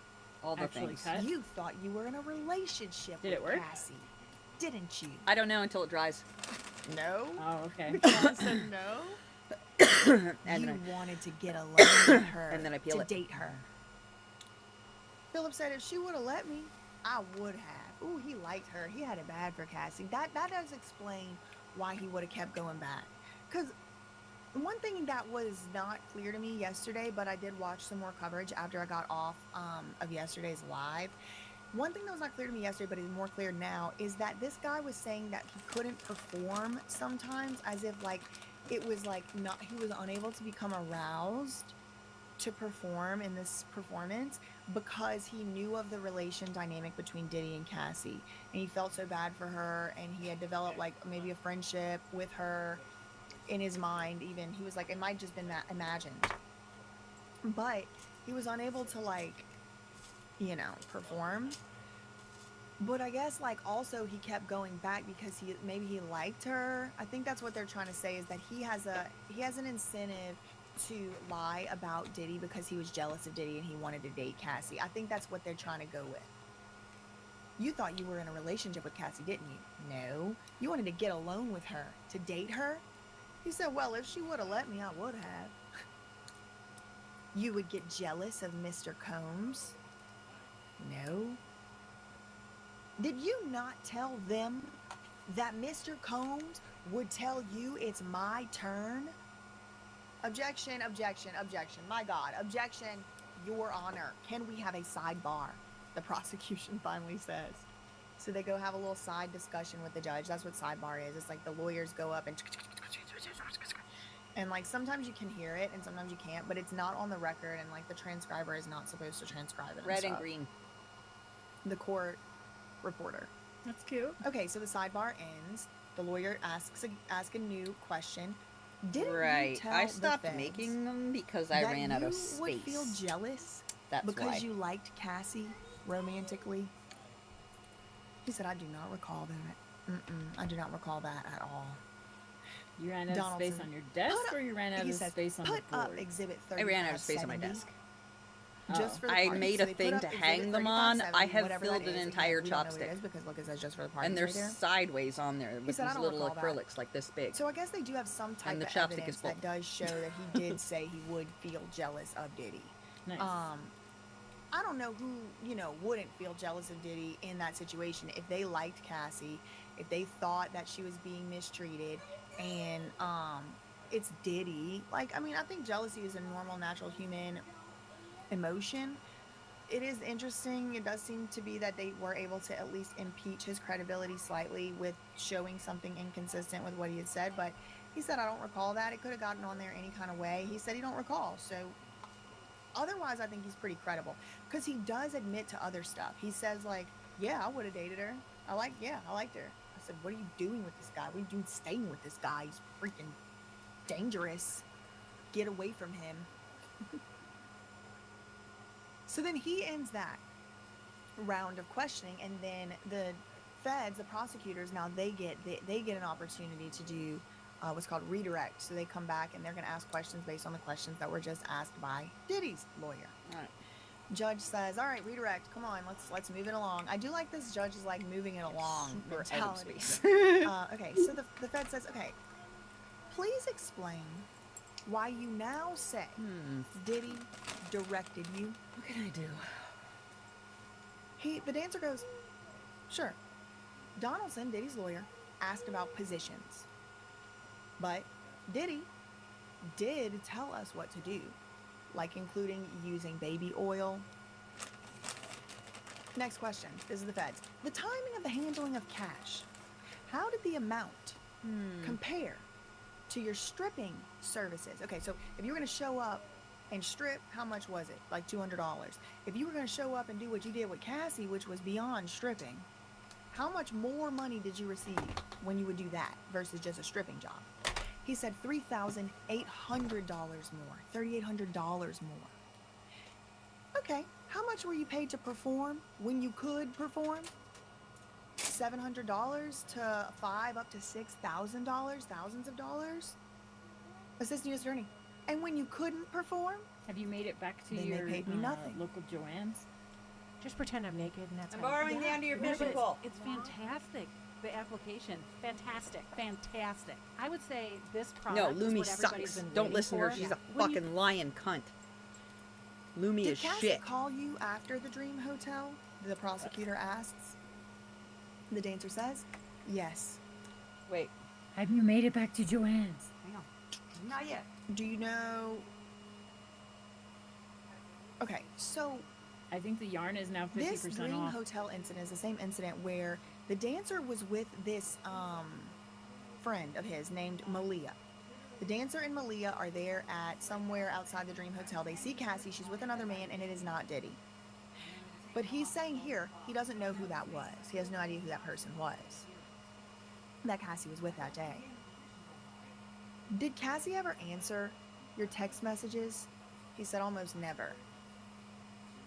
all the Actually things. cut. You thought you were in a relationship Did with it work? Cassie, didn't you? I don't know until it dries. No. Oh, okay. John said no. And You then wanted to get alone with her And then I peel to it. date her. Philip said if she would have let me, I would have. Ooh, he liked her. He had it bad for Cassie. That does explain why he would have kept going back. Because one thing that was not clear to me yesterday, but I did watch some more coverage after I got off of yesterday's live. One thing that was not clear to me yesterday, but is more clear now, is that this guy was saying that he couldn't perform sometimes, as if like it was like not, he was unable to become aroused to perform in this performance because he knew of the relation dynamic between Diddy and Cassie, and he felt so bad for her, and he had developed like maybe a friendship with her in his mind. Even he was like, it might just been that imagined, but he was unable to like, you know, perform. But I guess like also he kept going back because maybe he liked her. I think that's what they're trying to say, is that he has an incentive to lie about Diddy because he was jealous of Diddy and he wanted to date Cassie. I think that's what they're trying to go with. You thought you were in a relationship with Cassie, didn't you? No. You wanted to get alone with her, to date her? He said, well, if she would have let me, I would have. You would get jealous of Mr. Combs? No. Did you not tell them that Mr. Combs would tell you it's my turn? Objection, objection, objection. My God, objection, Your Honor. Can we have a sidebar? The prosecution finally says. So they go have a little side discussion with the judge. That's what sidebar is. It's like the lawyers go up and like sometimes you can hear it and sometimes you can't, but it's not on the record, and like the transcriber is not supposed to transcribe it. red and green. The court reporter. That's cute. Okay, so the sidebar ends. The lawyer asks a new question. Didn't you Right. tell I the stopped feds making them because I that ran out of you space. would feel jealous That's because why. you liked Cassie romantically? He said, I do not recall that. I do not recall that at all. You ran out of space Donaldson, on your desk, put or you ran out he of says, space on the put up board? exhibit I ran out of space on my 3570. desk. Just for the I parties. made So a they put thing up to exhibit hang them on. 3570, I have whatever filled that an is. entire We don't know what it chopstick. is because look, it says just for the parties. And they're right there. sideways on there with said, "I these don't little recall that." acrylics like this big. So I guess they do have some type And the of chopstick evidence is full. that does show that he did say he would feel jealous of Diddy. Nice. I don't know who, wouldn't feel jealous of Diddy in that situation if they liked Cassie, if they thought that she was being mistreated, and it's Diddy. Like, I mean, I think jealousy is a normal, natural human emotion. It is interesting. It does seem to be that they were able to at least impeach his credibility slightly with showing something inconsistent with what he had said. But he said, I don't recall that. It could have gotten on there any kind of way. He said he don't recall. So otherwise, I think he's pretty credible because he does admit to other stuff. He says, like, yeah, I would have dated her. I liked her. I said, what are you doing with this guy? What are you doing staying with this guy? He's freaking dangerous. Get away from him. So then he ends that round of questioning, and then the feds, the prosecutors, now they get an opportunity to do what's called redirect. So they come back and they're going to ask questions based on the questions that were just asked by Diddy's lawyer. All right. Judge says, "All right, redirect. Come on, let's move it along." I do like this judge is like moving it along. We're out of mentality. space. Okay, so the Fed says, "Okay, please explain why you now say Diddy directed you." What can I do? The dancer goes, "Sure." Donaldson, Diddy's lawyer, asked about positions, but Diddy did tell us what to do, like including using baby oil. Next question. This is the feds. The timing of the handling of cash. how did the amount compare to your stripping services? Okay, so if you were going to show up and strip, how much was it? Like $200. If you were going to show up and do what you did with Cassie, which was beyond stripping, how much more money did you receive when you would do that versus just a stripping job? He said $3,800 more, $3,800 more. Okay, how much were you paid to perform when you could perform? $700 to $5,000 up to $6,000, thousands of dollars? Assistant U.S. Attorney. And when you couldn't perform? Have you made it back to then your they paid me nothing. local Joanne's? Just pretend I'm naked and that's I'm how borrowing the end of your fishing pole. It's fantastic. The application, fantastic. I would say this product No, is Lumi what everybody's sucks. been Don't waiting listen to her. for. She's a What do you- fucking lying cunt. Lumi Did is Cassie shit. call you after the Dream Hotel? The prosecutor asks. The dancer says, yes. Wait. Have you made it back to Joanne's? Hang on. Not yet. Do you know? Okay, so I think the yarn is now 50% this Dream off. Hotel incident is the same incident where the dancer was with this friend of his named Malia. The dancer and Malia are there at somewhere outside the Dream Hotel. They see Cassie. She's with another man, and it is not Diddy. But he's saying here he doesn't know who that was. He has no idea who that person was that Cassie was with that day. Did Cassie ever answer your text messages? He said almost never.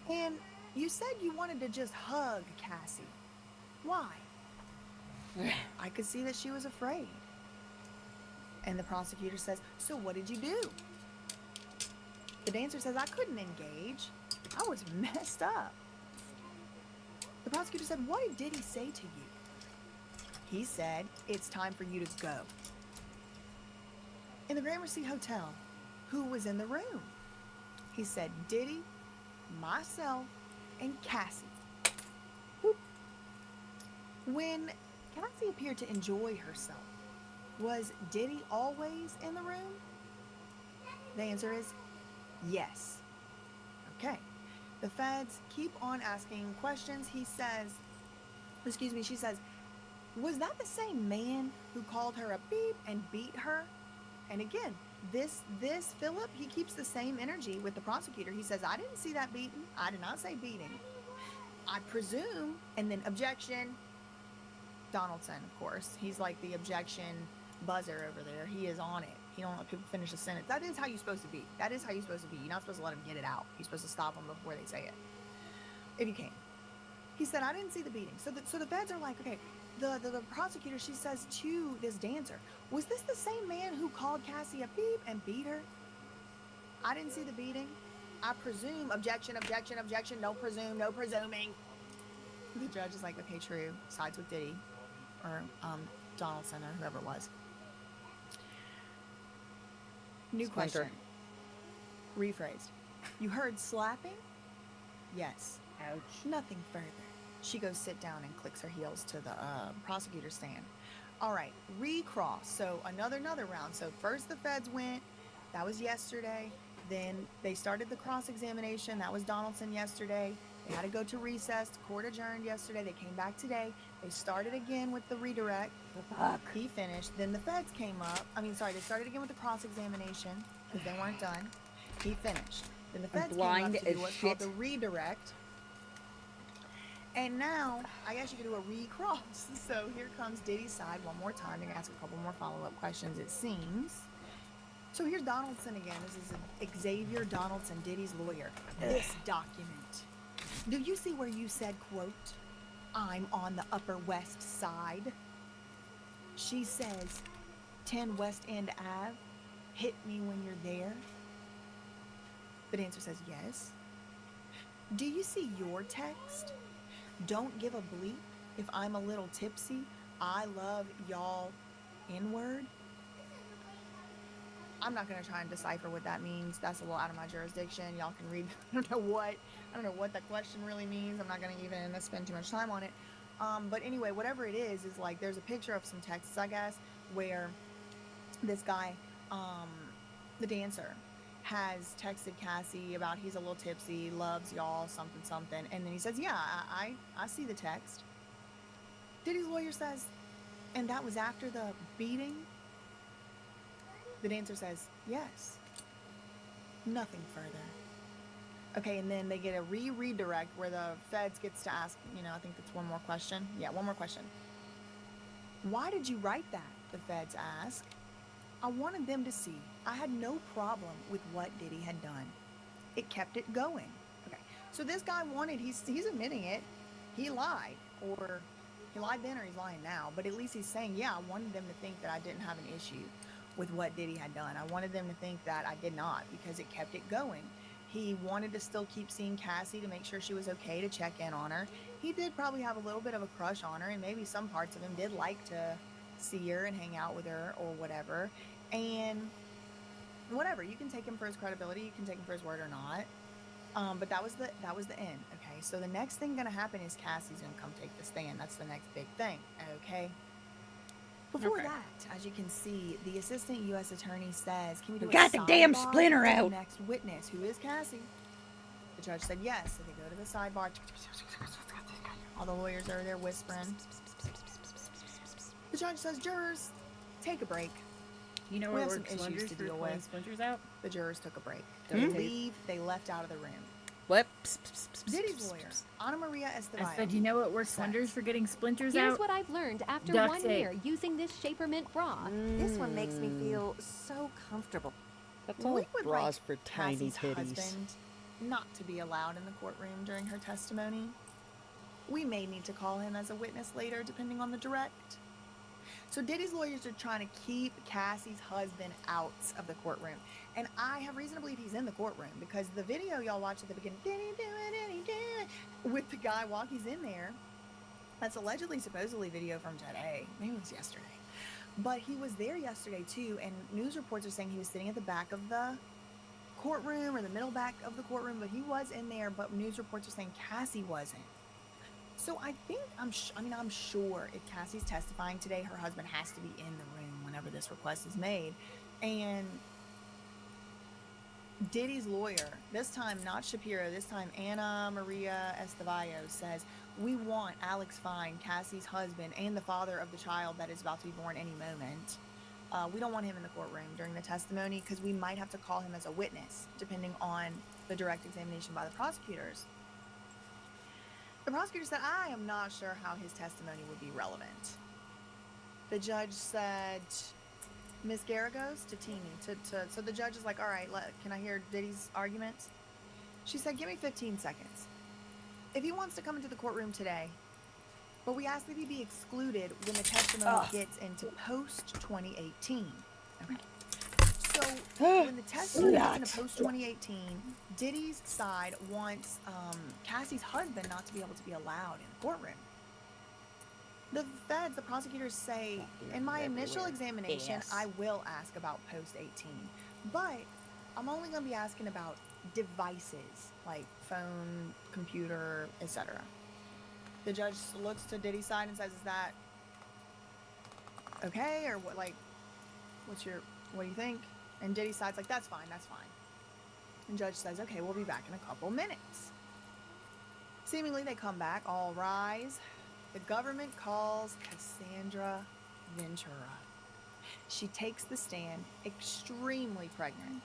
And you said you wanted to just hug Cassie. Why? I could see that she was afraid. And the prosecutor says, so what did you do? The dancer says, I couldn't engage. I was messed up. The prosecutor said, what did Diddy say to you? He said, it's time for you to go. In the Gramercy Hotel, who was in the room? He said, Diddy, myself, and Cassie. Whoop. When Cassie appeared to enjoy herself, was Diddy always in the room? The answer is yes. Okay. The feds keep on asking questions. She says, was that the same man who called her a beep and beat her? And again, this Philip, he keeps the same energy with the prosecutor. He says, I didn't see that beating. I did not say beating. I presume, and then objection. Donaldson, of course. He's like the objection buzzer over there. He is on it. He don't let people finish a sentence. That is how you're supposed to be. That is how you're supposed to be. You're not supposed to let them get it out. You're supposed to stop them before they say it, if you can. He said, I didn't see the beating. So the feds are like, okay, the prosecutor, she says to this dancer, was this the same man who called Cassie a beep and beat her? I didn't see the beating. I presume, objection, objection, objection, no presume, no presuming. The judge is like, okay, true, sides with Diddy, or Donaldson, or whoever it was. New Splinter. question. Rephrased. You heard slapping? Yes. Ouch. Nothing further. She goes sit down and clicks her heels to the prosecutor's stand. All right, recross. So another round. So first the feds went. That was yesterday. Then they started the cross-examination. That was Donaldson yesterday. They had to go to recess. Court adjourned yesterday. They came back today. They started again with the redirect. He finished. Then the feds came up. They started again with the cross-examination because they weren't done. He finished. Then the feds blind came up to as do what's called shit. the redirect. And now, I guess you could do a recross. So here comes Diddy's side one more time. They're going to ask a couple more follow-up questions, it seems. So here's Donaldson again. This is Xavier Donaldson, Diddy's lawyer. This document. Do you see where you said, quote, I'm on the Upper West Side? She says, 10 West End Ave, hit me when you're there. The dancer says, yes. Do you see your text? Don't give a bleep if I'm a little tipsy. I love y'all N-word. I'm not going to try and decipher what that means. That's a little out of my jurisdiction. Y'all can read. I don't know what that question really means. I'm not going to even spend too much time on it. But anyway, whatever it is like there's a picture of some texts, I guess, where this guy, the dancer, has texted Cassie about he's a little tipsy, loves y'all, something. And then he says, yeah, I see the text. Diddy's lawyer says, And that was after the beating? The dancer says, yes. Nothing further. Okay, and then they get a redirect where the feds gets to ask, you know, I think it's one more question. Yeah, one more question. Why did you write that? The feds ask. I wanted them to see I had no problem with what Diddy had done. It kept it going. Okay, so this guy wanted, he's admitting it. He lied, or he lied then or he's lying now, but at least he's saying, yeah, I wanted them to think that I didn't have an issue with what Diddy had done. I wanted them to think that I did not because it kept it going. He wanted to still keep seeing Cassie to make sure she was okay, to check in on her. He did probably have a little bit of a crush on her, and maybe some parts of him did like to see her and hang out with her or whatever. And whatever, you can take him for his credibility, you can take him for his word or not. But that was the end. Okay, so the next thing gonna happen is Cassie's gonna come take the stand. That's the next big thing. Okay. Before that, as you can see, the assistant U.S. attorney says, "Can we do a got the damn sidebar splinter for the out." next witness, who is Cassie?" The judge said yes. So they go to the sidebar. All the lawyers are there whispering. The judge says, "Jurors, take a break. You know We where have it some works issues wonders to for deal pulling with." splinters out? The jurors took a break. Hmm? They left out of the room. What? Diddy's lawyer, Ana Maria I Estevayo. said, you know what works wonders for getting splinters Here's out? what I've learned after Duct 1 tape. year using this Shaper Mint bra. This one makes me feel so comfortable. That's We all would bras like for tiny Cassie's titties. husband not to be allowed in the courtroom during her testimony. We may need to call him as a witness later, depending on the direct. So Diddy's lawyers are trying to keep Cassie's husband out of the courtroom. And I have reason to believe he's in the courtroom because the video y'all watched at the beginning, Diddy do it, Diddy do it, with the guy while he's in there, that's supposedly video from today. Maybe it was yesterday. But he was there yesterday too, and news reports are saying he was sitting at the back of the courtroom or the middle back of the courtroom, but he was in there, but news reports are saying Cassie wasn't. So I think, I'm sure if Cassie's testifying today, her husband has to be in the room whenever this request is made. And Diddy's lawyer, this time not Shapiro, this time Ana Maria Estevayo, says, we want Alex Fine, Cassie's husband, and the father of the child that is about to be born any moment. We don't want him in the courtroom during the testimony because we might have to call him as a witness, depending on the direct examination by the prosecutors. The prosecutor said, I am not sure how his testimony would be relevant. The judge said, Miss Garagos to Teeny. So the judge is like, all right, can I hear Diddy's arguments? She said, give me 15 seconds. If he wants to come into the courtroom today, but we ask that he be excluded when the testimony gets into post-2018. Okay. So when the testimony gets into post-2018, Diddy's side wants Cassie's husband not to be able to be allowed in the courtroom. The feds, the prosecutors say, in my initial examination, Yes. I will ask about post-18, but I'm only going to be asking about devices like phone, computer, etc. The judge looks to Diddy's side and says, is that okay? Or what, like, what do you think? And Diddy's side's like, that's fine. And judge says, okay, we'll be back in a couple minutes. Seemingly they come back, all rise. The government calls Cassandra Ventura. She takes the stand, extremely pregnant.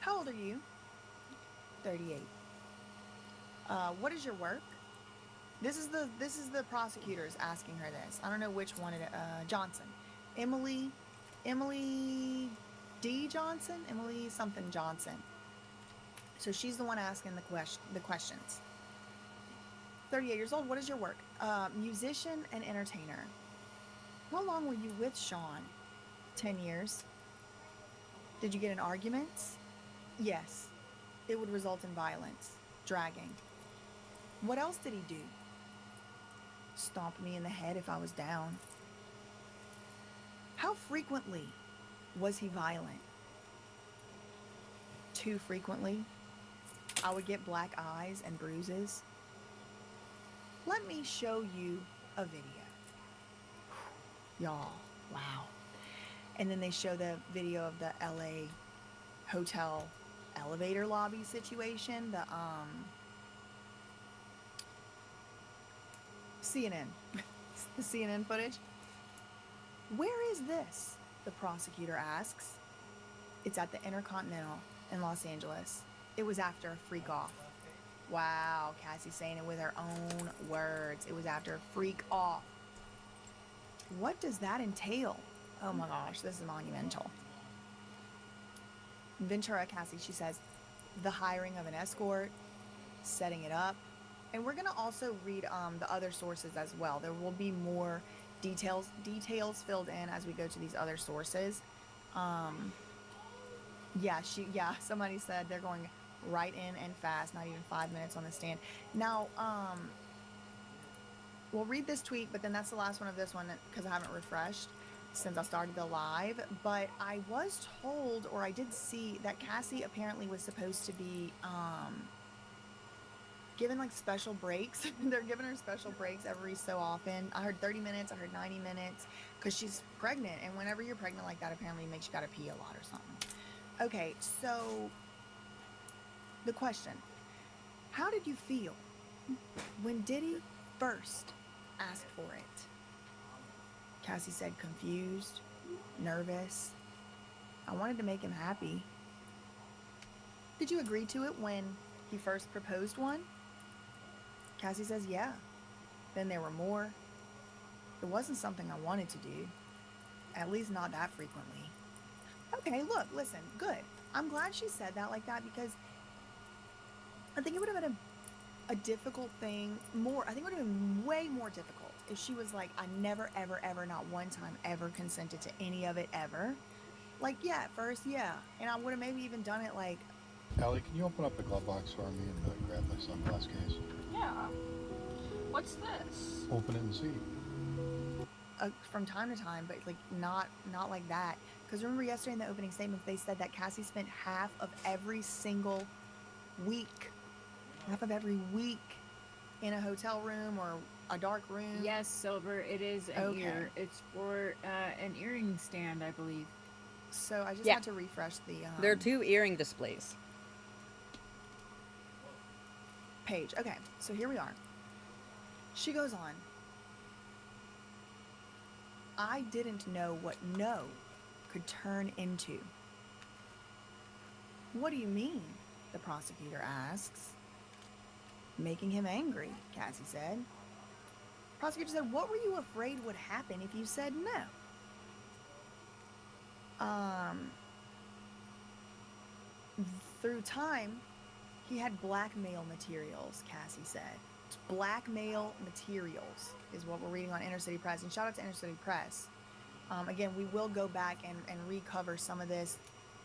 How old are you? 38. What is your work? This is the prosecutors asking her this. I don't know which one Johnson. Emily D. Johnson? Emily something Johnson. So she's the one asking the questions. 38 years old. What is your work? Musician and entertainer. How long were you with Sean? 10 years. Did you get in arguments? Yes. It would result in violence. Dragging. What else did he do? Stomp me in the head if I was down. How frequently was he violent? Too frequently. I would get black eyes and bruises. Let me show you a video. Y'all, wow. And then they show the video of the LA hotel elevator lobby situation, the CNN, the CNN footage. Where is this? The prosecutor asks. It's at the Intercontinental in Los Angeles. It was after a freak off. Wow, Cassie's saying it with her own words. It was after a freak off. What does that entail? Oh my gosh, this is monumental. Ventura, Cassie, she says, the hiring of an escort, setting it up. And we're going to also read the other sources as well. There will be more details filled in as we go to these other sources. Somebody said they're going right in and fast, not even 5 minutes on the stand. Now, we'll read this tweet, but then that's the last one of this one because I haven't refreshed since I started the live. But I was told, or I did see, that Cassie apparently was supposed to be given like special breaks. They're giving her special breaks every so often. I heard 30 minutes, I heard 90 minutes, because she's pregnant, and whenever you're pregnant like that, apparently it makes you gotta pee a lot or something. Okay, so the question, how did you feel when Diddy first asked for it? Cassie said confused, nervous. I wanted to make him happy. Did you agree to it when he first proposed one? Cassie says, yeah. Then there were more. It wasn't something I wanted to do. At least not that frequently. Okay, look, listen, good. I'm glad she said that like that, because I think it would have been a difficult thing. I think it would have been way more difficult if she was like, I never, ever, ever, not one time ever consented to any of it ever. Like, yeah, at first, yeah. And I would have maybe even done it like, Allie, can you open up the glove box for me and grab my sunglass case? Yeah. What's this? Open it and see. From time to time, but like not like that. Because remember yesterday in the opening statement, they said that Cassie spent half of every week in a hotel room or a dark room. Yes, Silver, it is an ear. It's for an earring stand, I believe. So I just had to refresh the... There are 2 earring displays. Page. Okay, so here we are. She goes on. I didn't know what no could turn into. What do you mean? The prosecutor asks. Making him angry, Cassie said. Prosecutor said, what were you afraid would happen if you said no? Through time, he had blackmail materials, Cassie said. Blackmail materials is what we're reading on Inner City Press. And shout out to Inner City Press. Again, we will go back and recover some of this,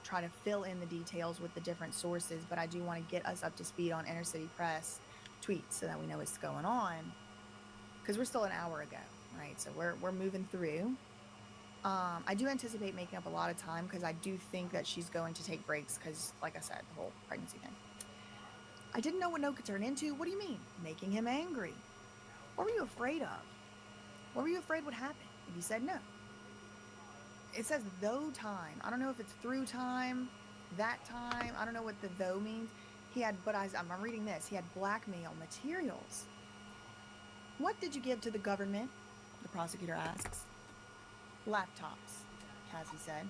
try to fill in the details with the different sources, but I do want to get us up to speed on Inner City Press tweets so that we know what's going on. Because we're still an hour ago, right? So we're moving through. I do anticipate making up a lot of time because I do think that she's going to take breaks because, like I said, the whole pregnancy thing. I didn't know what no could turn into. What do you mean? Making him angry. What were you afraid of? What were you afraid would happen if you said no? It says though time. I don't know if it's through time, that time. I don't know what the though means. I'm reading this. He had blackmail materials. What did you give to the government? The prosecutor asks. Laptops, Cassie said.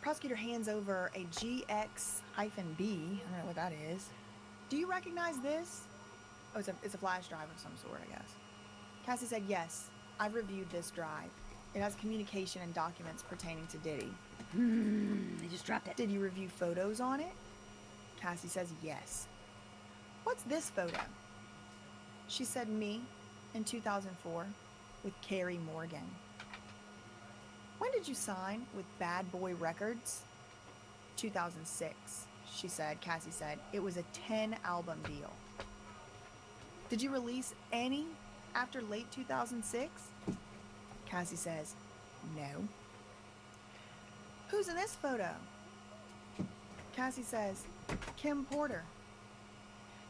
Prosecutor hands over a GX-B. I don't know what that is. Do you recognize this? Oh, it's a flash drive of some sort, I guess. Cassie said, yes, I've reviewed this drive. It has communication and documents pertaining to Diddy. They just dropped it. Did you review photos on it? Cassie says, yes. What's this photo? She said, me in 2004 with Carrie Morgan. When did you sign with Bad Boy Records? 2006, she said. Cassie said, it was a 10-album deal. Did you release any after late 2006? Cassie says, no. Who's in this photo? Cassie says, Kim Porter.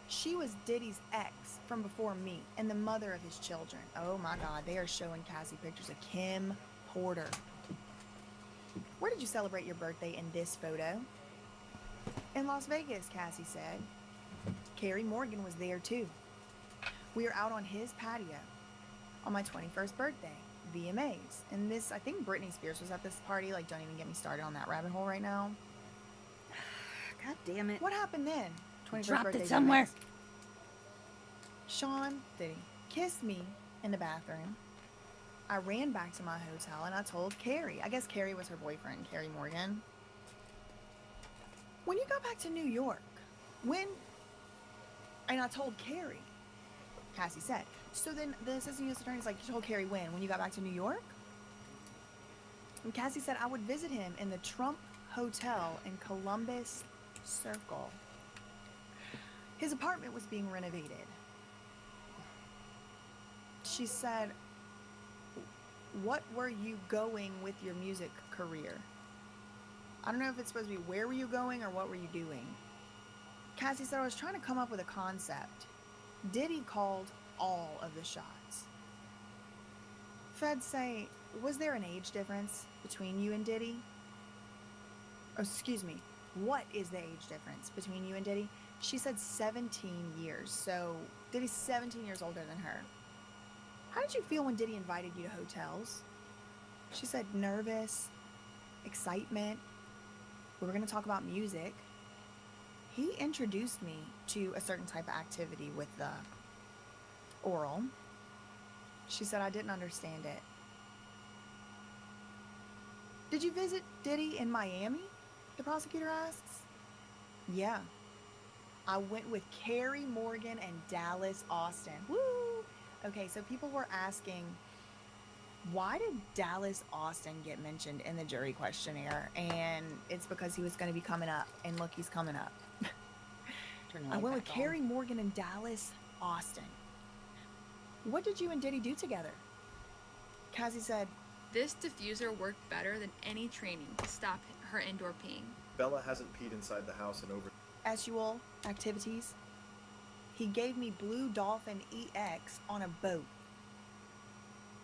She was Diddy's ex from before me and the mother of his children. Oh my God, they are showing Cassie pictures of Kim Porter. Where did you celebrate your birthday in this photo? In Las Vegas, Cassie said. Carrie Morgan was there too. We are out on his patio on my 21st birthday. VMAs. And this, I think Britney Spears was at this party. Like, don't even get me started on that rabbit hole right now. God damn it. What happened then? 21st Dropped birthday it somewhere. VMAs. Sean, did he kissed me in the bathroom. I ran back to my hotel and I told Carrie. I guess Carrie was her boyfriend, Carrie Morgan. When you got back to New York, when? And I told Carrie. Cassie said. So then the assistant U.S. attorney's like, you told Carrie when you got back to New York? And Cassie said I would visit him in the Trump Hotel in Columbus Circle. His apartment was being renovated. She said, what were you going with your music career? I don't know if it's supposed to be where were you going or what were you doing. Cassie said I was trying to come up with a concept. Diddy called all of the shots. Feds say, was there an age difference between you and Diddy? Oh, excuse me, what is the age difference between you and Diddy? She said 17 years, so Diddy's 17 years older than her. How did you feel when Diddy invited you to hotels? She said nervous, excitement. We were going to talk about music. He introduced me to a certain type of activity with the oral. She said I didn't understand it. Did you visit Diddy in Miami? The prosecutor asks. Yeah. I went with Carrie Morgan and Dallas Austin. Woo! Okay, so people were asking, why did Dallas Austin get mentioned in the jury questionnaire? And it's because he was going to be coming up. And look, he's coming up. I went with Carrie Morgan and Dallas Austin. What did you and Diddy do together? Cassie said, This diffuser worked better than any training to stop her indoor peeing. Bella hasn't peed inside the house in over... sexual activities. He gave me Blue Dolphin EX on a boat.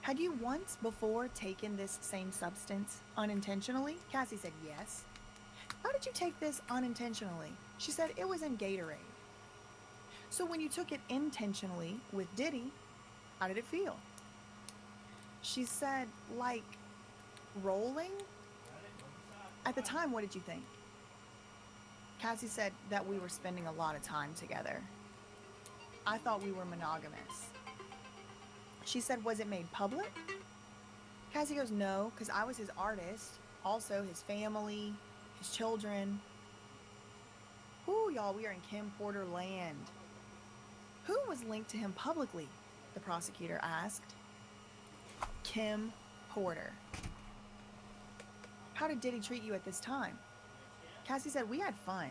Had you once before taken this same substance unintentionally? Cassie said yes. How did you take this unintentionally? She said it was in Gatorade. So when you took it intentionally with Diddy, how did it feel? She said, like, rolling? At the time, what did you think? Cassie said that we were spending a lot of time together. I thought we were monogamous. She said, was it made public? Cassie goes, no, because I was his artist, also his family, his children. Ooh, y'all, we are in Kim Porter land. Who was linked to him publicly? The prosecutor asked. Kim Porter. How did Diddy treat you at this time? Cassie said, we had fun.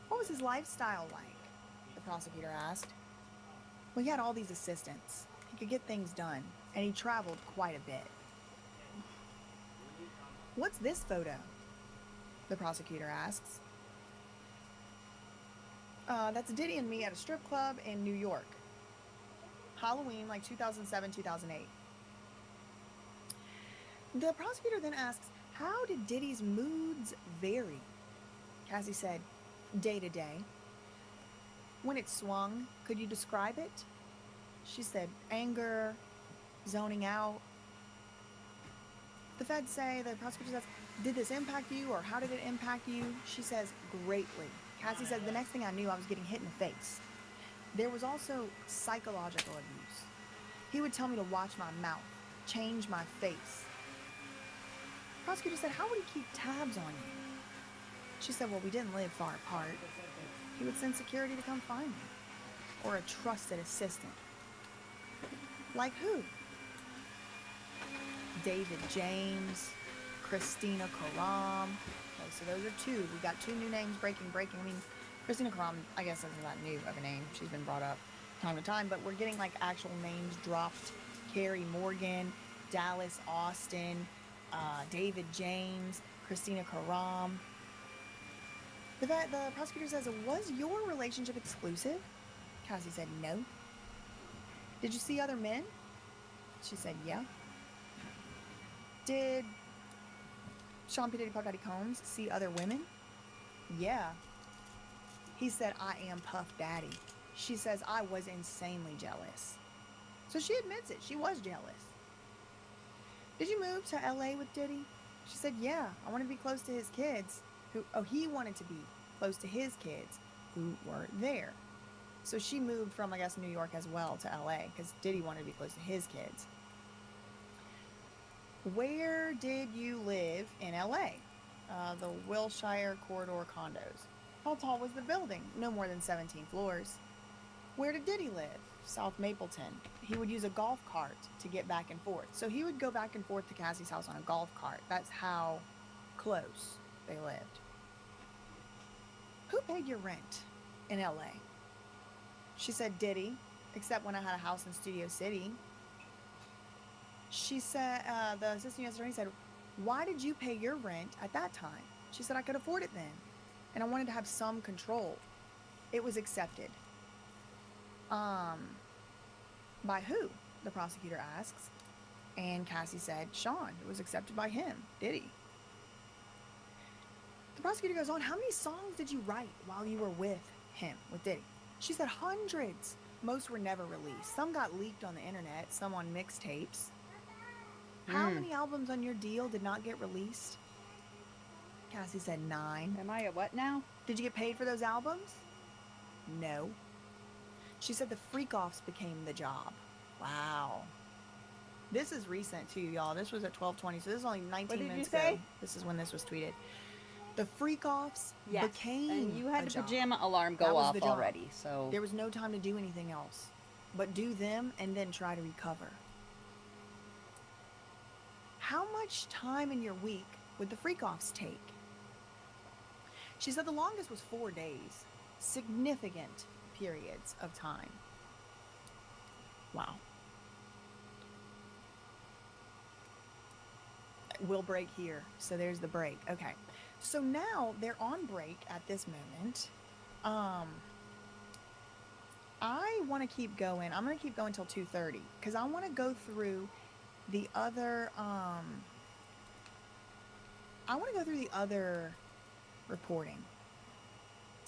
What was his lifestyle like? The prosecutor asked. Well, he had all these assistants. He could get things done, and he traveled quite a bit. What's this photo? The prosecutor asks. That's Diddy and me at a strip club in New York. Halloween, like 2007, 2008. The prosecutor then asks, how did Diddy's moods vary? Cassie said, day to day. When it swung, could you describe it? She said, anger, zoning out. The feds say, the prosecutor says, did this impact you or how did it impact you? She says, greatly. Cassie said, the next thing I knew, I was getting hit in the face. There was also psychological abuse. He would tell me to watch my mouth, change my face. Prosecutor said, how would he keep tabs on you? She said, well, we didn't live far apart. He would send security to come find me. Or a trusted assistant. Like who? David James, Christina Karam. Okay, so those are two. We got two new names breaking. I mean, Christina Karam, I guess isn't that new of a name. She's been brought up time to time, but we're getting like actual names dropped. Carrie Morgan, Dallas Austin, David James, Christina Karam. The prosecutor says, was your relationship exclusive? Cassie said, no. Did you see other men? She said, yeah. Did Sean P. Diddy Puff Daddy Combs see other women? Yeah. He said, I am Puff Daddy. She says, I was insanely jealous. So she admits it. She was jealous. did you move to LA with Diddy? She said, yeah, I wanted to be close to his kids. He wanted to be close to his kids who weren't there. So she moved from, I guess, New York as well to LA because Diddy wanted to be close to his kids. Where did you live in LA? The Wilshire Corridor condos. How tall was the building? No more than 17 floors. Where did Diddy live? South Mapleton. He would use a golf cart to get back and forth. So he would go back and forth to Cassie's house on a golf cart. That's how close they lived. Who paid your rent in LA? She said Diddy, except when I had a house in Studio City. She said, the assistant U.S. attorney said, why did you pay your rent at that time? She said, I could afford it then, and I wanted to have some control. It was accepted. By who? The prosecutor asks. And Cassie said, Sean. It was accepted by him, Diddy. The prosecutor goes on, how many songs did you write while you were with him, with Diddy? She said hundreds. Most were never released. Some got leaked on the internet, some on mixtapes. How many albums on your deal did not get released? Cassie said 9. Am I a what now? Did you get paid for those albums? No. She said the freak-offs became the job. Wow. This is recent too, y'all. This was at 12:20, so this is only 19 minutes ago. This is when this was tweeted. The freak-offs became and you had a the job. pajama alarm That go was off the job. already, so... There was no time to do anything else but do them and then try to recover. How much time in your week would the freak-offs take? She said the longest was 4 days. Significant periods of time. Wow. We'll break here. So there's the break. Okay. So now they're on break at this moment. I want to keep going. I'm going to keep going till 2:30 because I want to go through the other reporting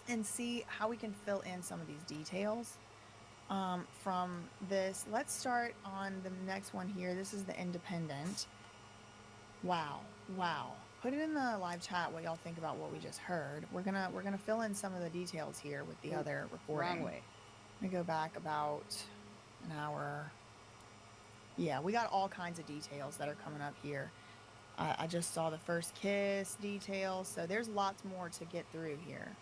and see how we can fill in some of these details from this. Let's start on the next one here. This is the Independent. Wow. Put it in the live chat what y'all think about what we just heard. We're gonna fill in some of the details here with the other reporting. Wrong way. Let me go back about an hour. Yeah, we got all kinds of details that are coming up here. I just saw the first kiss details, so there's lots more to get through here.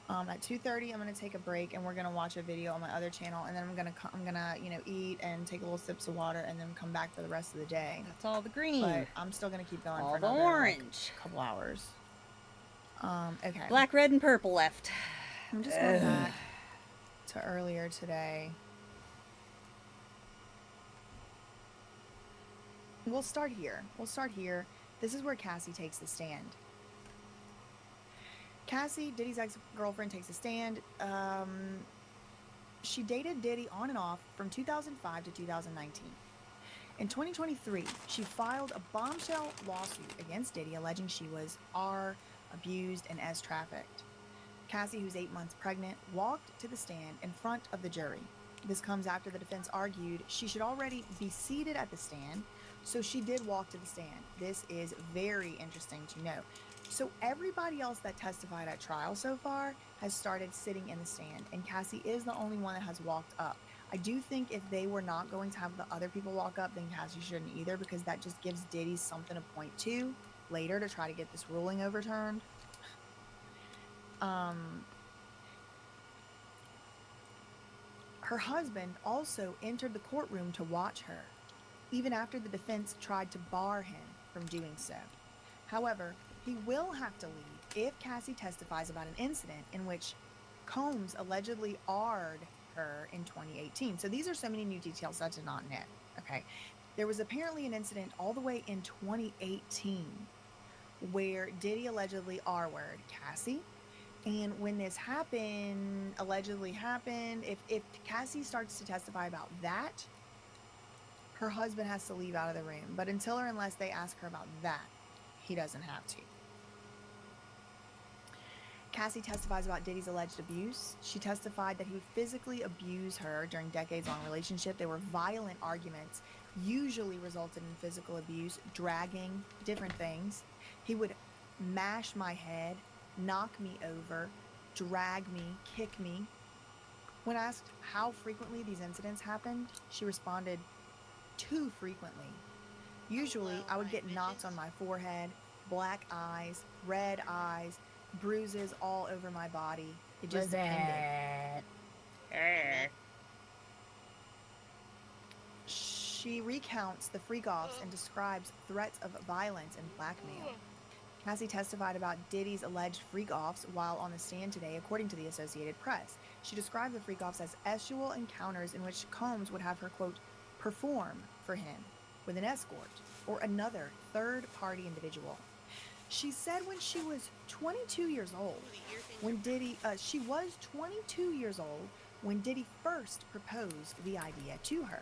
At 2:30, I'm gonna take a break and we're gonna watch a video on my other channel, and then I'm gonna eat and take a little sips of water, and then come back for the rest of the day. That's all the green. But I'm still gonna keep going all for the another orange. couple hours. Okay. Black, red, and purple left. I'm just going back to earlier today. We'll start here. This is where Cassie takes the stand. Cassie, Diddy's ex-girlfriend, takes a stand. She dated Diddy on and off from 2005 to 2019. In 2023, she filed a bombshell lawsuit against Diddy alleging she was R, abused, and S trafficked. Cassie, who's 8 months pregnant, walked to the stand in front of the jury. This comes after the defense argued she should already be seated at the stand, so she did walk to the stand. This is very interesting to know. So everybody else that testified at trial so far has started sitting in the stand, and Cassie is the only one that has walked up. I do think if they were not going to have the other people walk up, then Cassie shouldn't either, because that just gives Diddy something to point to later to try to get this ruling overturned. Her husband also entered the courtroom to watch her, even after the defense tried to bar him from doing so. However, he will have to leave if Cassie testifies about an incident in which Combs allegedly R'd her in 2018. So these are so many new details I did not know. Okay. There was apparently an incident all the way in 2018 where Diddy allegedly R-word Cassie. And when this allegedly happened, if Cassie starts to testify about that, her husband has to leave out of the room. But until or unless they ask her about that, he doesn't have to. Cassie testifies about Diddy's alleged abuse. She testified that he would physically abuse her during decades-long relationship. There were violent arguments usually resulted in physical abuse, dragging, different things. He would mash my head, knock me over, drag me, kick me. When asked how frequently these incidents happened, she responded, too frequently. Usually, I would get knocks on my forehead, black eyes, red eyes, bruises all over my body. It just depended. She recounts the freak-offs and describes threats of violence and blackmail. Cassie testified about Diddy's alleged freak-offs while on the stand today, according to the Associated Press. She described the freak-offs as sexual encounters in which Combs would have her, quote, perform for him with an escort or another third-party individual. She said when she was 22 years old, she was 22 years old when Diddy first proposed the idea to her.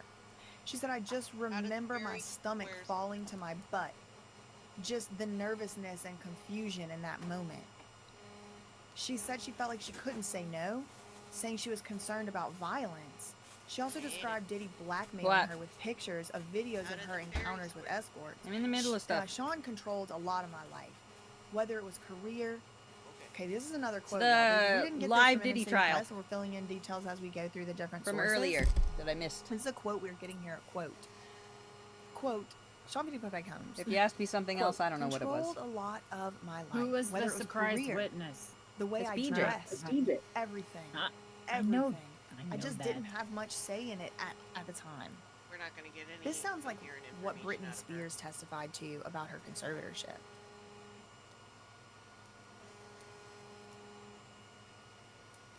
She said, I just remember my stomach falling to my butt. Just the nervousness and confusion in that moment. She said she felt like she couldn't say no, saying she was concerned about violence. She also described Diddy blackmailing her with pictures of videos of her encounters with escorts. I'm in the middle of stuff. Sean controlled a lot of my life, whether it was career. Okay, this is another quote. The We didn't get live this from Diddy NBC trial. Press, so we're filling in details as we go through the different From sources. earlier that I missed. This is a quote we're getting here. Quote. Sean Diddy Combs. If you asked me something else, I don't know what it was. Controlled a lot of my life. Who was whether the it was surprise career, witness? the way It's I BJ. dressed, everything. I know I just that. didn't have much say in it at the time. We're not going to get any. This sounds like coherent what information Britney out of her. Spears testified to about her conservatorship.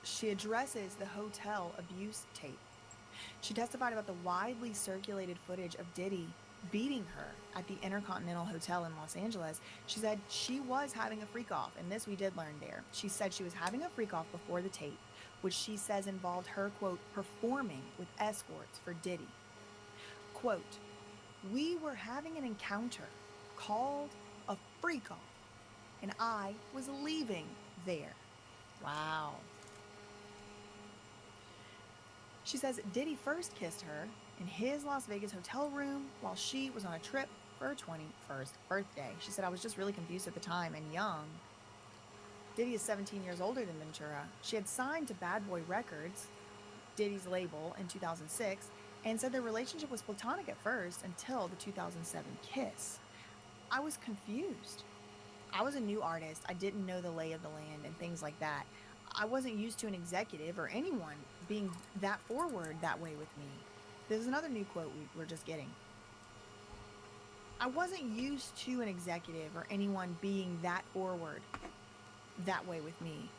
She addresses the hotel abuse tape. She testified about the widely circulated footage of Diddy beating her at the Intercontinental Hotel in Los Angeles. She said she was having a freak-off, and this we did learn there. She said she was having a freak-off before the tape, which she says involved her, quote, performing with escorts for Diddy. Quote, we were having an encounter called a freak-off, and I was leaving there. Wow. She says Diddy first kissed her in his Las Vegas hotel room while she was on a trip for her 21st birthday. She said, I was just really confused at the time and young. Diddy is 17 years older than Ventura. She had signed to Bad Boy Records, Diddy's label, in 2006, and said their relationship was platonic at first until the 2007 kiss. I was confused. I was a new artist. I didn't know the lay of the land and things like that. I wasn't used to an executive or anyone being that forward that way with me. This is another new quote we're just getting. I wasn't used to an executive or anyone being that forward that way with me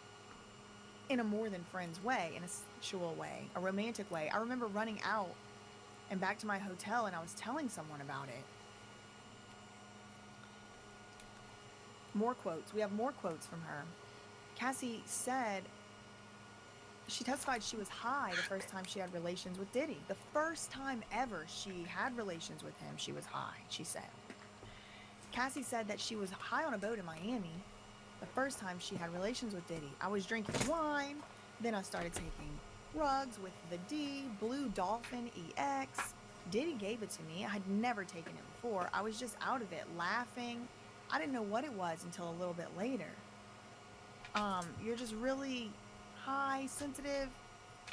in a more than friends way, in a sexual way, a romantic way. I remember running out and back to my hotel and I was telling someone about it. More quotes. We have more quotes from her. Cassie said she testified she was high the first time she had relations with Diddy. The first time ever she had relations with him, she was high, she said. Cassie said that she was high on a boat in Miami the first time she had relations with Diddy. I was drinking wine, then I started taking rugs with the D, Blue Dolphin EX. Diddy gave it to me. I had never taken it before. I was just out of it, laughing. I didn't know what it was until a little bit later. You're just really high, sensitive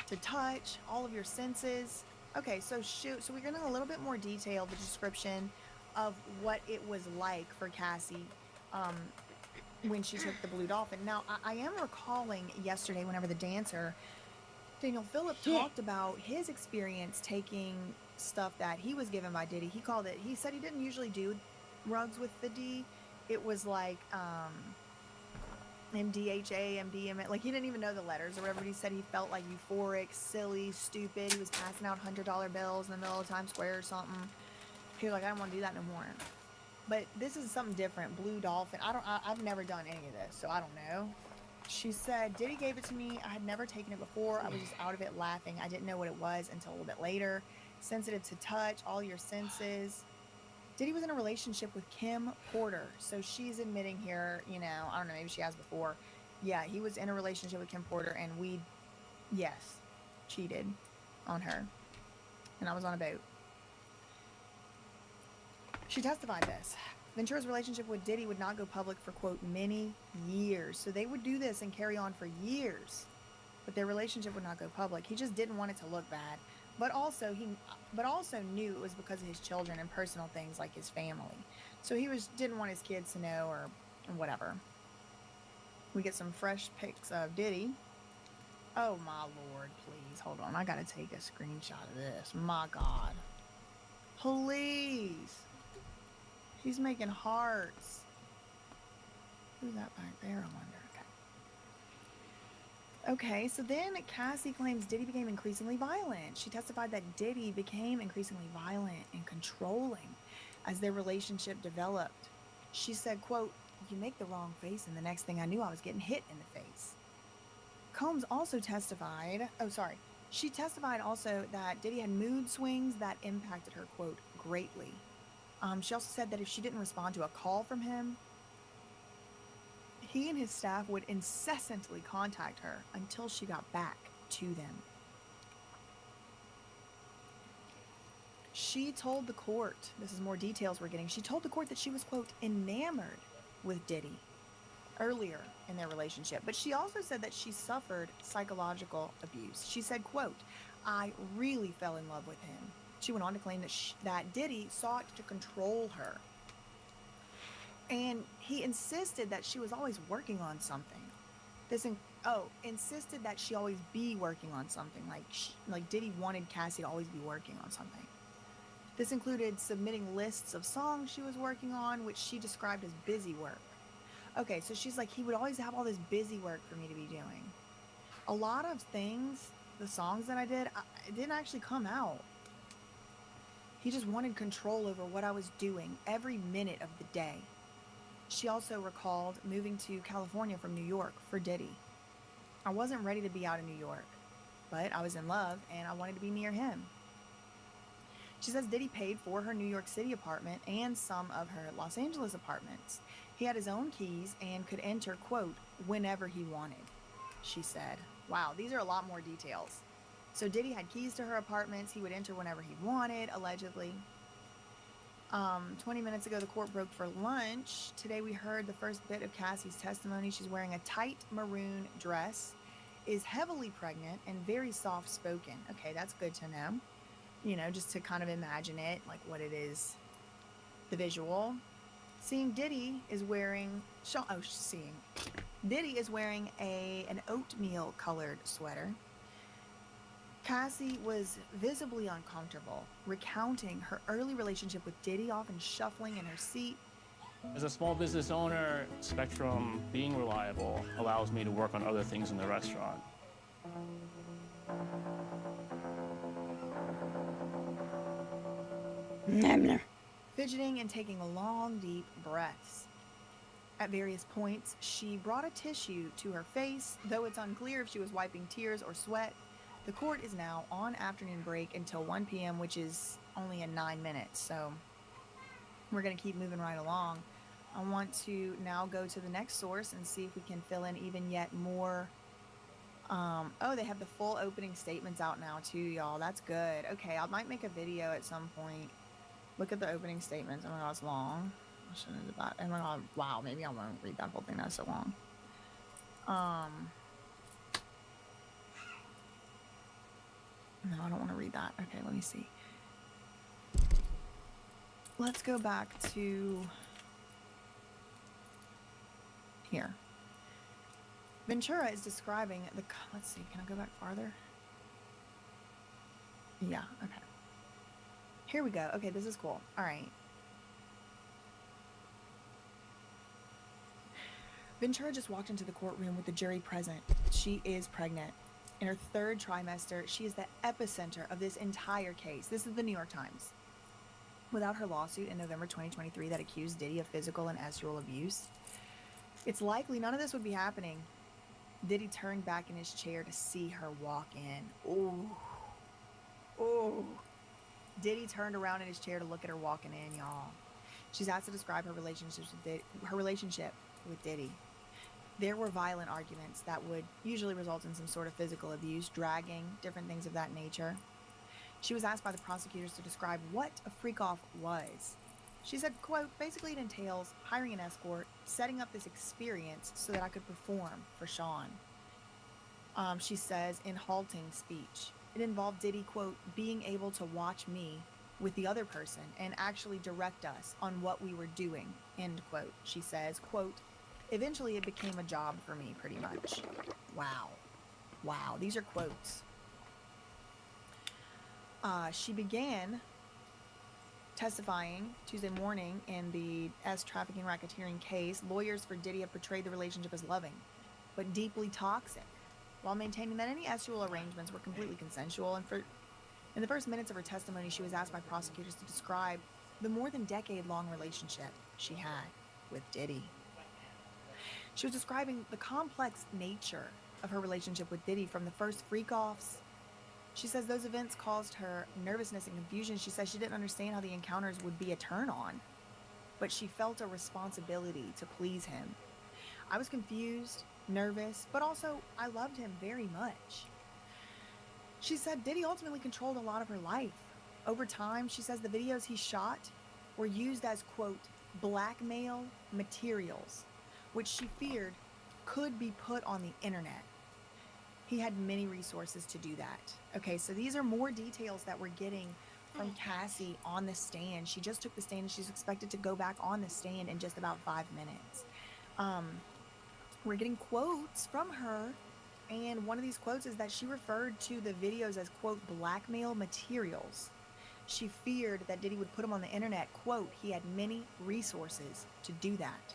to touch, all of your senses. Okay, so we're getting a little bit more detail, the description of what it was like for Cassie when she took the Blue Dolphin. Now, I am recalling yesterday, whenever the dancer, Daniel Phillip, talked about his experience taking stuff that he was given by Diddy. He said he didn't usually do rugs with the D. It was like MDHA, MDMA, like he didn't even know the letters or whatever. But he said he felt like euphoric, silly, stupid. He was passing out $100 bills in the middle of Times Square or something. He was like, I don't want to do that no more. But this is something different. Blue Dolphin. I've never done any of this, so I don't know. She said, Diddy gave it to me. I had never taken it before. I was just out of it laughing. I didn't know what it was until a little bit later. Sensitive to touch, all your senses. Diddy was in a relationship with Kim Porter. So she's admitting here, I don't know, maybe she has before. Yeah, he was in a relationship with Kim Porter and we, cheated on her. And I was on a boat. She testified this. Ventura's relationship with Diddy would not go public for, quote, many years. So they would do this and carry on for years. But their relationship would not go public. He just didn't want it to look bad. But also knew it was because of his children and personal things like his family. So he didn't want his kids to know or whatever. We get some fresh pics of Diddy. Oh my lord, please. Hold on. I gotta take a screenshot of this. My god. Please. He's making hearts. Who's that back there, I wonder? Okay, so then Cassie claims Diddy became increasingly violent. She testified that Diddy became increasingly violent and controlling as their relationship developed. She said, quote, "You make the wrong face and the next thing I knew I was getting hit in the face." Combs also testified, she testified also that Diddy had mood swings that impacted her, quote, greatly. She also said that if she didn't respond to a call from him, he and his staff would incessantly contact her until she got back to them. She told the court, this is more details we're getting, she told the court that she was, quote, enamored with Diddy earlier in their relationship. But she also said that she suffered psychological abuse. She said, quote, "I really fell in love with him." She went on to claim that Diddy sought to control her. And he insisted that she was always working on something. Insisted that she always be working on something. Like Diddy wanted Cassie to always be working on something. This included submitting lists of songs she was working on, which she described as busy work. Okay, so she's like, he would always have all this busy work for me to be doing. A lot of things, the songs that I did, it didn't actually come out. He just wanted control over what I was doing every minute of the day. She also recalled moving to California from New York for Diddy. "I wasn't ready to be out in New York, but I was in love and I wanted to be near him." She says Diddy paid for her New York City apartment and some of her Los Angeles apartments. He had his own keys and could enter, quote, whenever he wanted, she said. Wow, these are a lot more details. So Diddy had keys to her apartments. He would enter whenever he wanted, allegedly. 20 minutes ago, the court broke for lunch. Today we heard the first bit of Cassie's testimony. She's wearing a tight maroon dress, is heavily pregnant, and very soft-spoken. Okay, that's good to know. You know, just to kind of imagine it, like what it is, the visual. Diddy is wearing an oatmeal-colored sweater. Cassie was visibly uncomfortable, recounting her early relationship with Diddy, often shuffling in her seat. As a small business owner, Spectrum being reliable allows me to work on other things in the restaurant. Fidgeting and taking long, deep breaths. At various points, she brought a tissue to her face, though it's unclear if she was wiping tears or sweat. The court is now on afternoon break until 1 p.m., which is only in 9 minutes, so we're going to keep moving right along. I want to now go to the next source and see if we can fill in even yet more. They have the full opening statements out now too, y'all. That's good. Okay, I might make a video at some point. Look at the opening statements. Oh my god, it's long. I shouldn't have did that. Oh my god, wow, maybe I won't read that whole thing. That's so long. No, I don't want to read that. Okay, let me see. Let's go back to here. Ventura is describing the... Let's see, can I go back farther? Yeah, okay. Here we go. Okay, this is cool. All right. Ventura just walked into the courtroom with the jury present. She is pregnant. In her 3rd trimester, she is the epicenter of this entire case. This is the New York Times. Without her lawsuit in November 2023 that accused Diddy of physical and sexual abuse, it's likely none of this would be happening. Diddy turned back in his chair to see her walk in. Ooh. Ooh. Diddy turned around in his chair to look at her walking in, y'all. She's asked to describe her relationship with Diddy. There were violent arguments that would usually result in some sort of physical abuse, dragging, different things of that nature. She was asked by the prosecutors to describe what a freak-off was. She said, quote, basically it entails hiring an escort, setting up this experience so that I could perform for Sean. She says in halting speech, it involved Diddy, quote, being able to watch me with the other person and actually direct us on what we were doing, end quote. She says, quote, eventually it became a job for me, pretty much. Wow. Wow. These are quotes. She began testifying Tuesday morning in the S trafficking racketeering case. Lawyers for Diddy have portrayed the relationship as loving, but deeply toxic, while maintaining that any sexual arrangements were completely consensual. And in the first minutes of her testimony, she was asked by prosecutors to describe the more than decade-long relationship she had with Diddy. She was describing the complex nature of her relationship with Diddy from the first freak-offs. She says those events caused her nervousness and confusion. She says she didn't understand how the encounters would be a turn-on, but she felt a responsibility to please him. I was confused, nervous, but also I loved him very much. She said Diddy ultimately controlled a lot of her life. Over time, she says the videos he shot were used as, quote, blackmail materials, which she feared could be put on the internet. He had many resources to do that. Okay, so these are more details that we're getting from Cassie on the stand. She just took the stand and she's expected to go back on the stand in just about 5 minutes. We're getting quotes from her, and one of these quotes is that she referred to the videos as, quote, blackmail materials. She feared that Diddy would put them on the internet. Quote, he had many resources to do that.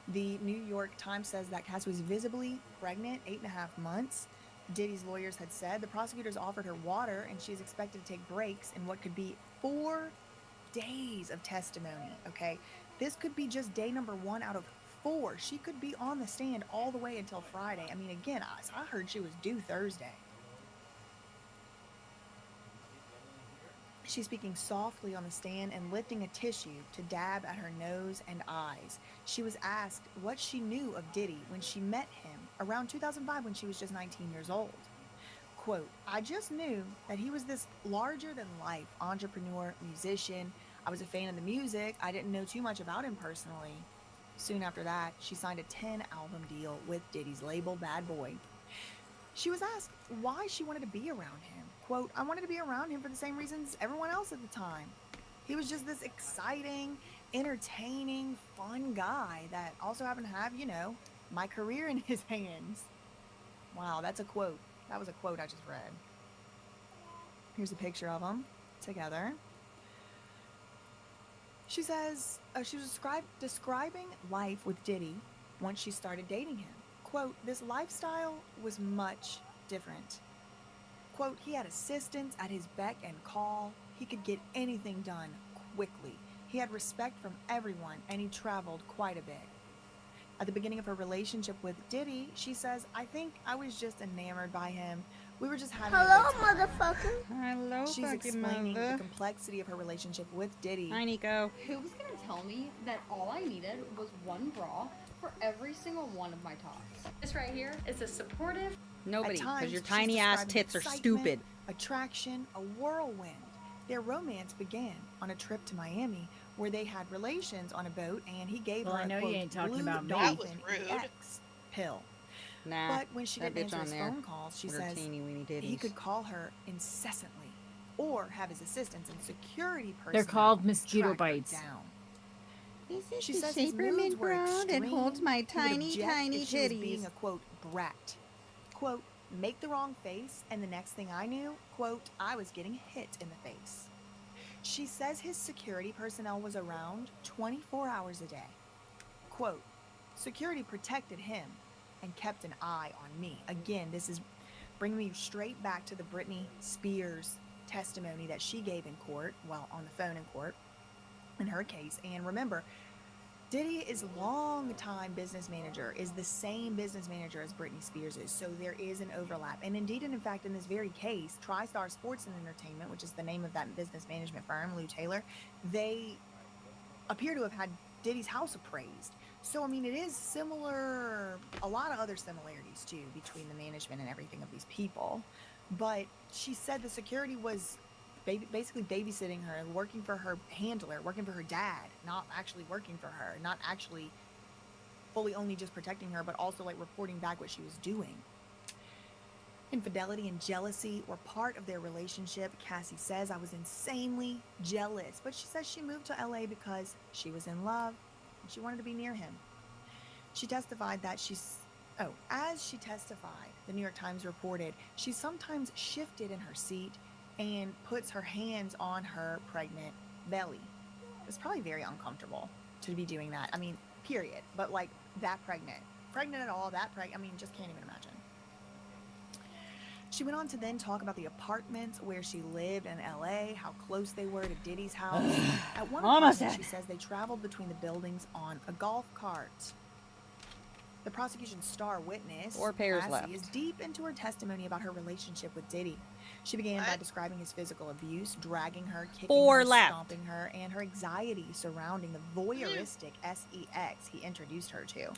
The New York Times says that Cassie was visibly pregnant, 8.5 months. Diddy's lawyers had said the prosecutors offered her water, and she's expected to take breaks in what could be 4 days of testimony. Okay, this could be just day number 1 out of 4. She could be on the stand all the way until Friday. I mean, again, I heard she was due Thursday. She's speaking softly on the stand and lifting a tissue to dab at her nose and eyes. She was asked what she knew of Diddy when she met him around 2005 when she was just 19 years old. Quote, I just knew that he was this larger-than-life entrepreneur, musician. I was a fan of the music. I didn't know too much about him personally. Soon after that, she signed a 10-album deal with Diddy's label, Bad Boy. She was asked why she wanted to be around him. Quote, I wanted to be around him for the same reasons everyone else at the time. He was just this exciting, entertaining, fun guy that also happened to have, you know, my career in his hands. Wow, that's a quote. That was a quote I just read. Here's a picture of them together. She says she was describing life with Diddy once she started dating him. Quote, this lifestyle was much different. Quote, he had assistants at his beck and call. He could get anything done quickly. He had respect from everyone, and he traveled quite a bit. At the beginning of her relationship with Diddy, she says, I think I was just enamored by him. We were just having a good time. Motherfucker. Hello, She's explaining the complexity of her relationship with Diddy. Hi, Nico. Who was gonna tell me that all I needed was one bra for every single one of my tops? This right here is a supportive. Nobody, At times, because your she's tiny ass describing tits are excitement, stupid. Attraction, a whirlwind. Their romance began on a trip to Miami where they had relations on a boat, and he gave Well, her I know a, you quote, ain't talking blue about me. dolphin That was rude. EX pill. Nah, But when she that didn't bitch answer on his there phone calls, she with her says teeny weeny titties. he could call her incessantly or have his assistants and security personnel They're called mosquito track her bites. down. This is She the says his shaper moods mint were brown that extreme. holds my He would tiny, object tiny if she was titties. being a, quote, brat. Quote, make the wrong face, and the next thing I knew, quote, I was getting hit in the face. She says his security personnel was around 24 hours a day. Quote, security protected him and kept an eye on me. Again, this is bringing me straight back to the Britney Spears testimony that she gave in court, well, on the phone in court, in her case. And remember, Diddy is longtime business manager, is the same business manager as Britney Spears is, so there is an overlap. And indeed, and in fact, in this very case, TriStar Sports and Entertainment, which is the name of that business management firm, Lou Taylor, they appear to have had Diddy's house appraised. So, I mean, it is similar, a lot of other similarities, too, between the management and everything of these people. But she said the security was basically babysitting her, working for her handler, working for her dad, not actually working for her, not actually fully only just protecting her, but also like reporting back what she was doing. Infidelity and jealousy were part of their relationship. Cassie says, I was insanely jealous, but she says she moved to LA because she was in love and she wanted to be near him. She testified that as she testified, the New York Times reported, she sometimes shifted in her seat and puts her hands on her pregnant belly. It's probably very uncomfortable to be doing that. I mean, period. But like that pregnant at all, I mean, just can't even imagine. She went on to then talk about the apartments where she lived in LA, how close they were to Diddy's house. At one apartment, she says they traveled between the buildings on a golf cart. The prosecution's star witness, Cassie, is deep into her testimony about her relationship with Diddy. She began by describing his physical abuse, dragging her, kicking her, stomping her, and her anxiety surrounding the voyeuristic sex he introduced her to.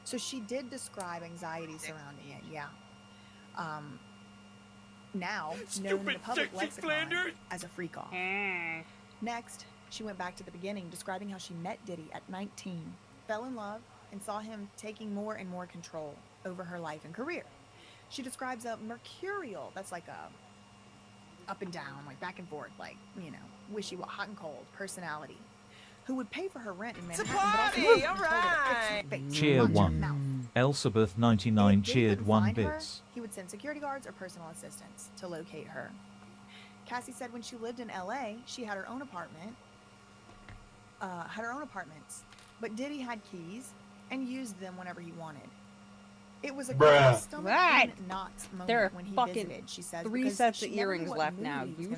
So she did describe anxiety surrounding it, yeah. Now known in the public lexicon as a freak-off. Next, she went back to the beginning, describing how she met Diddy at 19, fell in love, and saw him taking more and more control over her life and career. She describes a mercurial, that's like a up and down, like back and forth, like, you know, wishy-washy, hot and cold personality, who would pay for her rent in Manhattan. It's a party, all right. Cheer 1. Elsabeth 99 cheered 1 bits. He would send security guards or personal assistants to locate her. Cassie said when she lived in LA, she had her own apartments, but Diddy had keys and used them whenever he wanted. It was a stomach in knots moment when he visited, she says, 3 sets of earrings left now. You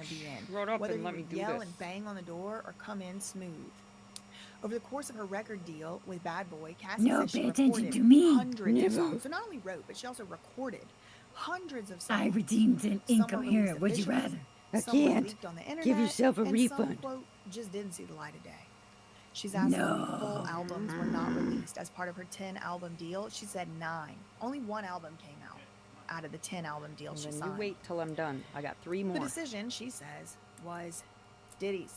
shut up and let me do this. Whether he would yell and bang on the door or come in smooth. Over the course of her record deal with Bad Boy, Cassie said she recorded hundreds of songs. So not only wrote, but she also recorded hundreds of songs. I redeemed an incoherent would you rather. I can't. Give yourself a refund. Some, quote, just didn't see the light of day. She's asked if full albums were not released as part of her 10-album deal. She said 9. Only 1 album came out of the 10-album deal she signed. You wait till I'm done. I got 3 more. The decision, she says, was Diddy's.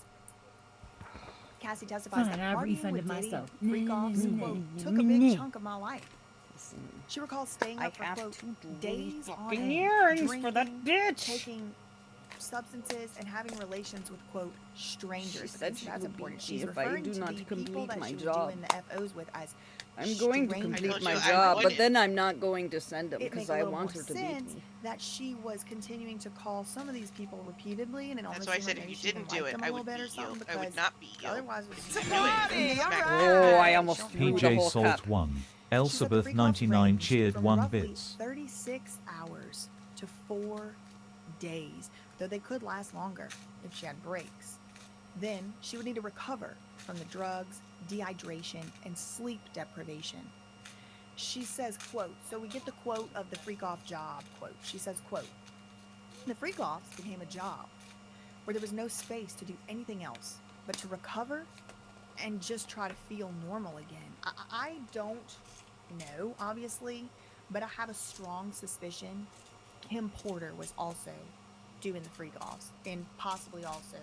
Cassie testifies that partying with Diddy and freak-offs, quote, took a big chunk of my life. She recalls staying up for, quote, days on end, drinking, taking substances, and having relations with, quote, strangers. She said she that's would important. She's referring to the people that she was doing the FOs with as I'm going to complete my job, but then I'm not going to send them because I want her to beat me. That she was continuing to call some of these people repeatedly, and it almost That's why I said if you didn't do it, I would beat you. I would not beat you. Otherwise, oh, I almost threw the whole Salt cup. 1. Elsabeth 99 cheered 1 bits. 36 hours to 4 days, though they could last longer if she had breaks. Then she would need to recover from the drugs, dehydration, and sleep deprivation. She says, quote, so we get the quote of the freak-off job, quote. She says, quote, the freak-offs became a job where there was no space to do anything else but to recover and just try to feel normal again. I don't know, obviously, but I have a strong suspicion Kim Porter was also doing the freak-offs, and possibly also,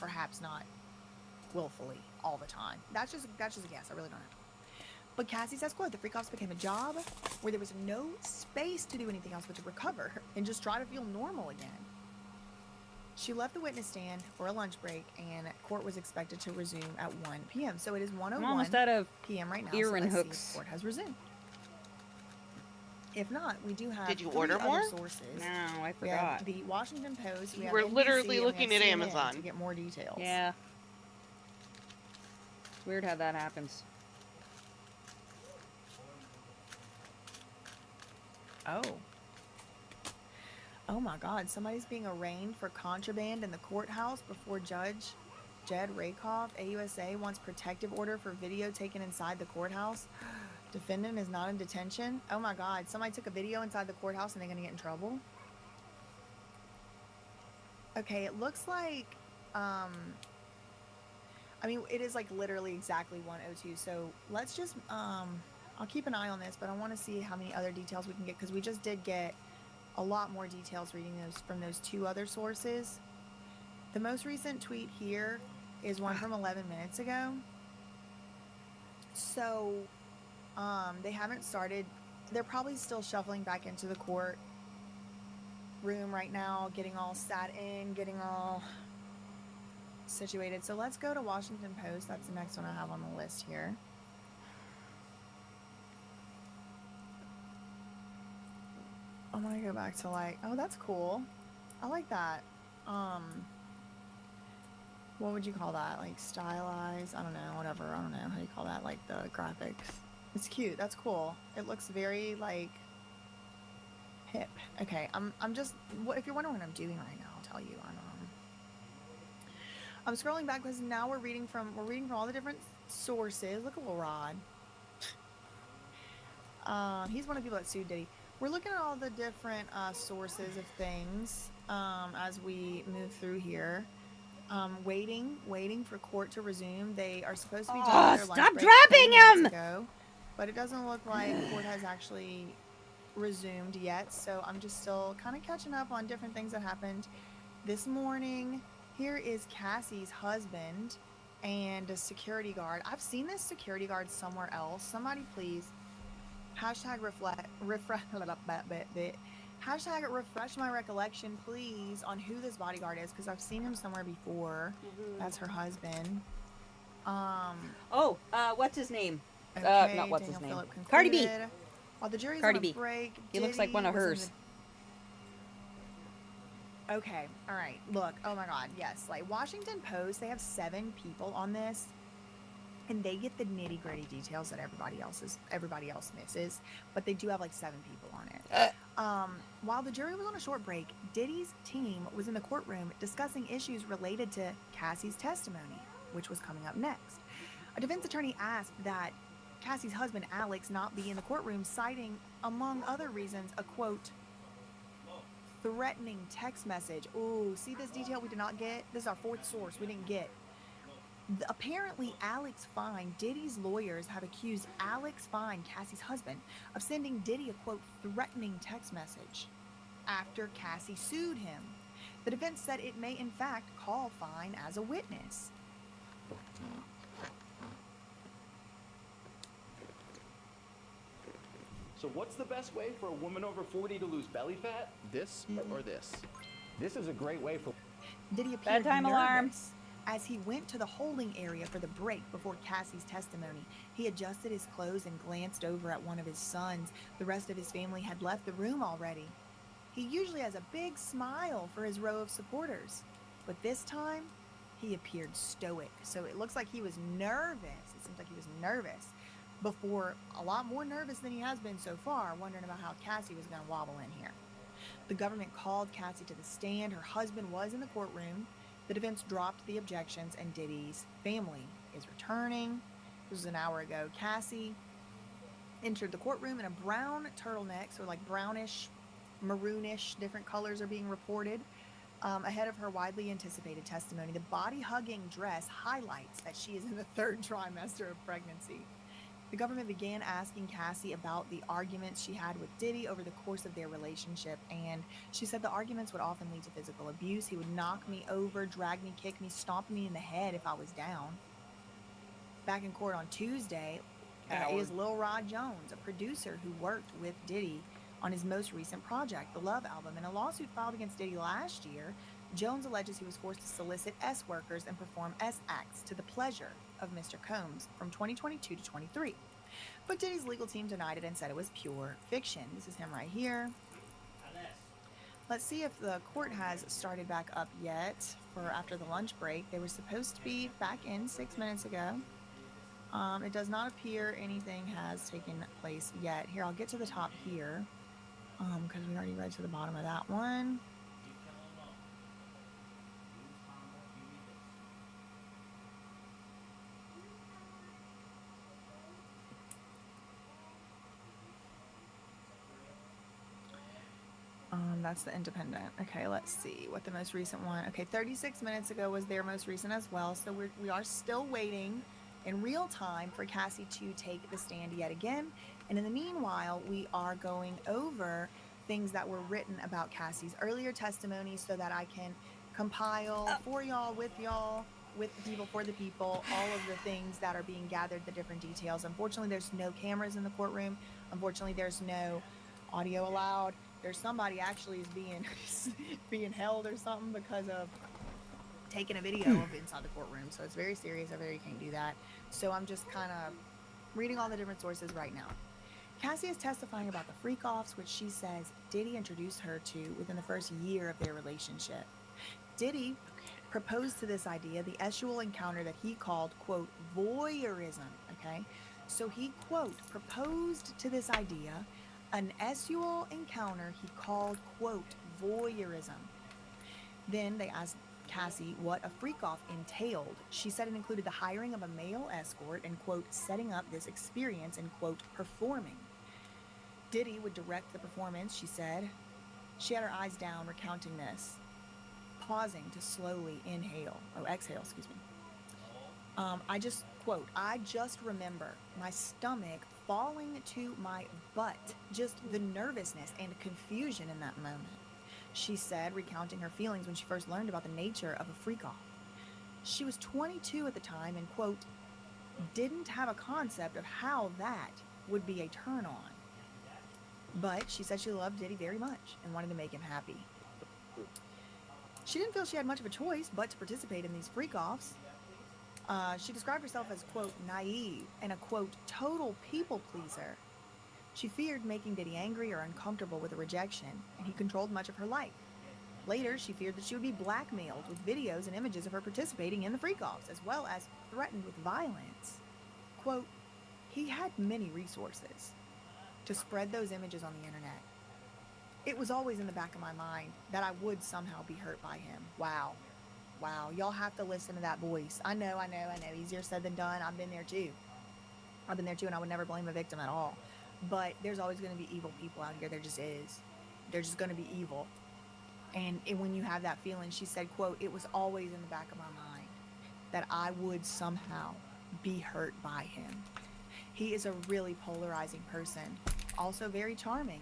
perhaps not willfully all the time. That's just a guess. I really don't know. But Cassie says, quote, the freak-offs became a job where there was no space to do anything else but to recover and just try to feel normal again. She left the witness stand for a lunch break, and court was expected to resume at 1 p.m. So it is 1:01 I'm almost out of p.m. right now. earring so let's hooks. see if court has resumed. If not, we do have Did you 3 order other more? sources. No, I We have forgot. the Washington Post. We have We're NBC, literally and we looking have at CNN Amazon. to get more details. Yeah. It's weird how that happens. Oh my God, somebody's being arraigned for contraband in the courthouse before Judge Jed Rakoff. AUSA wants protective order for video taken inside the courthouse. Defendant is not in detention. Oh my God, somebody took a video inside the courthouse and they're gonna get in trouble. Okay, it looks like, I mean, it is like literally exactly 1:02. So let's just, I'll keep an eye on this, but I want to see how many other details we can get, because we just did get a lot more details reading those from those 2 other sources. The most recent tweet here is one from 11 minutes ago. So, they haven't started. They're probably still shuffling back into the court room right now, getting all sat in, getting all situated. So let's go to Washington Post. That's the next one I have on the list here. I want to go back to like, oh, that's cool. I like that. What would you call that? Like stylized? I don't know, whatever. I don't know how you call that, like the graphics. It's cute. That's cool. It looks very like hip. Okay, I'm just, if you're wondering what I'm doing right now, I'll tell you. I'm scrolling back because now we're reading from all the different sources. Look at little Rod. He's one of the people that sued Diddy. We're looking at all the different sources of things as we move through here. Waiting for court to resume. They are supposed to be done their lunch break 30 minutes ago, but it doesn't look like court has actually resumed yet. So I'm just still kind of catching up on different things that happened this morning. Here is Cassie's husband and a security guard. I've seen this security guard somewhere else. Somebody please hashtag refresh my recollection, please, on who this bodyguard is, because I've seen him somewhere before. That's her husband. What's his name? Okay, not what's Daniel his name. Phillip Cardi B. concluded. While the jury's Cardi on B. break, He looks like one of Diddy was in hers. Okay, all right. Look, oh my God, yes. Like Washington Post, they have 7 people on this, and they get the nitty gritty details that everybody else misses. But they do have like 7 people on it. While the jury was on a short break, Diddy's team was in the courtroom discussing issues related to Cassie's testimony, which was coming up next. A defense attorney asked that Cassie's husband Alex not be in the courtroom, citing, among other reasons, a quote, threatening text message. Ooh, see this detail we did not get? This is our 4th source we didn't get. Apparently, Alex Fine, Diddy's lawyers have accused Alex Fine, Cassie's husband, of sending Diddy a quote, threatening text message after Cassie sued him. The defense said it may in fact call Fine as a witness. So what's the best way for a woman over 40 to lose belly fat? This or this? This is a great way for... Diddy appeared Bedtime nervous alarm. as he went to the holding area for the break before Cassie's testimony. He adjusted his clothes and glanced over at one of his sons. The rest of his family had left the room already. He usually has a big smile for his row of supporters, but this time he appeared stoic. So it looks like he was nervous. It seems like he was nervous before, a lot more nervous than he has been so far, wondering about how Cassie was going to wobble in here. The government called Cassie to the stand. Her husband was in the courtroom. The defense dropped the objections, and Diddy's family is returning. This was an hour ago. Cassie entered the courtroom in a brown turtleneck, so like brownish, maroonish, different colors are being reported, ahead of her widely anticipated testimony. The body-hugging dress highlights that she is in the 3rd trimester of pregnancy. The government began asking Cassie about the arguments she had with Diddy over the course of their relationship, and she said the arguments would often lead to physical abuse. He would knock me over, drag me, kick me, stomp me in the head if I was down. Back in court on Tuesday is Lil Rod Jones, a producer who worked with Diddy on his most recent project, the Love album. In a lawsuit filed against Diddy last year, Jones alleges he was forced to solicit S workers and perform S acts to the pleasure of Mr. Combs from 2022 to 23. But Diddy's legal team denied it and said it was pure fiction. This is him right here. Let's see if the court has started back up yet for after the lunch break. They were supposed to be back in 6 minutes ago. It does not appear anything has taken place yet. Here, I'll get to the top here because we already read to the bottom of that one. That's the Independent. Okay, let's see what the most recent one. Okay, 36 minutes ago was their most recent as well. So we are still waiting in real time for Cassie to take the stand yet again. And in the meanwhile, we are going over things that were written about Cassie's earlier testimony so that I can compile for y'all, with the people, for the people, all of the things that are being gathered, the different details. Unfortunately, there's no cameras in the courtroom. Unfortunately, there's no audio allowed. There's somebody actually is being held or something because of taking a video of inside the courtroom. So it's very serious. You can't do that. So I'm just kind of reading all the different sources right now. Cassie is testifying about the freak-offs, which she says Diddy introduced her to within the first year of their relationship. Diddy proposed to this idea, the sexual encounter that he called, quote, voyeurism, okay? So he, quote, proposed to this idea, an sexual encounter he called, quote, voyeurism. Then they asked Cassie what a freak-off entailed. She said it included the hiring of a male escort and, quote, setting up this experience and, quote, performing. Diddy would direct the performance, she said. She had her eyes down, recounting this, pausing to slowly exhale, excuse me. I just remember my stomach falling to my butt, just the nervousness and confusion in that moment. She said, recounting her feelings when she first learned about the nature of a freak-off. She was 22 at the time and, quote, didn't have a concept of how that would be a turn-on. But she said she loved Diddy very much and wanted to make him happy. She didn't feel she had much of a choice but to participate in these freak-offs. She described herself as, quote, naive and a, quote, total people pleaser. She feared making Diddy angry or uncomfortable with a rejection, and he controlled much of her life. Later, she feared that she would be blackmailed with videos and images of her participating in the freak-offs, as well as threatened with violence. Quote, he had many resources to spread those images on the internet. It was always in the back of my mind that I would somehow be hurt by him. Wow. Y'all have to listen to that voice. I know. Easier said than done. I've been there too, and I would never blame a victim at all. But there's always going to be evil people out here. There just is. They're just going to be evil. And when you have that feeling, she said, quote, it was always in the back of my mind that I would somehow be hurt by him. He is a really polarizing person, also very charming.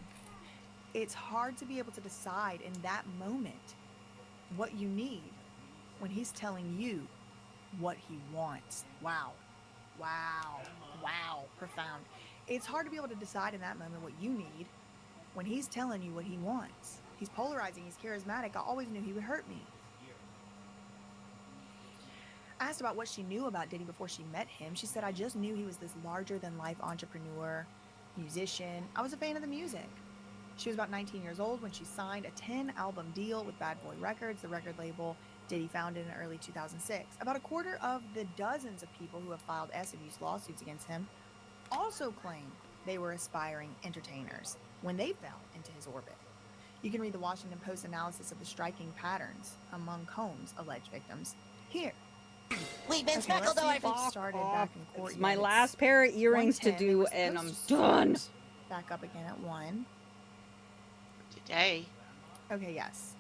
It's hard to be able to decide in that moment what you need when he's telling you what he wants. Wow. Profound. It's hard to be able to decide in that moment what you need when he's telling you what he wants. He's polarizing, he's charismatic. I always knew he would hurt me. Asked about what she knew about Diddy before she met him, she said, I just knew he was this larger-than-life entrepreneur, musician. I was a fan of the music. She was about 19 years old when she signed a 10-album deal with Bad Boy Records, the record label Diddy founded in early 2006. About a quarter of the dozens of people who have filed abuse lawsuits against him also claim they were aspiring entertainers when they fell into his orbit. You can read the Washington Post analysis of the striking patterns among Combs' alleged victims here. We've been Okay, let's see if it started back in court. It's my last pair of earrings to do, and I'm done. Back up again at 1. Today. Okay, yes.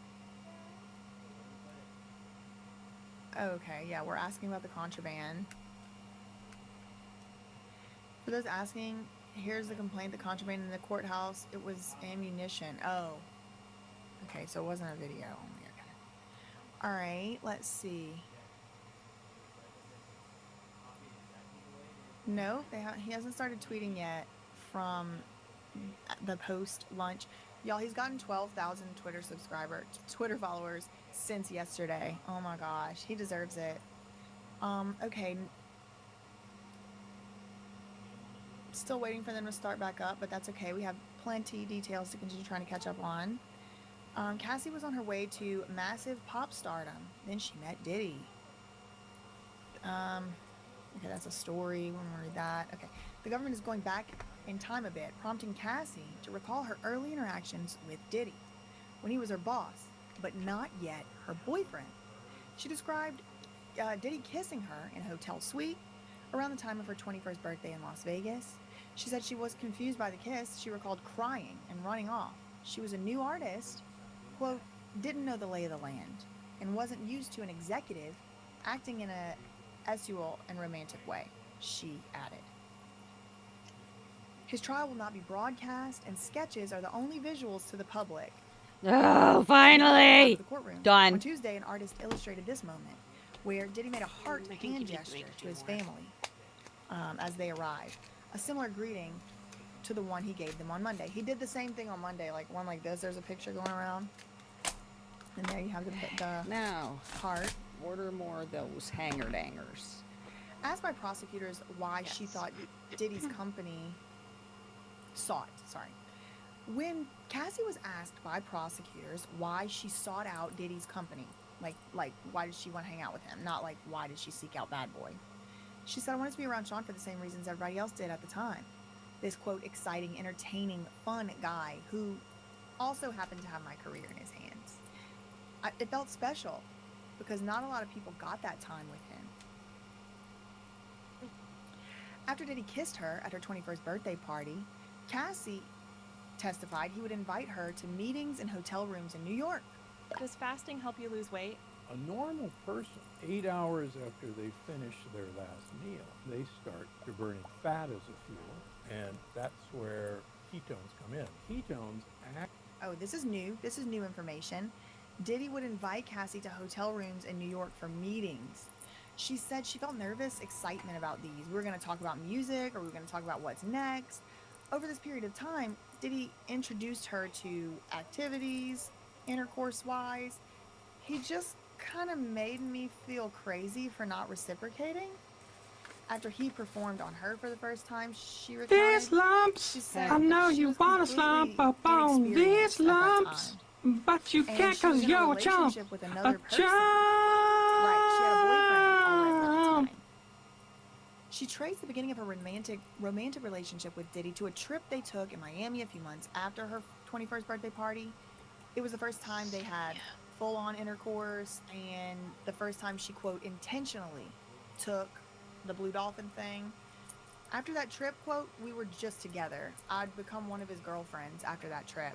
Okay, yeah, we're asking about the contraband. For those asking, here's the complaint. The contraband in the courthouse, it was ammunition. Oh. Okay, so it wasn't a video. Okay. All right, let's see. No, he hasn't started tweeting yet from the post lunch. Y'all, he's gotten 12,000 Twitter followers since yesterday. Oh my gosh, he deserves it. Okay. Still waiting for them to start back up, but that's okay. We have plenty details to continue trying to catch up on. Cassie was on her way to massive pop stardom. Then she met Diddy. Okay, that's a story. We won't read that. Okay. The government is going back in time a bit, prompting Cassie to recall her early interactions with Diddy when he was her boss, but not yet her boyfriend. She described Diddy kissing her in a hotel suite around the time of her 21st birthday in Las Vegas. She said she was confused by the kiss. She recalled crying and running off. She was a new artist, quote, didn't know the lay of the land, and wasn't used to an executive acting in a sexual and romantic way, she added. His trial will not be broadcast, and sketches are the only visuals to the public. Oh, finally! The courtroom. Done. On Tuesday, an artist illustrated this moment, where Diddy made a heart hand gesture to his family as they arrived. A similar greeting to the one he gave them on Monday. He did the same thing on Monday, like one like this. There's a picture going around. And there you have the now, heart. Order more of those hanger-dangers. Asked by prosecutors why she thought Diddy's company sought, when Cassie was asked by prosecutors why she sought out Diddy's company, like why did she want to hang out with him, not like why did she seek out Bad Boy, she said, I wanted to be around Sean for the same reasons everybody else did at the time. This, quote, exciting, entertaining, fun guy who also happened to have my career in his hands. It felt special because not a lot of people got that time with him. After Diddy kissed her at her 21st birthday party, Cassie testified he would invite her to meetings in hotel rooms in New York. Does fasting help you lose weight? A normal person, 8 hours after they finish their last meal, they start to burning fat as a fuel, and that's where ketones come in. Ketones act... Oh, this is new. This is new information. Diddy would invite Cassie to hotel rooms in New York for meetings. She said she felt nervous excitement about these. We were going to talk about music, or we were going to talk about what's next. Over this period of time, Diddy introduced her to activities, intercourse-wise. He just kind of made me feel crazy for not reciprocating. After he performed on her for the first time, she recounted, these lumps, I know you want to slump up on these lumps, but you can't cause you're a chump. With another person. Right, she had a boyfriend already at the time. She traced the beginning of her romantic relationship with Diddy to a trip they took in Miami a few months after her 21st birthday party. It was the first time they had full-on intercourse, and the first time she, quote, intentionally took the Blue Dolphin thing. After that trip, quote, we were just together. I'd become one of his girlfriends after that trip.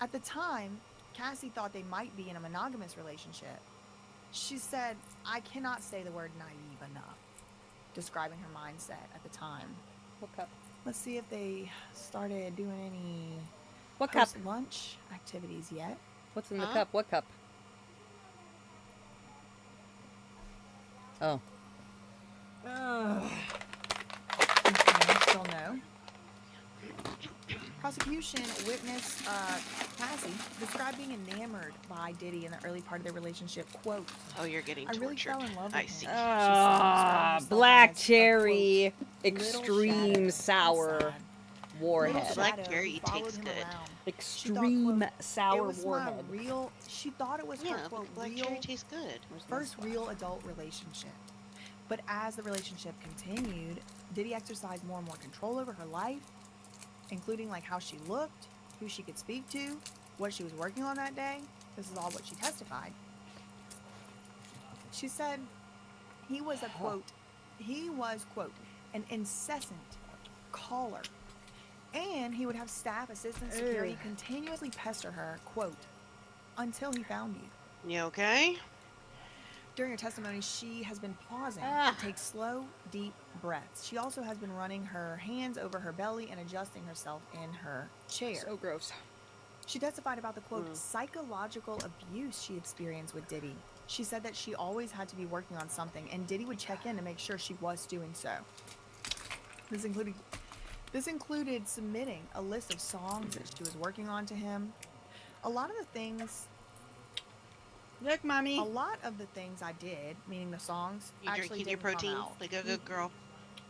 At the time, Cassie thought they might be in a monogamous relationship. She said, I cannot say the word naive enough, describing her mindset at the time. What cup? Let's see if they started doing any What cup? Lunch activities yet. What's in the cup? What cup? Oh. Still no. Prosecution witness Cassie described being enamored by Diddy in the early part of their relationship. Quote, oh, you're getting I really tortured. fell in love with him. See. Black cherry, extreme sour warhead. Blackberry tastes good. Extreme sour it was warhead. She thought it was her, quote, blackberry tastes good. First real adult relationship. But as the relationship continued, Diddy exercised more and more control over her life, including like how she looked, who she could speak to, what she was working on that day. This is all what she testified. She said he was a, quote, an incessant caller. And he would have staff, assistants, security continuously pester her, quote, until he found you. You okay? During her testimony, she has been pausing to take slow, deep breaths. She also has been running her hands over her belly and adjusting herself in her chair. So gross. She testified about the, quote, psychological abuse she experienced with Diddy. She said that she always had to be working on something, and Diddy would check in to make sure she was doing so. This included submitting a list of songs that she was working on to him. A lot of the things... Look, Mommy. A lot of the things I did, meaning the songs, you actually drinking your didn't come protein out. like a good girl?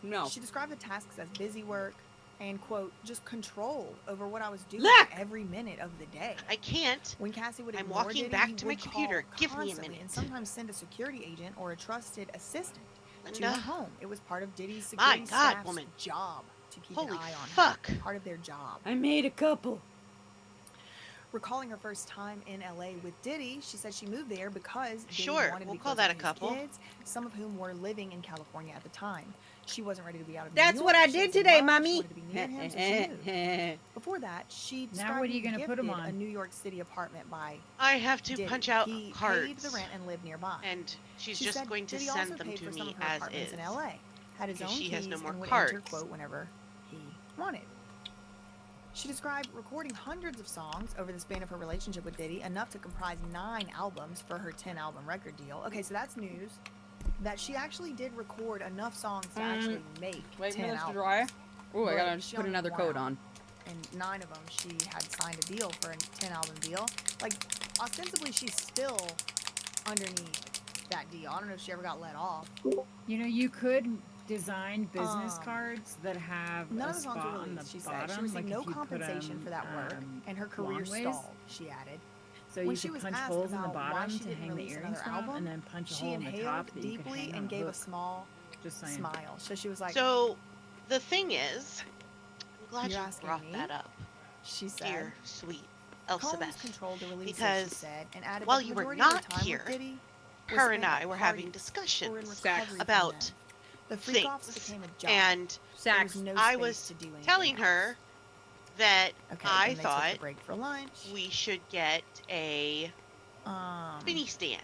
No. She described the tasks as busy work and, quote, just control over what I was doing every minute of the day. I can't. When Cassie would I'm ignore walking Diddy, back he to my would computer. call Give me a constantly minute. And sometimes send a security agent or a trusted assistant to Linda. her home. It was part of Diddy's My security God, staff's woman. job to keep Holy an eye on fuck. her. Part of their job. I made a couple. Recalling her first time in LA with Diddy, she said she moved there because Diddy Sure, wanted to we'll be call closer that to a his couple. kids, some of whom were living in California at the time. She wasn't ready to be out of New That's York. what I She did was in today, love. Mommy. She wanted to be near him, so she moved. Before that, she Now what are you gonna gonna put 'em gifted on? a New York City apartment by I have to Diddy. punch out He cards. paid the rent and lived nearby. And she's She just said going to Diddy send also them paid to for some me of her as apartments is. in LA. Had his own Because she has keys no more and would cards. enter, quote, whenever he wanted. She described recording hundreds of songs over the span of her relationship with Diddy, enough to comprise 9 albums for her 10-album record deal. Okay, so that's news. That she actually did record enough songs to actually make Wait 10 for this albums. to dry. Ooh, I But gotta she put only another won coat out. on. And 9 of them, she had signed a deal for a 10-album deal. Like, ostensibly, she's still underneath that deal. I don't know if she ever got let off. You know, you could design business cards that have None a of the songs spot were on the released, she said. bottom. She received like no if you put compensation for that work, and her career long ways. stalled, she added. So When you she could was punch asked holes in the about why bottom she to didn't hang the release earrings another from, album, and then punch a she hole in the inhaled top that you could deeply hang on and a gave a hook. small Just saying. smile. So she was like, So, the thing is, I'm glad You're you asking brought me? that up. She said, Dear, sweet Collins Elizabeth. controlled the releases, Because she said, and added while that the you were majority of her not time with here, Diddy was her and spent at I were having parties or in discussions recovery from about them. The freak-offs things, became a job. and There was no I space was to do anything telling her else. that Okay, I then they took thought the break for lunch. we should get a spinny stand,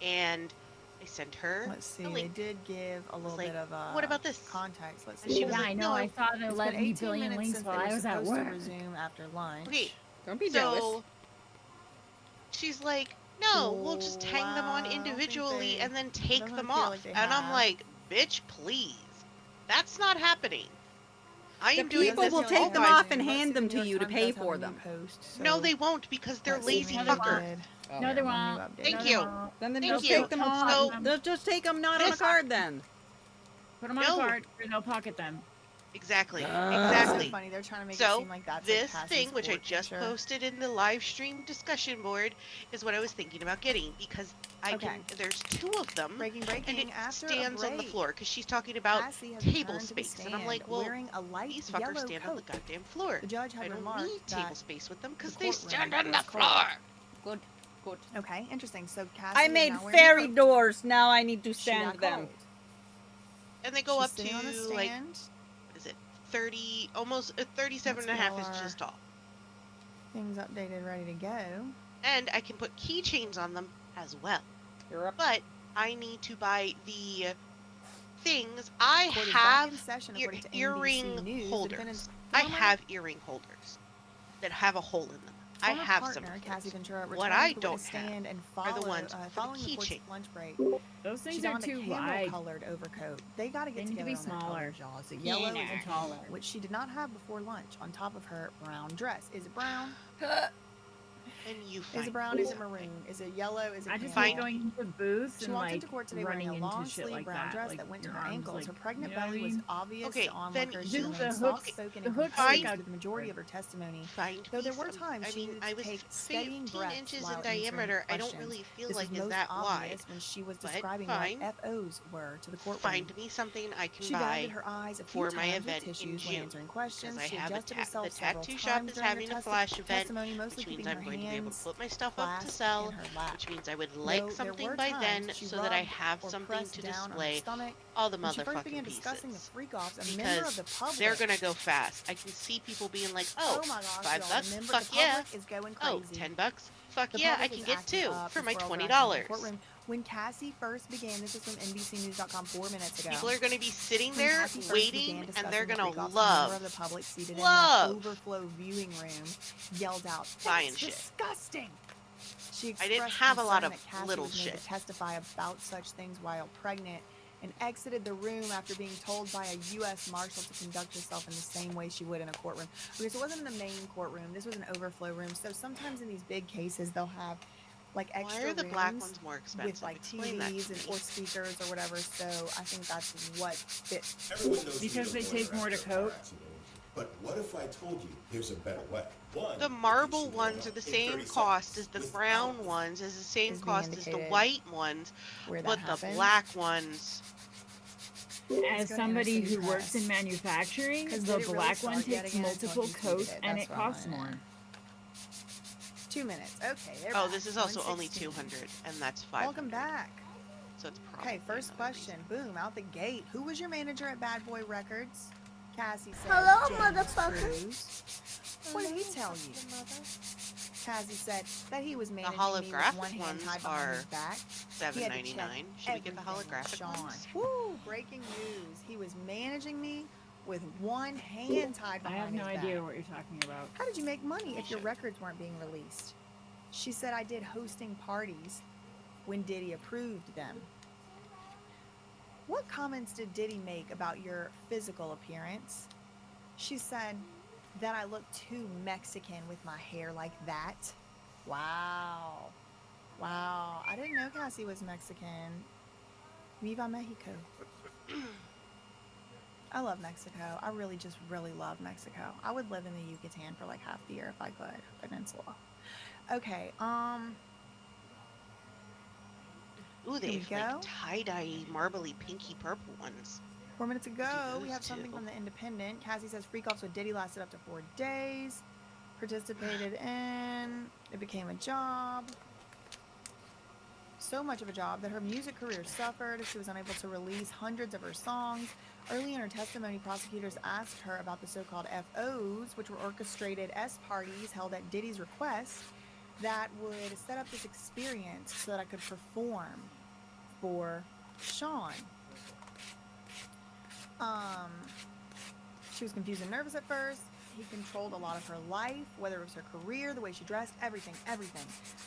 and I sent her Let's see, a they link. did give a little like, bit of what about this? context. Let's And see. she was Yeah, like, I know. no, I thought it It's let been me 18 billion minutes links since while they I were was at supposed to work. resume after lunch. Okay, Don't be so jealous. she's like, no, we'll just hang them on I don't think individually they- and then take doesn't them feel off. like they And I'm have. like, bitch, please. That's not happening. I The am doing people this will all take them by- off and hand them to you to pay for them. No, they won't because they're lazy fuckers. No, they won't. Thank No, you. they won't. Then Thank just you. take them off. So, Just take them not on a this- card then. Put them on No. a card or they'll pocket them. Exactly. It's Exactly. so funny. They're trying to make it So, seem like that's this like thing, Cassie's which I work just picture. posted in the live stream discussion board, is what I was thinking about getting because there's 2 of them, Breaking, and it after a stands on the break, floor because she's talking about Cassie has table returned to the space, and I'm stand like, well, wearing a light these fuckers yellow stand on the coat. goddamn floor. The judge had I don't remarked need table that space with them because the they stand courtroom on the was cold. floor. Good, good. Okay, interesting. So Cassie I is made now wearing fairy a coat. doors. Now I need to She got stand them. cold. And they go She's up sitting on a to like, stand. what is it, 30, almost 37 and a half inches tall. Things updated, ready to go. And I can put keychains on them as well. You're up. But I need to buy the things. I Court is back in have session, according to NBC earring News. The holders. defendant's I former- have earring holders that have a hole in them. I Former have some. partner, of Cassie those. Ventura, What returned I to the don't witness stand and are the followed, ones for the following the court's keychain. lunch break. Those She things are donned a too wide. camel-colored overcoat. They got to They get need to together be on that smaller. color, Jaws. The yellow Thinner. and taller, which she did not have before lunch. On top of her brown dress, is it brown? And you Is find it brown? Is it maroon? Is it yellow? Is it I just camel? like going into booths She and walked like into court today running wearing a into long shit sleeve like brown that. dress Like that went to your her arms, ankles. like, Her pregnant you know what I belly was mean? obvious Okay, to then onlookers. do She the remained hooks- soft-spoken the and hooks confused stick out- through the majority of her testimony. Find Though me there were some. times I she mean, needed I to was take steadying 15 breaths inches while in answering diameter. I don't questions. really feel This like was is most that obvious wide. when she was But describing fine. what FOs were to the courtroom. Find me something I can She buy batted her eyes a few for my times with event in tissues when June. answering questions. Because I She have adjusted the herself several tattoo shop times is during her having a flash event, testimony, mostly which means keeping I'm her going to be able to hands put my stuff up to clasped sell, in her lap. which means I would like Though there something were by then times she so that I rubbed have or something pressed to down on her display stomach. all the When she first began motherfucking discussing the pieces. freak-offs, a member of the Because public. they're gonna go fast. I can see people being like, Oh oh, my gosh, $5 y'all, bucks? remember Fuck the yeah. public is going Oh, crazy. $10? Fuck The yeah, I public can is get acting 2 up, for the my squirrels are acting in the $20. courtroom. When Cassie first began, this is from NBCNews.com 4 minutes ago. People are gonna be sitting When there Cassie first waiting, began and discussing they're the gonna freak-offs, a member of the love public seated in love the overflow viewing room yelled out, buying "That's shit. disgusting!" She I didn't expressed have a lot concern of that Cassie little was made shit. to testify about such things while pregnant, and exited the room after being told by a U.S. Marshal to conduct herself in the same way she would in a courtroom. Okay, so it wasn't in the main courtroom. This was an overflow room. So sometimes in these big cases, they'll have like extra Why are the black rooms ones more expensive? with like Explain that TVs to and me. or speakers or whatever. So I think that's what fits. Because they take more to coat. But what if I told you there's a better way? One, The marble ones are the same cost as the brown ones, is the same Is being cost as the indicated white ones, where that but the happens. black ones. As go to somebody Anderson who works Press. in manufacturing, 'Cause the did it really black one start yet takes again? multiple Don't you coats tweeted it. and That's it what I costs wanted. more. 2 minutes. Okay. They're Oh, back. this is also only 116. 200, and that's 500. Welcome back. So it's probably Okay, first another question. Boom, out the gate. Who was your manager at Bad Boy Records? Cassie said. Hello, James motherfucker. Cruz. What did he tell you? Cassie said that he was managing me with holographic one hand ones tied behind are his back. He had to $7.99. check Should we get the everything with holographic Sean. ones? Woo! Breaking news. He was managing me with one hand tied I have behind no his idea back. what you're talking about. How did you make money if your records weren't being released? She said, I did hosting parties when Diddy approved them. What comments did Diddy make about your physical appearance? She said that I look too Mexican with my hair like that. Wow. Wow. I didn't know Cassie was Mexican. Viva Mexico. I love Mexico. I really love Mexico. I would live in the Yucatan for like half the year if I could. Peninsula. Okay, Ooh, they here we have go. like tie-dye, marbly, pinky purple ones. 4 minutes ago, we those have something two. from the Independent. Cassie says freak-offs with Diddy lasted up to 4 days. Participated in. It became a job. So much of a job that her music career suffered. She was unable to release hundreds of her songs. Early in her testimony, prosecutors asked her about the so-called FOs, which were orchestrated S parties held at Diddy's request that would set up this experience so that I could perform for Sean. She was confused and nervous at first. He controlled a lot of her life, whether it was her career, the way she dressed, everything. I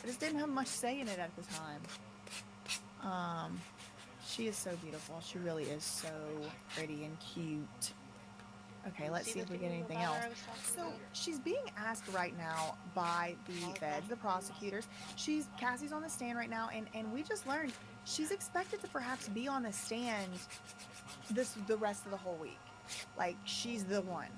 just didn't have much say in it at the time. She is so beautiful. She really is so pretty and cute. Okay, let's see if we get anything else. So she's being asked right now by the feds, the prosecutors. Cassie's on the stand right now, and we just learned she's expected to perhaps be on the stand the rest of the whole week. Like, she's the one.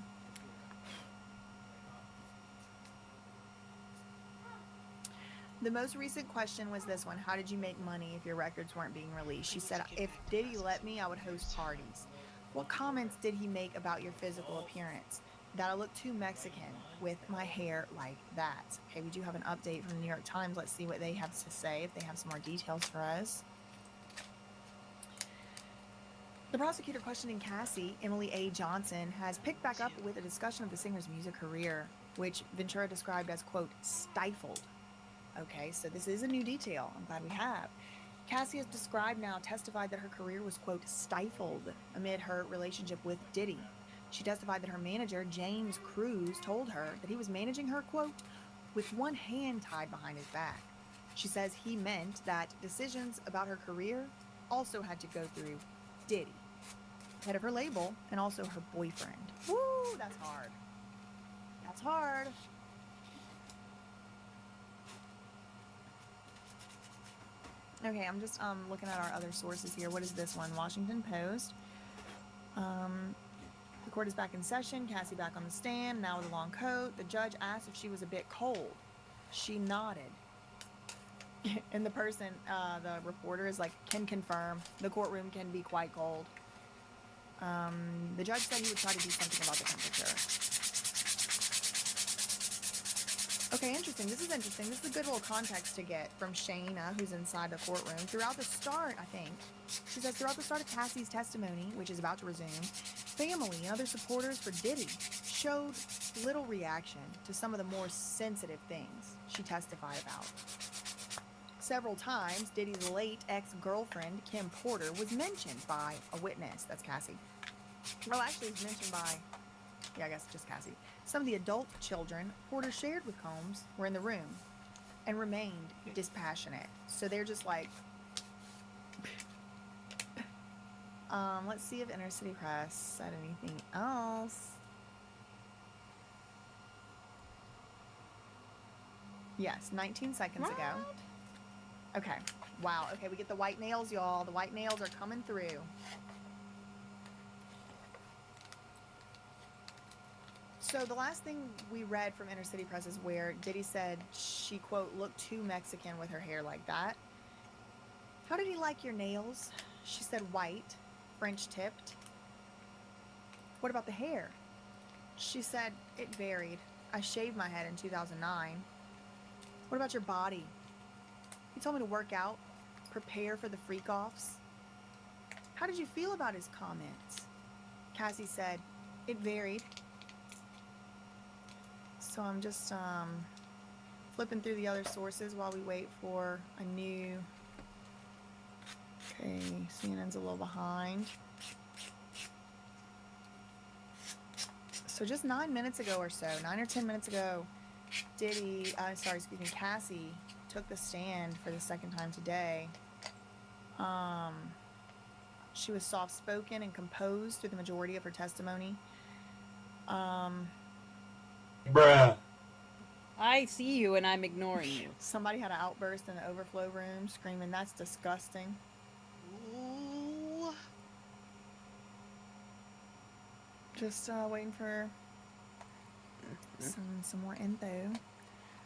The most recent question was this one: how did you make money if your records weren't being released? She said, if Diddy let me, I would host parties. What comments did he make about your physical appearance? That I look too Mexican with my hair like that. Okay, we do have an update from the New York Times. Let's see what they have to say, if they have some more details for us. The prosecutor questioning Cassie, Emily A. Johnson, has picked back up with a discussion of the singer's music career, which Ventura described as, quote, stifled. Okay, so this is a new detail. I'm glad we have. Cassie has testified that her career was, quote, stifled amid her relationship with Diddy. She testified that her manager, James Cruz, told her that he was managing her, quote, with one hand tied behind his back. She says he meant that decisions about her career also had to go through Diddy, head of her label, and also her boyfriend. Woo, that's hard. That's hard. Okay, I'm just looking at our other sources here. What is this one? Washington Post. The court is back in session. Cassie back on the stand, now with a long coat. The judge asked if she was a bit cold. She nodded. And the person, the reporter, is like, can confirm. The courtroom can be quite cold. The judge said he would try to do something about the temperature. Okay, interesting. This is interesting. This is a good little context to get from Shayna, who's inside the courtroom. Throughout the start, I think, she says, throughout the start of Cassie's testimony, which is about to resume, family and other supporters for Diddy showed little reaction to some of the more sensitive things she testified about. Several times, Diddy's late ex-girlfriend, Kim Porter, was mentioned by a witness. That's Cassie. Well, actually, it's mentioned by, I guess just Cassie. Some of the adult children Porter shared with Combs were in the room and remained dispassionate. So they're just like, let's see if Inner City Press said anything else. Yes, 19 seconds ago. Okay. Wow. Okay, we get the white nails, y'all. The white nails are coming through. So the last thing we read from Inner City Press is where Diddy said she, quote, looked too Mexican with her hair like that. How did he like your nails? She said white, French tipped. What about the hair? She said it varied. I shaved my head in 2009. What about your body? He told me to work out, prepare for the freak-offs. How did you feel about his comments? Cassie said, it varied. So I'm just flipping through the other sources while we wait for a new... Okay, CNN's a little behind. So just 9 minutes ago or so, 9 or 10 minutes ago, Cassie took the stand for the second time today. She was soft-spoken and composed through the majority of her testimony. Bruh. I see you and I'm ignoring you. Somebody had an outburst in the overflow room screaming, "That's disgusting." Ooh. Just waiting for some more info.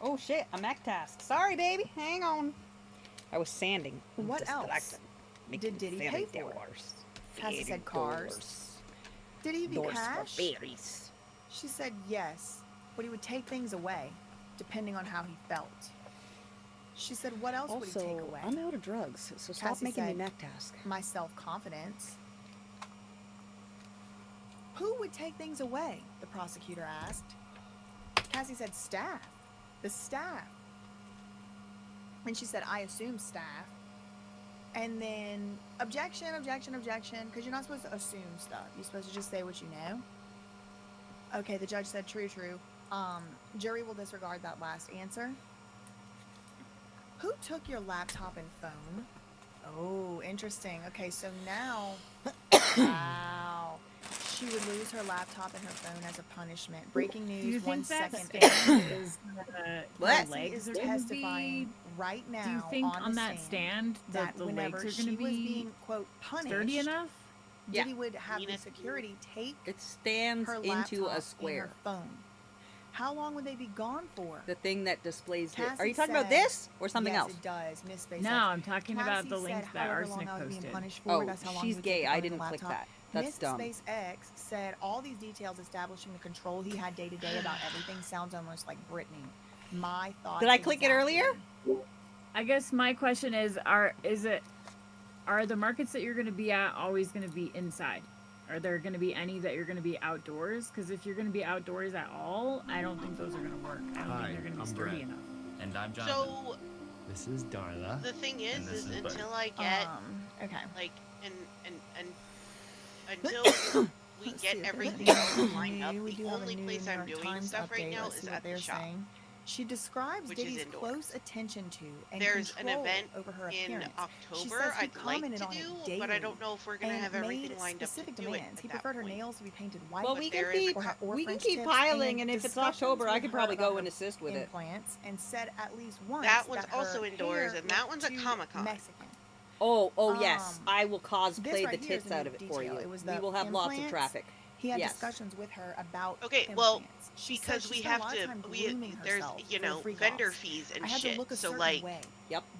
Oh shit, I'm at task. Sorry, baby. Hang on. I was sanding. What else did Diddy pay for? Cassie said cars. Did he be cash? She said yes, but he would take things away, depending on how he felt. She said, what else would he take away? I'm out of drugs, so stop Cassie making me said, neck task. My self-confidence. Who would take things away? The prosecutor asked. Cassie said, staff. The staff. And she said, I assume staff. And then objection, because you're not supposed to assume stuff. You're supposed to just say what you know. Okay, the judge said true. Jury will disregard that last answer. Who took your laptop and phone? Oh, interesting. Okay, so now, wow. She would lose her laptop and her phone as a punishment. Breaking news. Do you 1 think that second. stand is What? the legs Is are going to testifying be right now. Do you think on the that stand that the legs whenever are going she to was be being quote punished, sturdy enough? Diddy would have the security take It stands her into laptop a square. and her phone. How long would they be gone for? The thing that displays it. Cassie Are you talking about said- this or something yes, else? it does, Miss Space No, X. I'm talking about the Cassie link said that however Arsenic long I was being posted. punished for, Oh, that's how long she's he would take gay. the I phone and the didn't click laptop. that. That's Miss dumb. Space X said all these details establishing the control he had day to day about everything sounds almost like Britney. My thoughts. Did I click it earlier? I guess my question is, are the markets that you're going to be at always going to be inside? Are there going to be any that you're going to be outdoors? Because if you're going to be outdoors at all, I don't think those are going to work. I don't think they're going to be sturdy enough. And I'm Jonathan. So This is Darla. the thing is this is until I get okay, like and until we get everything else lined up, We the do have a only new place New I'm York doing Times stuff right update. now Let's is see what at the they're shop. saying. She describes Which is Diddy's indoors. close attention to and There's an control event over her in appearance. She October says he I'd like commented to on it do, but I daily don't know if we're gonna and have everything made lined up to specific do it demands. at He that preferred her point. nails to be painted white. Well, but we there can is- keep or her- or we can French keep tips piling, and if it's discussions October, I with can her probably go about and her assist with it. implants and said at least once That one's her also indoors, hair and that looked one's at too Comic-Con. Mexican. Oh yes, I will This cosplay right the here is tits a out new of it for detail. you. It was We the will have lots of implants. traffic. He had Yes. discussions with her about Okay, well, implants. She said because she we spent a have lot of to, time we grooming there's herself you for know freak vendor offs. fees and I had shit. to look a So certain like, way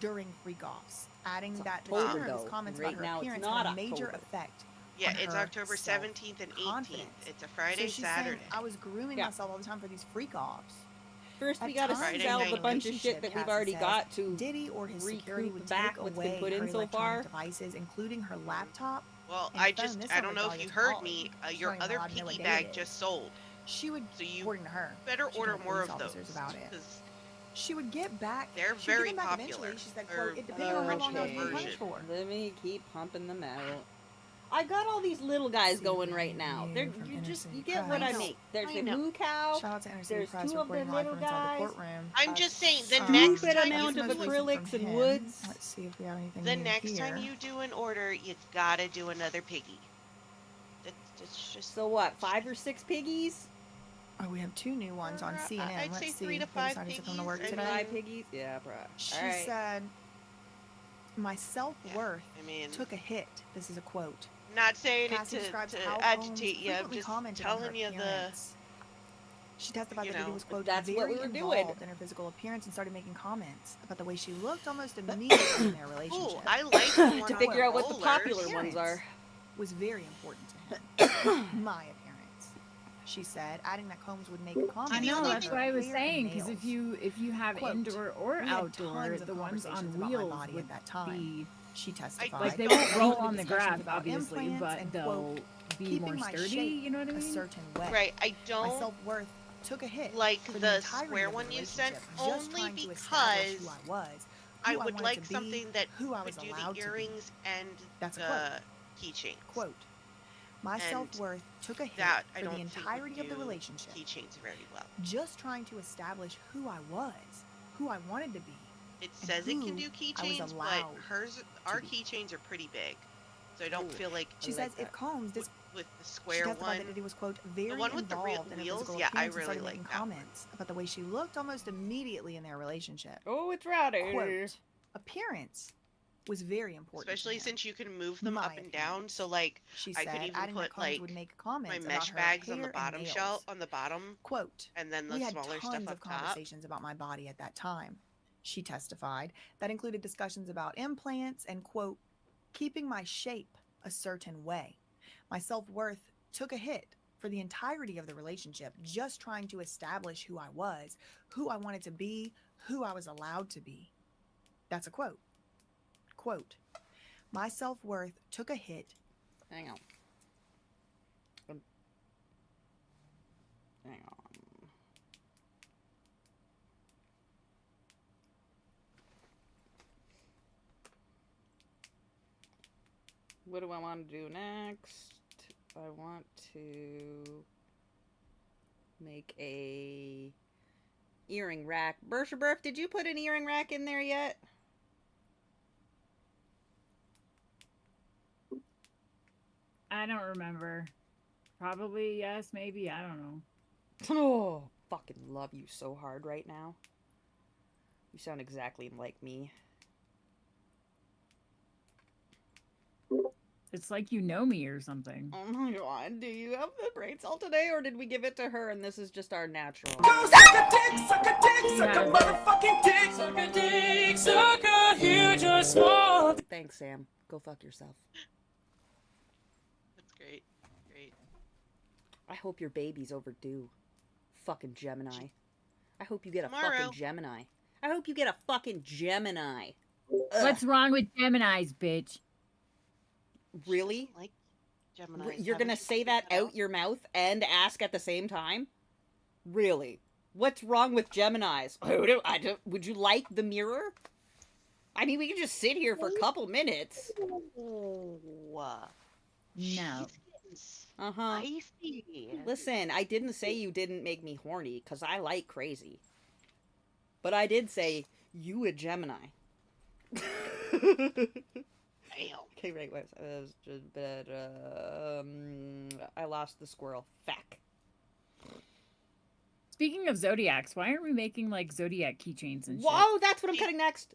during freak offs, adding It's that the October, tenor of his though, comments and right about her now it's appearance not had a major October. effect. yeah, on it's her October 17th and 18th. self-confidence. It's a Friday, So she's Saturday. saying I was grooming Yeah. myself all the time for these freak offs. First, we At gotta times sell in the the bunch of shit that relationship, we've Cassie already says, got to Diddy or his security would recoup back take what's away been put her in so electronic far. devices, including her laptop. Well, and I phone. just This I don't know if already you got heard all- me. she's Your not even other allowed to know what piggy day bag it is. just sold. She would, So you according to her, better she order told more of police those. officers about it. 'Cause She would get back. They're she would very get them back popular. Eventually. She said, Or, quote, it depended on how long I was being version. punished for. Let me keep pumping them out. I got all these little guys going right now. They're you get what I mean. There's the moo cow. Shout out to Inner City There's Press two of the reporting live little from inside guys. the courtroom. I'm just saying, the Stupid next time amount you of do acrylics and him. woods. Let's see if we have anything the new next time here. you do an order, you gotta do another piggy. That's just So what? 5 or 6 piggies? Oh, we have 2 new ones on CNN. I'd Let's say see. 3 to They 5 decided to come to work piggies, today. 5 piggies? Yeah, bro. She All right. said, my self-worth I mean, took a hit. This is a quote. not saying Cassie it describes to how agitate Holmes you. I'm frequently just commented on her telling you the. appearance. She testified you that Diddy know, was, quote, that's what very we were doing. involved in her physical appearance and started making comments about the way she looked almost immediately in their relationship. Ooh, I like the one To on figure out what the rollers. popular ones are. Was very important to him. My appearance, she said, adding that Combs would make comments. I know, about that's her what I was hair and saying, because nails. if you have Quote, indoor or "We had outdoor, tons of the ones on conversations about my wheels body would at that time." be She testified. like, they There won't were roll deep on the discussions grass, about obviously, implants but and, they'll quote, be keeping more my sturdy, shape you know what I a mean? certain way. Right, I My don't self-worth took a hit. like for the entirety square of the one you sent relationship, just only trying to establish because who I was, I who would wanted like to be, something that who I would was do allowed the to be. earrings and That's a the keychains. Quote, My And self-worth took a hit that I for don't the think would entirety of the do relationship. keychains very well. Just trying to establish who I was, who I wanted to be. It and says it can who do I was keychains, but allowed our to be. keychains are pretty big, so I don't feel like She says if Combs with the she square testified one. that Diddy was, quote, very one with the involved in her wheels, physical yeah, I appearance and really started like making that one. comments about the way she looked almost immediately in their relationship. Oh, it's rowdy. Quote, appearance was very important. Especially since you can move them up and down, so like She I said, could even adding that put Combs like would make comments my mesh about her bags on the hair and bottom nails. shelf, on the bottom. Quote, and then the we had smaller stuff tons up of top. conversations about my body at that time. She testified that included discussions about implants and, quote, keeping my shape a certain way. My self-worth took a hit for the entirety of the relationship, just trying to establish who I was, who I wanted to be, who I was allowed to be. That's a quote. Quote, my self-worth took a hit. Hang on. Hang on. What do I want to do next? I want to make a earring rack. Bershaberf, did you put an earring rack in there yet? I don't remember. Probably yes, maybe. I don't know. Oh, fucking love you so hard right now. You sound exactly like me. It's like you know me or something. Oh my god, do you have the brain cell today, or did we give it to her and this is just our natural? Go suck a dick, suck a dick, suck a motherfucking dick, suck a dick, suck a huge or small. Thanks, Sam. Go fuck yourself. That's great. Great. I hope your baby's overdue. Fucking Gemini. I hope you get a Tomorrow. fucking Gemini. I hope you get a fucking Gemini. What's wrong with Geminis, bitch? Really? Like Gemini. You're gonna say that out your mouth and ask at the same time? Really? What's wrong with Geminis? Would you like the mirror? I mean, we can just sit here for a couple minutes. No. Uh-huh. Listen, I didn't say you didn't make me horny, because I like crazy. But I did say, you a Gemini. Okay, right, I lost the squirrel. Feck. Speaking of zodiacs, why aren't we making like zodiac keychains and shit? Whoa, that's what I'm cutting next.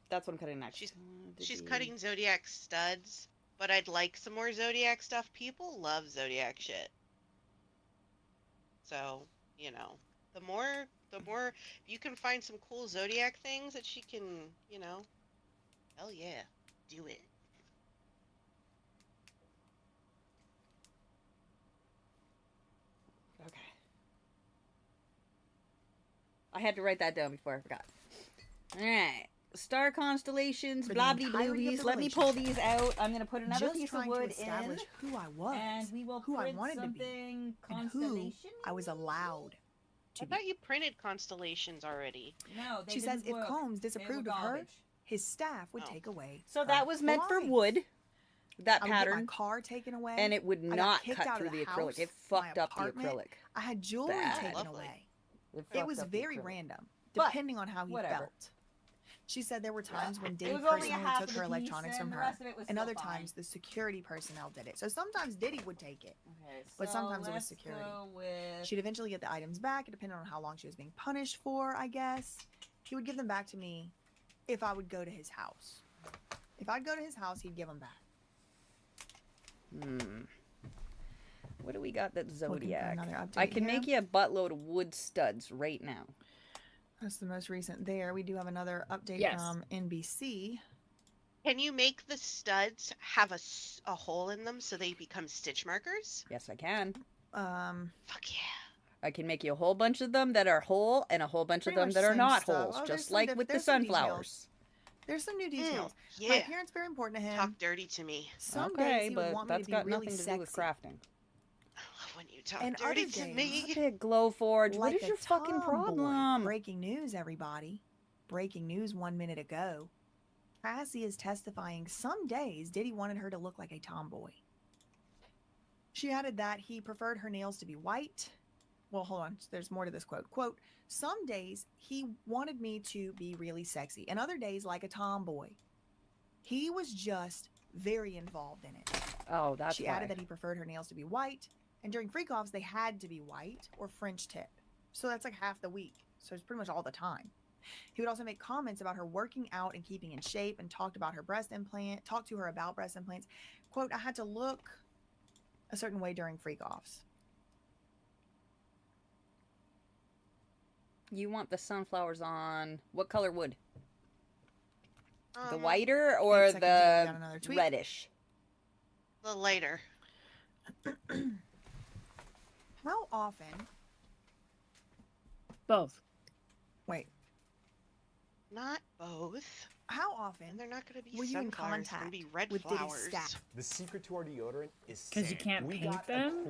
That's what I'm cutting next. She's cutting Zodiac studs, but I'd like some more Zodiac stuff. People love Zodiac shit. So, you know, the more if you can find some cool Zodiac things that she can, you know, hell yeah, do it. Okay. I had to write that down before I forgot. Alright. Star constellations, For the blah blah entirety of bloobies. the Let me pull these out. I'm gonna put another Just piece of trying wood to establish in. who I was, And we will who I print wanted to be, something and who I was allowed to I thought you printed constellations already. No, they She says didn't if work. Combs They disapproved were of her, garbage. his staff would Oh. take away. So her that was meant for belongings. wood. That I would get pattern. my car taken away, And it would I got not kicked cut out through of the house, acrylic. It my fucked up the apartment. acrylic. I had jewelry Bad. taken Lovely. away. It It fucked was up the very acrylic. random, But, depending on how he whatever. felt. She said there were times when Diddy was only a personally half took of her the piece, electronics and from the her, rest of it was and still other fine. times the security personnel did it. So sometimes Diddy would take it, Okay, but so sometimes it was let's security. go with... She'd eventually get the items back, depending on how long she was being punished for, I guess. He would give them back to me if I would go to his house. If I'd go to his house, he'd give them back. What do we got that's Looking for Zodiac? another update I can here. make you a buttload of wood studs right now. That's the most recent there. We do have another update Yes. from NBC. Can you make the studs have a hole in them so they become stitch markers? Yes, I can. Fuck yeah. I can make you a whole bunch of them that are whole and a whole bunch of Pretty them much that are same not stuff. holes, Oh, there's just some like with the there's some details. sunflowers. There's some new details. yeah. My appearance very important to him. Talk dirty to me. Some Okay, days he would but want me that's to be got really nothing to sexy. do with crafting. I love when you talk And dirty other to days- me. Stop it, Glowforge. What Like is a your fucking tomboy. problem? Breaking news, everybody. Breaking news 1 minute ago. Cassie is testifying some days Diddy wanted her to look like a tomboy. She added that he preferred her nails to be white. Well, hold on. There's more to this quote. Quote, some days he wanted me to be really sexy, and other days like a tomboy. He was just very involved in it. Oh, that's She why. added that he preferred her nails to be white, and during freak-offs, they had to be white or French tip. So that's like half the week. So it's pretty much all the time. He would also make comments about her working out and keeping in shape, and talked to her about breast implants. Quote, I had to look a certain way during freak-offs. You want the sunflowers on what color wood? The whiter or the reddish? The lighter. How often? Both. Wait. Not both. How often? And they're not going to be were you in sunflowers. They're contact going to be red with Diddy's flowers. staff? The secret to our deodorant is Because you can't paint them?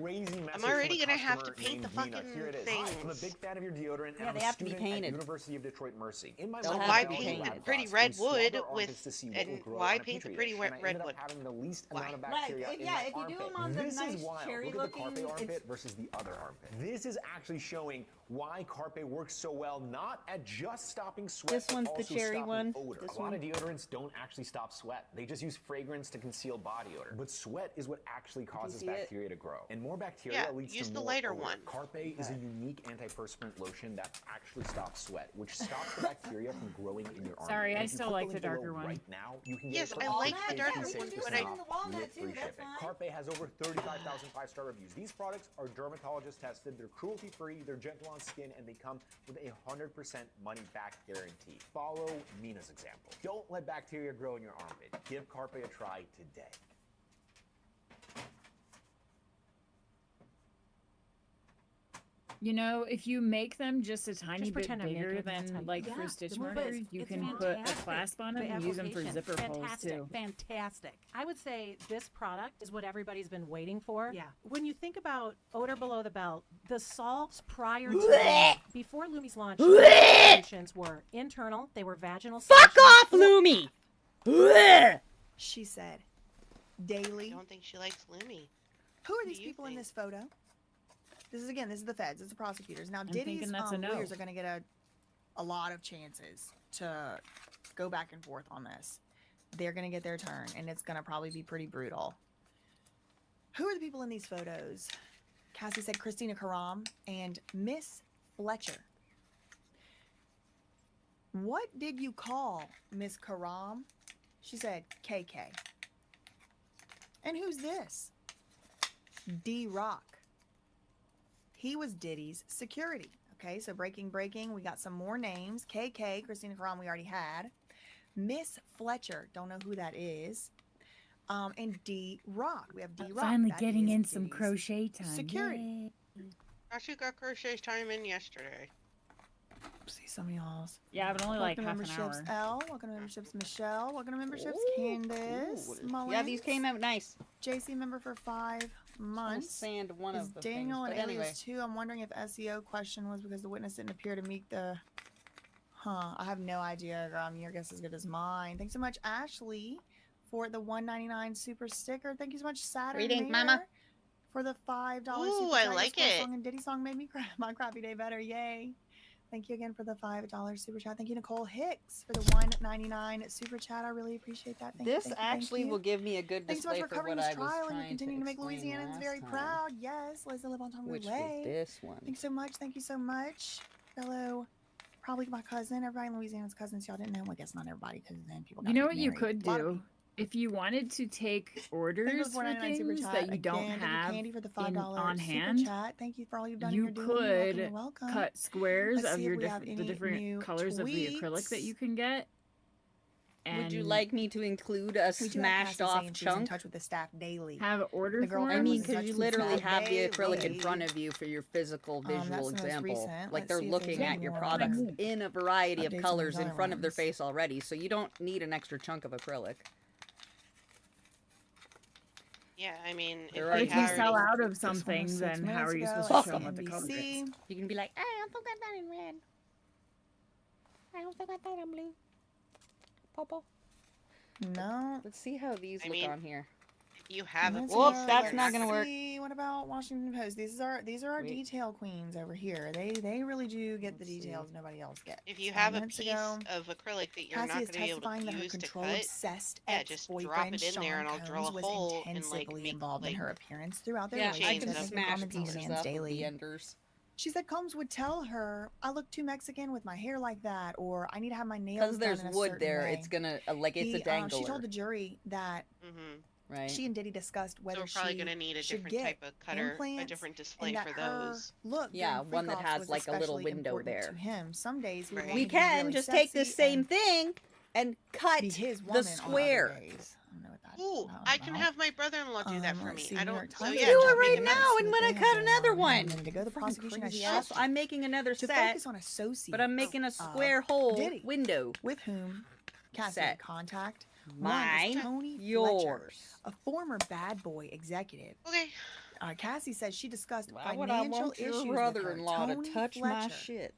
I'm already going to have to paint the fucking Here it is. things. I'm a big fan of your deodorant, Yeah, and I'm they a have to be student at painted. University of Detroit Mercy. In my They'll So have why to be paint painted. pretty We red swab wood our armpits with, to see what will and grow why on a paint the petri pretty dish, wet and I red ended wood? up having the least Why? amount of bacteria in yeah, my if you do armpit. them on the This nice is wild. cherry Look at the looking, carpe armpit it's- versus the other armpit. This is actually showing why carpe works so well, not at just stopping sweat, This but one's the also cherry stopping one. odor. This A lot of one. deodorants don't actually stop sweat. They just use fragrance to conceal body odor. But sweat is what actually causes see it? bacteria to grow. And more bacteria Yeah, leads use to the more lighter odor. one. Carpe is a unique antiperspirant lotion that actually stops sweat, which stops the bacteria from growing in your armpit. Sorry, And I if you still put like link the darker below one. Right now, you can Yes, get I like the darker one, but I- with free shipping. Carpe has over 35,000 five-star reviews. These products are dermatologist tested, they're cruelty-free, they're gentle on skin, and they come with a 100% money-back guarantee. Follow Mina's example. Don't let bacteria grow in your armpit. Give Carpe a try today. You know, if you make them just a tiny bit pretend I'm bigger naked, that's how than you- like Yeah, for stitch the move markers, is- you it's can put a fantastic. clasp on them The and use them for application, zipper pulls fantastic, too. Fantastic. I would say this product is what everybody's been waiting for. Yeah. When you think about odor below the belt, the salts prior to Lumi, before Lumi's launch, solutions were internal. They were vaginal. Fuck solutions. off, Lumi! She said, daily. I don't think she likes Lumi. Who are What do these you people in think? this photo? This is the feds. It's the prosecutors. Now, Diddy's thinking that's a no. lawyers are going to get a lot of chances to go back and forth on this. They're going to get their turn, and it's going to probably be pretty brutal. Who are the people in these photos? Cassie said Christina Karam and Miss Fletcher. What did you call Miss Karam? She said KK. And who's this? D-Rock. He was Diddy's security. Okay, so breaking. We got some more names. KK, Christina Karam, we already had. Miss Fletcher, don't know who that is. And D-Rock. We have D-Rock. Finally That getting is in some Diddy's crochet time. security. Actually got crochet time in yesterday. See some of y'all's. Yeah, but only like Welcome half an memberships, hour. L. Welcome to memberships, Michelle. Welcome to memberships, Candace. Yeah, these came out nice. JC member for 5 months. Sand one Is of the Daniel things, and but Alias 2. I'm wondering if SEO question was because the witness didn't appear to meet the... I have no idea, girl. Your guess is as good as mine. Thanks so much, Ashley, for the $1.99 super sticker. Thank you so much, Saturn Greetings, Mayor, Mama. for the $5 Ooh, super I chat. Your like score it. Song and Diddy song made me my crappy day better. Yay. Thank you again for the $5 super chat. Thank you, Nicole Hicks, for the $1.99 super chat. I really appreciate that. Thank This you, thank you, thank actually you. will give me a good Thanks so much display for for covering what this I was trial, and you're trying continuing to make explain Louisianans last very time, proud. Yes, Liz, live on Tongue which Way. was this one. Thanks so much. Thank you so much, fellow. Probably my cousin. Everybody in Louisiana's cousins. Y'all didn't know. Well, I guess not everybody, because then people. You got know what you married. could A lot of do? If you wanted to take orders for $4.99 super things chat. that you don't Again, thank you, have Candy, for the in, $5 on super hand, chat. Thank you for all you've done. you and you're doing. You're welcome, could you're welcome. cut squares Let's of see your if we have the any different new colors of the acrylic that you can get. Would you and like me to include a We do have smashed Cassie off saying she's in chunk? touch with the staff daily. have order The girlfriend forms? I mean, was in because touch you with the literally staff have the acrylic in daily. front of you for your physical That's visual the most example. recent. Like Let's they're see if there's looking any at your more products other in a variety of updates on colors those in other front of their ones. face already, so you don't need an extra chunk of acrylic. Yeah, I mean, There if are we If you had sell already- out of This one was something, 6 then how minutes are you ago. supposed to Let's show see them what the color NBC. is? You can be like, hey, I also got that in red. I also got that in blue. Purple. No. Let's see how these I look mean, on here. You have it. Whoops, that's not gonna work. What about Washington Post? These are our Wait. detail queens over here. They really do get the details nobody else gets. If you 5 have a minutes piece ago, of acrylic that you're Cassie not is going to be able testifying to that her use to control cut, obsessed yeah, just drop ex-boyfriend it in there Sean and I'll drill Combs a was hole and intensively make involved in her appearance throughout their Yeah, I relationship. can making smash comments on pieces Vans up with Daily. the enders. She said Combs would tell her, "I look too Mexican with my hair like that," or "I need to have my nails Because done there's in a wood certain there, way." it's gonna like it's a dangler. She told the jury that right. she and Diddy discussed whether we're probably she going to need a should different get type of cutter, a implants, different and display that for her those. look Yeah, during one that freak-offs has was like a little especially window important there. to him. Some days he would want We to be can really just take this sexy same and thing and cut be his the woman on other square. days. I don't know what that Ooh, I can have my brother-in-law do that for me. I don't. So Times yeah, do just it make right a now, mess. and when I cut another one. To go, the prosecution has Crazy shifted ass. I'm making another to set, focus on associates, but I'm making a of square hole Diddy, window. with whom Cassie Set. had contact. One Mine, is Tony Fletcher, yours. a former bad boy executive. Okay. Cassie says she discussed Why would I financial want your issues brother-in-law with her. to Tony touch my Fletcher, shit?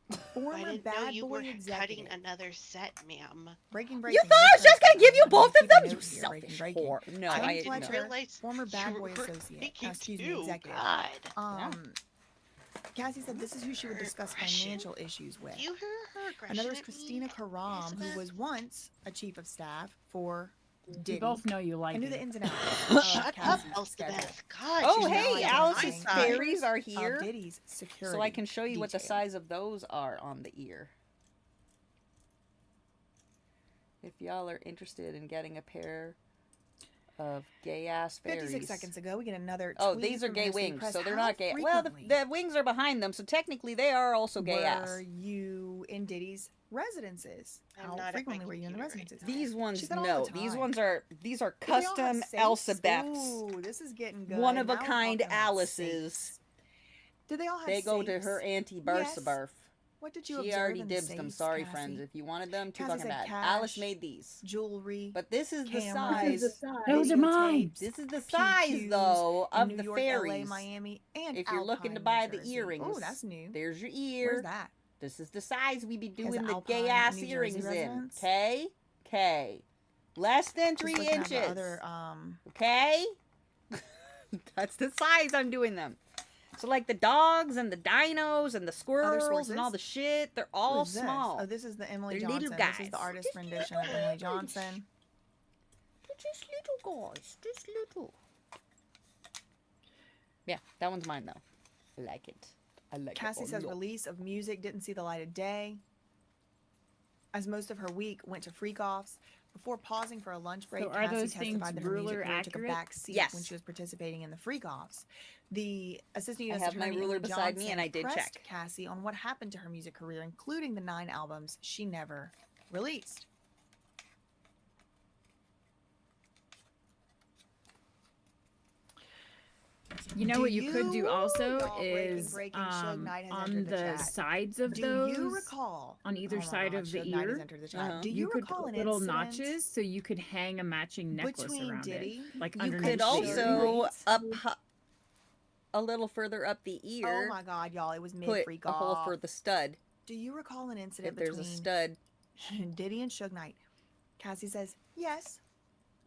a I former didn't know bad you boy were executive. cutting another set, ma'am. Breaking. You thought I was just gonna give you both of them, you selfish whore. No, Tony I didn't Fletcher, know. realized former bad you boy were associate. making Excuse me, two. executive. God. Cassie said this is who she would discuss financial issues with. Do you hear her aggression? Another is at me? Christina Karam, who was once a chief of staff for Diddy. We both know you like I knew it. the ins and outs of Shut up, Cassie's Elspeth. schedule. God, Oh, she's hey, not on Alice's my side. fairies are Of here. Diddy's security So I can show you what the detail. size of those are on the ear. If y'all are interested in getting a pair of gay-ass fairies. 56 seconds ago, we get another Oh, tweet these are from gay Associated wings, Press. so they're How not gay. Well, frequently the wings are behind them, so technically they are also gay-ass. were you in Diddy's residences? I'm How not at frequently my were you in the computer residences? These She ones, said all no. the These time. ones these are Do they all have custom safes? Elsabeths. Ooh, this is getting good. One of Now a we're kind talking about Alice's. safes. Do they all have They go to safes? her auntie Yes. Barsabarf. What did you She observe already in the dibs them. safes, Sorry, Cassie? friends. If you wanted them, too Cassie fucking said bad. cash, Alice made these. Jewelry. But this is the cameras, size. Those are mine. This is the size, PQs though, in of New the York, fairies. LA, Miami, and If you're looking to Alpine, buy New the Jersey. earrings, Oh, that's new. there's your ear. Where's that? This is the size we be doing the Alpine, gay ass New Jersey earrings in. residence? Okay? Okay. Less than Just 3 looking at inches. the other, Okay? That's the size I'm doing them. So like the dogs and the dinos and the squirrels and all sources? the shit, they're Who all is this? small. Oh, this is the Emily They're Johnson. little This is guys. the artist rendition of Emily Johnson. They're just little guys. Just little. Yeah, that one's mine though. I like it. I like Cassie it. says release of music didn't see the light of day, as most of her week went to freak-offs. Before pausing for a lunch break, So are Cassie those testified things that her music ruler career took a accurate? back seat Yes. when she was participating in the freak-offs. The assistant I U.S. have my attorney ruler Emily beside me, Johnson and I did pressed check. Cassie on what happened to her music career, including the 9 albums she never released. You know Do what you could do you- also Y'all, is Breaking Suge Knight has on entered the the chat. sides of Do those, you recall on either oh my side God, of the Suge Knight has ear, entered the chat. Do you you could recall put an little incident notches so you could hang a matching necklace between around Diddy? it, like You underneath could the also ear. up a little further up the ear. Oh my God, y'all! It was mid Put freak a hole for the stud. Do you recall an incident If there's a between stud. Diddy and Suge Knight? Cassie says yes.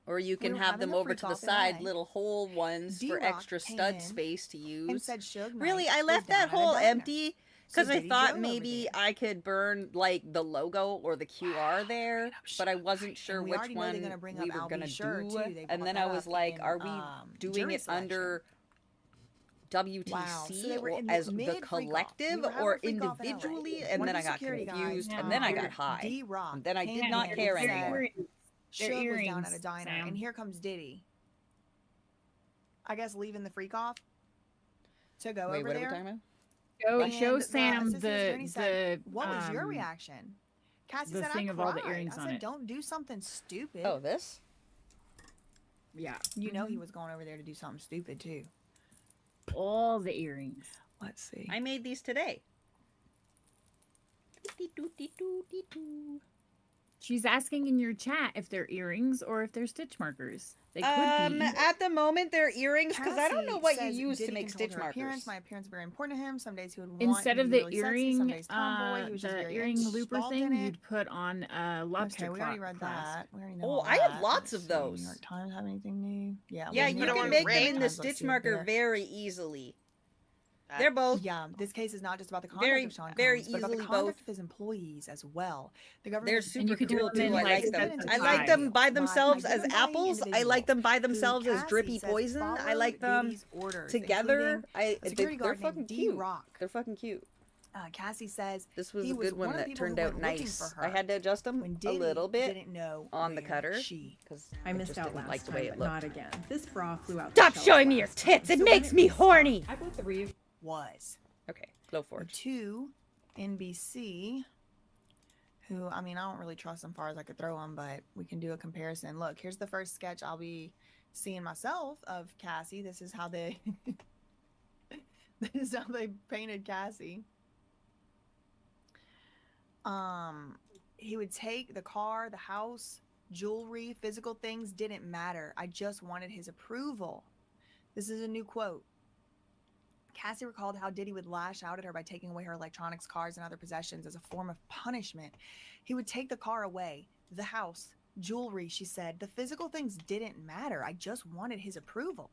Or you can were have having them a over to the freak-off in side, LA. little hole ones for D-Rock extra came stud in space to use. and said Suge Knight Really, I was left down that at a hole diner. empty because So I Diddy thought drove over maybe there. I could burn like the logo or the QR there, but I wasn't sure And we which already know they're one gonna bring we up were Al gonna B. Sure, do. too. They And brought then that I was up like, in, are we doing jury it under WTC Wow, so they were or in as the mid-freak-off. collective We were having or a freak-off in LA. individually? And One then of I the got security guys, confused, and then I got high. D-Rock And then I did came not in care and said, anymore. They're Suge was down earrings, at a diner, Sam. and here comes Diddy. I guess leaving the freak off to go Wait, over what are we there. talking about? Show And Sam assistant attorney said, the what was your reaction? Cassie the said, thing I of all the cried. earrings I on said, it. don't do something stupid. Oh, this? Yeah. You know he was going over there to do something stupid too. All the earrings. Let's see. I made these today. She's asking in your chat if they're earrings or if they're stitch markers. They could be. At the moment they're earrings because I don't know what you says use to Diddy make controlled stitch her markers. Appearance. My appearance is very important to him. Some days he would want Instead me of to the be really sexy, some earring, days tomboy. He was just very earring looper involved thing, in it. you'd put on a lobster Okay, we already read clasp. that. We already know Oh, all I have that. lots Let's of see, those. New York Times have anything new? Yeah, Yeah, well, you New York can Times make them Times, in the let's stitch see if marker they're- very easily. They're both Yeah, this case is not just about the conduct very, of Sean very Combs, but about the easily conduct both. of his employees as well. The They're government super cool too. I like them. Evidence I of like crime them by themselves as identifying apples. I individual like them by who themselves as Cassie drippy says poison. I followed like them Diddy's orders, together. including a security They're guard named fucking D. cute. Rock. They're fucking cute. Cassie says This was he a good one one of the that people turned who out went looking nice. for her I had to adjust them when a Diddy little bit didn't know on the where cutter she. because I missed just out didn't last like the time, way it but looked. not again. This bra flew out. Stop the shelf showing me your last time, tits. It so makes when me restocked, horny. I bought the re. Was. Okay, go for it. Two, NBC, who, I mean, I don't really trust them far as I could throw them, but we can do a comparison. Look, here's the first sketch I'll be seeing myself of Cassie. This is how they, this is how they painted Cassie. He would take the car, the house, jewelry, physical things didn't matter. I just wanted his approval. This is a new quote. Cassie recalled how Diddy would lash out at her by taking away her electronics, cars, and other possessions as a form of punishment. He would take the car away, the house, jewelry, she said. The physical things didn't matter. I just wanted his approval.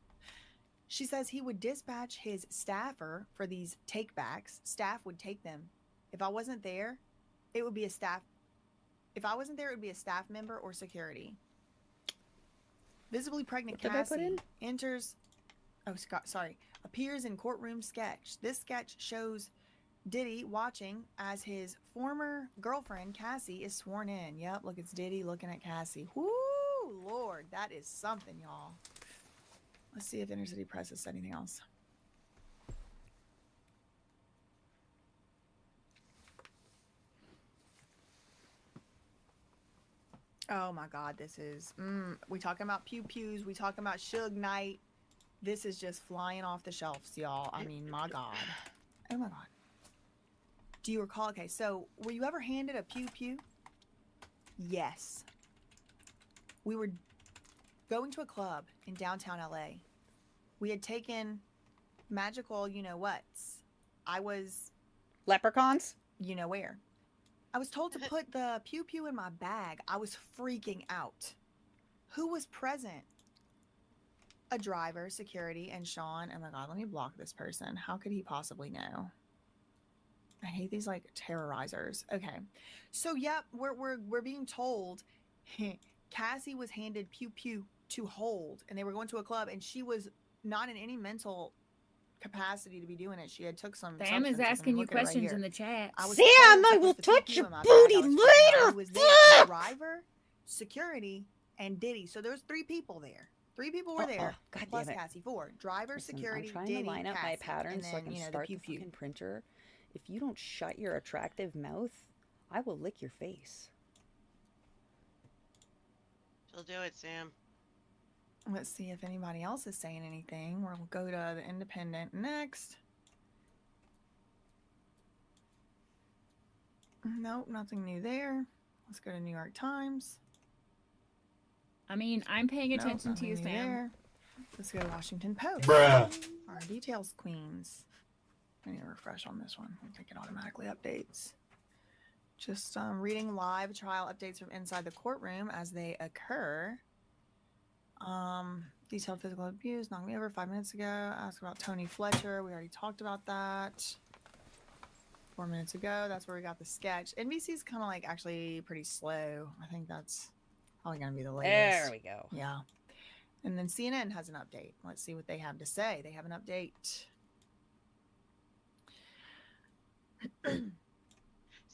She says he would dispatch his staffer for these takebacks. Staff would take them. If I wasn't there, it would be a staff. If I wasn't there, it would be a staff member or security. Visibly pregnant What did I put Cassie in? enters. Oh, Scott, sorry. Appears in courtroom sketch. This sketch shows Diddy watching as his former girlfriend Cassie is sworn in. Yep, look, it's Diddy looking at Cassie. Whoo, Lord, that is something, y'all. Let's see if Inner City Press has said anything else. Oh my God, this is. We talking about pew pews. We talking about Suge Knight. This is just flying off the shelves, y'all. I mean, my God. Oh my God. Do you recall? Okay, so were you ever handed a pew pew? Yes. We were going to a club in downtown LA. We had taken magical, you know what's. I was. Leprechauns? You know where. I was told to put the pew pew in my bag. I was freaking out. Who was present? A driver, security, and Sean. Oh my God, let me block this person. How could he possibly know? I hate these like terrorizers. Okay, so yep, we're being told Cassie was handed pew pew to hold, and they were going to a club, and she was not in any mental capacity to be doing it. She had took some. Sam is asking you questions in the chat. Sam, I will touch your booty later. Was there driver, security, and Diddy. So there's 3 people there. 3 people were there. God plus damn it. Cassie. 4 driver, Listen, security, I'm trying Diddy, to line up my Cassie, patterns so I and can then, start the the pew fucking printer. If you don't shut your attractive mouth, I will lick your face. She'll do it, Sam. Let's see if anybody else is saying anything. We'll go to the Independent next. Nope, nothing new there. Let's go to New York Times. I mean, I'm paying Nope, attention to nothing you, new Sam. there. Let's go to Washington Post. Bruh. Our details queens. I need to refresh on this one. I think it automatically updates. Just reading live trial updates from inside the courtroom as they occur. Detailed physical abuse knocked me over 5 minutes ago. Asked about Tony Fletcher. We already talked about that 4 minutes ago. That's where we got the sketch. NBC's kind of like actually pretty slow. I think that's probably going to be the latest. There we go. Yeah. And then CNN has an update. Let's see what they have to say. They have an update.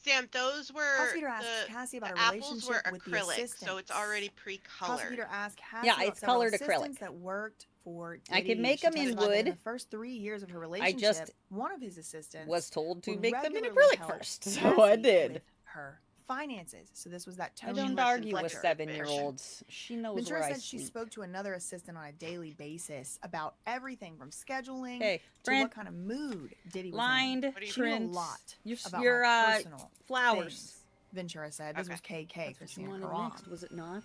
Sam, those were Prosecutor asked Cassie about the a apples relationship were with the acrylic, assistant. so it's already pre-colored. Prosecutor asked Cassie Yeah, about it's several colored assistants acrylic. that worked for I could Diddy. make She them in testified that wood. In the first 3 years of her relationship, one of his assistants Was told to would make them in regularly acrylic help first, so Cassie I did. with her finances. So this was that I Tony don't Fletcher argue with version. 7-year-olds. She knows Ventura where I said she sleep. spoke to another assistant on a daily basis about everything from scheduling Hey, to Brent, what kind of mood Diddy was lined, in. She knew a trimmed, lot your, about your my personal flowers. things. Ventura said. This Okay. was KK, That's what you Christina wanted Karan. next, was it not?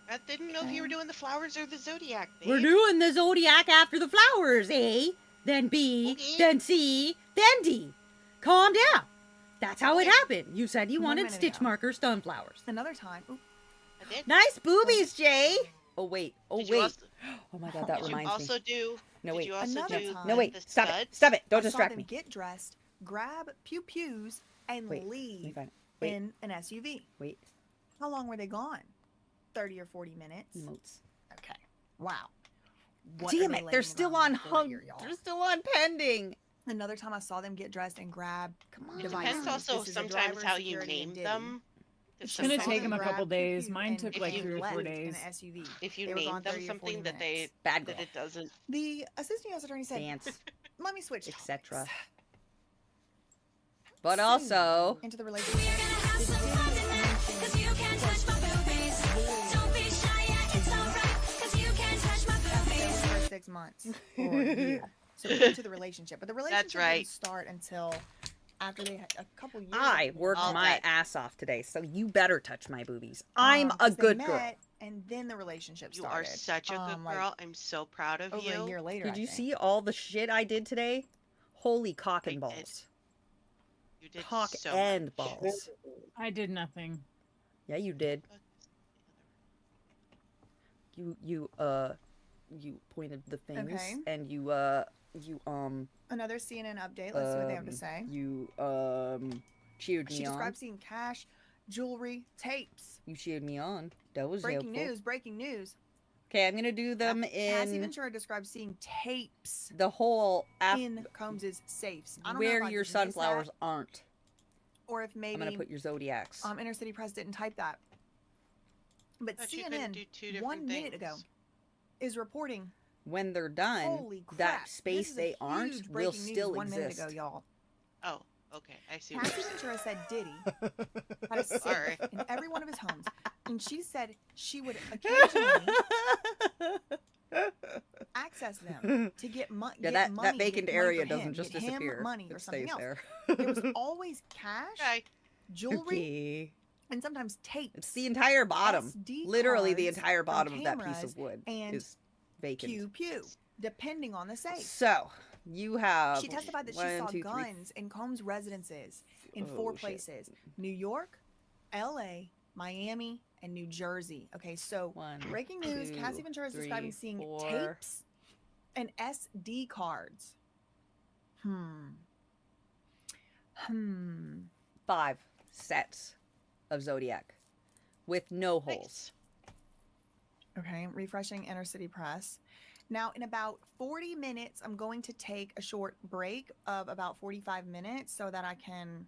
I didn't know if you were doing the flowers or the zodiac, babe. We're doing the zodiac after the flowers, A, then B, Okay. then C, then D. Calm down. That's how it happened. You said you 1 wanted minute stitch ago. markers, sunflowers. Another time. Ooh, I did. Nice boobies, Jay. Oh wait. Oh Did you wait. also- Oh my God, that Did you reminds also me. do? No did wait. you also Another do time. No wait. the Stop studs? it. Stop it. Don't I saw distract them me. get dressed, grab pews, and Wait, let me leave find it. Wait. in an SUV. Wait. How long were they gone? 30 or 40 minutes. Emotes. Okay. Wow. What Damn are it. they They're laying still around on for hung. here, y'all? They're still on pending. Another time I saw them get dressed and grab It devices. depends also This is a sometimes driver, how you security, and name Diddy. them. 'Cause It's gonna sometimes take them a Grab couple pew days. pew Mine and took if like you 3 or 4 left in days. an SUV. if you They were name gone them 30 or 40 something that minutes. Bad that girl. it doesn't. The assistant U.S. attorney said, Dance, "Let me switch etc. topics. But Soon also, into the relationship. Did Diddy mention for 6 months or a year? So into the relationship, but the relationship right. didn't start until after they had a couple years. I worked All my right. ass off today, so you better touch my boobies. I'm a 'cause they good girl. met, and then the relationship You started. are such a good like, girl. I'm so proud of over you. a year later. Did I you think. see all the shit I did today? Holy cock I and did. balls. You did Cock so and much. balls. I did nothing. Yeah, you did. You pointed the things Okay. and you Another CNN update. Let's see what they have to say. You cheered She me on. described seeing cash, jewelry, tapes. You cheered me on. That was Breaking helpful. news! Breaking news! Okay, I'm gonna do them Cassie in Ventura described seeing tapes the whole in Combs's safes. I don't know where if I your just missed sunflowers that, aren't. or if maybe I'm gonna put your zodiacs. Inner City Press didn't type that. But Thought you couldn't CNN do two different 1 minute ago things. is reporting. When they're done, Holy crap! that space this is they a aren't huge will breaking still news 1 minute exist. ago, y'all. Oh, okay. I see. What Cassie you're saying. Ventura said Diddy had a safe Sorry. in every one of his homes, and she said she would occasionally access them to get, Yeah, get that money. vacant get money area for doesn't him, just get him disappear. money or It something stays else. there. There was always cash, Okay. jewelry, Okay. and sometimes tapes. It's the entire bottom. SD Literally the cards entire from bottom of that piece cameras of wood and is vacant. pew pew, depending on the safe. So, you have She testified that she 1, saw 2, 3, guns in Combs' residences in Oh, 4 shit. places: New York, L.A., Miami, and New Jersey. Okay, so 1, breaking news: 2, Cassie Ventura is 3, describing seeing 4. tapes and SD cards. 5 sets of zodiac with no holes. Okay, refreshing Inner City Press. Now, in about 40 minutes, I'm going to take a short break of about 45 minutes so that I can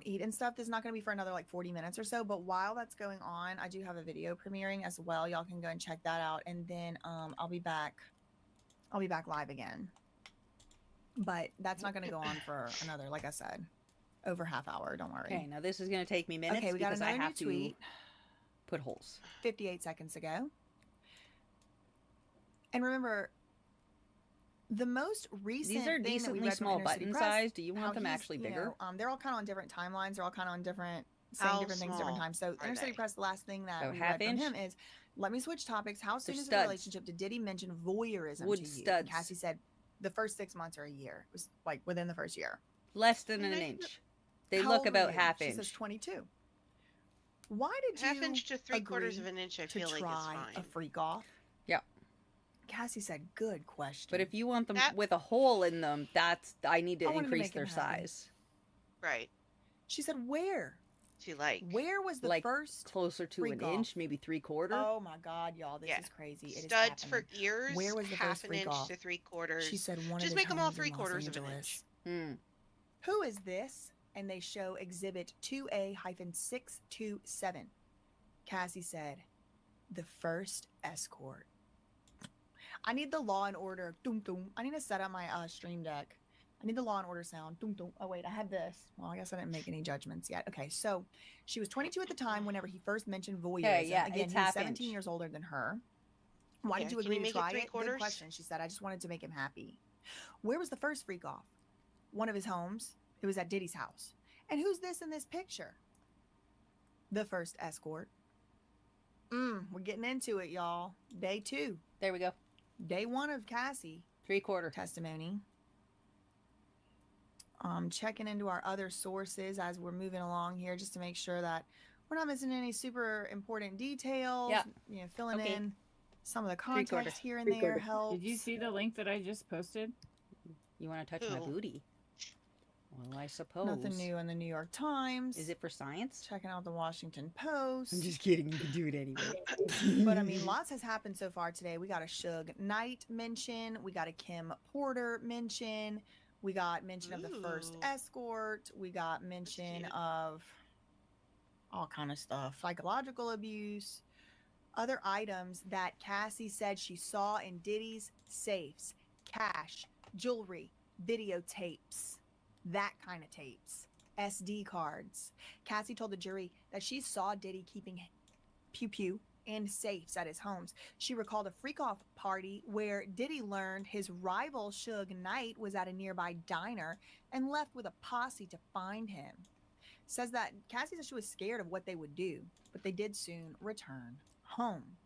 eat and stuff. This is not going to be for another like 40 minutes or so, but while that's going on, I do have a video premiering as well. Y'all can go and check that out, and then I'll be back live again. But that's not going to go on for another, like I said, over half hour. Don't worry. Okay, now this is going to take me minutes Okay, we got because I another have new tweet. to put holes. 58 seconds ago. And remember, the most recent These are thing that we decently read from small Inner City button Press, size. Do you how want them he's, actually you bigger? know, they're all kind of on different timelines. They're all kind of on different, saying How different things different small times. So are Inner City they? Press, the last thing that Oh, we half read from inch? him is, let me switch topics. How soon They're is the studs. relationship? Did Diddy mention voyeurism Wood to you? studs. And Cassie said the first 6 months or a year. It was like within the first year. Less than an And I- inch. They How look old were about you? half She inch. says 22. Why did you Half inch to 3/4 of agree an inch. I to feel like is try fine. a freak off? Yeah. Cassie said, good question. But if you want them That- with a hole in them, I need to I wanted to increase make their him happy. size. Right. She said, where? To like. Where was the Like first closer to freak an off? inch, maybe 3/4. Oh my God, y'all, this Yeah. is crazy. It is Studs for happening. ears. Where was the half first an freak inch off? to 3/4. She said one of Just his make them all homes in Los 3/4 of an Angeles. inch. Who is this? And they show exhibit 2A-627. Cassie said, the first escort. I need the Law and Order. Doom, doom. I need to set up my Stream Deck. I need the Law and Order sound. Doom, doom. Oh, wait, I have this. Well, I guess I didn't make any judgments yet. Okay, so she was 22 at the time whenever he first mentioned voyeurism. Okay, yeah, Again, it's he was half 17 inch. years older than her. Why Yeah, did you can agree you to make it try it? Good 3/4? question. She said, I just wanted to make him happy. Where was the first freak off? One of his homes. It was at Diddy's house. And who's this in this picture? The first escort. We're getting into it, y'all. Day 2. There we go. Day 1 of Cassie. 3/4 testimony. Checking into our other sources as we're moving along here, just to make sure that we're not missing any super important details. Yeah. You know, filling Okay. in some of the context here and there helps. Did you see the link that I just posted? You want to touch my booty? Well, I suppose. Nothing new in the New York Times. Is it for science? Checking out the Washington Post. I'm just kidding. You can do it anyway. But I mean, lots has happened so far today. We got a Suge Knight mention. We got a Kim Porter mention. We got mention of the first escort. We got mention of all kind of stuff. Psychological abuse. Other items that Cassie said she saw in Diddy's safes. Cash, jewelry, videotapes. That kind of tapes. SD cards. Cassie told the jury that she saw Diddy keeping pew-pew and safes at his homes. She recalled a freak-off party where Diddy learned his rival Suge Knight was at a nearby diner and left with a posse to find him. Says that Cassie said she was scared of what they would do, but they did soon return home.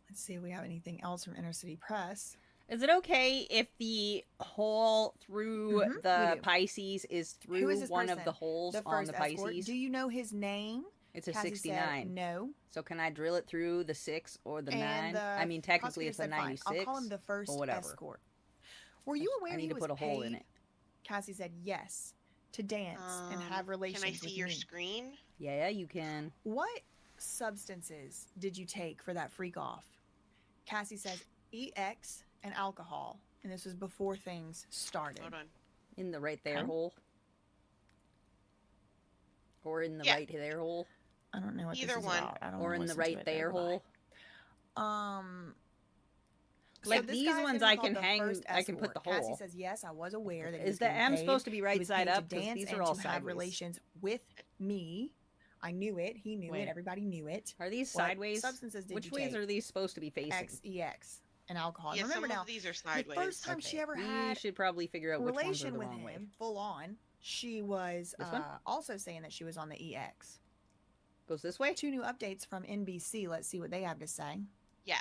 Let's see if we have anything else from Inner City Press. Is it okay if the hole through the Pisces is Who through is this one person? of the holes The on first the escort. Pisces? Do you know his name? It's a Cassie 69. said no. So can I drill it through the 6 or the 9? And the I mean, technically it's a prosecutor said, 96. "Fine, I'll call him the first or whatever. escort." Were you aware I need he to was put a hole in paid? it. Cassie said yes, to dance and have relations Can I see with your me. screen? Yeah, you can. What substances did you take for that freak off? Cassie says EX and alcohol, and this was before things started. Hold on. In the right there Okay. hole? Or in the Yeah. right there hole? I don't know what Either this is one. about. I don't Or wanna in the listen to right it. there Goodbye. hole? So Like this these guy's ones gonna I be can called the hang, first I can put the escort. hole. Cassie says yes, I was aware that he Is was the getting M paid. supposed to be He right was side paid to up? Because dance these and are all to have sideways. relations with me. I knew it. He knew Wait. it. Everybody knew it. Are these What sideways? substances did Which you ways take? are these supposed to be facing? XEX and alcohol. And Yeah, remember some now, of these are the sideways. first time she ever we had should probably figure out a which ones are relation the with wrong way. him, full on, she was This one? also saying that she was on the EX. Goes this way? 2 new updates from NBC. Let's see what they have to say. Yeah.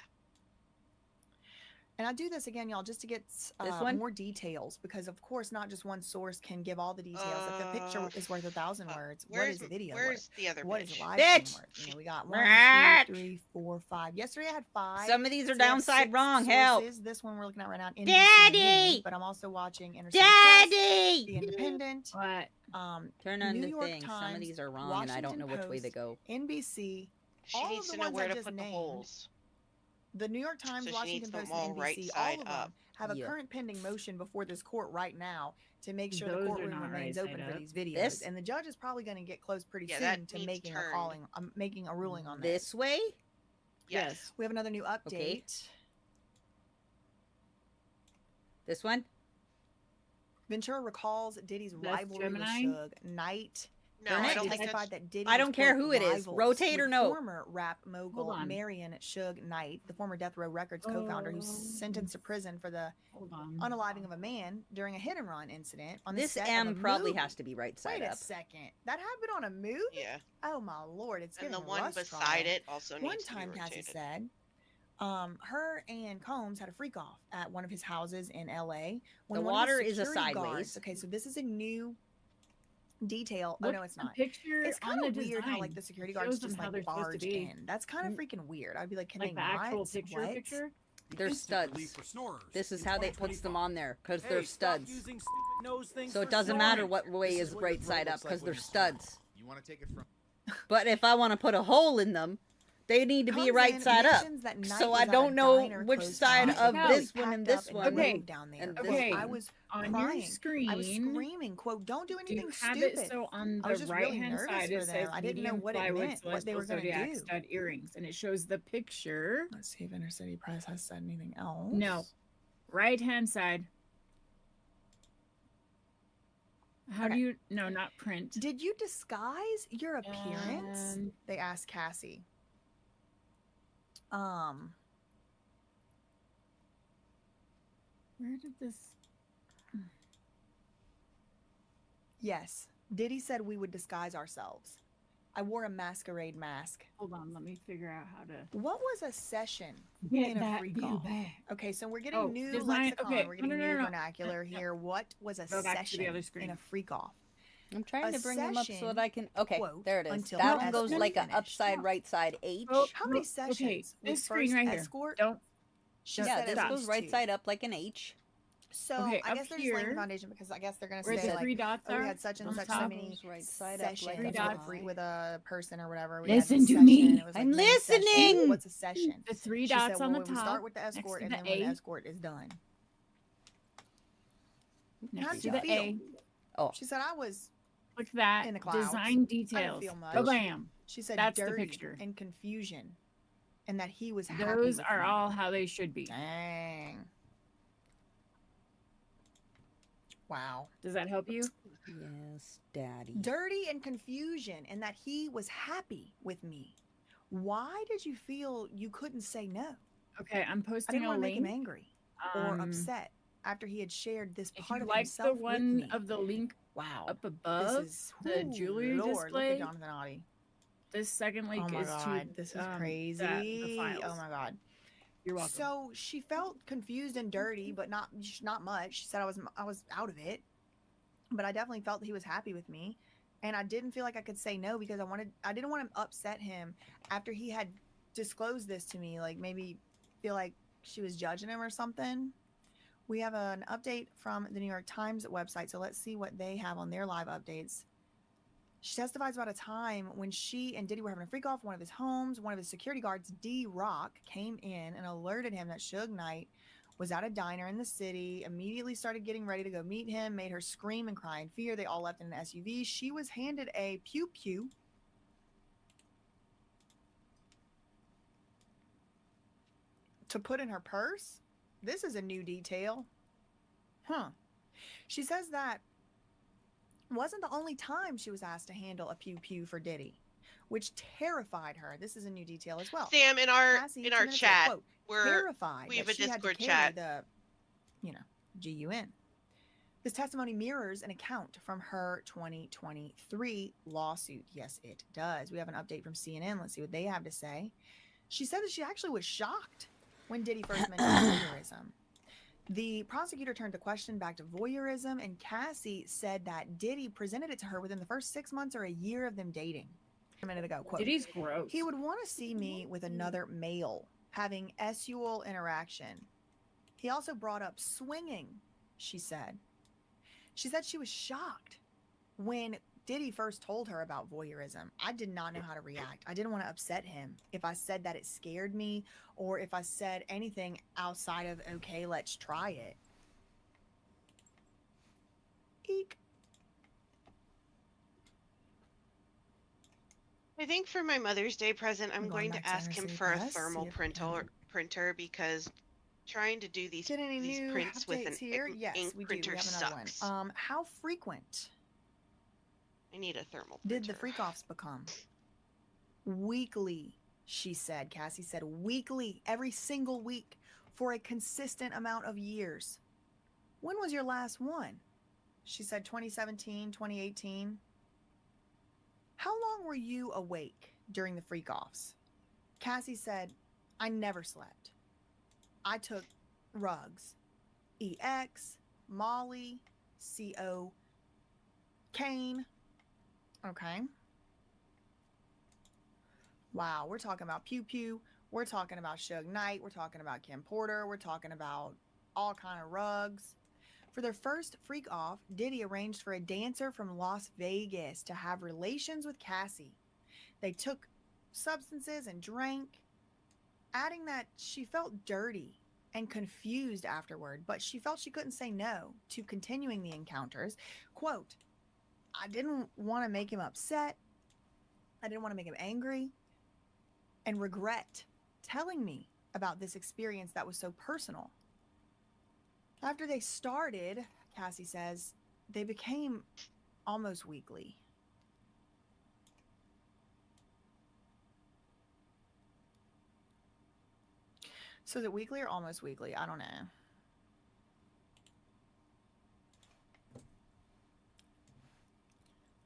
And I do this again, y'all, just to get one? more details, because of course not just one source can give all the details. If the picture is worth 1,000 words, what Where's is a video Where's worth? the other What bitch? is a live stream Bitch! worth? You know, we got Bitch! 1, 2, 3, 4, 5. Yesterday I had 5. Some of these are Today I have downside 6 wrong. Help! sources. This one we're looking at right now, NBC Daddy! News, but I'm also watching Inner City Press, Daddy! The Independent, What? Turn on New the York thing. Some of Times, these are wrong and I don't know Washington which way they Post, go. NBC. She all needs of the to know ones where I to just put the named, holes. the New York Times, So she Washington needs them Post, all and NBC, right all side of them up. have a Yeah. current pending motion before this court right now to make sure Those the are courtroom not remains right open side for up. these videos. This? And the judge is probably going to get close pretty Yeah, that soon to needs making turned. making a ruling on this. This way? Yes. We have another new update. Okay. This one? Ventura recalls Diddy's That's rivalry Gemini? with Suge Knight. No, I don't think testified that's... that Diddy I don't was, care quote, who it is. rivals Rotate or with no? former rap mogul Hold on. Marion Suge Knight, the former Death Row Records co-founder who's sentenced to prison for the Hold on. unaliving of a man during a hit-and-run incident on the This set of M a probably movie. has to be right side Wait up. a second. That happened on a movie? Yeah. Oh my lord, it's And getting the one rust beside trial. it also One needs to be time, Cassie rotated. said, her and Combs had a freak off at one of his houses in LA. When The one of water his is a security sideways. guards- okay, so this is a new detail. Look Oh no, it's at the not. picture It's on kind of the weird how design. like the security It guards shows them just how like they're supposed to barge be. in. That's kind of freaking weird. I'd be like, can Like they the actual not? picture What? picture? They're studs. This is how they puts them on there, because they're studs. So it doesn't matter what way is right side up, because they're studs. You want to take it from But if I want to put a hole in them, they need to be Comes right in, side up. mentions that Knight So was I at a don't know diner which close side by of and this packed one and up this and one. moved down there. and Okay, this I one. was On crying. your screen, I was screaming, quote, don't do do you anything have stupid. it so on I was the just right really hand nervous side for it them. says I didn't know medium what it plywood meant, what they celestial were going to zodiac do. stud earrings, and it shows the picture. Let's see if Inner City Press has said anything else. No, right hand side. How do you? No, not print. Did you disguise your appearance? Um, They asked Cassie. Where did this? Yes. Diddy said we would disguise ourselves. I wore a masquerade mask. Hold on, let me figure out how to. What was a session Get in a that freak view off? back. Okay, so we're getting Oh, new design. lexicon. Okay, We're getting no. new vernacular here. What was a Go back to the other session screen. in a freak off? I'm trying to bring them up so that session, I can. Okay, quote, there it is. until That the one goes escort like a finished. upside right side H. Oh, How many okay, sessions? this with screen first right here. escort? Don't. She Yeah, said this at goes least right 2. side up like an H. So Okay, I up guess they're just laying the here, foundation because I guess they're gonna where say the like, 3 dots oh, are we had such and on such top. so many Right side up like sessions Three with dots. with a person or whatever. We Listen had this to session, me. It was like I'm many sessions. listening. What's a session? The 3 She dots said, on well, the we top. start with the next escort to and the then when the A. escort is done. Next How'd to you the feel? A. Oh, She said I was Look at that. in the clouds. Design I didn't details. feel much. Bam. She said That's the dirty picture. and confusion, and that he was happy Those with are me. all how they should be. Dang. Wow. Does that help you? yes, Daddy. Dirty and confusion, and that he was happy with me. Why did you feel you couldn't say no? Okay, I'm I posting didn't a want to make him link. angry or upset after he had shared this If part you of like himself the with one me. of the link Wow. up above, This is the whoo, jewelry Lord, display, look at Jonathan Oddie. this second link Oh my is god, to this is the crazy. files. Oh my god. You're welcome. So she felt confused and dirty, but not much. She said I was out of it, but I definitely felt that he was happy with me, and I didn't feel like I could say no because I didn't want to upset him after he had disclosed this to me. Like maybe feel like she was judging him or something. We have an update from the New York Times website, so let's see what they have on their live updates. She testifies about a time when she and Diddy were having a freak off in one of his homes. One of his security guards, D-Rock, came in and alerted him that Suge Knight was at a diner in the city, immediately started getting ready to go meet him, made her scream and cry in fear. They all left in an SUV. She was handed a pew-pew to put in her purse. This is a new detail. Huh. She says that wasn't the only time she was asked to handle a pew-pew for Diddy, which terrified her. This is a new detail as well. Sam, in our Cassie, in 2 our minutes ago, chat, quote, we terrified have that a she had to Discord carry chat. the, GUN. This testimony mirrors an account from her 2023 lawsuit. Yes, it does. We have an update from CNN. Let's see what they have to say. She said that she actually was shocked when Diddy first mentioned voyeurism. The prosecutor turned the question back to voyeurism, and Cassie said that Diddy presented it to her within the first 6 months or a year of them dating. A minute ago, quote, Diddy's gross. he would want to see me with another male, having sexual interaction. He also brought up swinging, she said. She said she was shocked when Diddy first told her about voyeurism. I did not know how to react. I didn't want to upset him if I said that it scared me or if I said anything outside of, okay, let's try it. Eek. I think for my Mother's Day present, I'm going back to to ask him Nursery for a Press, see thermal if we printer because trying to do these Get any new prints with an updates here? Yes, ink we do. printer We have another sucks. one. How frequent I need a thermal did printer. the freak offs become? Weekly, she said. Cassie said weekly, every single week for a consistent amount of years. When was your last one? She said 2017, 2018. How long were you awake during the freak offs? Cassie said, I never slept. I took rugs, EX, Molly, CO, Kane. Okay. Wow, we're talking about Pew Pew. We're talking about Suge Knight. We're talking about Kim Porter. We're talking about all kind of rugs. For their first freak off, Diddy arranged for a dancer from Las Vegas to have relations with Cassie. They took substances and drank, adding that she felt dirty and confused afterward, but she felt she couldn't say no to continuing the encounters. Quote, I didn't want to make him upset. I didn't want to make him angry and regret telling me about this experience that was so personal. After they started, Cassie says, they became almost weekly. So is it weekly or almost weekly? I don't know.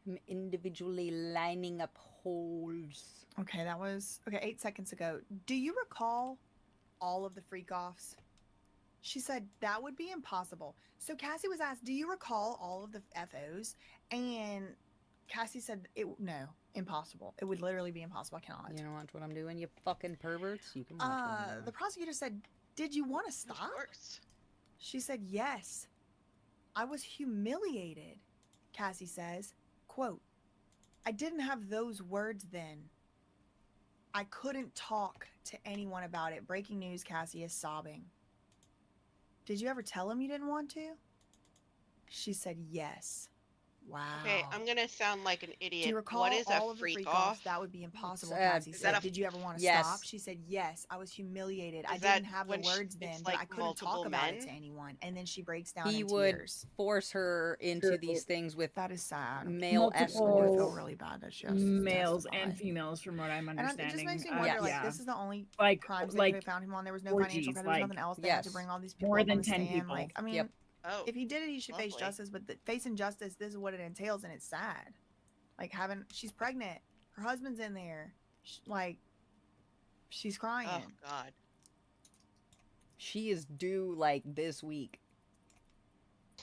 I'm individually lining up holes. Okay, that was 8 seconds ago. Do you recall all of the freak offs? She said that would be impossible. So Cassie was asked, do you recall all of the FOs? And Cassie said, no, impossible. It would literally be impossible. I cannot. You don't watch what I'm doing, you fucking perverts? You can watch what I'm doing. The prosecutor said, did you want to stop? Of course. She said, yes. I was humiliated, Cassie says. Quote, I didn't have those words then. I couldn't talk to anyone about it. Breaking news, Cassie is sobbing. Did you ever tell him you didn't want to? She said yes. Wow. Okay, I'm gonna sound like an idiot. Do you recall what is all a of the freak freak off? offs? That would be impossible, Is Cassie said. Did you ever want to yes. stop? She said yes. I was humiliated. I Is that didn't have the when words then, it's but like I couldn't talk multiple about it men? to anyone. And then she breaks down He in would tears. force her into these things with that is sad. male I escorts. feel really bad that she has to males testify. and females, from what I'm And understanding. it just makes me wonder, like, this is the only like crimes like they found him on. There was no financial orgies, credit. There was like, nothing else. They had to yes. bring all these people more up on than the 10 stand. people. Like, I mean, Yep. Oh, if he did it, he should face lovely. justice. But facing justice, this is what it entails, and it's sad. Like she's pregnant. Her husband's in there. She's crying. Oh God. She is due like this week.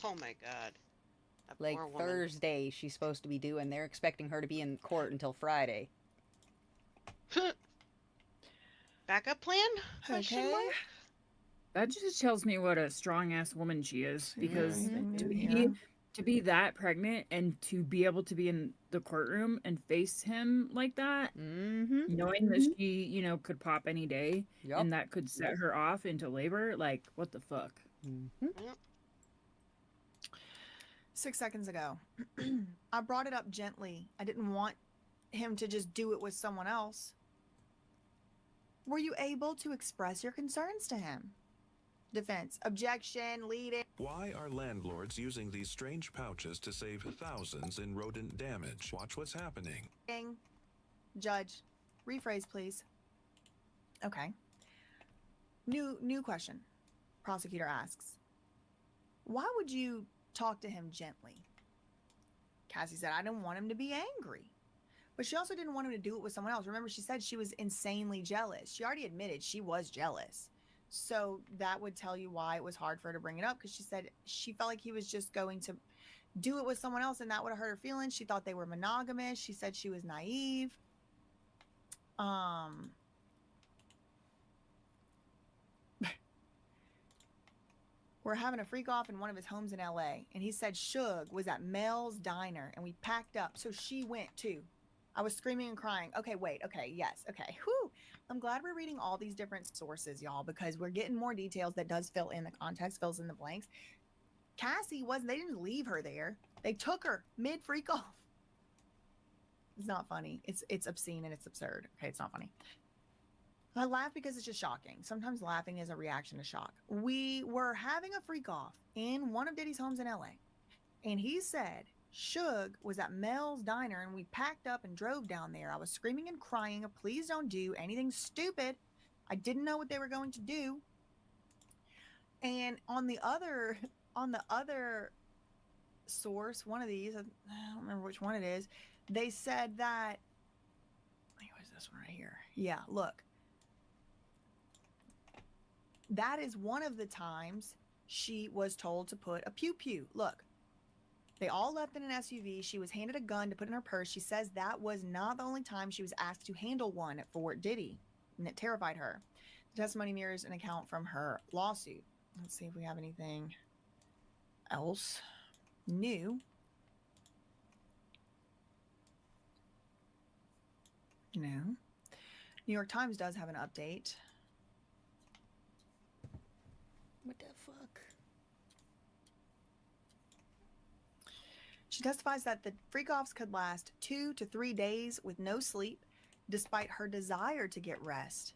Oh my God. That Like poor woman. Thursday, she's supposed to be due, and they're expecting her to be in court until Friday. Backup plan? Question Okay. mark? That just tells me what a strong ass woman she is, because anything to new be here? to be that pregnant and to be able to be in the courtroom and face him like that, knowing that she, you know, could pop any day, Yep. and that could set her off into labor, like, what the fuck? 6 seconds ago. I brought it up gently. I didn't want him to just do it with someone else. Were you able to express your concerns to him? Defense. Objection. Lead it. Why are landlords using these strange pouches to save thousands in rodent damage? Watch what's happening. Judge. Rephrase, please. Okay. New question. Prosecutor asks. Why would you talk to him gently? Cassie said, I didn't want him to be angry. But she also didn't want him to do it with someone else. Remember, she said she was insanely jealous. She already admitted she was jealous. So that would tell you why it was hard for her to bring it up, because she said she felt like he was just going to do it with someone else, and that would have hurt her feelings. She thought they were monogamous. She said she was naive. We're having a freak off in one of his homes in LA, and he said Suge was at Mel's Diner, and we packed up, so she went too. I was screaming and crying. Okay, wait. Okay, yes. Okay. Whew. I'm glad we're reading all these different sources, y'all, because we're getting more details that does fill in the context, fills in the blanks. Cassie they didn't leave her there. They took her mid freak off. It's not funny. It's obscene and it's absurd. Okay, it's not funny. I laugh because it's just shocking. Sometimes laughing is a reaction to shock. We were having a freak off in one of Diddy's homes in LA, and he said Suge was at Mel's Diner, and we packed up and drove down there. I was screaming and crying, please don't do anything stupid. I didn't know what they were going to do. And on the other source, one of these, I don't remember which one it is, they said that, I think it was this one right here. Yeah, look. That is one of the times she was told to put a pew-pew. Look. They all left in an SUV. She was handed a gun to put in her purse. She says that was not the only time she was asked to handle one at Fort Diddy, and it terrified her. The testimony mirrors an account from her lawsuit. Let's see if we have anything else new. No. New York Times does have an update. What the fuck? She testifies that the freak-offs could last 2 to 3 days with no sleep, despite her desire to get rest.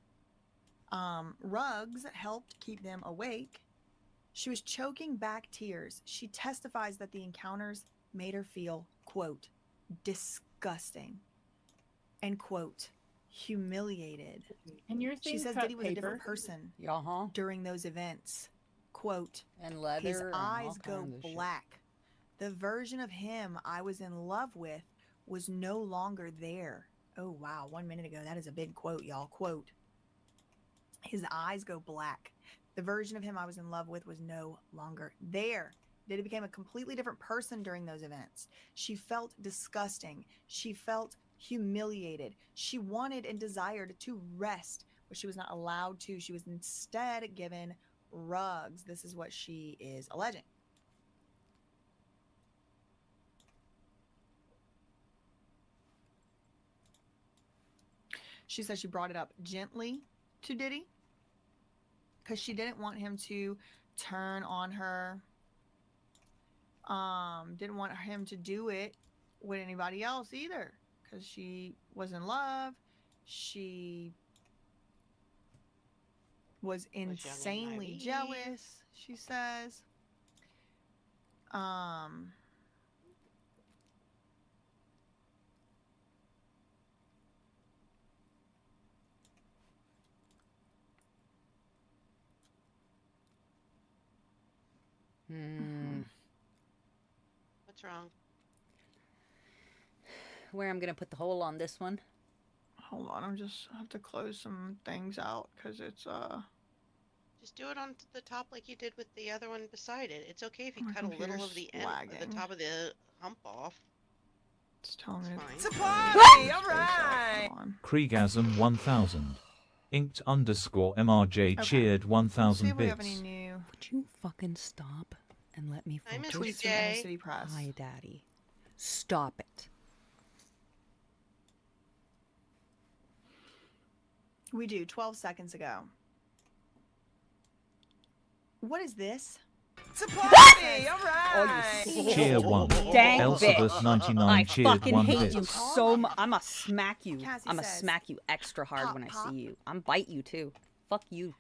Rugs helped keep them awake. She was choking back tears. She testifies that the encounters made her feel, quote, disgusting, and, quote, humiliated. And your She thing says cut Diddy was a paper. different person Uh-huh. during those events. Quote, And leather his and eyes all go kinds of shit. black. The version of him I was in love with was no longer there. Oh, wow. 1 minute ago. That is a big quote, y'all. Quote. His eyes go black. The version of him I was in love with was no longer there. Diddy became a completely different person during those events. She felt disgusting. She felt humiliated. She wanted and desired to rest, but she was not allowed to. She was instead given rugs. This is what she is alleging. She said she brought it up gently to Diddy because she didn't want him to turn on her. Didn't want him to do it with anybody else either because she was in love. She was insanely jealous, she says. What's wrong? Where I'm gonna put the hole on this one? Hold on, I have to close some things out because it's Just do it on the top like you did with the other one beside it. It's okay if you My cut a little computer's of the end, the lagging. top of the hump off. It's telling me Fine. it's a party. All right. Kriegasm 1000. Inked _ MRJ cheered 1000 bits. Would you fucking stop and let me Hi, focus? Mr. Tweets from Inner City Press. Hi, Daddy. Stop it. We do 12 seconds ago. What is this? It's a party. All right. Cheer 1. Dang Elizabeth bitch. 99 I cheered fucking 1 hate bit. you so much. I'ma smack you. Cassie I'ma says, smack you extra hard pop, when I pop. see you. I'm bite you too. Fuck you.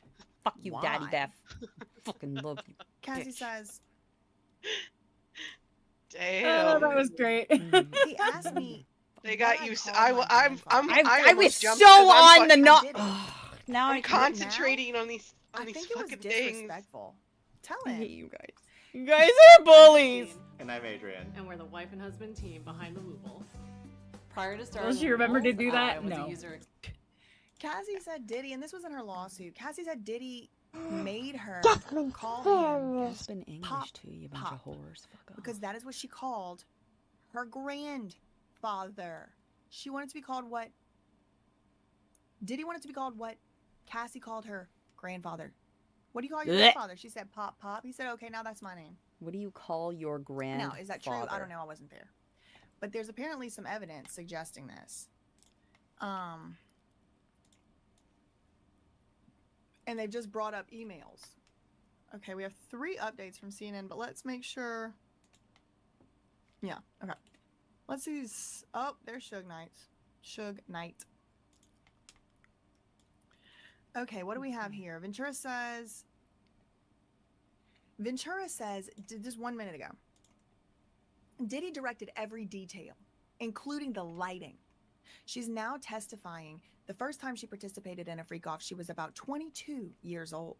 Fuck you, Why? Daddy Def. Fucking love you. Cassie bitch. says, Damn. Oh, that was great. he asked me. They got what you. called I my I was almost so jumped 'cause I'm on the not. Now I'm I concentrating on these I these think it was fucking things. disrespectful. Tell I him. hate you guys. You guys are bullies. And I'm Adrian. And we're the wife and husband team behind the Loobles. Prior to starting, Will she remember to Loobles, do that? I was No. a user. Cassie said Diddy, and this was in her lawsuit. Cassie said Diddy made her call him Spin English Pop, too, you bunch Pop. of whores. Fuck off. because that is what she called her grandfather. She wanted to be called what? Diddy wanted to be called what? Cassie called her grandfather. What do you call your Blech. grandfather? She said Pop Pop. He said, okay, now that's my name. What do you call your grandfather? Now, is that true? I don't know. I wasn't there. But there's apparently some evidence suggesting this. And they've just brought up emails. Okay, we have 3 updates from CNN, but let's make sure. Yeah, okay. Let's see. Oh, there's Suge Knight. Suge Knight. Okay, what do we have here? Ventura says, just 1 minute ago, Diddy directed every detail, including the lighting. She's now testifying the first time she participated in a freak-off, she was about 22 years old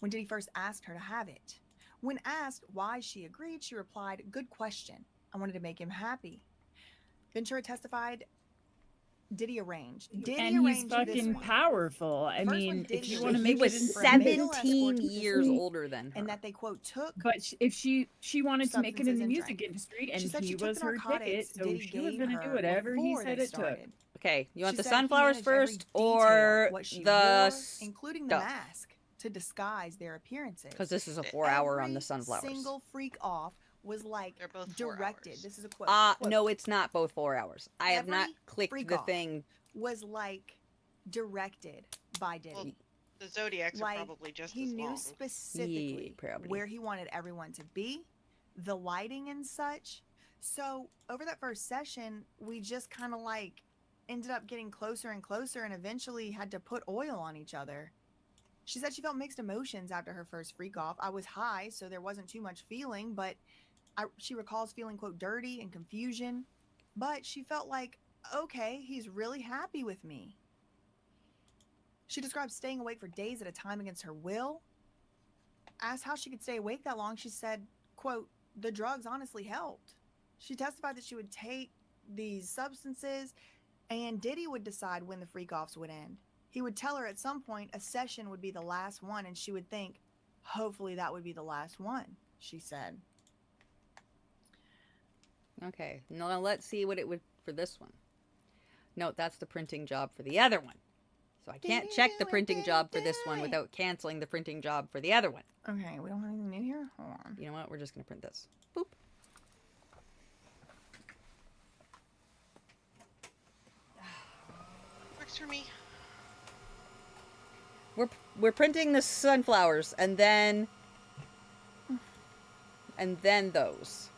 when Diddy first asked her to have it. When asked why she agreed, she replied, "Good question. I wanted to make him happy." Ventura testified Diddy arranged. And he's fucking powerful. I mean, if you want to make he was it in 17 years older than her. And that they, quote, took. But if she wanted to make it in the substances and music drank. industry, and She said he she took was the her narcotics ticket, so Diddy she was gave gonna do her whatever he before said they it took. started. Okay, you want She the said he sunflowers managed every first detail, or what she the wore, including the stuff? mask to disguise their appearances. Because this is a 4-hour on the Every sunflowers. single freak off was like They're both 4 directed. hours. This is a quote. quote. No, it's not both 4 hours. I have not Every clicked freak the off thing. Was like directed by Diddy. Well, the Zodiacs Like, are probably just he as knew long. specifically probably. where he wanted everyone to be, the lighting and such. So over that first session, we just kind of like ended up getting closer and closer, and eventually had to put oil on each other. She said she felt mixed emotions after her first freak off. I was high, so there wasn't too much feeling, but she recalls feeling, quote, dirty and confusion. But she felt like, okay, he's really happy with me. She described staying awake for days at a time against her will. Asked how she could stay awake that long, she said, quote, "The drugs honestly helped." She testified that she would take these substances, and Diddy would decide when the freak-offs would end. He would tell her at some point a session would be the last one, and she would think, hopefully that would be the last one, she said. Okay, now let's see what it would for this one. No, that's the printing job for the other one. So I can't check the printing job for this one without canceling the printing job for the other one. Okay, we don't have anything new here? Hold on. You know what? We're just going to print this. Boop. Works for me. We're printing the sunflowers and then those.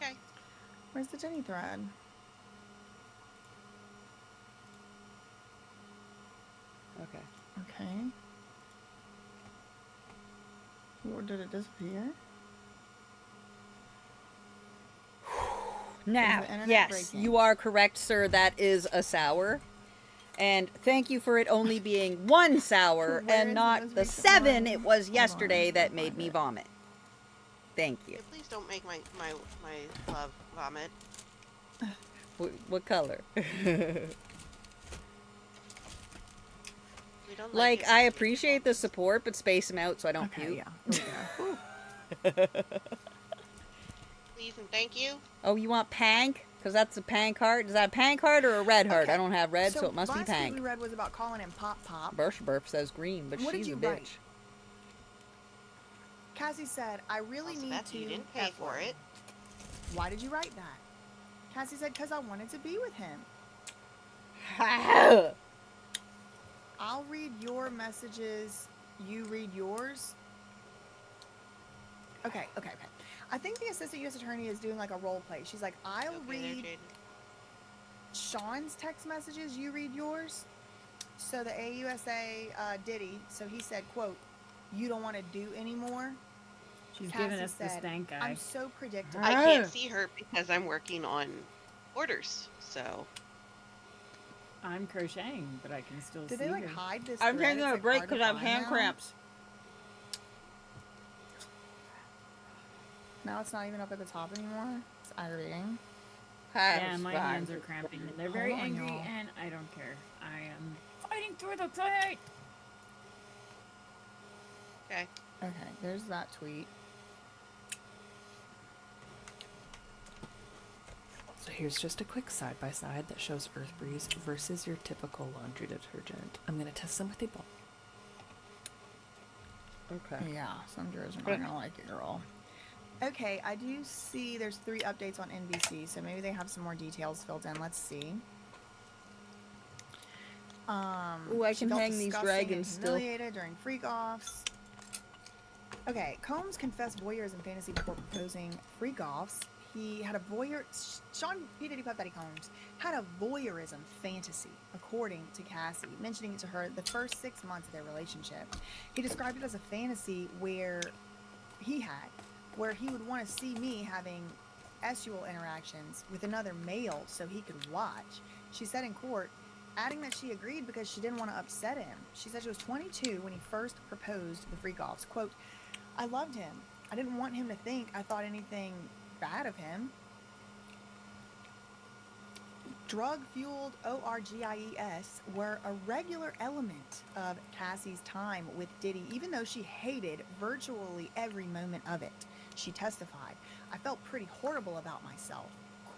Okay. Where's the Jenny thread? Okay. Okay. Or did it disappear? Now, yes, you are correct, sir. That is a sour. And thank you for it only being one sour and not the 7 it was yesterday that made me vomit. Thank you. Yeah, please don't make my love vomit. What color? We don't Like, it. I appreciate the support, but space them out so I don't puke. Yeah. Please and thank you. Oh, you want pank? Because that's a pank heart. Is that a pank heart or a red heart? I don't have red, so it must be last pank. tweet we read was about calling him Pop Pop. Burf says green, but What she's did you a bitch. write? Cassie said, I really need to... You didn't pay for it. Why did you write that? Cassie said, because I wanted to be with him. I'll read your messages. You read yours. Okay. I think the assistant U.S. attorney is doing like a role play. She's like, I'll read Sean's text messages. You read yours. So the AUSA Diddy. So he said, quote, you don't want to do anymore. She's Cassie giving us the said, stank eye. I'm so predictable. I can't see her because I'm working on orders. So I'm crocheting, but I can still see Did they like her. hide this? I'm thread? taking It's, a like, break hard to because I have find hand now. cramps. Now it's not even up at the top anymore. It's aggravating. Yeah, my hands are cramping and they're very Hold on, angry, y'all. and I don't care. I am fighting through the fight. okay. Okay, there's that tweet. So here's just a quick side-by-side that shows Earth Breeze versus your typical laundry detergent. I'm going to test them with a ball. Okay. Yeah, some jurors are not gonna like it, girl. Okay, I do see there's 3 updates on NBC, so maybe they have some more details filled in. Let's see. Ooh, I She can felt hang these disgusting dragons and still. humiliated during freak-offs. Okay, Combs confessed voyeurism fantasy before proposing freak-offs. He had a Sean P. Diddy Puff Daddy Combs had a voyeurism fantasy, according to Cassie, mentioning it to her the first 6 months of their relationship. He described it as a fantasy where he would want to see me having sexual interactions with another male so he could watch. She said in court, adding that she agreed because she didn't want to upset him. She said she was 22 when he first proposed the freak-offs. Quote, I loved him. I didn't want him to think I thought anything bad of him. Drug-fueled ORGIES were a regular element of Cassie's time with Diddy, even though she hated virtually every moment of it. She testified, I felt pretty horrible about myself.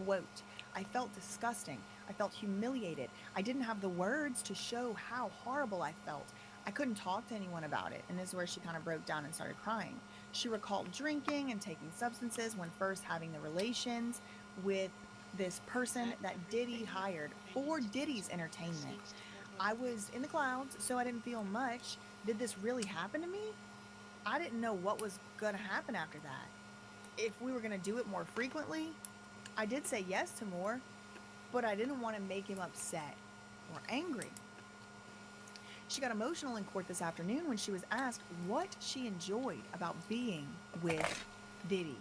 Quote, I felt disgusting. I felt humiliated. I didn't have the words to show how horrible I felt. I couldn't talk to anyone about it. And this is where she kind of broke down and started crying. She recalled drinking and taking substances when first having the relations with this person that Diddy hired for Diddy's entertainment. I was in the clouds, so I didn't feel much. Did this really happen to me? I didn't know what was going to happen after that. If we were going to do it more frequently, I did say yes to more, but I didn't want to make him upset or angry. She got emotional in court this afternoon when she was asked what she enjoyed about being with Diddy.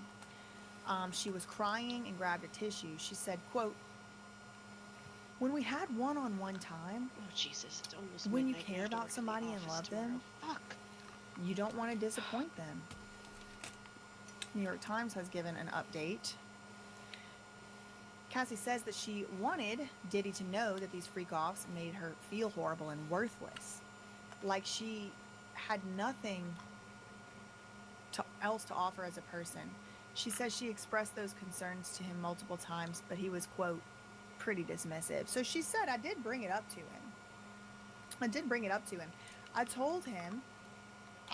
She was crying and grabbed a tissue. She said, quote, when we had one-on-one time, Oh Jesus! It's almost when you midnight. care have to about work at the somebody and office love tomorrow. them, Fuck. you don't want to disappoint them. New York Times has given an update. Cassie says that she wanted Diddy to know that these freak-offs made her feel horrible and worthless. Like she had nothing else to offer as a person. She says she expressed those concerns to him multiple times, but he was, quote, pretty dismissive. So she said, I did bring it up to him. I told him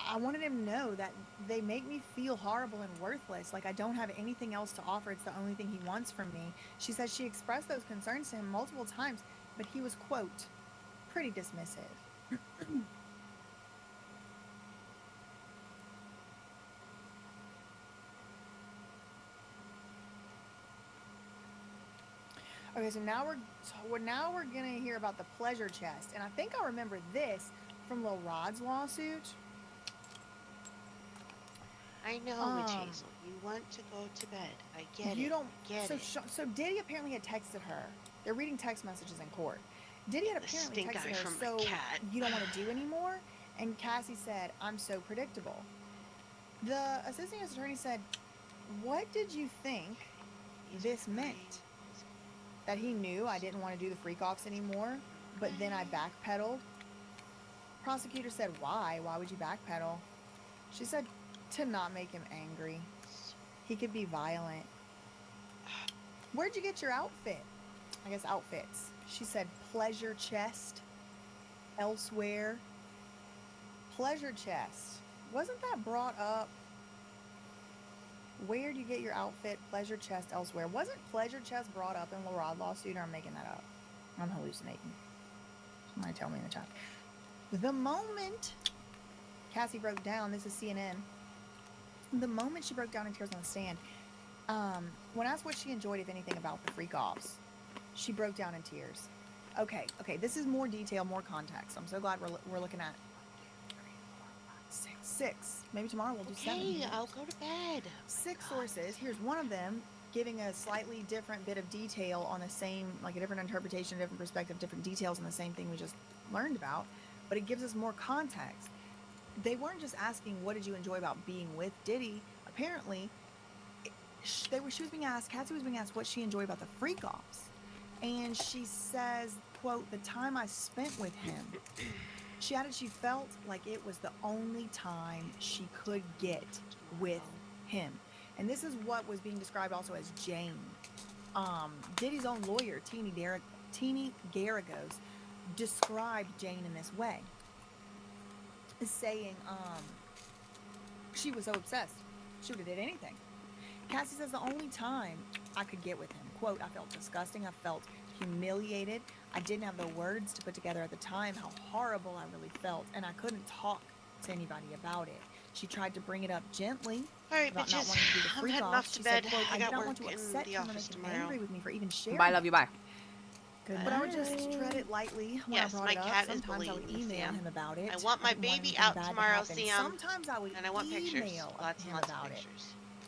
I wanted him to know that they make me feel horrible and worthless, like I don't have anything else to offer. It's the only thing he wants from me. She says she expressed those concerns to him multiple times, but he was, quote, pretty dismissive. Okay, so now we're gonna hear about the pleasure chest, and I think I remember this from Lil Rod's lawsuit. I know, Witch Hazel. You want to go to bed. I get it. So Diddy apparently had texted her. They're reading text messages in court. Diddy had apparently texted her, so you don't want to do anymore? And Cassie said, I'm so predictable. The assistant U.S. attorney said, what did you think this meant? That he knew I didn't want to do the freak-offs anymore, but then I backpedaled? Prosecutor said, why? Why would you backpedal? She said, to not make him angry. He could be violent. Where'd you get your outfit? I guess outfits. She said, pleasure chest. Elsewhere. Pleasure chest. Wasn't that brought up? Where do you get your outfit? Pleasure chest elsewhere. Wasn't pleasure chest brought up in Lil Rod lawsuit, or I'm making that up? I'm hallucinating. Somebody tell me in the chat. The moment Cassie broke down, this is CNN, the moment she broke down in tears on the stand, when asked what she enjoyed, if anything, about the freak-offs, she broke down in tears. Okay, this is more detail, more context. I'm so glad we're looking at 6. Maybe tomorrow we'll do 7. Okay, I'll go to bed. 6 sources. Here's one of them giving a slightly different bit of detail on the same, like a different interpretation, different perspective, different details on the same thing we just learned about, but it gives us more context. They weren't just asking, what did you enjoy about being with Diddy? Apparently, Cassie was being asked what she enjoyed about the freak-offs. And she says, quote, the time I spent with him. She added she felt like it was the only time she could get with him. And this is what was being described also as Jane. Diddy's own lawyer, Teeny Garagos, described Jane in this way, saying she was so obsessed she would have did anything. Cassie says the only time I could get with him, quote, I felt disgusting, I felt humiliated, I didn't have the words to put together at the time how horrible I really felt, and I couldn't talk to anybody about it. She tried to bring it up gently. All right, about not bitches. wanting to do the I'm freak heading off. off to She bed. said, quote, I got did not work want to in upset the him or office make him tomorrow. angry with me for even sharing. Bye, love you, bye. But I would just tread it lightly when Yes, I brought my it up. cat is Sometimes I would bullying me, email Sam. him about it. I want my didn't want baby anything out bad to tomorrow, happen. Sam. Sometimes I would And I want pictures. email Lots and him lots of about it. pictures.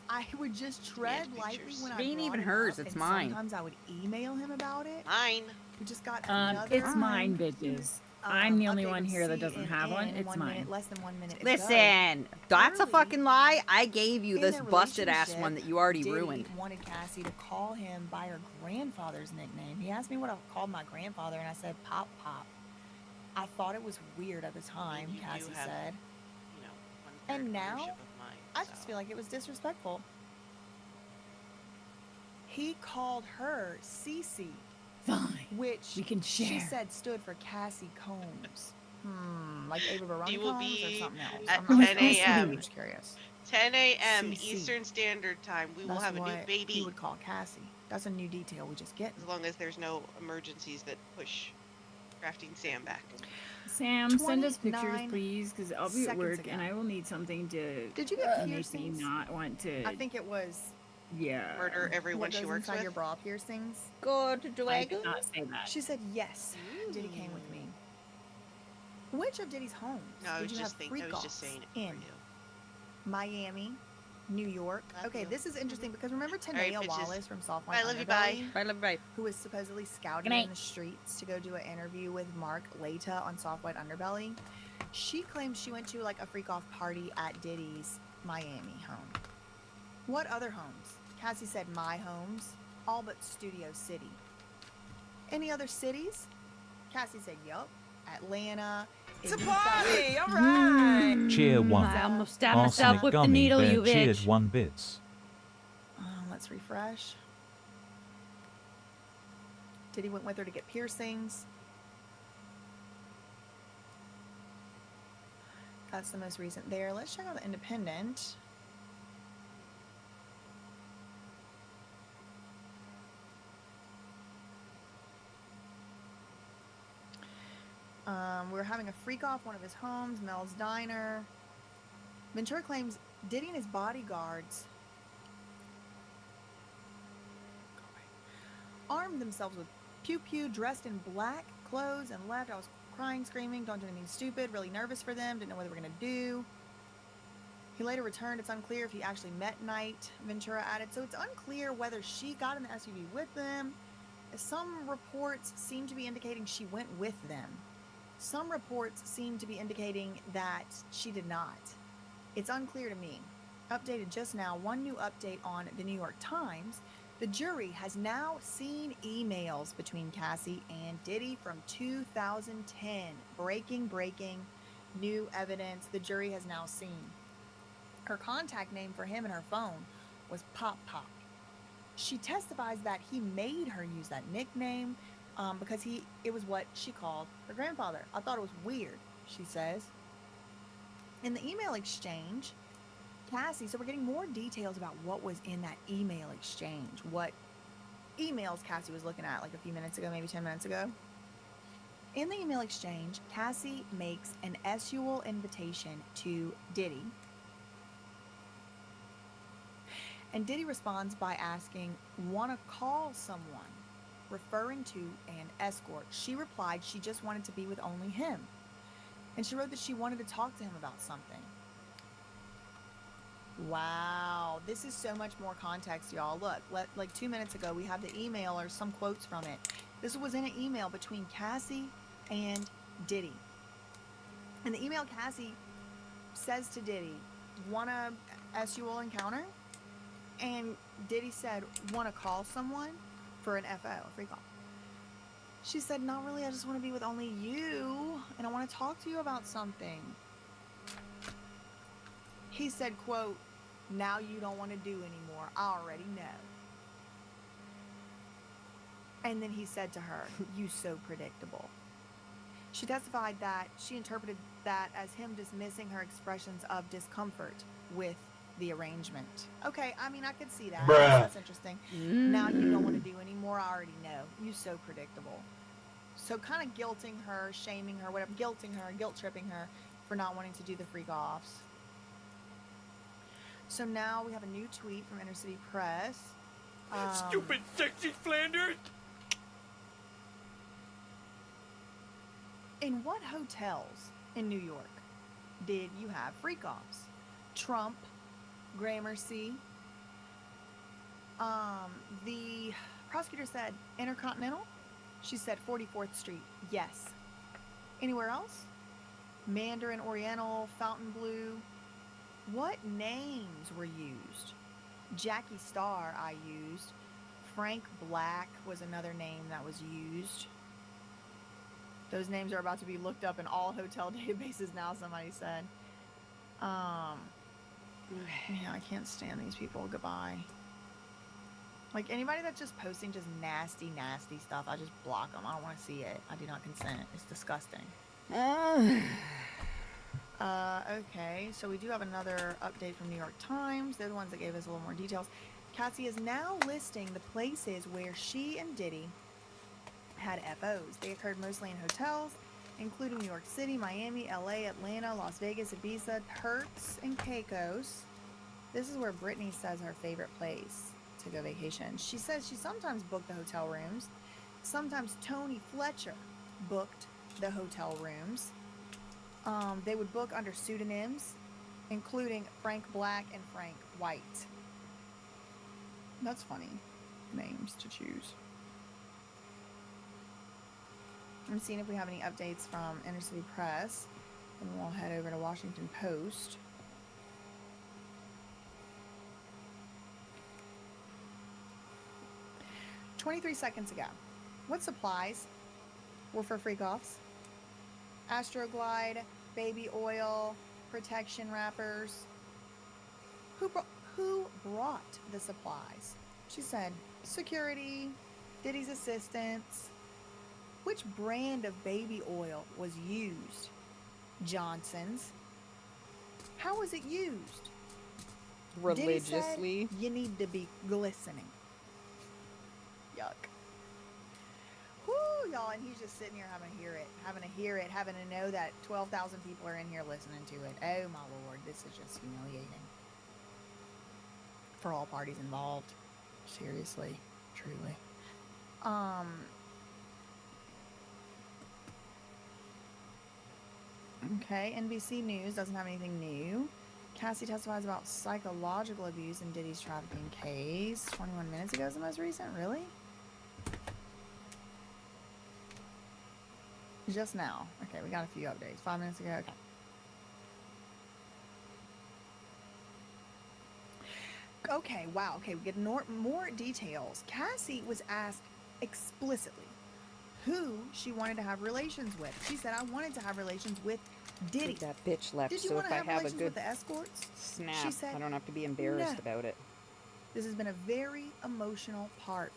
I would just tread lightly when I It ain't brought even it hers, up, it's and mine. Sometimes I would email him about it. Mine. We just got another. It's mine, bitches. I'm the only update one with here that doesn't have one. CNN, It's 1 mine. minute, less than 1 minute ago. Listen, that's a fucking lie. I gave you In this their busted ass relationship, one that you already Diddy ruined. wanted Cassie to call him by her grandfather's nickname. He asked me what I called my grandfather, and I said Pop Pop. I thought it was weird at the time, You do Cassie have, said. You know, And now, ownership of mine, I just feel like it was disrespectful. He called her Cece. Fine. Which We can she share. said stood for Cassie Combs. Like Ava Baroni You will Combs or be something else. at I'm not 10 sure. a.m. I'm just curious. 10 a.m. CC. Eastern Standard Time. We will That's have a new what baby. He would call Cassie. That's a new detail we just get. As long as there's no emergencies that push Crafting Sam back. Sam, send us pictures, 29 please, because I'll be at seconds work ago. and I will need something to Did you get make me piercings? not want to. I think it was Yeah. Murder everyone what she goes works inside with. your bra piercings. Go to I did not say that. She said yes. Diddy came with me. Which of Diddy's homes No, I did was you just have thinking. I was freak-offs just saying it in? for you. Miami, New York. Love Okay, you. this is interesting because remember All right, Tanea bitches. Wallace from Soft Bye, White love you, Underbelly? bye. Bye, love you, bye. Who was supposedly scouted Good night. in the streets to go do an interview with Mark Leta on Soft White Underbelly. She claims she went to like a freak off party at Diddy's Miami home. What other homes? Cassie said my homes. all but Studio City. Any other cities? Cassie said, yup. Atlanta. It's a party! All right! Cheer 1. I almost stabbed myself Arsenic with the Gummy needle, Bear you cheered bitch. 1 bits. Let's refresh. Diddy went with her to get piercings. That's the most recent there. Let's check out the Independent. We're having a freak off one of his homes, Mel's Diner. Ventura claims Diddy and his bodyguards armed themselves with pew-pew, dressed in black clothes, and left. I was crying, screaming, don't do anything stupid, really nervous for them, didn't know what they were going to do. He later returned. It's unclear if he actually met Knight, Ventura added. So it's unclear whether she got in the SUV with them. Some reports seem to be indicating she went with them. Some reports seem to be indicating that she did not. It's unclear to me. Updated just now, one new update on the New York Times. The jury has now seen emails between Cassie and Diddy from 2010. Breaking new evidence the jury has now seen. Her contact name for him in her phone was Pop Pop. She testifies that he made her use that nickname because it was what she called her grandfather. I thought it was weird, she says. In the email exchange, Cassie, so we're getting more details about what was in that email exchange, what emails Cassie was looking at like a few minutes ago, maybe 10 minutes ago. In the email exchange, Cassie makes an SUL invitation to Diddy. And Diddy responds by asking, wanna call someone, referring to an escort. She replied she just wanted to be with only him. And she wrote that she wanted to talk to him about something. Wow, this is so much more context, y'all. Look, like 2 minutes ago, we have the email or some quotes from it. This was in an email between Cassie and Diddy. In the email, Cassie says to Diddy, want a SUL encounter? And Diddy said, want to call someone for an FO, a free call. She said, not really, I just want to be with only you, and I want to talk to you about something. He said, quote, now you don't want to do anymore, I already know. And then he said to her, you so predictable. She testified that she interpreted that as him dismissing her expressions of discomfort with the arrangement. Okay, I mean, I could see that. Bruh. That's interesting. Now you don't want to do anymore, I already know. You so predictable. So kind of guilting her, shaming her, whatever, guilting her, guilt tripping her for not wanting to do the freak offs. So now we have a new tweet from Inner City Press. Stupid sexy Flanders! In what hotels in New York did you have freak offs? Trump, Gramercy. The prosecutor said Intercontinental. She said 44th Street. Yes. Anywhere else? Mandarin Oriental, Fontainebleau. What names were used? Jackie Starr I used. Frank Black was another name that was used. Those names are about to be looked up in all hotel databases now, somebody said. Yeah, I can't stand these people. Goodbye. Like, anybody that's just posting just nasty stuff, I just block them. I don't want to see it. I do not consent. It's disgusting. Okay, so we do have another update from New York Times. They're the ones that gave us a little more details. Cassie is now listing the places where she and Diddy had FOs. They occurred mostly in hotels, including New York City, Miami, LA, Atlanta, Las Vegas, Ibiza, Hertz, and Caicos. This is where Brittany says her favorite place to go vacation. She says she sometimes booked the hotel rooms. Sometimes Tony Fletcher booked the hotel rooms. They would book under pseudonyms, including Frank Black and Frank White. That's funny names to choose. I'm seeing if we have any updates from Inner City Press, and we'll head over to Washington Post. 23 seconds ago. What supplies were for freak-offs? Astroglide, baby oil, protection wrappers. Who brought the supplies? She said, security, Diddy's assistants. Which brand of baby oil was used? Johnson's. How was it used? Diddy said, Religiously. you need to be glistening. Yuck. Whoo, y'all, and he's just sitting here having to hear it, having to know that 12,000 people are in here listening to it. Oh my lord, this is just humiliating. For all parties involved. Seriously. Truly. Okay, NBC News doesn't have anything new. Cassie testifies about psychological abuse in Diddy's trafficking case. 21 minutes ago is the most recent, really? Just now. Okay, we got a few updates. 5 minutes ago, okay. Okay, wow, okay, we get more details. Cassie was asked explicitly who she wanted to have relations with. She said, I wanted to have relations with Diddy. That bitch left, Did you so want if to I have have a relations good with the escorts? snap, She said, I don't have to be embarrassed no. about it. This has been a very emotional part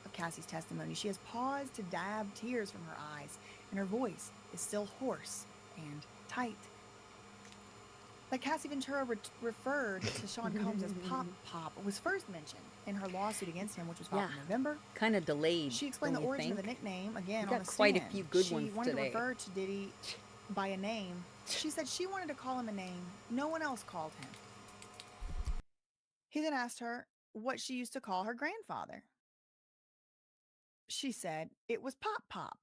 of Cassie's testimony. She has paused to dab tears from her eyes, and her voice is still hoarse and tight. That Cassie Ventura referred to Sean Combs as Pop Pop was first mentioned in her lawsuit against him, which was filed in November. Kind of delayed. She explained the don't you origin of the think? nickname again We on got the quite a stand. few good She ones wanted today. to refer to Diddy by a name. She said she wanted to call him a name no one else called him. He then asked her what she used to call her grandfather. She said it was Pop Pop.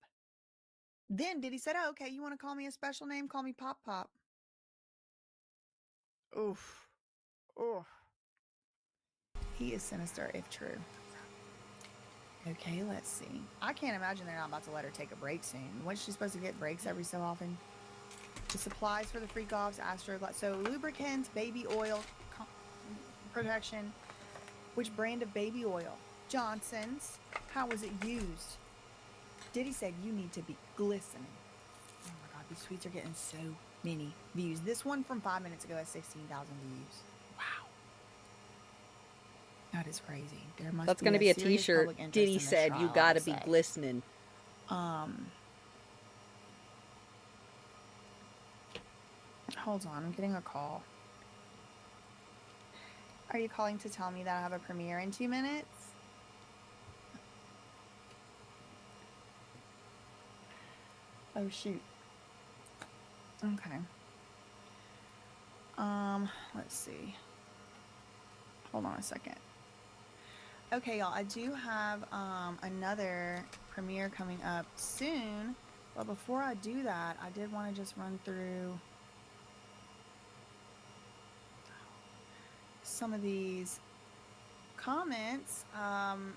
Then Diddy said, oh, okay, you want to call me a special name? Call me Pop Pop. Oof. Oof. He is sinister if true. Okay, let's see. I can't imagine they're not about to let her take a break soon. Wasn't she supposed to get breaks every so often? The supplies for the freak-offs, Astroglide. So lubricants, baby oil, protection. Which brand of baby oil? Johnson's. How was it used? Diddy said you need to be glistening. Oh my god, these tweets are getting so many views. This one from 5 minutes ago has 16,000 views. Wow. That is crazy. There must That's be gonna be a serious t-shirt. public interest Diddy in this said, trial, you I gotta will be say. glistening. Hold on, I'm getting a call. Are you calling to tell me that I have a premiere in 2 minutes? Oh shoot. Okay. Let's see. Hold on a second. Okay, y'all, I do have another premiere coming up soon, but before I do that, I did want to just run through some of these comments,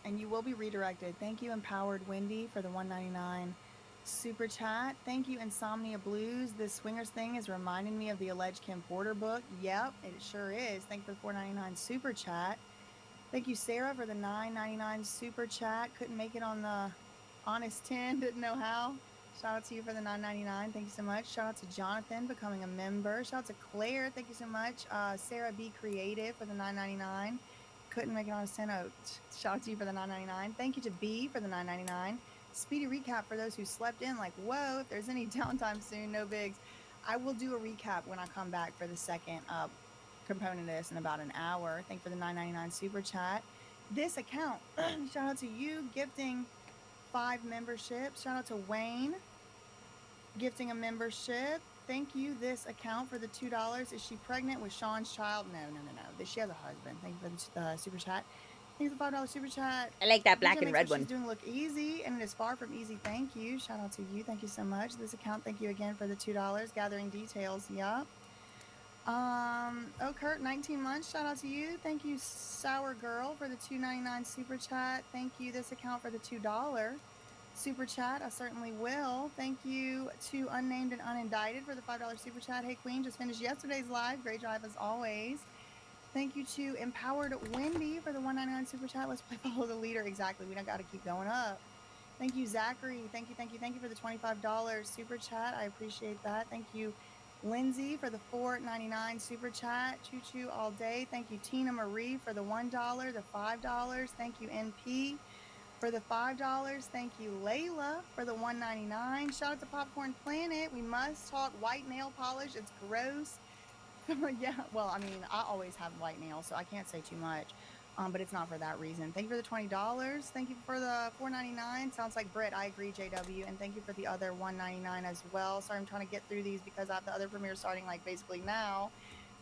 and you will be redirected. Thank you, Empowered Wendy, for the $1.99 super chat. Thank you, Insomnia Blues. This swingers thing is reminding me of the alleged Kim Porter book. Yep, it sure is. Thank you for the $4.99 super chat. Thank you, Sarah, for the $9.99 super chat. Couldn't make it on the Honest 10, didn't know how. Shout out to you for the $9.99. Thank you so much. Shout out to Jonathan becoming a member. Shout out to Claire. Thank you so much. Sarah B. Creative for the $9.99. Couldn't make it on a 10. Oh, shout out to you for the $9.99. Thank you to B for the $9.99. Speedy recap for those who slept in. Like, whoa, if there's any downtime soon, no bigs. I will do a recap when I come back for the second component of this in about an hour. Thank you for the $9.99 super chat. This account, shout out to you gifting 5 memberships. Shout out to Wayne gifting a membership. Thank you, this account, for the $2. Is she pregnant with Sean's child? No. She has a husband. Thank you for the super chat. Thank you for the $5 super chat. I like that black DJ and makes red what one. She's doing look easy, and it is far from easy. Thank you. Shout out to you. Thank you so much. This account, thank you again for the $2. Gathering details. Yup. Oh, Kurt, 19 months. Shout out to you. Thank you, Sour Girl, for the $2.99 super chat. Thank you, this account, for the $2 super chat. I certainly will. Thank you to Unnamed and Unindicted for the $5 super chat. Hey, Queen, just finished yesterday's live. Great drive as always. Thank you to Empowered Wendy for the $1.99 super chat. Let's play follow the leader. Exactly. We don't got to keep going up. Thank you, Zachary. Thank you for the $25 super chat. I appreciate that. Thank you, Lindsay, for the $4.99 super chat. Choo choo all day. Thank you, Tina Marie, for the $1, the $5. Thank you, NP, for the $5. Thank you, Layla, for the $1.99. Shout out to Popcorn Planet. We must talk white nail polish. It's gross. Yeah, well, I mean, I always have white nails, so I can't say too much. But it's not for that reason. Thank you for the $20. Thank you for the $4.99. Sounds like Britt. I agree, JW. And thank you for the other $1.99 as well. Sorry, I'm trying to get through these because I have the other premiere starting like basically now.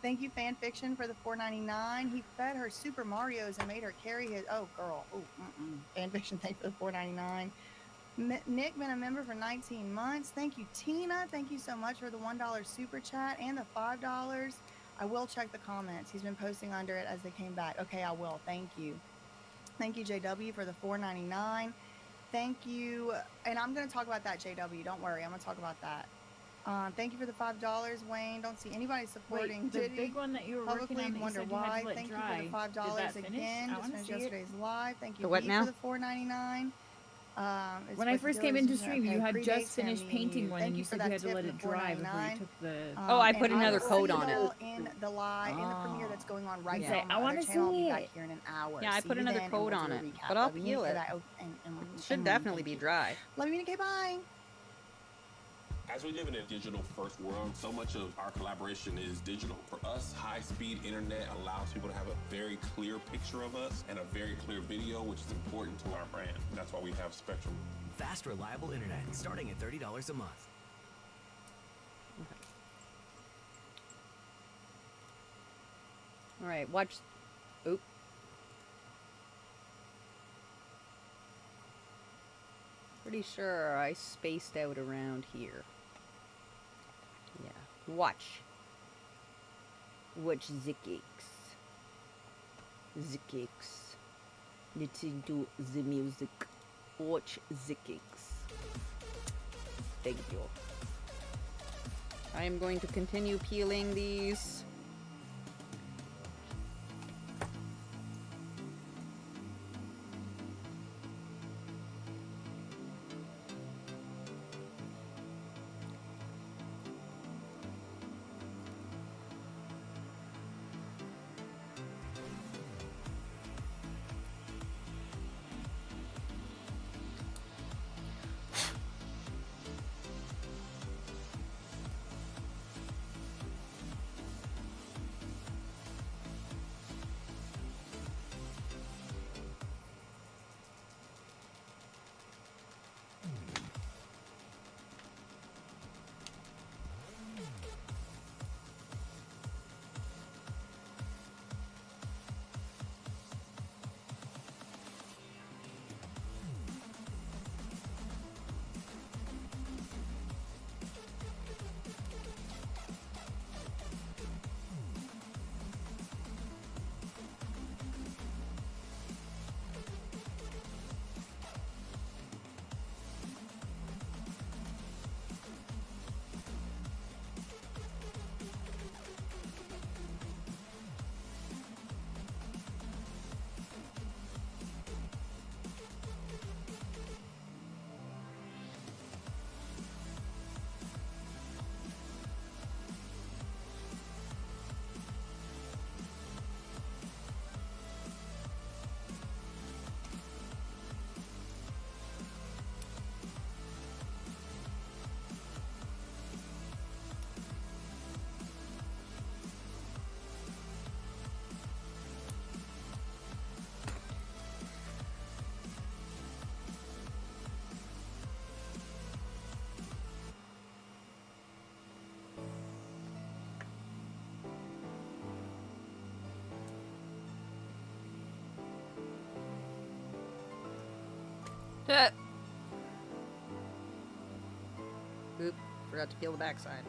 Thank you, Fanfiction, for the $4.99. He fed her Super Marios and made her carry his. Oh, girl. Oh, Fanfiction. Thank you for the $4.99. Nick been a member for 19 months. Thank you, Tina. Thank you so much for the $1 super chat and the $5. I will check the comments. He's been posting under it as they came back. Okay, I will. Thank you. Thank you, JW, for the $4.99. Thank you. And I'm going to talk about that, JW. Don't worry. I'm going to talk about that. Thank you for the $5, Wayne. Don't see anybody supporting. Wait, the big one that you were working on that you wonder said you had why. to let Thank dry. you for the $5 Did that finish? again. I Just wanna finished see it. yesterday's live. Thank you, The what V, now? for the $4.99. When I first came into stream, you had just finished painting one, and you said you had to let it dry before you took the. Oh, I put another coat on it. In the live, in the premiere that's going on right Yeah. now. I wanna channel. I'll be see back it. here in an hour. Yeah, I See put you another then, and coat we'll on do a it, recap. but I'll Love you, peel Nick, it. Should definitely be dry. Love you, Nick. Bye. As we live in a digital first world, so much of our collaboration is digital. For us, high-speed internet allows people to have a very clear picture of us and a very clear video, which is important to our brand. That's why we have Spectrum. Fast, reliable internet starting at $30 a month. All right, watch. Oop. Pretty sure I spaced out around here. Yeah. Watch. Watch the cakes. The cakes. Listen to the music. Watch the cakes. Thank you. I am going to continue peeling these. Oop, forgot to peel the backside.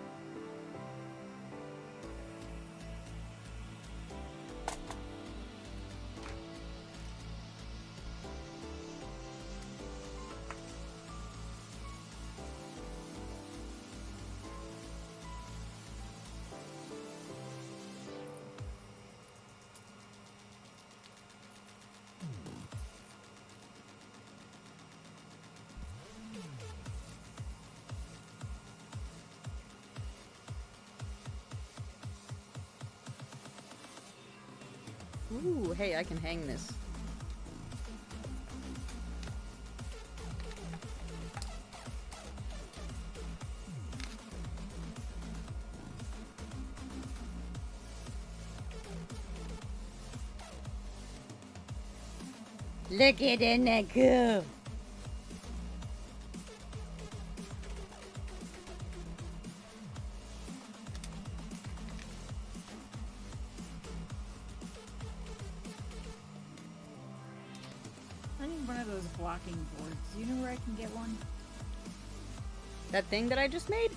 Ooh, hey, I can hang this. Look at in that cool. I need one of those blocking boards. Do you know where I can get one? That thing that I just made?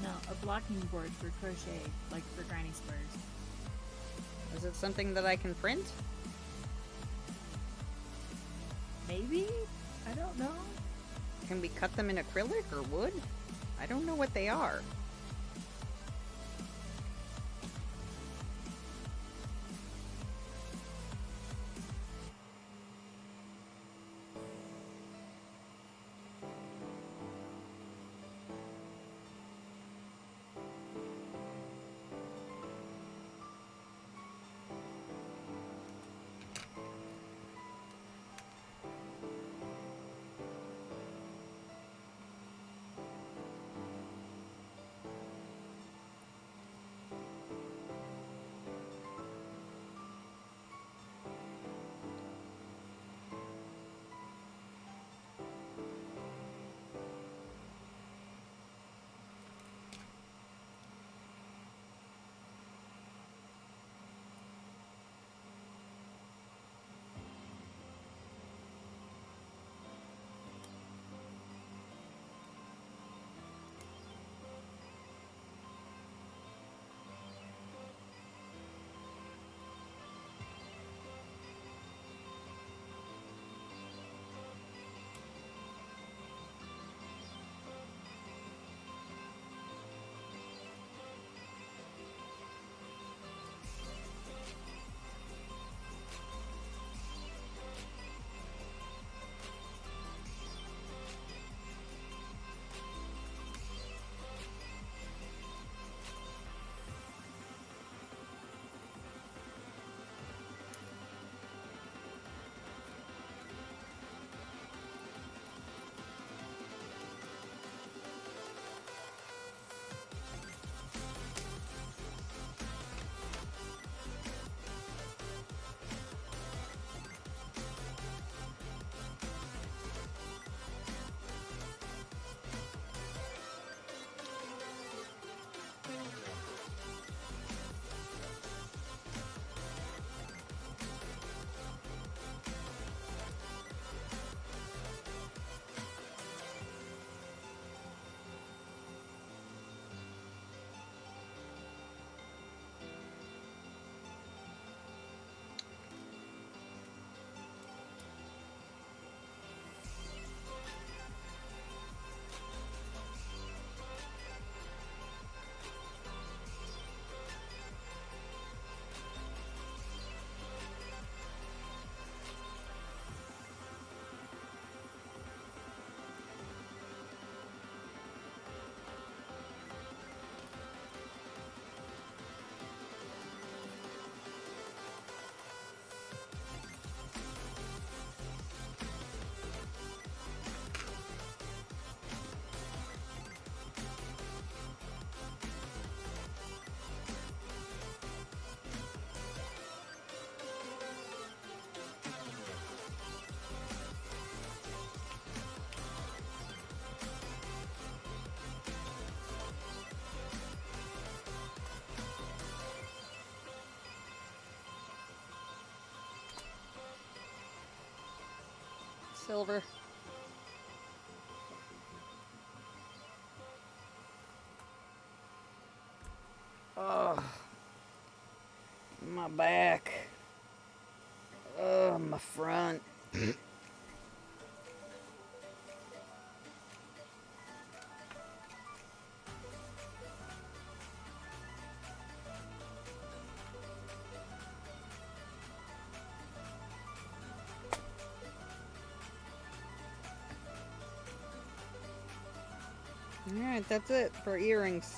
No, a blocking board for crochet, like for granny squares. Is it something that I can print? Maybe? I don't know. Can we cut them in acrylic or wood? I don't know what they are. Silver. Oh, my back. Oh, my front. Alright, that's it for earrings.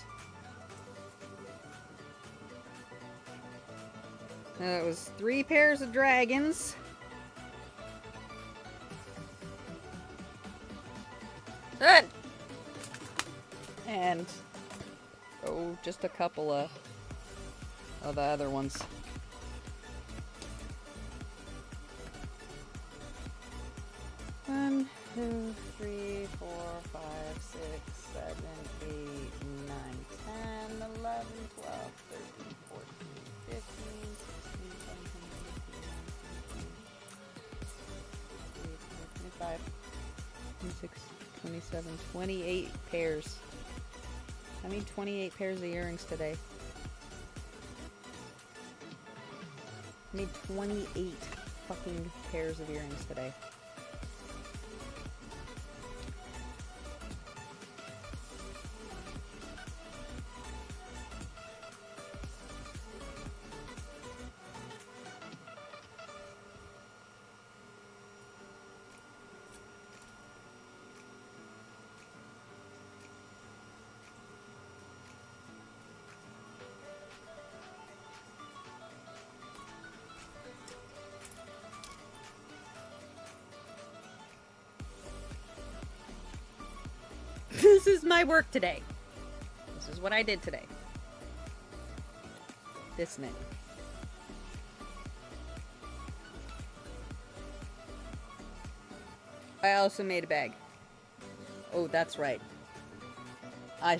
That was 3 pairs of dragons. Good. And just a couple of the other ones. One, 2, 3, 4, 5, 6, 7, 8, 9, 10, 11, 12, 13, 14, 15, 16, 17, 18, 25, 26, 27, 28 pairs. I made 28 pairs of earrings today. I made 28 fucking pairs of earrings today. This is my work today. This is what I did today. This knit. I also made a bag. Oh, that's right. I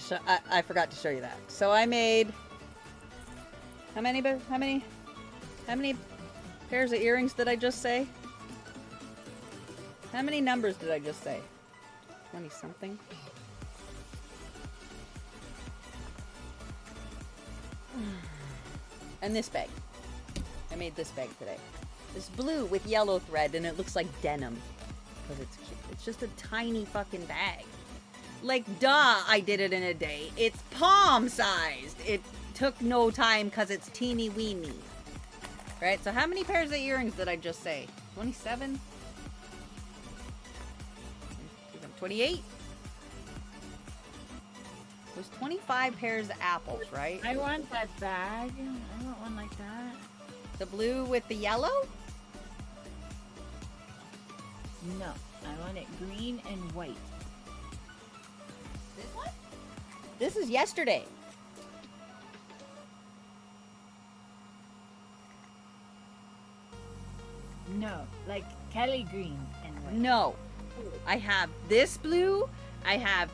forgot to show you that. So I made how many pairs of earrings did I just say? How many numbers did I just say? 20 something. And this bag. I made this bag today. It's blue with yellow thread and it looks like denim. Because it's cute. It's just a tiny fucking bag. Like, duh, I did it in a day. It's palm sized. It took no time because it's teeny weeny. Right? So how many pairs of earrings did I just say? 27? 28? It was 25 pairs of apples, right? I want that bag. I want one like that. The blue with the yellow? No, I want it green and white. This one? This is yesterday. No, like Kelly green and white. No. I have this blue, I have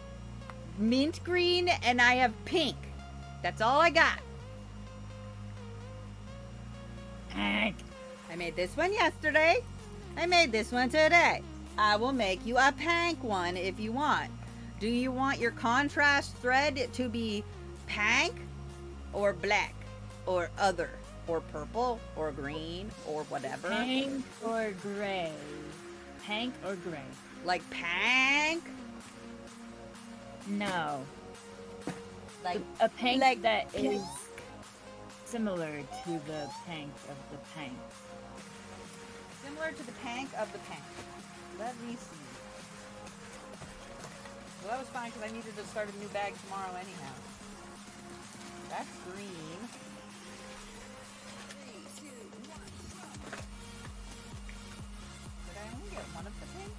mint green, and I have pink. That's all I got. Pink. I made this one yesterday. I made this one today. I will make you a pink one if you want. Do you want your contrast thread to be pink or black or other or purple or green or whatever? Pink or gray? Pink or gray? Like pink? No. Like a pink like that pink. is similar to the pink of the pink. Similar to the pink of the pink. Let me see. Well, that was fine because I needed to start a new bag tomorrow anyhow. That's green. 3, 2, 1, go. Did I only get one of the pink?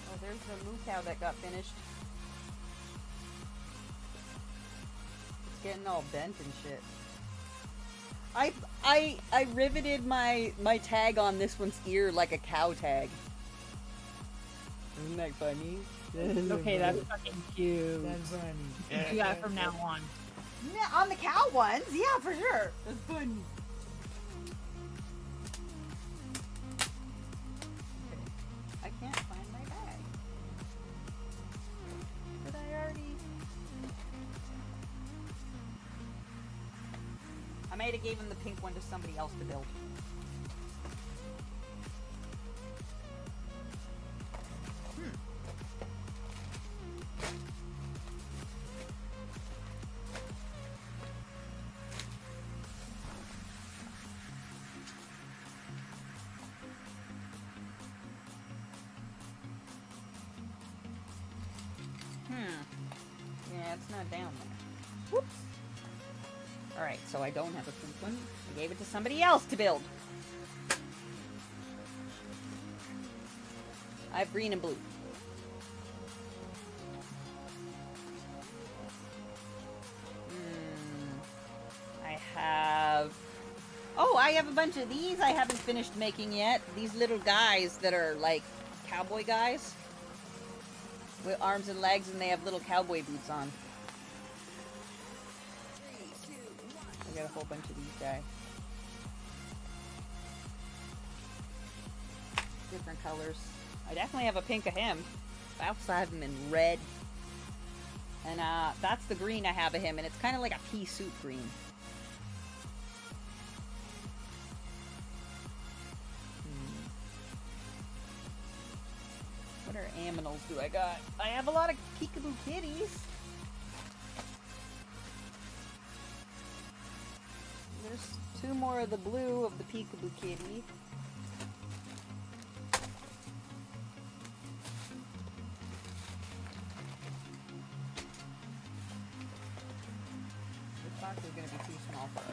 Oh, there's the moo cow that got finished. It's getting all bent and shit. I riveted my tag on this one's ear like a cow tag. Isn't that funny? Okay, that's fucking cute. That's funny. Do that from now on. Yeah, on the cow ones, yeah, for sure. That's funny. I can't find my bag. Did I already? I might have gave him the pink one to somebody else to build. Yeah, it's not down there. Whoops. Alright, so I don't have a pink one. I gave it to somebody else to build. I have green and blue. I have... Oh, I have a bunch of these I haven't finished making yet. These little guys that are like cowboy guys. With arms and legs, and they have little cowboy boots on. I got a whole bunch of these guys. Different colors. I definitely have a pink of him. I also have him in red. And that's the green I have of him, and it's kind of like a pea soup green. What are aminals do I got? I have a lot of peekaboo kitties. There's 2 more of the blue of the peekaboo kitty. This box is going to be too small for us.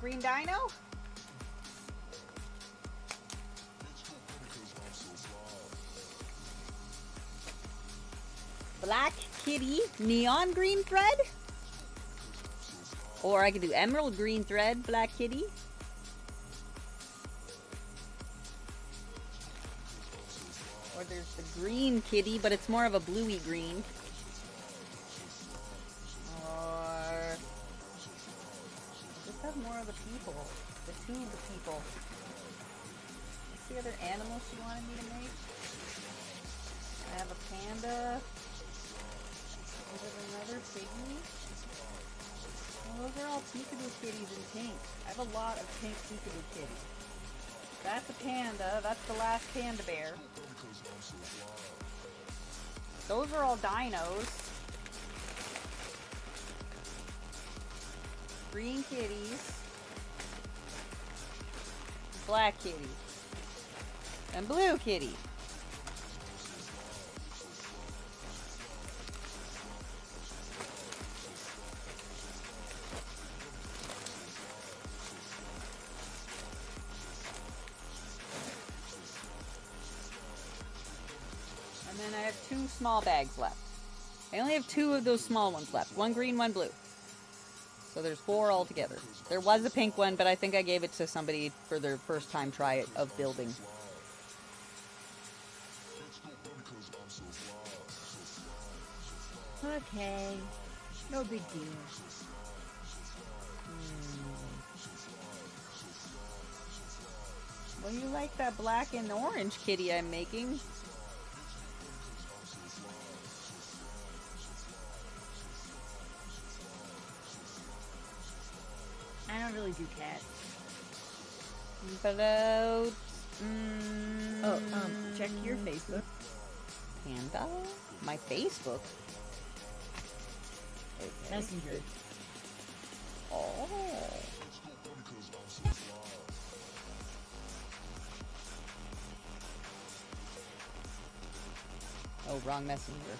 Green dino? Black kitty, neon green thread? Or I could do emerald green thread, black kitty. Or there's the green kitty, but it's more of a bluey green. Or... just have more of the people. The 2 of the people. What's the other animal she wanted me to make? I have a panda. Is it another pygmy? Well, those are all peekaboo kitties in pink. I have a lot of pink peekaboo kitties. That's a panda. That's the last panda bear. Those are all dinos. Green kitties. Black kitty. And blue kitty. And then I have 2 small bags left. I only have 2 of those small ones left. 1 green, 1 blue. So there's 4 altogether. There was a pink one, but I think I gave it to somebody for their first time try of building. Okay. No big deal. Well, you like that black and orange kitty I'm making. I don't really do cats. But, check your Facebook. Panda? My Facebook? Okay. Messenger. Oh. Oh, wrong messenger.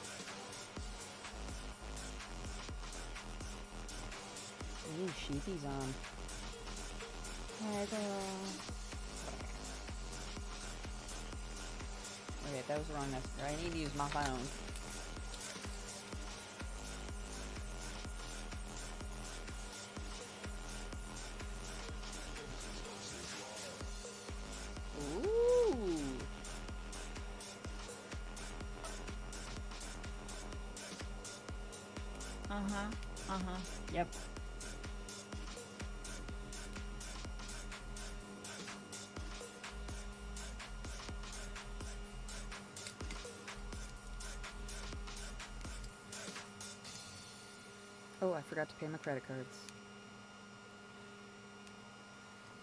Ooh, sheepy's on. Okay, that was the wrong messenger. I need to use my phone. Ooh. Yep. Oh, I forgot to pay my credit cards.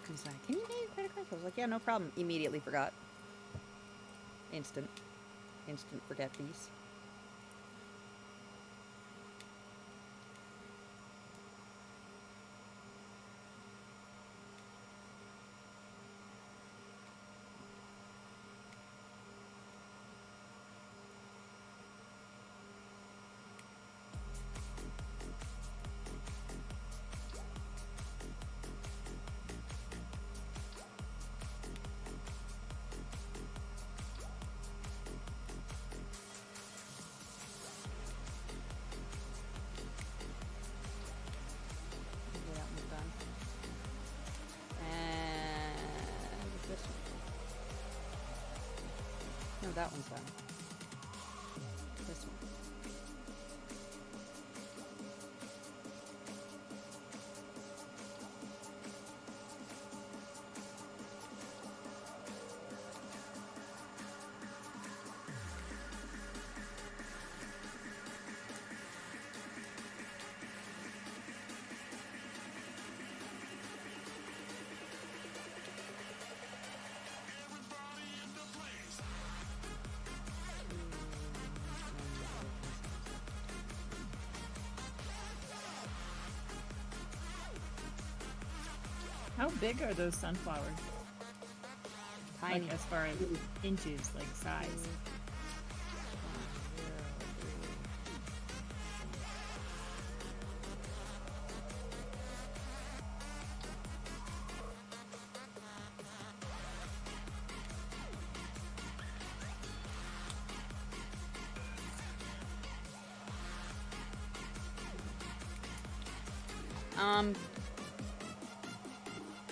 He's like, can you pay your credit cards? I was like, yeah, no problem. Immediately forgot. Instant forget these. that one's done. This one. How big are those sunflowers? Tiny. Like as far as inches, like size.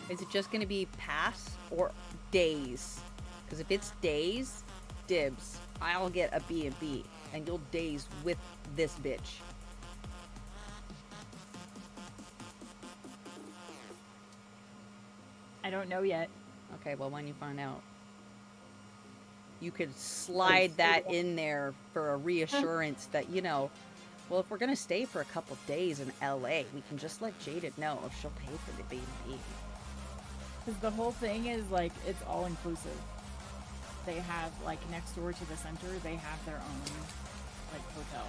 Is it just gonna be pass or days? Because if it's days, dibs. I'll get a B&B, and you'll days with this bitch. I don't know yet. Okay, well, when you find out, you could slide that in there for a reassurance that, you know, well, if we're gonna stay for a couple days in LA, we can just let Jaded know if she'll pay for the B&B. Because the whole thing is like it's all inclusive. They have like next door to the center, they have their own like hotel.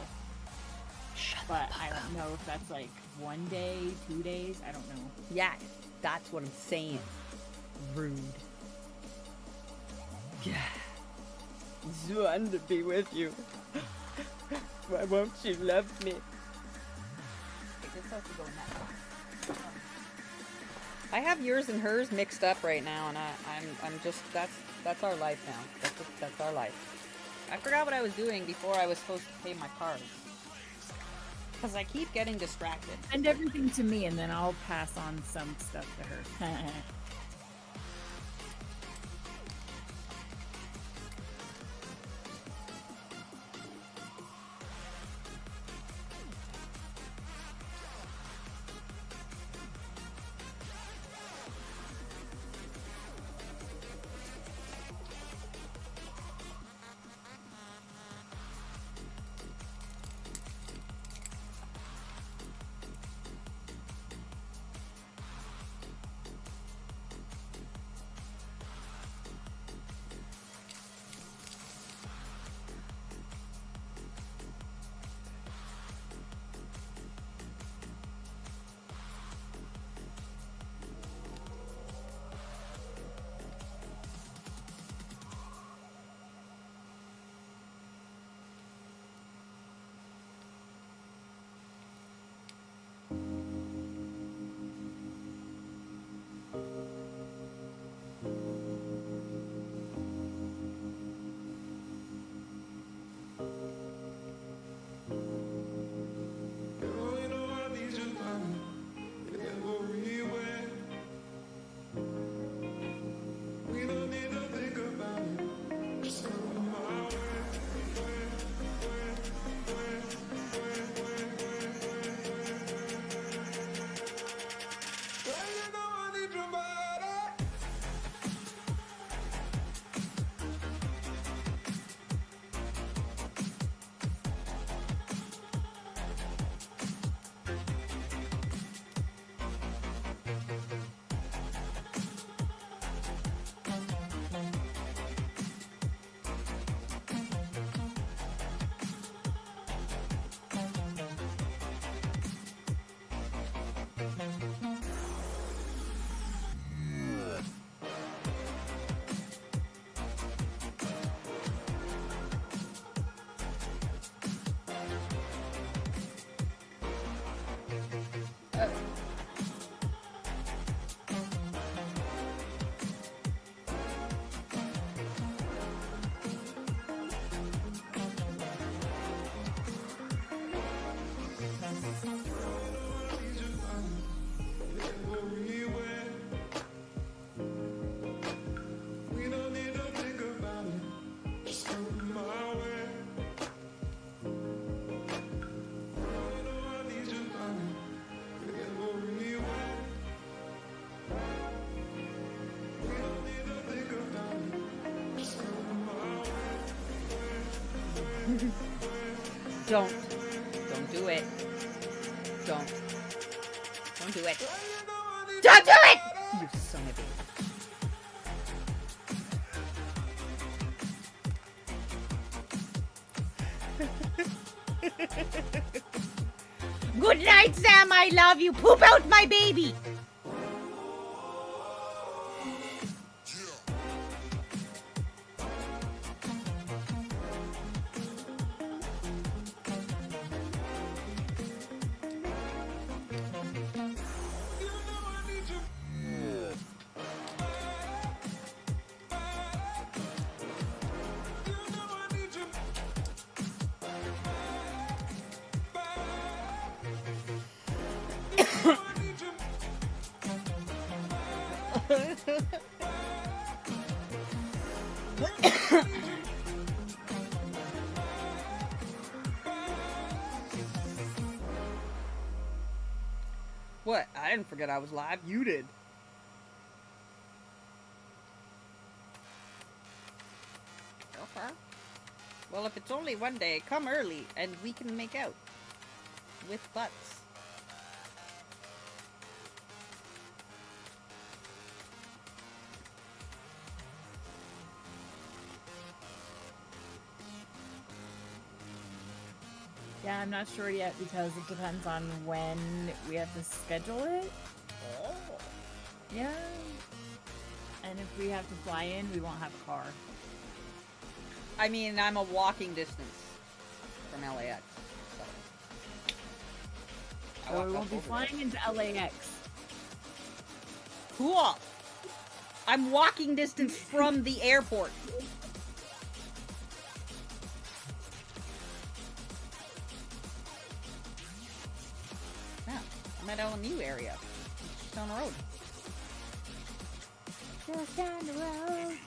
But I don't know if that's like 1 day, 2 days. I don't know. Yeah, that's what I'm saying. Rude. Yeah. Just wanted to be with you. Why won't you love me? I have yours and hers mixed up right now, and I'm just that's our life now. That's our life. I forgot what I was doing before I was supposed to pay my cards. Because I keep getting distracted. Send everything to me, and then I'll pass on some stuff to her. Don't do it. Don't do it. Don't do it! You son of a... Good night, Sam. I love you. Poop out my baby. What? I didn't forget I was live. You did. Okay. Well, if it's only one day, come early and we can make out. With butts. Yeah, I'm not sure yet because it depends on when we have to schedule it. Oh. Yeah. And if we have to fly in, we won't have a car. I mean, I'm a walking distance from LAX. So we won't be flying into LAX. Cool. I'm walking distance from the airport. Yeah, I'm at LMU area. Just down the road. Just down the road.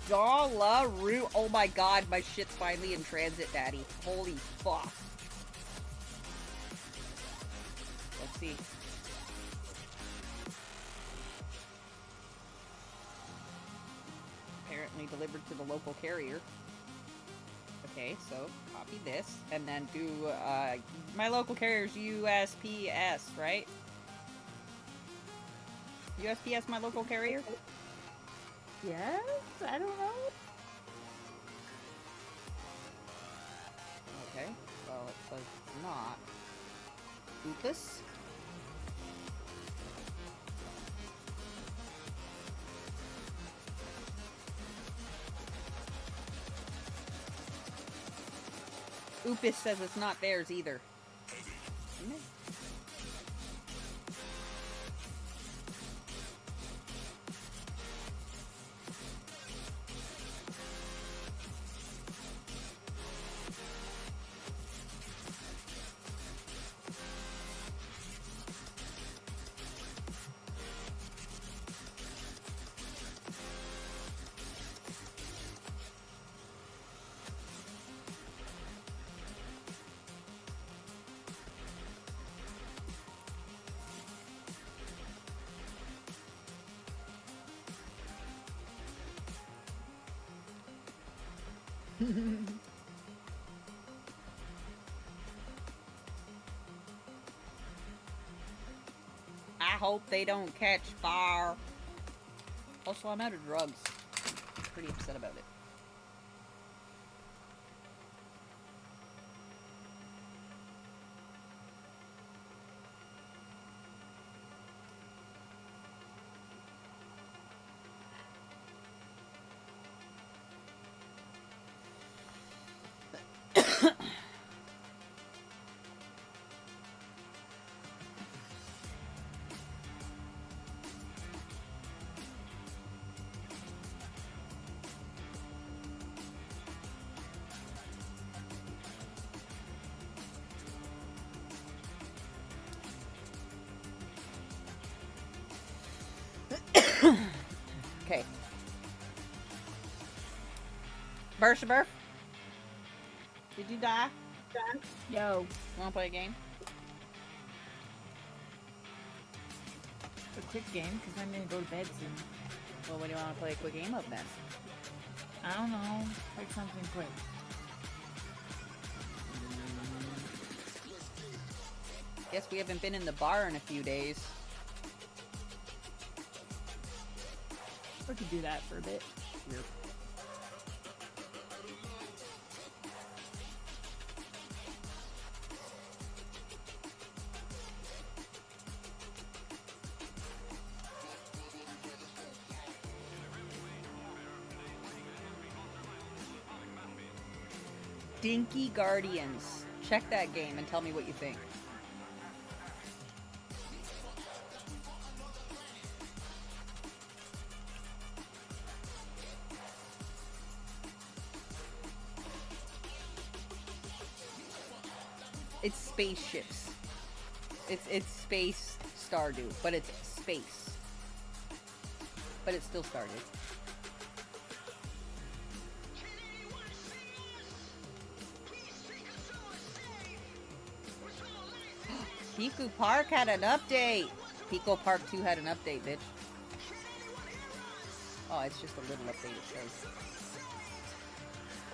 Dollaroo. Oh my god, my shit's finally in transit, Daddy. Holy fuck. Let's see. Apparently delivered to the local carrier. Okay, so copy this and then do my local carrier's USPS, right? USPS, my local carrier? Yes? I don't know. Okay, well it says it's not. Lucas? Oopus says it's not theirs either. Isn't it? I hope they don't catch fire. Also, I'm out of drugs. I'm pretty upset about it. Okay. Bursaburf? Did you die? Yo. Wanna play a game? A quick game, because I'm gonna go to bed soon. Well, what do you want to play a quick game of then? I don't know. Like something quick. Guess we haven't been in the bar in a few days. We could do that for a bit. Yep. Dinky Guardians. Check that game and tell me what you think. It's spaceships. It's space Stardew, but it's space. But it's still Stardew. Pico Park had an update. Pico Park 2 had an update, bitch. Oh, it's just a little update, it says.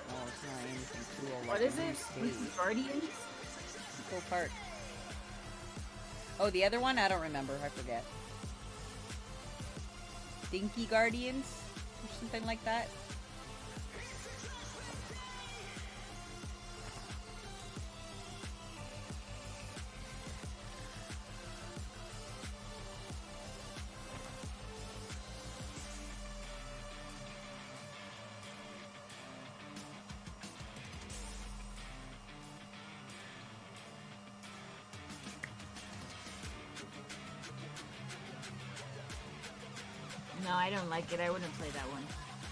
Oh, it's not anything cool. Like What is it? stage. Guardians? Pico Park. Oh, the other one? I don't remember. I forget. Dinky Guardians? Or something like that? No, I don't like it. I wouldn't play that one.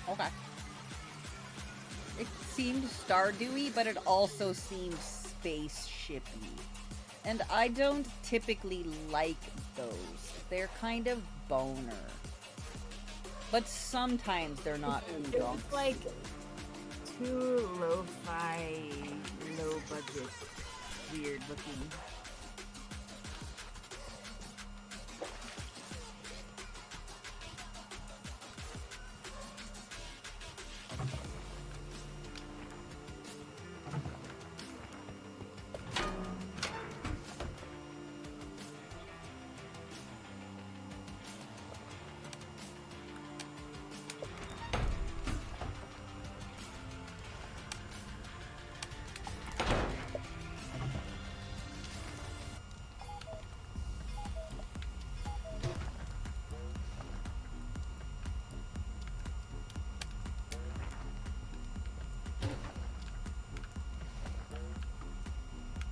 Okay. It seemed Stardewy, but it also seemed spaceshipy. And I don't typically like those. They're kind of boner. But sometimes they're not too dumb. It's like too lo-fi, low budget, weird looking.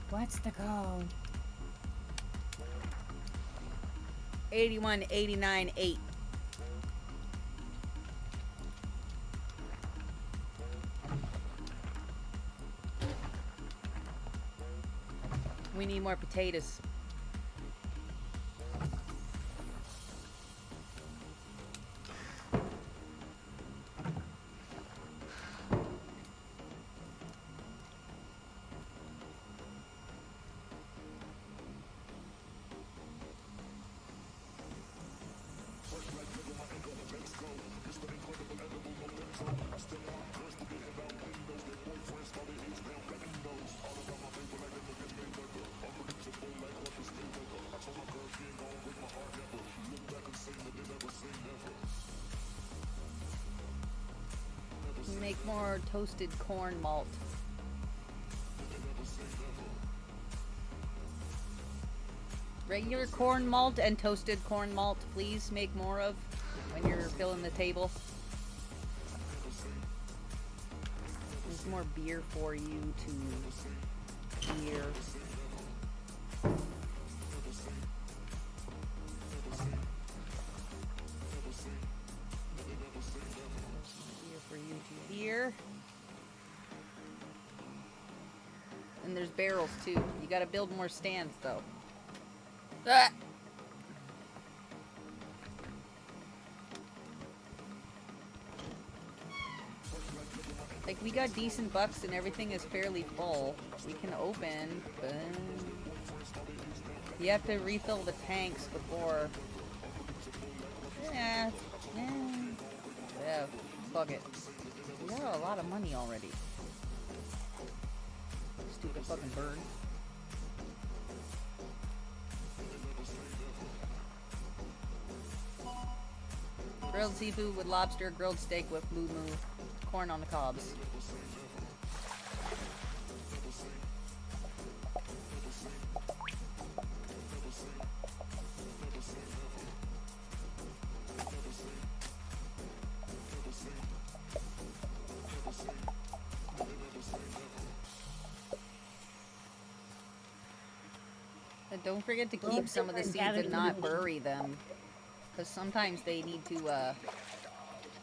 What's the code? 81898. We need more potatoes. Make more toasted corn malt. Regular corn malt and toasted corn malt, please make more of when you're filling the table. There's more beer for you to hear. Here. And there's barrels too. You gotta build more stands though. Ah! Like we got decent bucks and everything is fairly full. We can open, but you have to refill the tanks before. Yeah, fuck it. We got a lot of money already. Stupid fucking bird. Grilled seafood with lobster, grilled steak with moo moo, corn on the cobs. And don't forget to keep some of the seeds and not bury them. Because sometimes they need to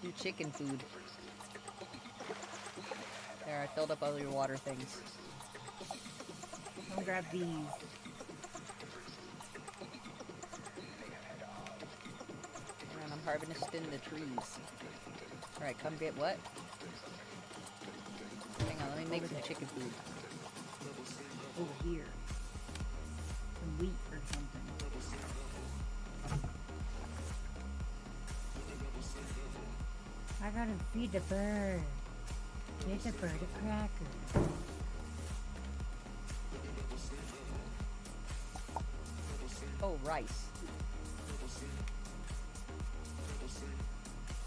do chicken food. There, I filled up all your water things. I'll grab these. And I'm harvesting the trees. Alright, come get what? Hang on, let me make some chicken food. Over here. Some wheat or something. I gotta feed the bird. Get the bird a cracker. Oh, rice.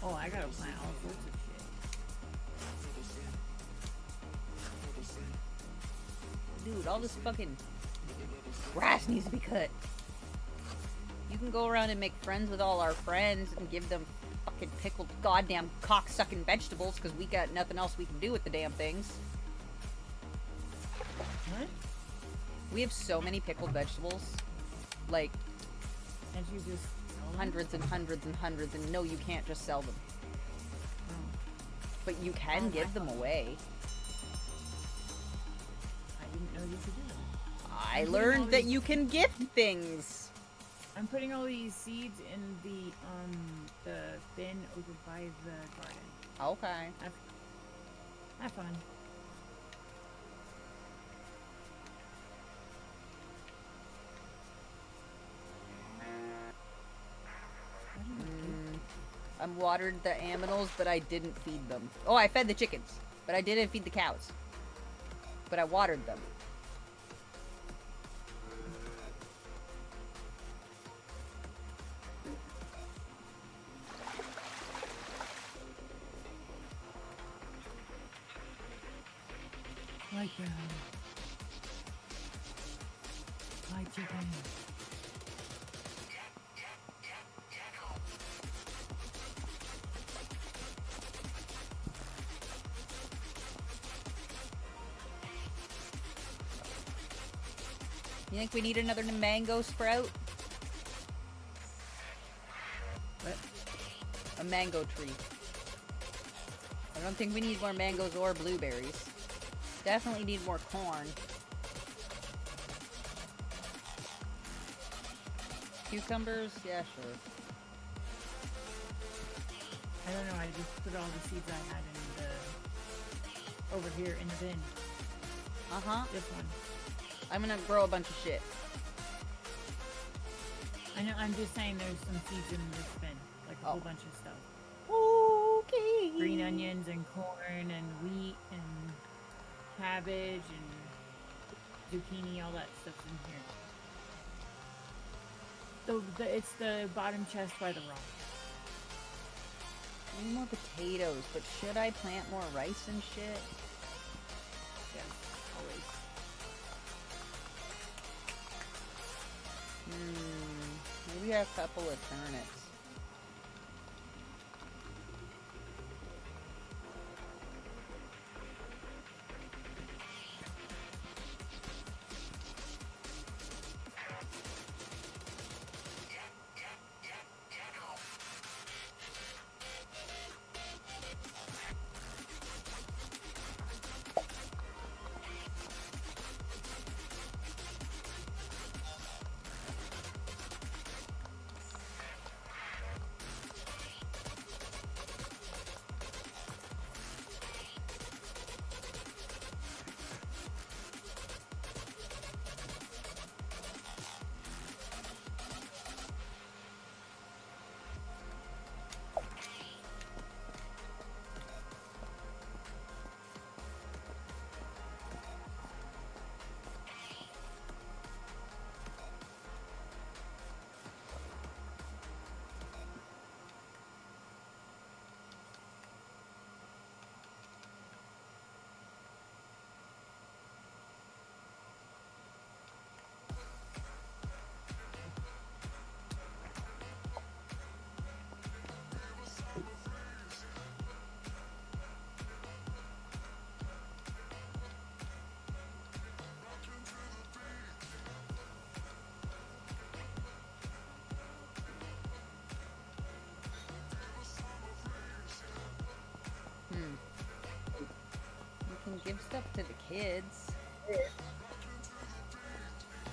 Oh, I gotta plant all sorts of shit. Dude, all this fucking grass needs to be cut. You can go around and make friends with all our friends and give them fucking pickled goddamn cock-sucking vegetables because we got nothing else we can do with the damn things. What? We have so many pickled vegetables. Like, And you just sell them? hundreds and hundreds and hundreds, and no, you can't just sell them. But you can give them away. I didn't know you could do that. I learned that you can gift things. I'm putting all these seeds in the bin over by the garden. Okay. Have fun. I watered the aminals, but I didn't feed them. Oh, I fed the chickens, but I didn't feed the cows. But I watered them. Right down. Hi, chicken. You think we need another mango sprout? What? A mango tree. I don't think we need more mangoes or blueberries. Definitely need more corn. Cucumbers? Yeah, sure. I don't know, I just put all the seeds I had in the... over here in the bin. Uh-huh. This one. I'm gonna grow a bunch of shit. I know, I'm just saying there's some seeds in this bin. Like a whole bunch of stuff. Okay. Green onions and corn and wheat and cabbage and zucchini, all that stuff's in here. It's the bottom chest by the rock. I need more potatoes, but should I plant more rice and shit? Yes, always. Maybe a couple of turnips. give stuff to the kids.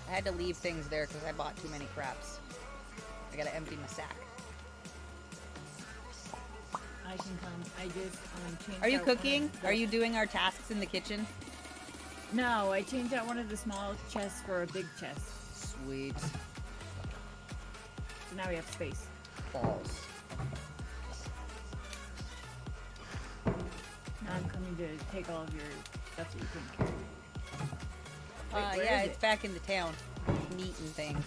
I had to leave things there because I bought too many craps. I gotta empty my sack. I can come. I just changed. Are you out one cooking? of the- Are you doing our tasks in the kitchen? No, I changed out one of the small chests for a big chest. Sweet. So now we have space. Balls. Now I'm coming to take all of your stuff that you couldn't carry. Wait, where Yeah, is it's it? back in the town. Meat and things.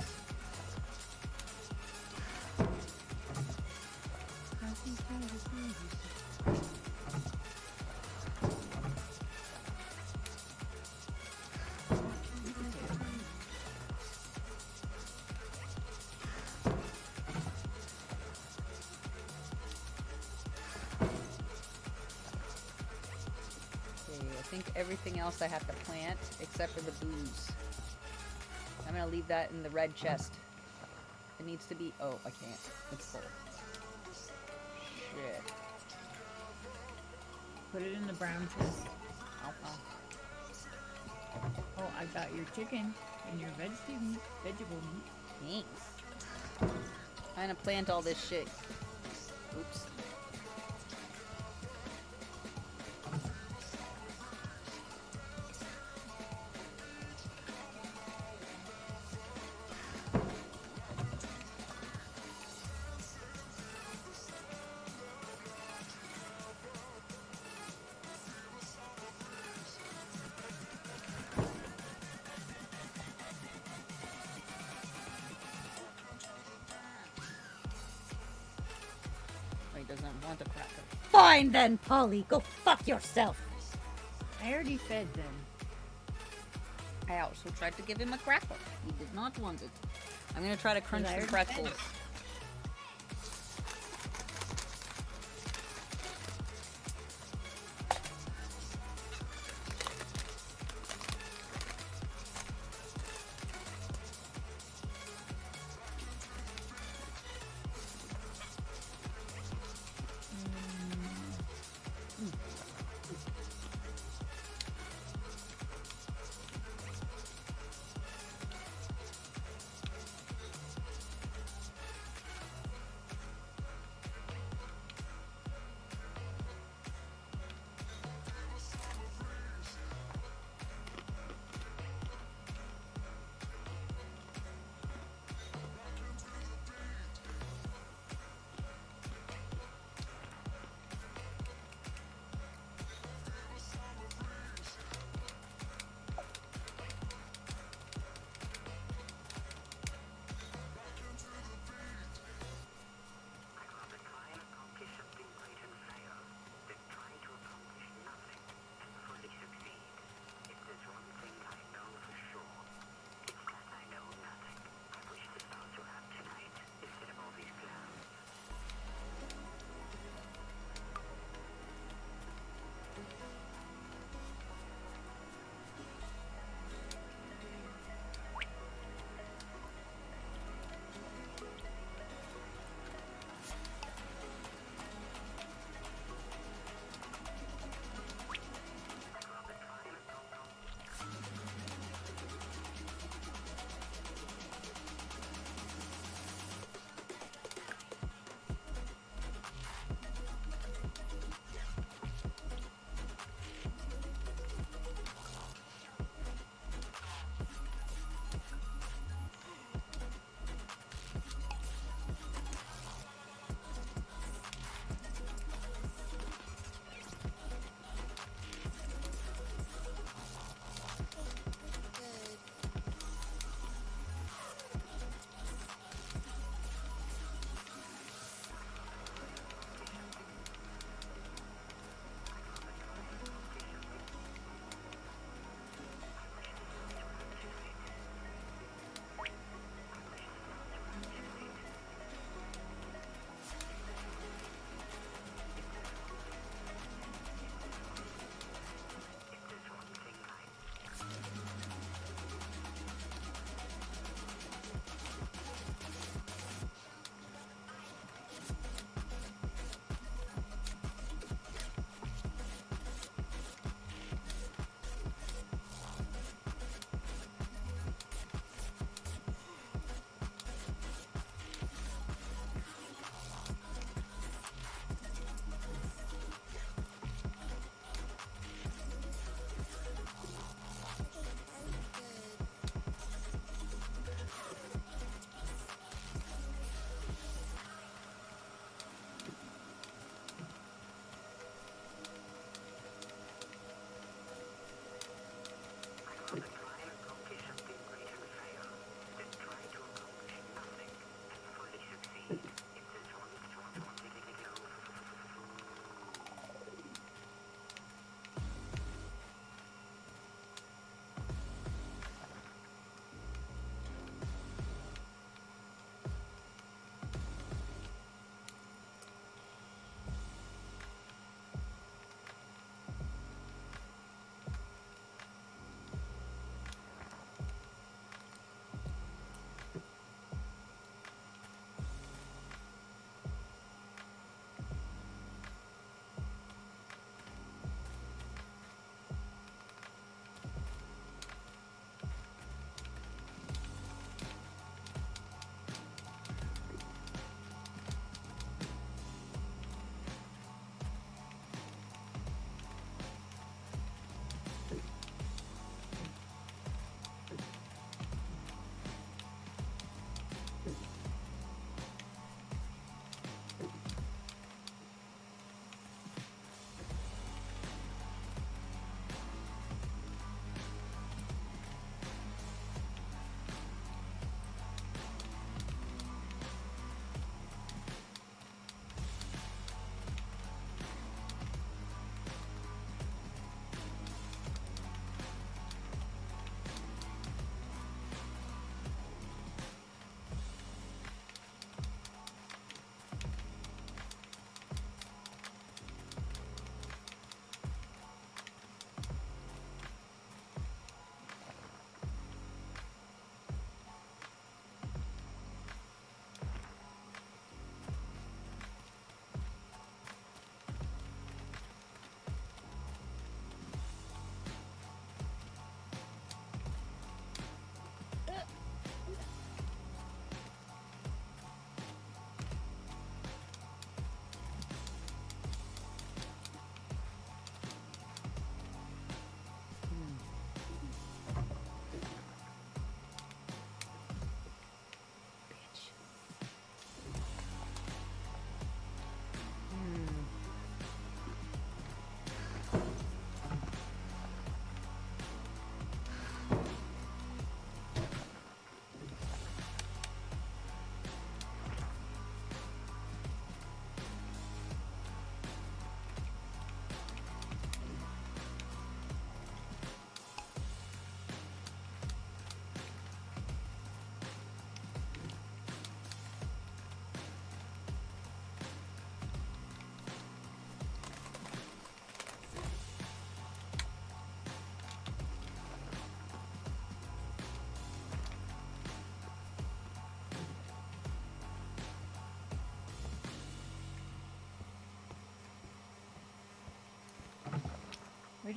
Okay, I think everything else I have to plant except for the booze. I'm gonna leave that in the red chest. It needs to be. Oh, I can't. It's full. Shit. Put it in the brown chest. Uh-huh. Oh, I got your chicken and your vegetable meat. Thanks. I'm gonna plant all this shit. Oops. Doesn't want a cracker. Fine then, Polly. Go fuck yourself. I already fed them. I also tried to give him a cracker. He did not want it. I'm gonna try to crunch I some already fed pretzels. him.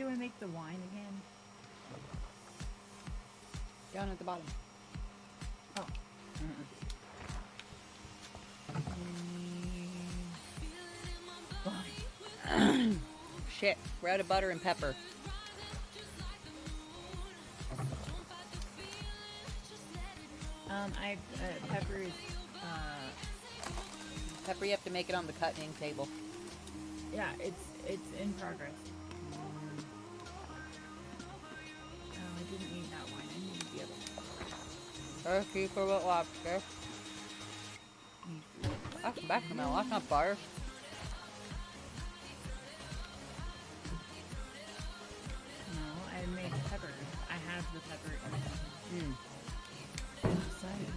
do I make the wine again? Down at the bottom. Oh. Shit. We're out of butter and pepper. Pepper is, Pepper, you have to make it on the cutting table. yeah, it's in progress. Oh, I didn't need that wine. I needed the other one. Turkey for the lobster. That's bechamel. That's not butter. No, I made pepper. I have the pepper. Exciting.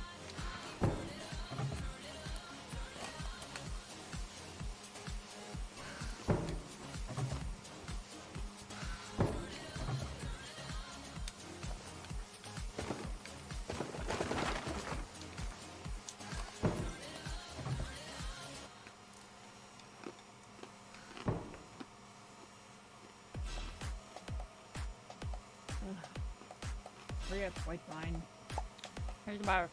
Hurry up, white wine. Here's the butter.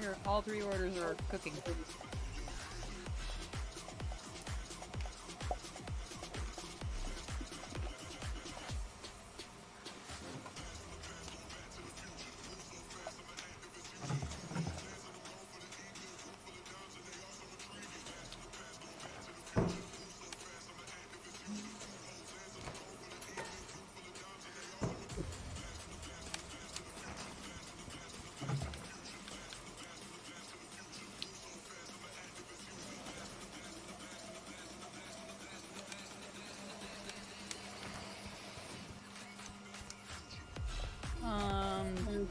There, all 3 orders are cooking.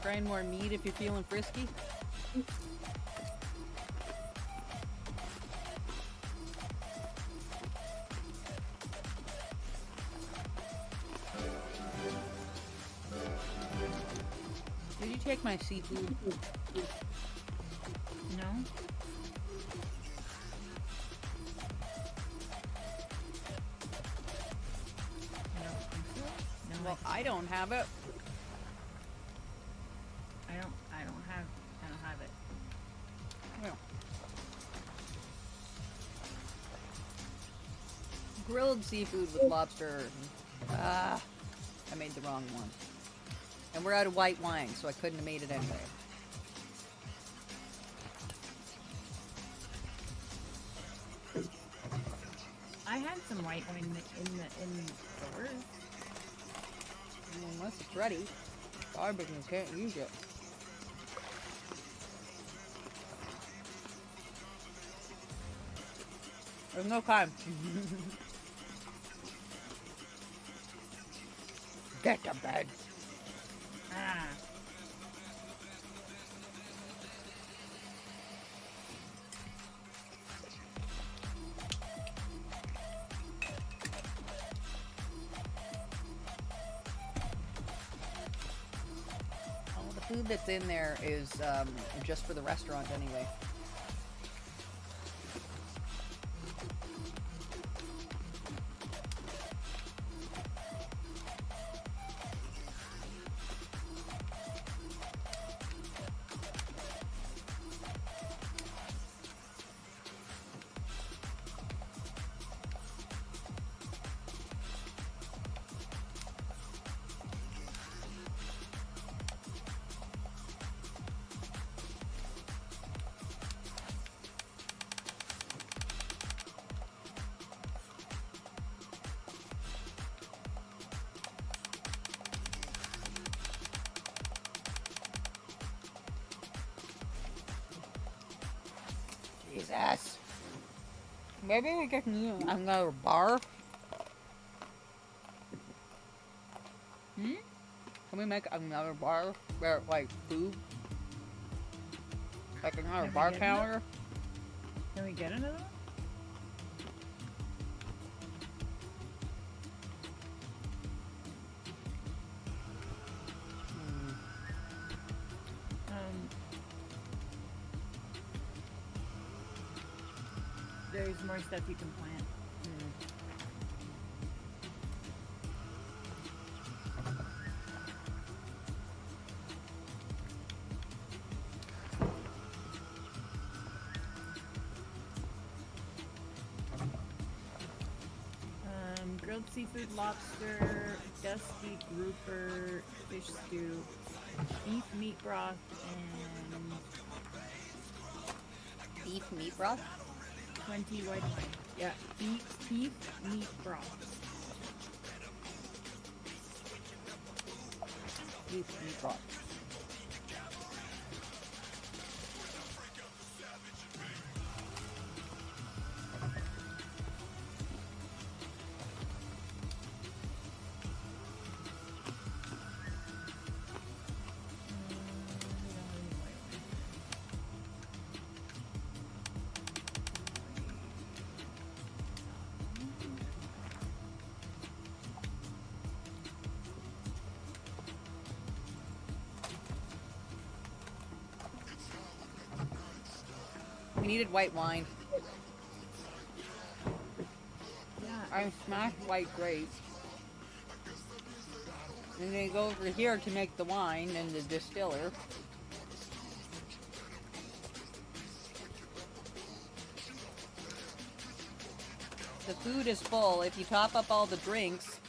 Grind more meat if you're feeling frisky. Did you take my seafood? No. I don't think so. No, Well, I don't have it. I don't have it. Well. Grilled seafood with lobster. Ah, I made the wrong one. And we're out of white wine, so I couldn't have made it anyway. I had some white wine in the stores. Well, unless it's ready, garbage and can't use it. There's no time. Get to bed. Ah. All the food that's in there is just for the restaurant anyway. Jesus. Maybe we just need another bar. Can we make another bar where, like, food? Like another bar counter? Can we get another one? there's more stuff you can plant. Grilled seafood, lobster, dusty grouper, fish stew, beef meat broth, and beef meat broth? 20 white wine. Yeah, beef meat broth. Beef meat broth. We needed white wine. Yeah. I smashed white grapes. And then go over here to make the wine and the distiller. The food is full. If you top up all the drinks,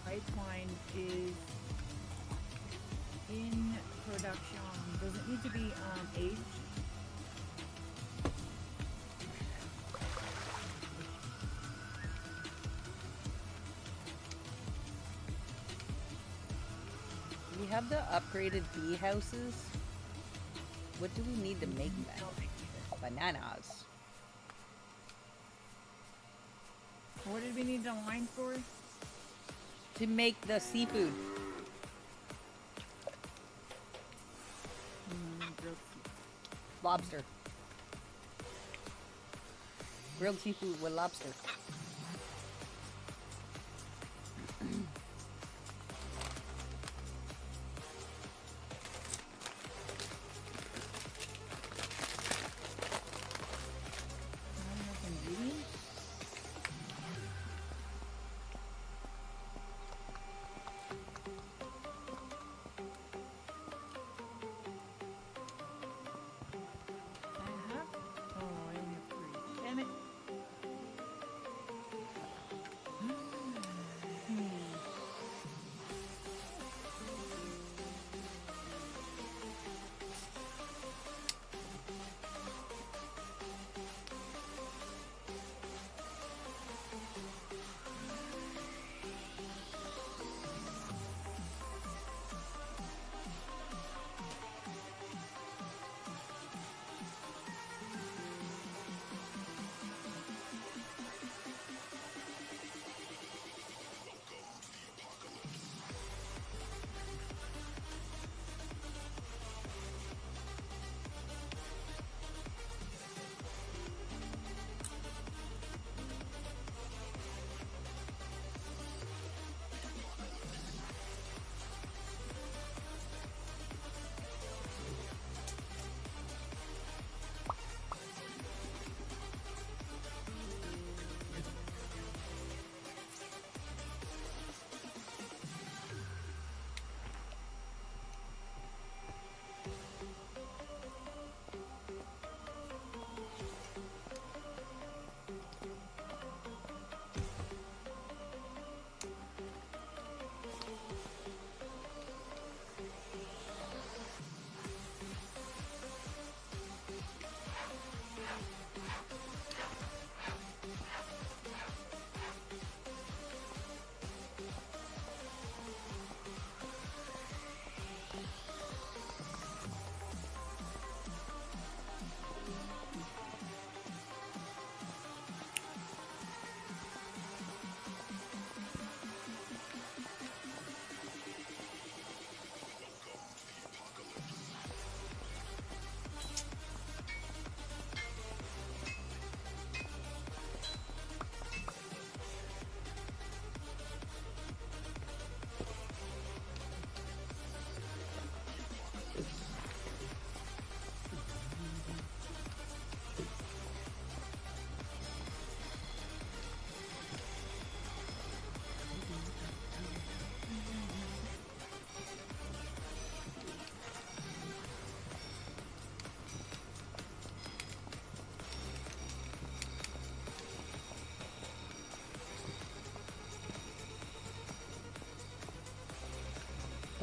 White wine is in production. Does it need to be aged? we have the upgraded bee houses. What do we need to make them? Bananas. What did we need the wine for? To make the seafood. Lobster. Grilled seafood with lobster.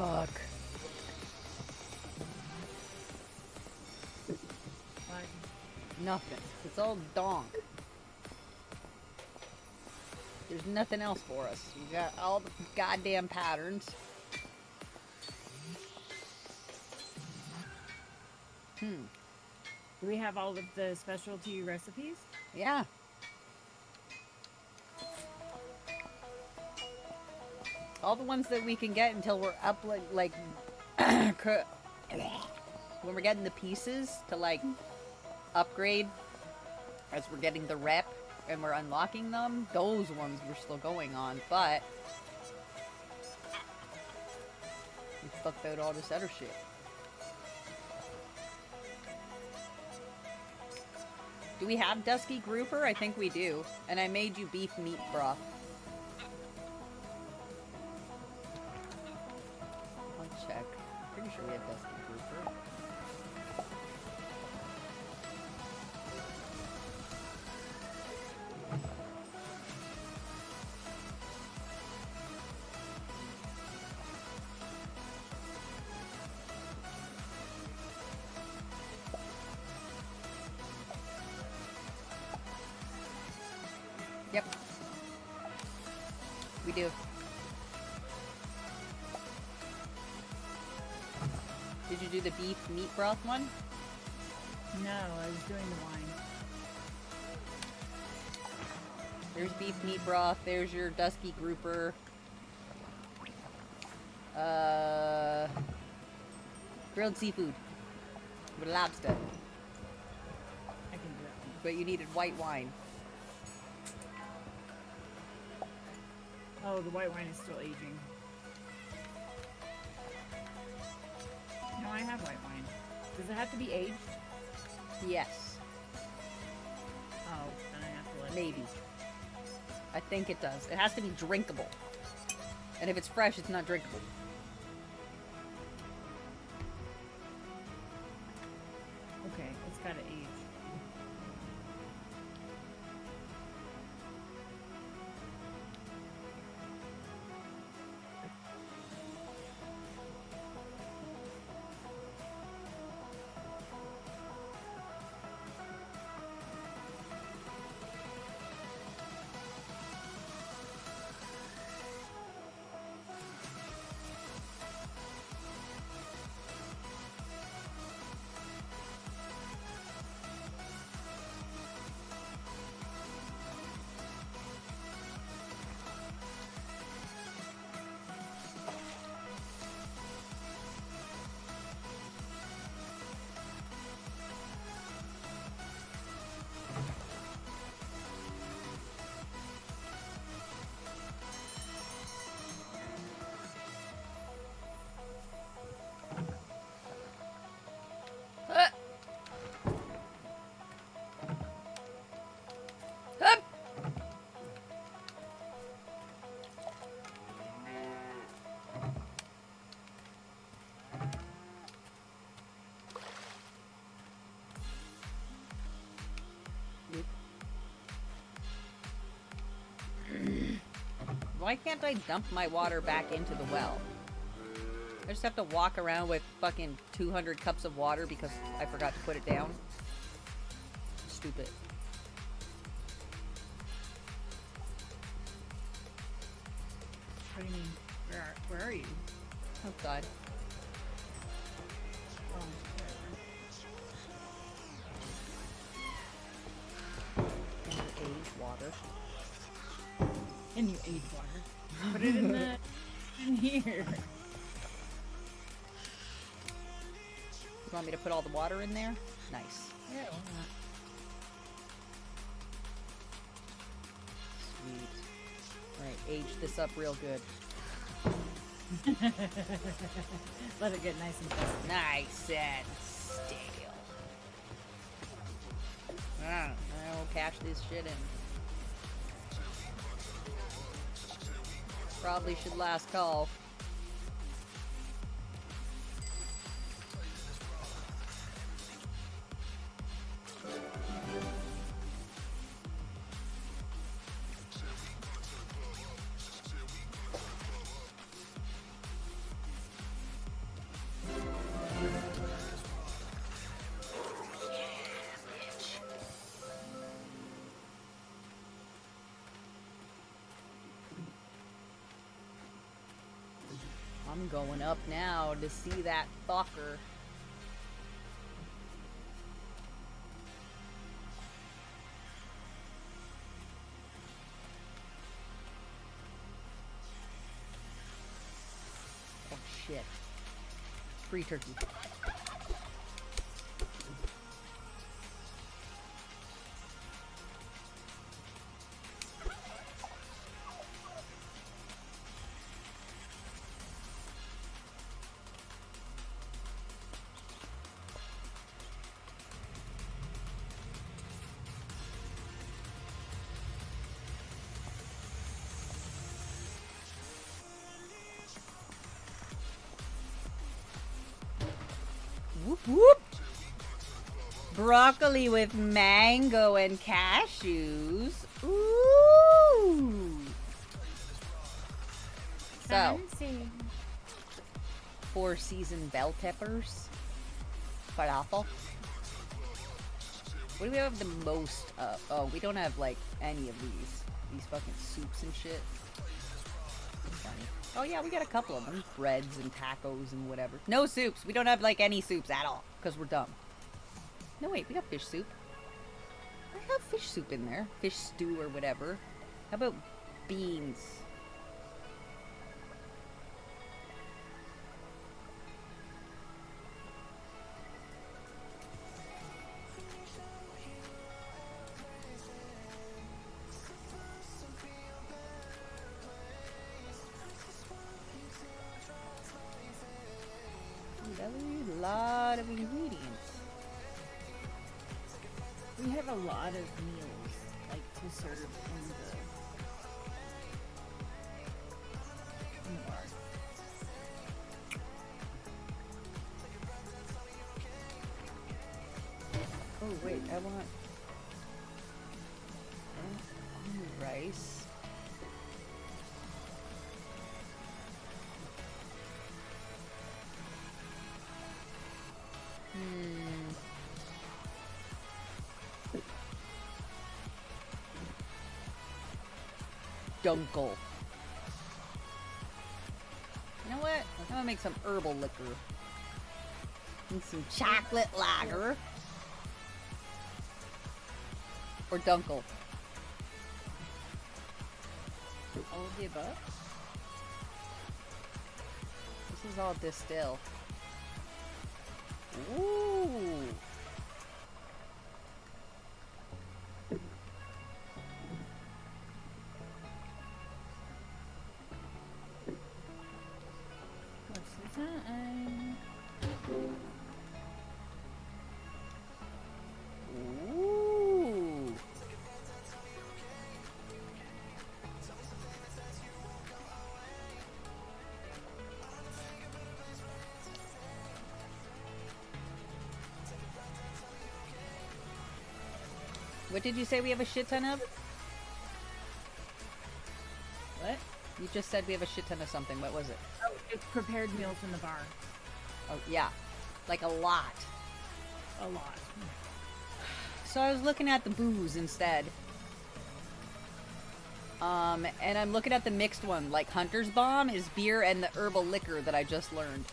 Fuck. What? Nothing. It's all donk. There's nothing else for us. We got all the goddamn patterns. Do we have all of the specialty recipes? Yeah. All the ones that we can get until we're up like when we're getting the pieces to like upgrade as we're getting the rep and we're unlocking them, those ones we're still going on, but let's talk about all this other shit. Do we have Dusky Grouper? I think we do. And I made you beef meat broth. I'll check. Pretty sure we have Dusky Grouper. Yep. We do. Did you do the beef meat broth one? No, I was doing the wine. There's beef meat broth. There's your Dusky Grouper. Grilled seafood with lobster. I can do that one. But you needed white wine. Oh, the white wine is still aging. No, I have white wine. Does it have to be aged? Yes. Oh, then I have to let it Maybe. age. I think it does. It has to be drinkable. And if it's fresh, it's not drinkable. Okay, it's gotta age. Why can't I dump my water back into the well? I just have to walk around with fucking 200 cups of water because I forgot to put it down. Stupid. What do you mean? Where are you? Outside. Oh, And aged water. and you ate water. Put it in the in here. You want me to put all the water in there? Nice. Yeah, why not? Sweet. Alright, age this up real good. Let it get nice and fast. Nice and stale. I'll cash this shit in. Probably should last call. I'm going up now to see that fucker. Oh shit. Free turkey. Whoop whoop. Broccoli with mango and cashews. Ooh. So, Fancy. 4 seasoned bell peppers. Falafel. What do we have the most of? Oh, we don't have like any of these. These fucking soups and shit. Funny. Oh yeah, we got a couple of them. Breads and tacos and whatever. No soups. We don't have like any soups at all because we're dumb. No wait, we got fish soup. I have fish soup in there. Fish stew or whatever. How about beans? A lot of ingredients. We have a lot of meals, like, to serve in the bar. Oh wait, I want rice. Dunkel. You know what? I'm gonna make some herbal liquor. And some chocolate lager. Or Dunkel. All of the above? This is all distill. Ooh. What's the time? Ooh. What did you say we have a shit ton of? What? You just said we have a shit ton of something. What was it? Oh, it's prepared meals in the bar. Oh, yeah. Like a lot. A lot. So I was looking at the booze instead. And I'm looking at the mixed one. Like Hunter's Bomb is beer and the herbal liquor that I just learned.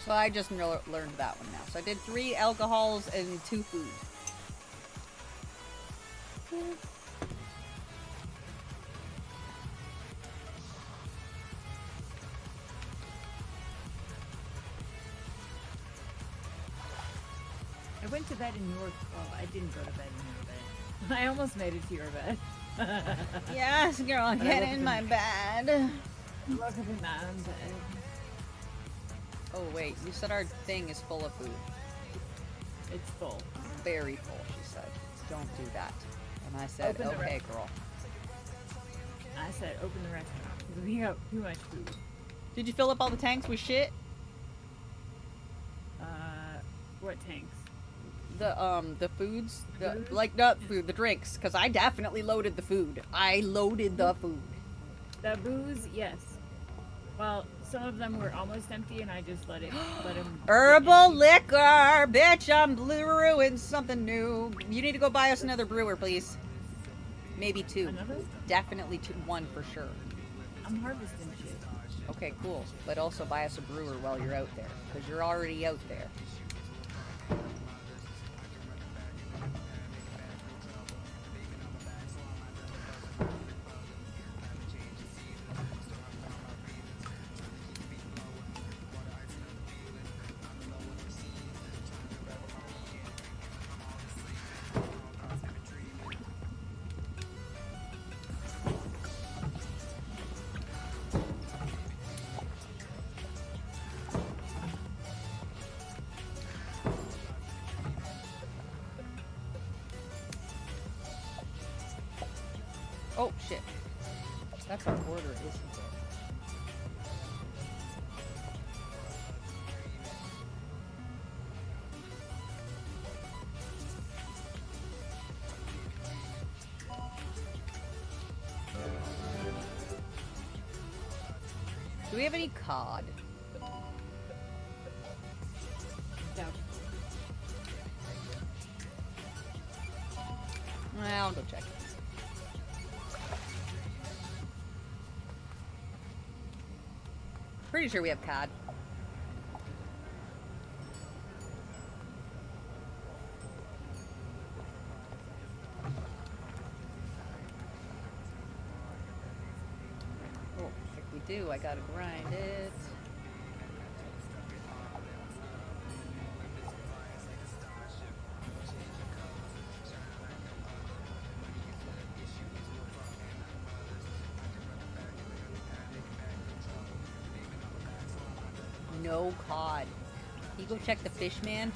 So I just learned that one now. So I did 3 alcohols and 2 food. I went to bed in your... Well, I didn't go to bed in your bed. I almost made it to your bed. Yes, girl, get in my bed. Look at the man's bed. Oh, wait. You said our thing is full of food. It's full. Very full, she said. Don't do that. And I said, Open the okay, restaurant. girl. I said, open the restaurant. Because we have too much food. Did you fill up all the tanks with shit? What tanks? The foods? Like, not food, the drinks. Because I definitely loaded the food. I loaded the food. The booze, yes. Well, some of them were almost empty, and I just let them. Herbal liquor, bitch! I'm brewing something new. You need to go buy us another brewer, please. Maybe 2. Another? Definitely 1 for sure. I'm harvesting shit. Okay, cool. But also buy us a brewer while you're out there, because you're already out there. Oh, shit. That's our order, isn't it? Do we have any cod? No. Well, I'll go check. Pretty sure we have cod. Oh, if we do, I gotta grind it. No cod. Can you go check the fish, man?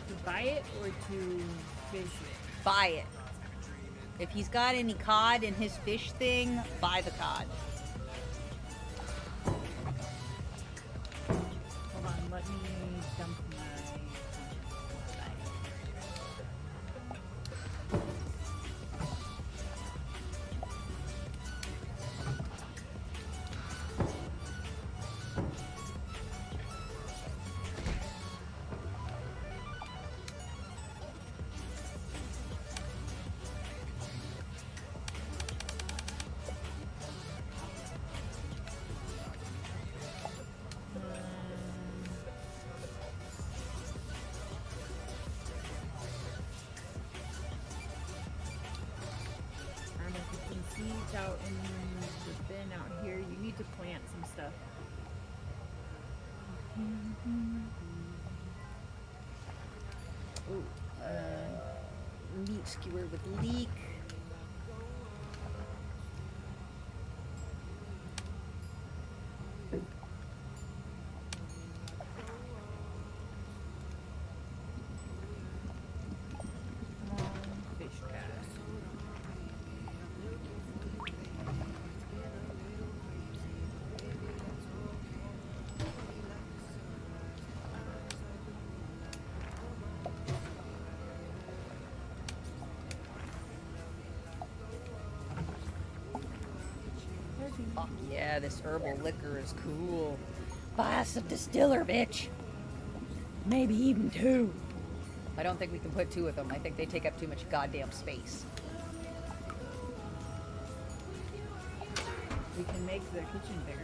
To buy it or to fish it? Buy it. If he's got any cod in his fish thing, buy the cod. Hold on, let me dump my... Seeds out in the bin out here. You need to plant some stuff. Ooh, meat skewer with leek. Fish cast. Fuck yeah, this herbal liquor is cool. Buy us a distiller, bitch. Maybe even 2. I don't think we can put 2 of them. I think they take up too much goddamn space. We can make the kitchen bigger.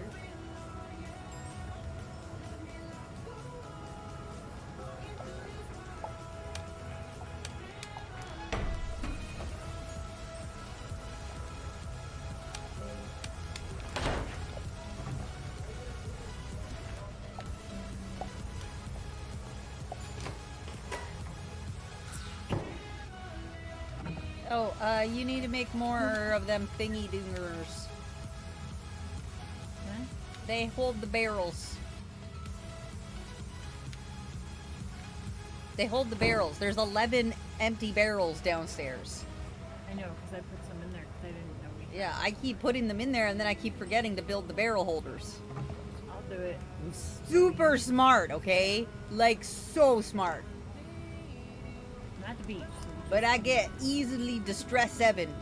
Oh, you need to make more of them thingy dingers. Huh? They hold the barrels. They hold the barrels. There's 11 empty barrels downstairs. I know, because I put some in there because I didn't know we... Yeah, I keep putting them in there and then I keep forgetting to build the barrel holders. I'll do it. Super smart, okay? Like, so smart. Not the beach. But I get easily distress 7.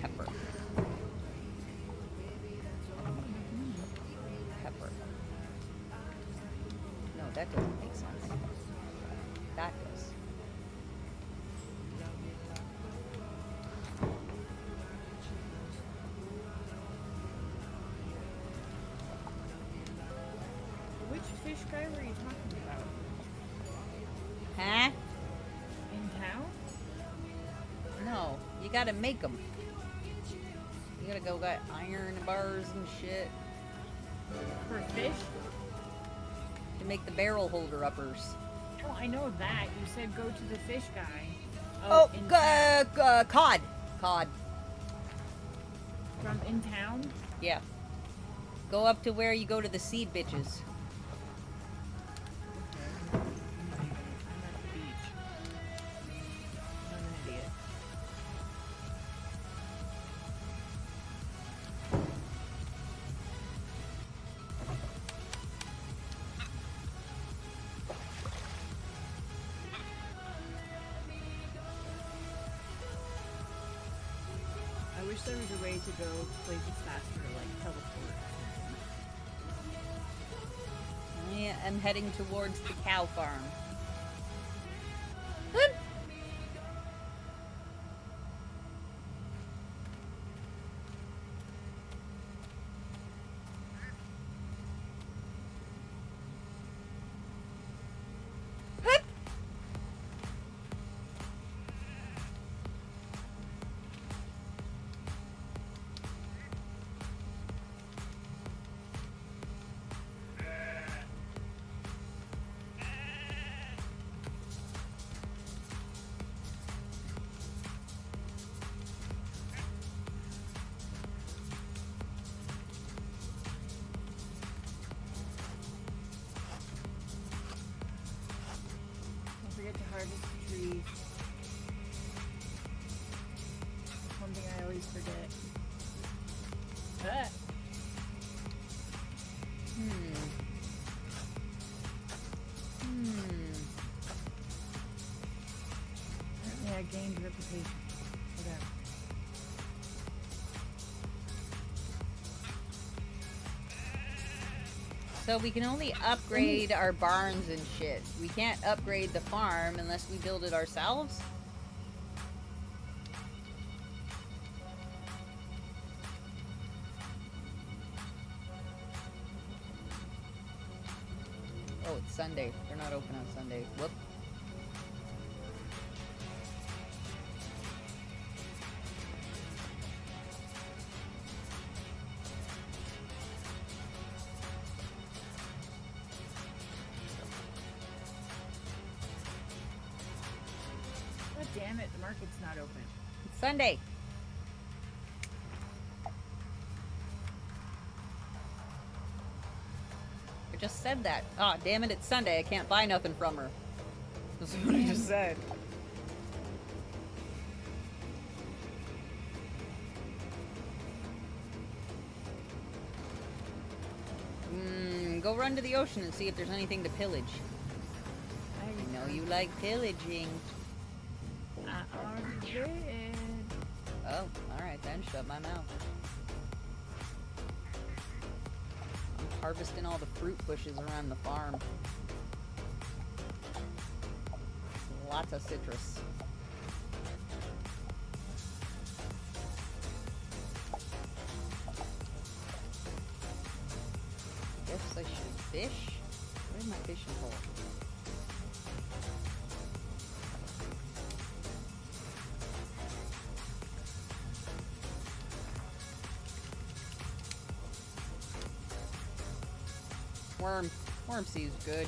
Pepper. Pepper. That doesn't make sense. That does. Which fish guy were you talking about? Huh? In town? No, you gotta make them. You gotta go get iron bars and shit. For fish? To make the barrel holder uppers. Oh, I know that. You said go to the fish guy. Oh, in cod. Cod. From in town? Yeah. Go up to where you go to the seed bitches. I'm at the beach. I'm an idiot. I wish there was a way to go places faster, like teleport. Yeah, I'm heading towards the cow farm. Don't forget to harvest the trees. One thing I always forget. Ah. Apparently I gained reputation. Whatever. So we can only upgrade our barns and shit. We can't upgrade the farm unless we build it ourselves. Oh, it's Sunday. They're not open on Sunday. Whoop. God damn it, the market's not open. It's Sunday. I just said that. Ah, damn it, it's Sunday. I can't buy nothing from her. That's what I just said. Go run to the ocean and see if there's anything to pillage. I know you like pillaging. I already did. Oh, alright then, shut my mouth. I'm harvesting all the fruit bushes around the farm. Lots of citrus. Guess I should fish? Where's my fishing pole? Worm seeds good.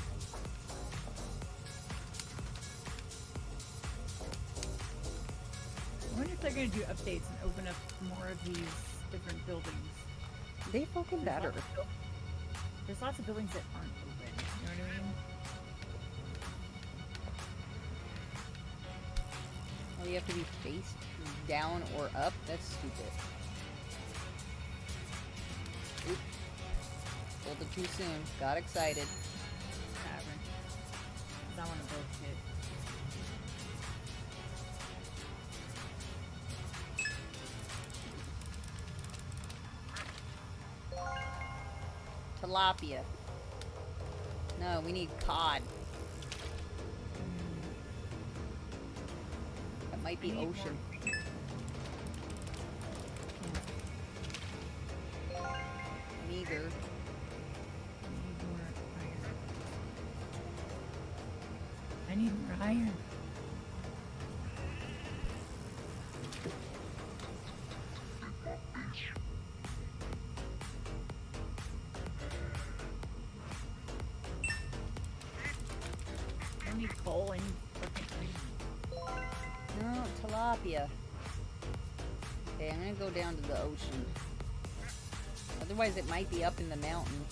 I wonder if they're gonna do updates and open up more of these different buildings. They fucking better. There's lots of buildings that aren't open. You know what I mean? Oh, you have to be face down or up? That's stupid. Oop. Pulled it too soon. Got excited. Tavern. 'Cause I want to build shit. Tilapia. No, we need cod. That might be ocean. Meager. I need more iron. I need coal and No, tilapia. Okay, I'm gonna go down to the ocean. Otherwise, it might be up in the mountain.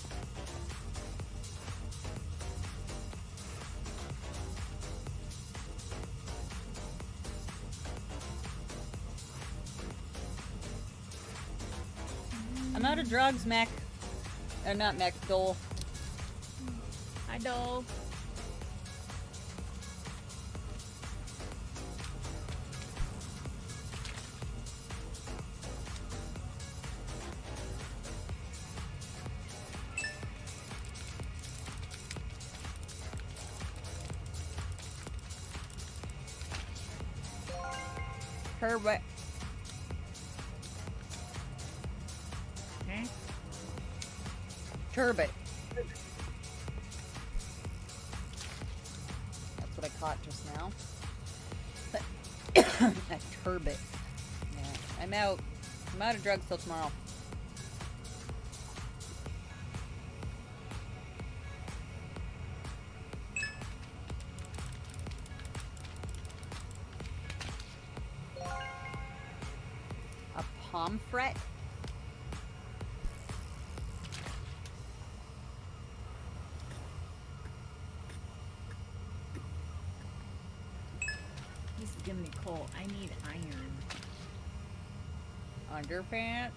I'm out of drugs, Mech. Or not Mech, Dole. Hi, Dole. Turbot. Okay. Turbot. That's what I caught just now. A turbot. Yeah, I'm out. I'm out of drugs till tomorrow. A pomfret? He's giving me coal. I need iron. Underpants?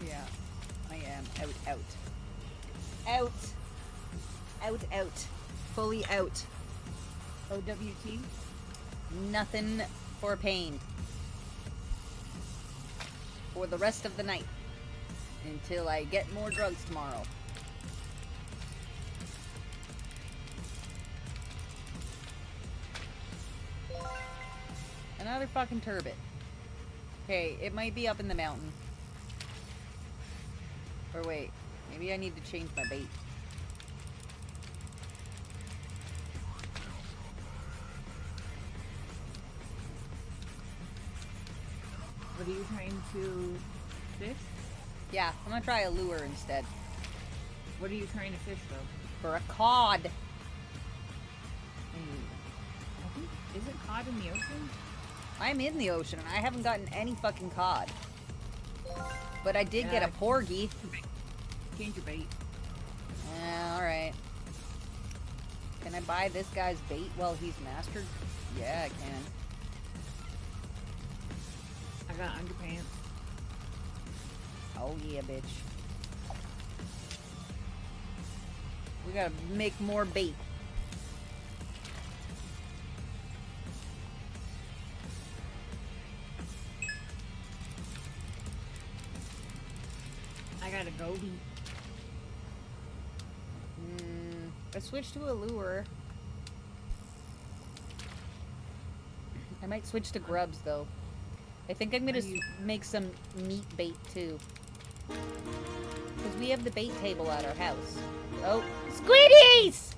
Yeah, I am out. Out. Out. Fully out. OWT? Nothing for pain. For the rest of the night. Until I get more drugs tomorrow. Another fucking turbot. Okay, it might be up in the mountain. Or wait, maybe I need to change my bait. What are you trying to fish? Yeah, I'm gonna try a lure instead. What are you trying to fish though? For a cod. I think, is it cod in the ocean? I'm in the ocean and I haven't gotten any fucking cod. But I did get a porgy. Change your bait. Yeah, alright. Can I buy this guy's bait while he's mastered? Yeah, I can. I got underpants. Oh yeah, bitch. We gotta make more bait. I got a goldie. I switched to a lure. I might switch to grubs though. I think I'm gonna make some meat bait too. Because we have the bait table at our house. Oh, squiddies!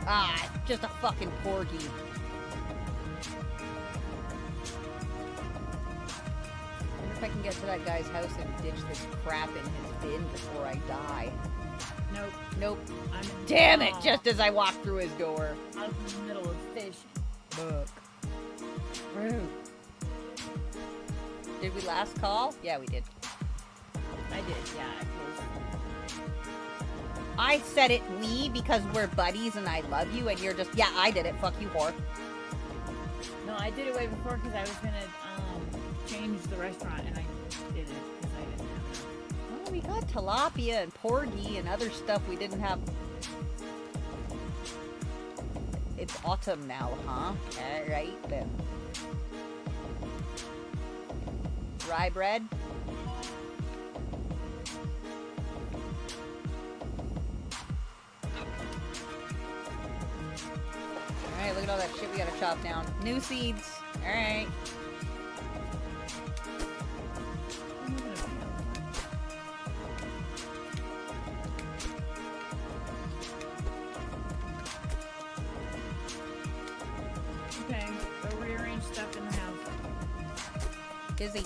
Ah, just a fucking porgy. I can get to that guy's house and ditch this crap in his bin before I die. Nope. Nope. I'm Damn it! Just as I walk through his door. I was in the middle of fishing. Look. Rude. Did we last call? Yeah, we did. I did, yeah. I said it we because we're buddies and I love you, and you're just, yeah, I did it. Fuck you, whore. No, I did it way before because I was gonna change the restaurant, and I didn't because I didn't have enough. Well, we got tilapia and porgy and other stuff we didn't have. It's autumn now, huh? Alright then. Rye bread. Alright, look at all that shit we gotta chop down. New seeds. Alright. Okay, go rearrange stuff in the house. Busy.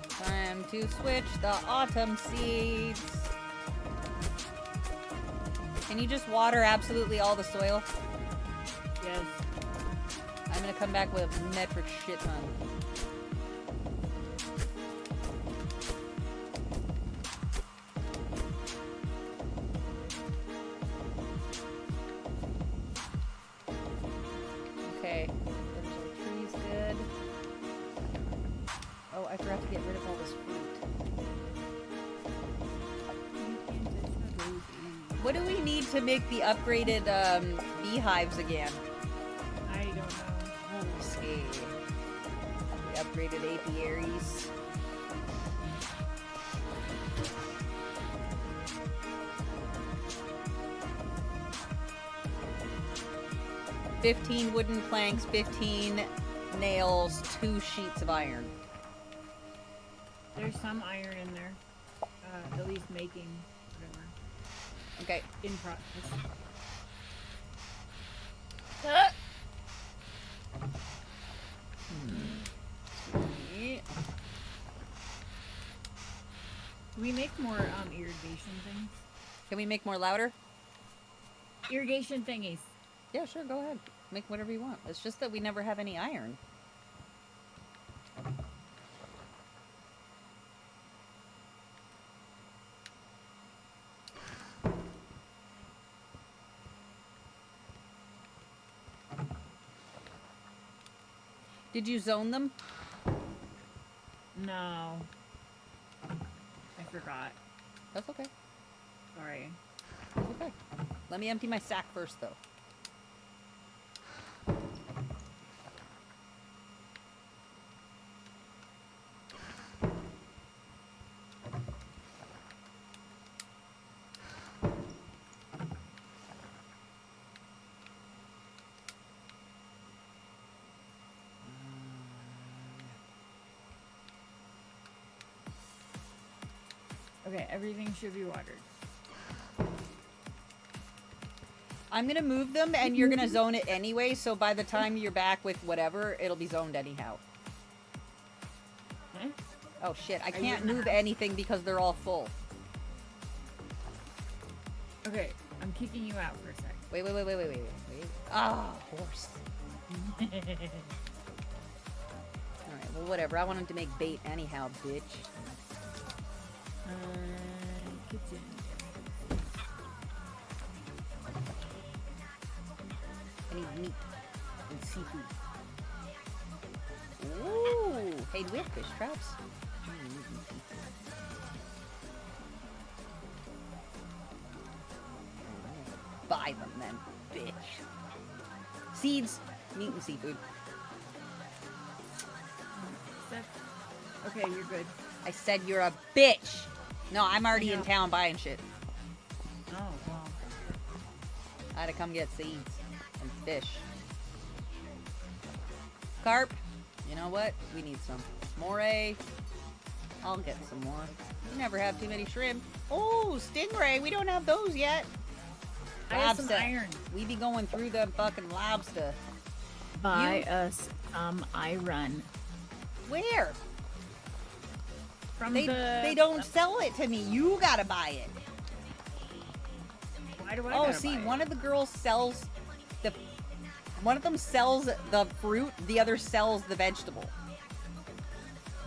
Time to switch the autumn seeds. Can you just water absolutely all the soil? Yes. I'm gonna come back with a metric shit ton. Okay, there's our trees good. Oh, I forgot to get rid of all this fruit. What do we need to make the upgraded beehives again? I don't know. Let's see. The upgraded apiaries. $15 wooden planks, 15 nails, 2 sheets of iron. There's some iron in there. At least making whatever. Okay. In process. Yeah. Can we make more irrigation things? Can we make more louder? Irrigation thingies. Yeah, sure, go ahead. Make whatever you want. It's just that we never have any iron. Did you zone them? No. I forgot. That's okay. Sorry. That's okay. Let me empty my sack first, though. Okay, everything should be watered. I'm gonna move them, and you're gonna zone it anyway, so by the time you're back with whatever, it'll be zoned anyhow. Hmm? Oh shit, I Are you can't in the move house? anything because they're all full. Okay, I'm kicking you out for a sec. Wait. Ah, horse. Alright, well whatever, I wanted to make bait anyhow, bitch. Kitchen. I need meat and seafood. Ooh! Hey, do we have fish traps? Buy them then, bitch. Seeds, meat and seafood. Okay, you're good. I said you're a bitch! No, I'm already in town buying shit. Oh, well. I had to come get seeds and fish. Carp, you know what? We need some. Moray, I'll get some more. We never have too many shrimp. Oh, stingray, we don't have those yet. I have some Lobster. iron. We be going through the fucking lobster. Buy us iron. Where? From They don't sell it to me. You gotta buy it. Why do I? Oh, gotta see, buy it? one of the girls sells the. One of them sells the fruit. The other sells the vegetable.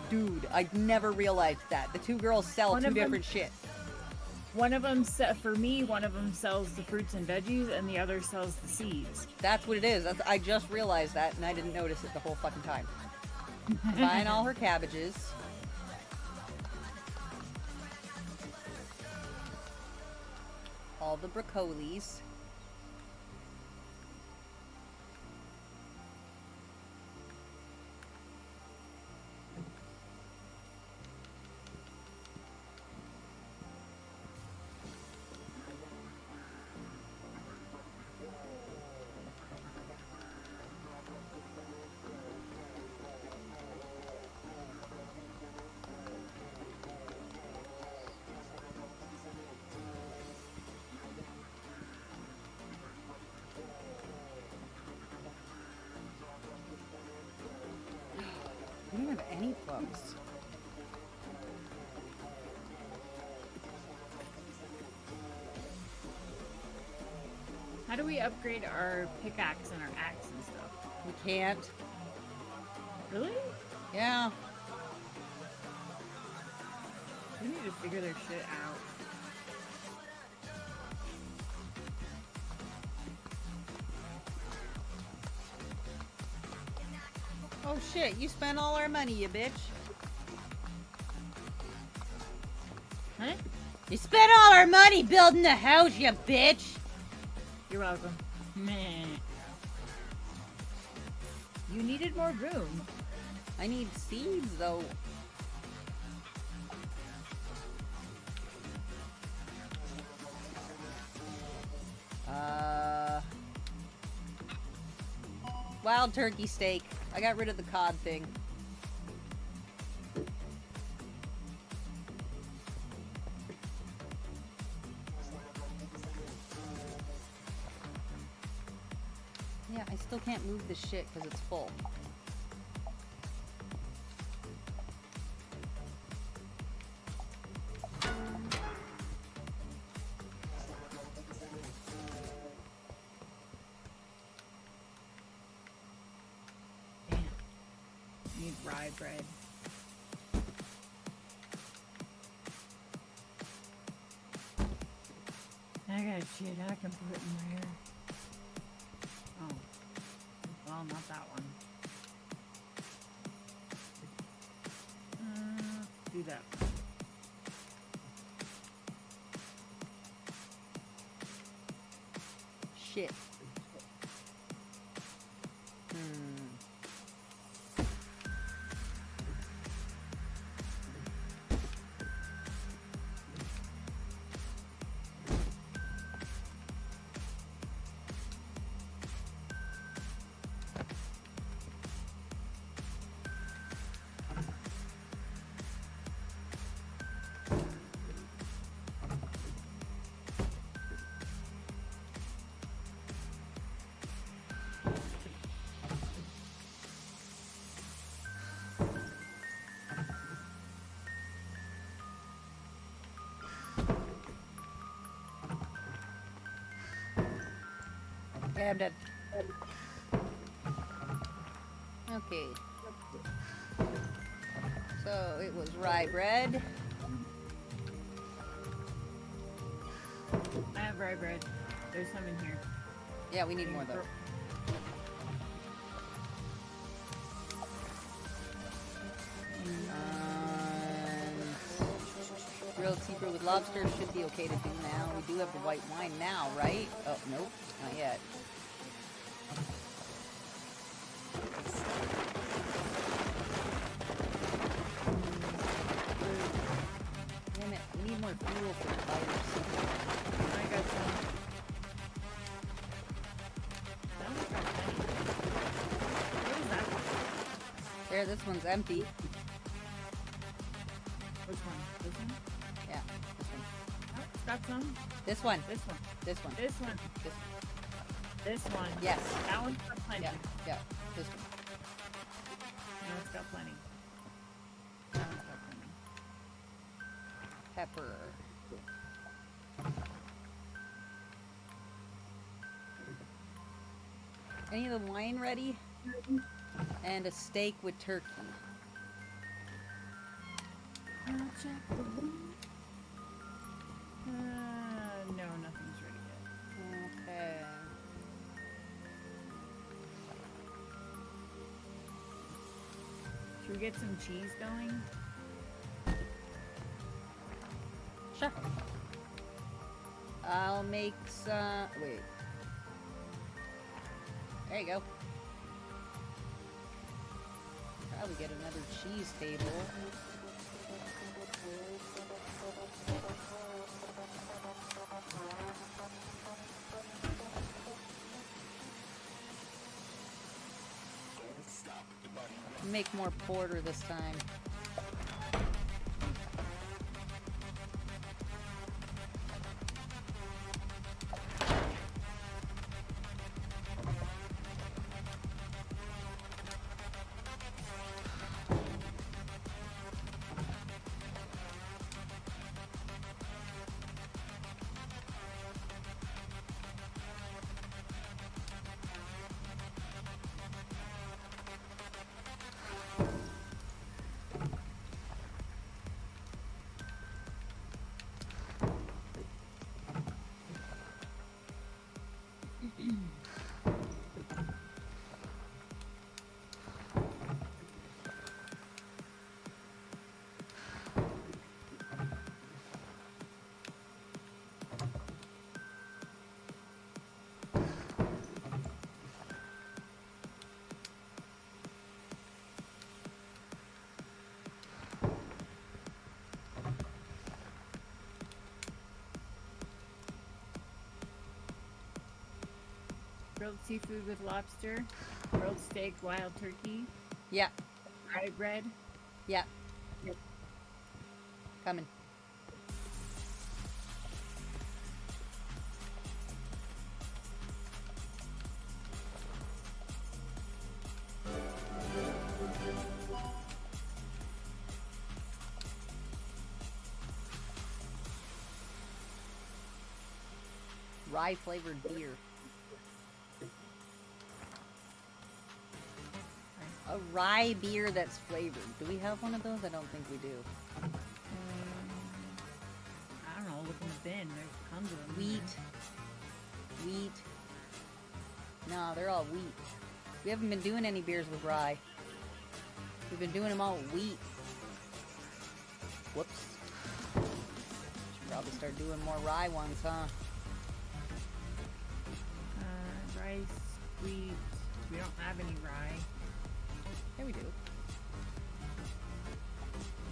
Dude, I never realized that. The two girls sell One two of them- different shit. One of them for me. One of them sells the fruits and veggies, and the other sells the seeds. That's what it is. I just realized that, and I didn't notice it the whole fucking time. Buying all her cabbages. All the broccolis. We don't have any plums. How do we upgrade our pickaxe and our axe and stuff? We can't. Really? Yeah. We need to figure their shit out. Oh shit, you spent all our money, you bitch. Huh? You spent all our money building the house, you bitch. You're welcome. Meh. You needed more room. I need seeds, though. Wild turkey steak. I got rid of the cod thing. Yeah, I still can't move this shit because it's full. Need rye bread. I got shit I can put in there. Oh. Well, not that one. Do that one. Shit. Okay, I'm dead. Okay. So it was rye bread. I have rye bread. There's some in here. Yeah, we need more though. Grilled seafood with lobster should be okay to do now. We do have the white wine now, right? Oh, nope, not yet. Damn it, we need more fuel for the fires. I got some. What is that one? There, this one's empty. Which one? This one? Yeah, this one. Got some. This one. This one. This one. This one. This This one. Yes. That one's got plenty. Yeah. Yeah. This one. That one's got plenty. That one's got plenty. Pepper. Any of the wine ready? And a steak with turkey. No, nothing's ready yet. Okay. Should we get some cheese going? Sure. I'll make some. Wait. There you go. Probably get another cheese table. Make more porter this time. Grilled seafood with lobster, grilled steak, wild turkey. Yeah. Rye bread. Yeah. Yep. Coming. Rye flavored beer. A rye beer that's flavored. Do we have one of those? I don't think we do. I don't know. Look in the bin. There's tons of them. Wheat. No, they're all wheat. We haven't been doing any beers with rye. We've been doing them all wheat. Whoops. Should probably start doing more rye ones, huh? Rice, wheat. We don't have any rye. Yeah, we do.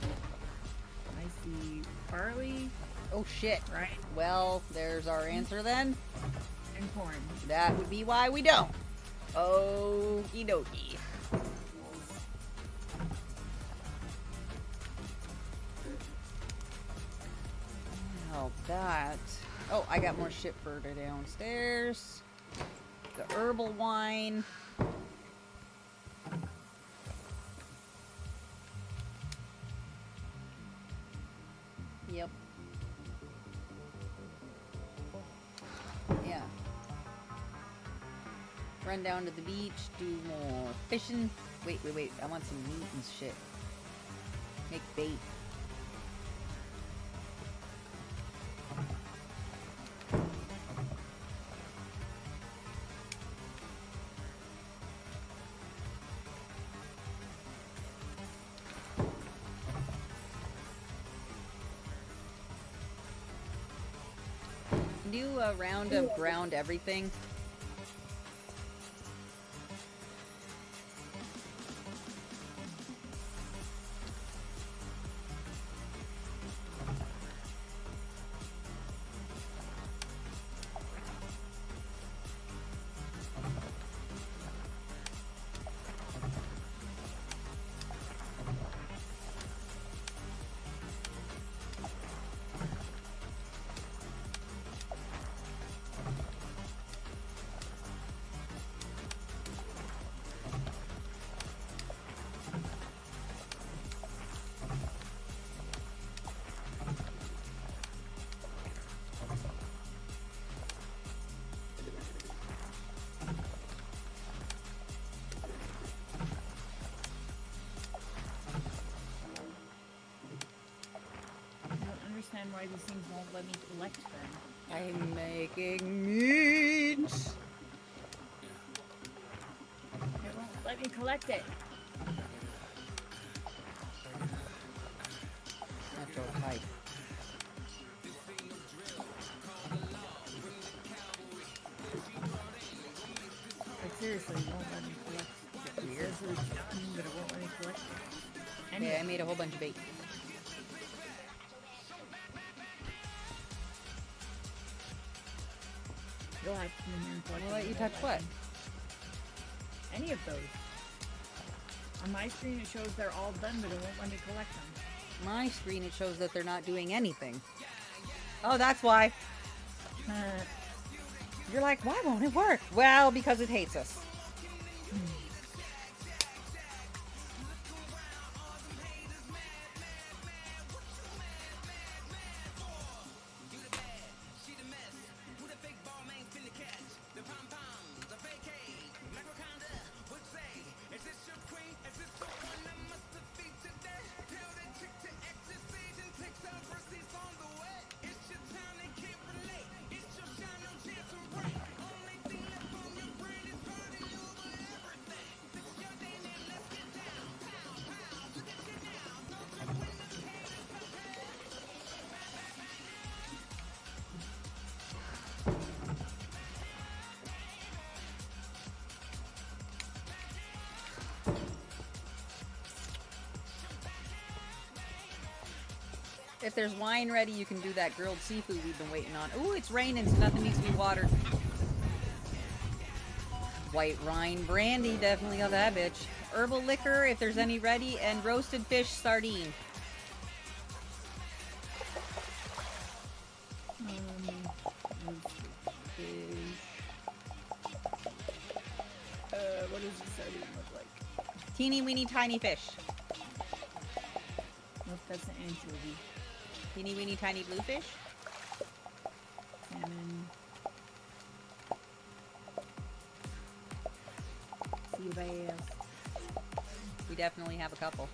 I see barley. Oh shit. Right. Well, there's our answer then. And corn. That would be why we don't. Okie dokie. Now that... Oh, I got more shit for downstairs. The herbal wine. Yep. Yeah. Run down to the beach, do more fishing. Wait. I want some meat and shit. Make bait. Do a round of ground everything. understand why these things won't let me collect them. I'm making meat. It won't let me collect it. That's all right. Like seriously, it won't let me collect it. It says that it's done, but it won't let me collect it. Anyway. Yeah, I made a whole bunch of bait. You'll have to come in here and collect We'll them. let you It won't touch let what? me. Any of those. On my screen it shows they're all done, but it won't let me collect them. My screen, it shows that they're not doing anything. Oh, that's why. You're like, why won't it work? Well, because it hates us. If there's wine ready, you can do that grilled seafood we've been waiting on. Ooh, it's raining, so nothing needs to be watered. White wine brandy, definitely got that bitch. Herbal liquor, if there's any ready, and roasted fish sardine. What does the sardine look like? Teeny weeny tiny fish. Nope, that's an anchovy. Teeny weeny tiny bluefish. Salmon. Sea bass. We definitely have a couple.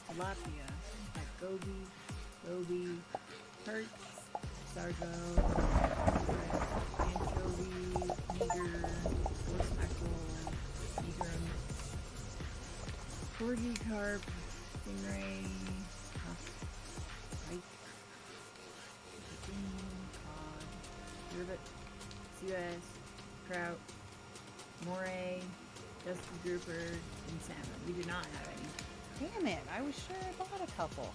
Tilapia. Like goby, perch, sargo, anchovy, nigger, horse mackerel, seagram, porgy carp, stingray, pike, cod, rivet, sea bass, trout, moray, dusky grouper, and salmon. We do not have any. Damn it, I was sure I bought a couple.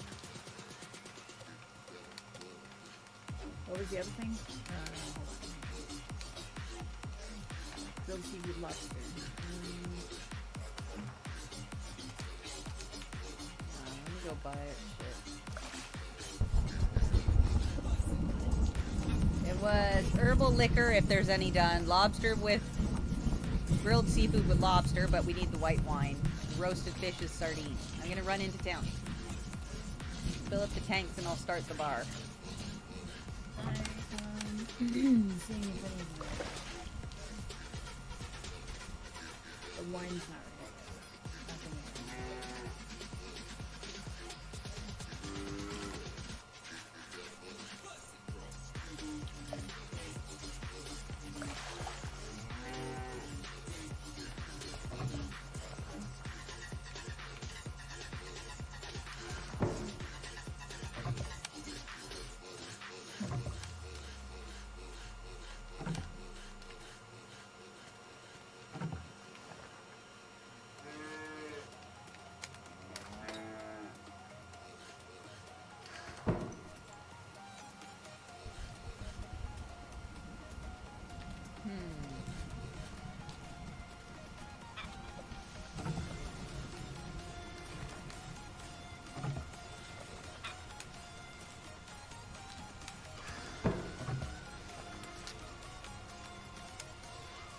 What was the other thing? Hold on. Grilled seafood lobster. Let me go buy it. Shit. It was herbal liquor, if there's any done. Lobster with grilled seafood with lobster, but we need the white wine. Roasted fish is sardine. I'm gonna run into town. Fill up the tanks and I'll start the bar. Seeing if any of the wine's not ready. Nothing in there.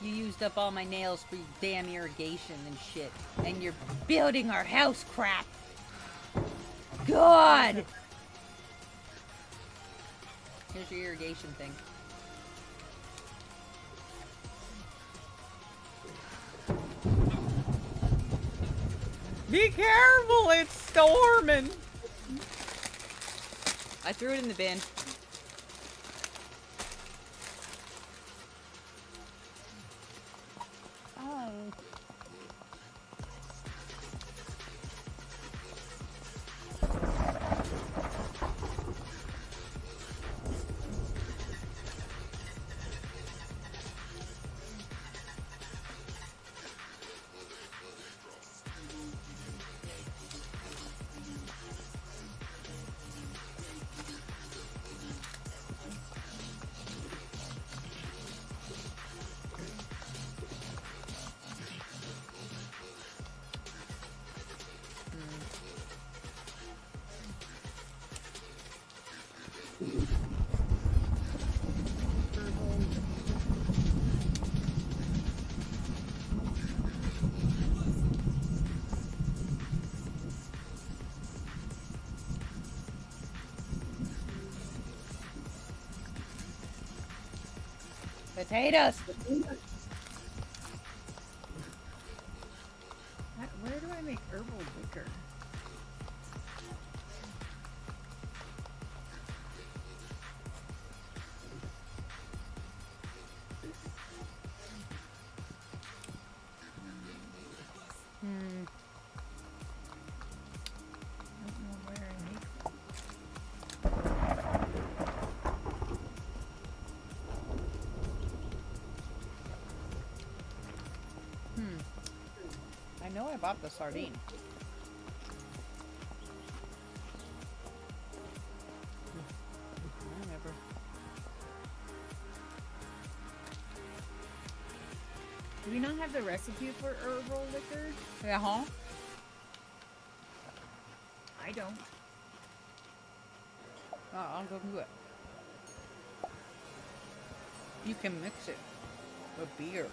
You used up all my nails for your damn irrigation and shit. And you're building our house crap. God! Here's your irrigation thing. Be careful, it's storming. I threw it in the bin. Oh. Potatoes. Where do I make herbal liquor? I don't know where I make I know I bought the sardine. I never. Do we not have the recipe for herbal liquor? Yeah, huh? I don't. Oh, I'll go do it. You can mix it with beer.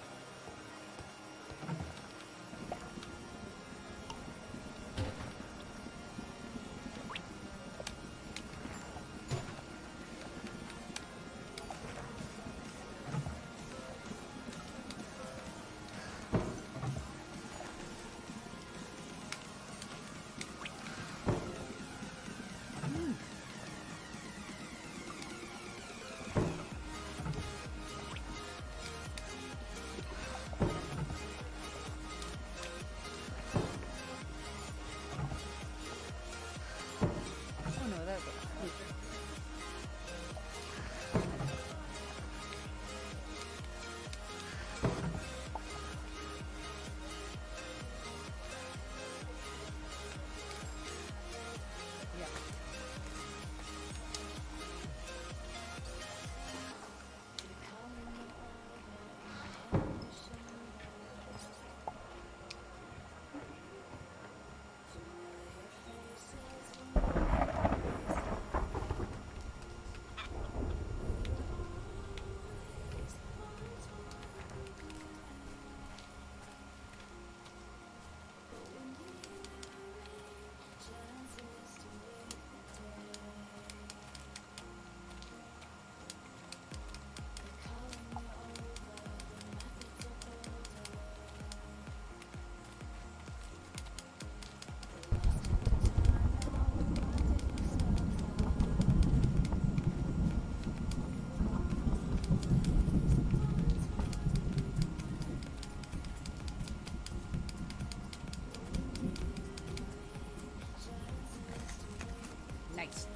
Nice.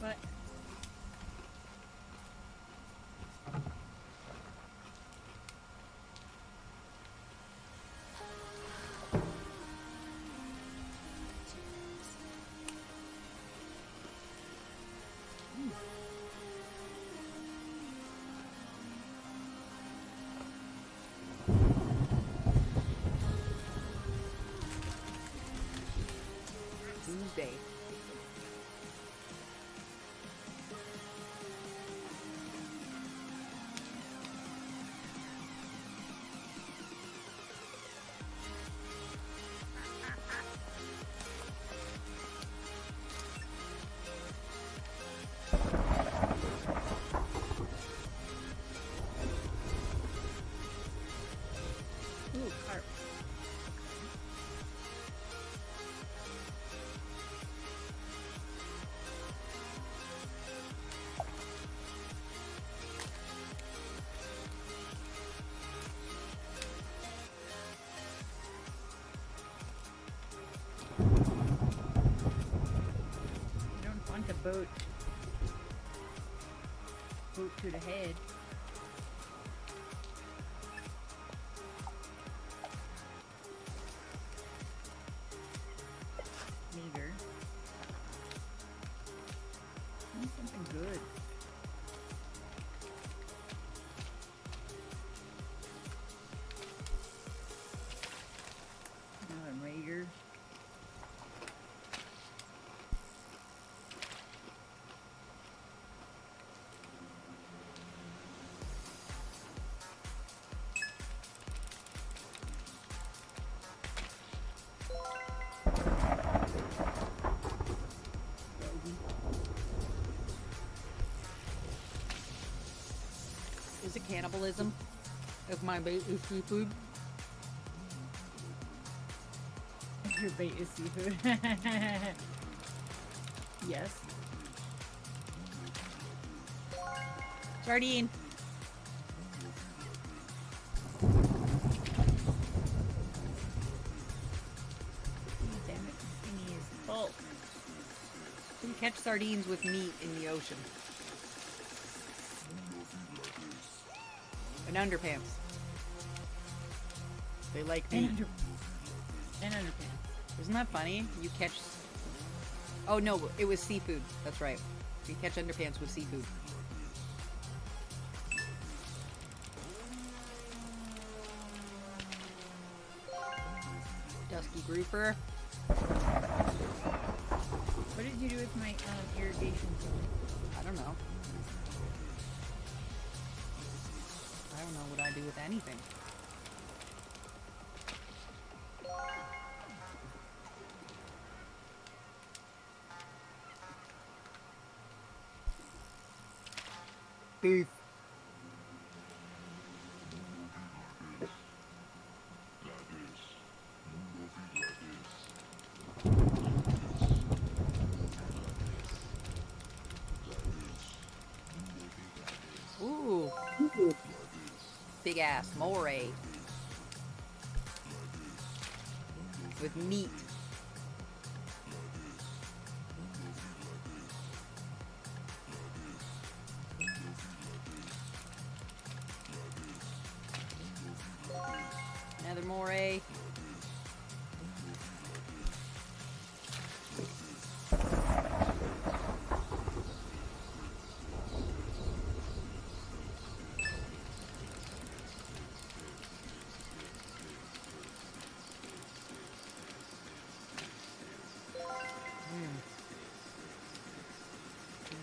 But Tuesday. ooh, carp. boat. Boat to the head. Meager. Need something good. Another meager. Is it cannibalism if my bait is seafood? Your bait is seafood. Yes. Sardine. Damn it, this thingy is full. You can catch sardines with meat in the ocean. And underpants. They like meat. And underpants. Isn't that funny? You catch... Oh no, it was seafood. That's right. You catch underpants with seafood. Dusky grouper. What did you do with my irrigation zone? I don't know. I don't know what I do with anything. Beef. Ooh. Big ass moray. With meat. Another moray.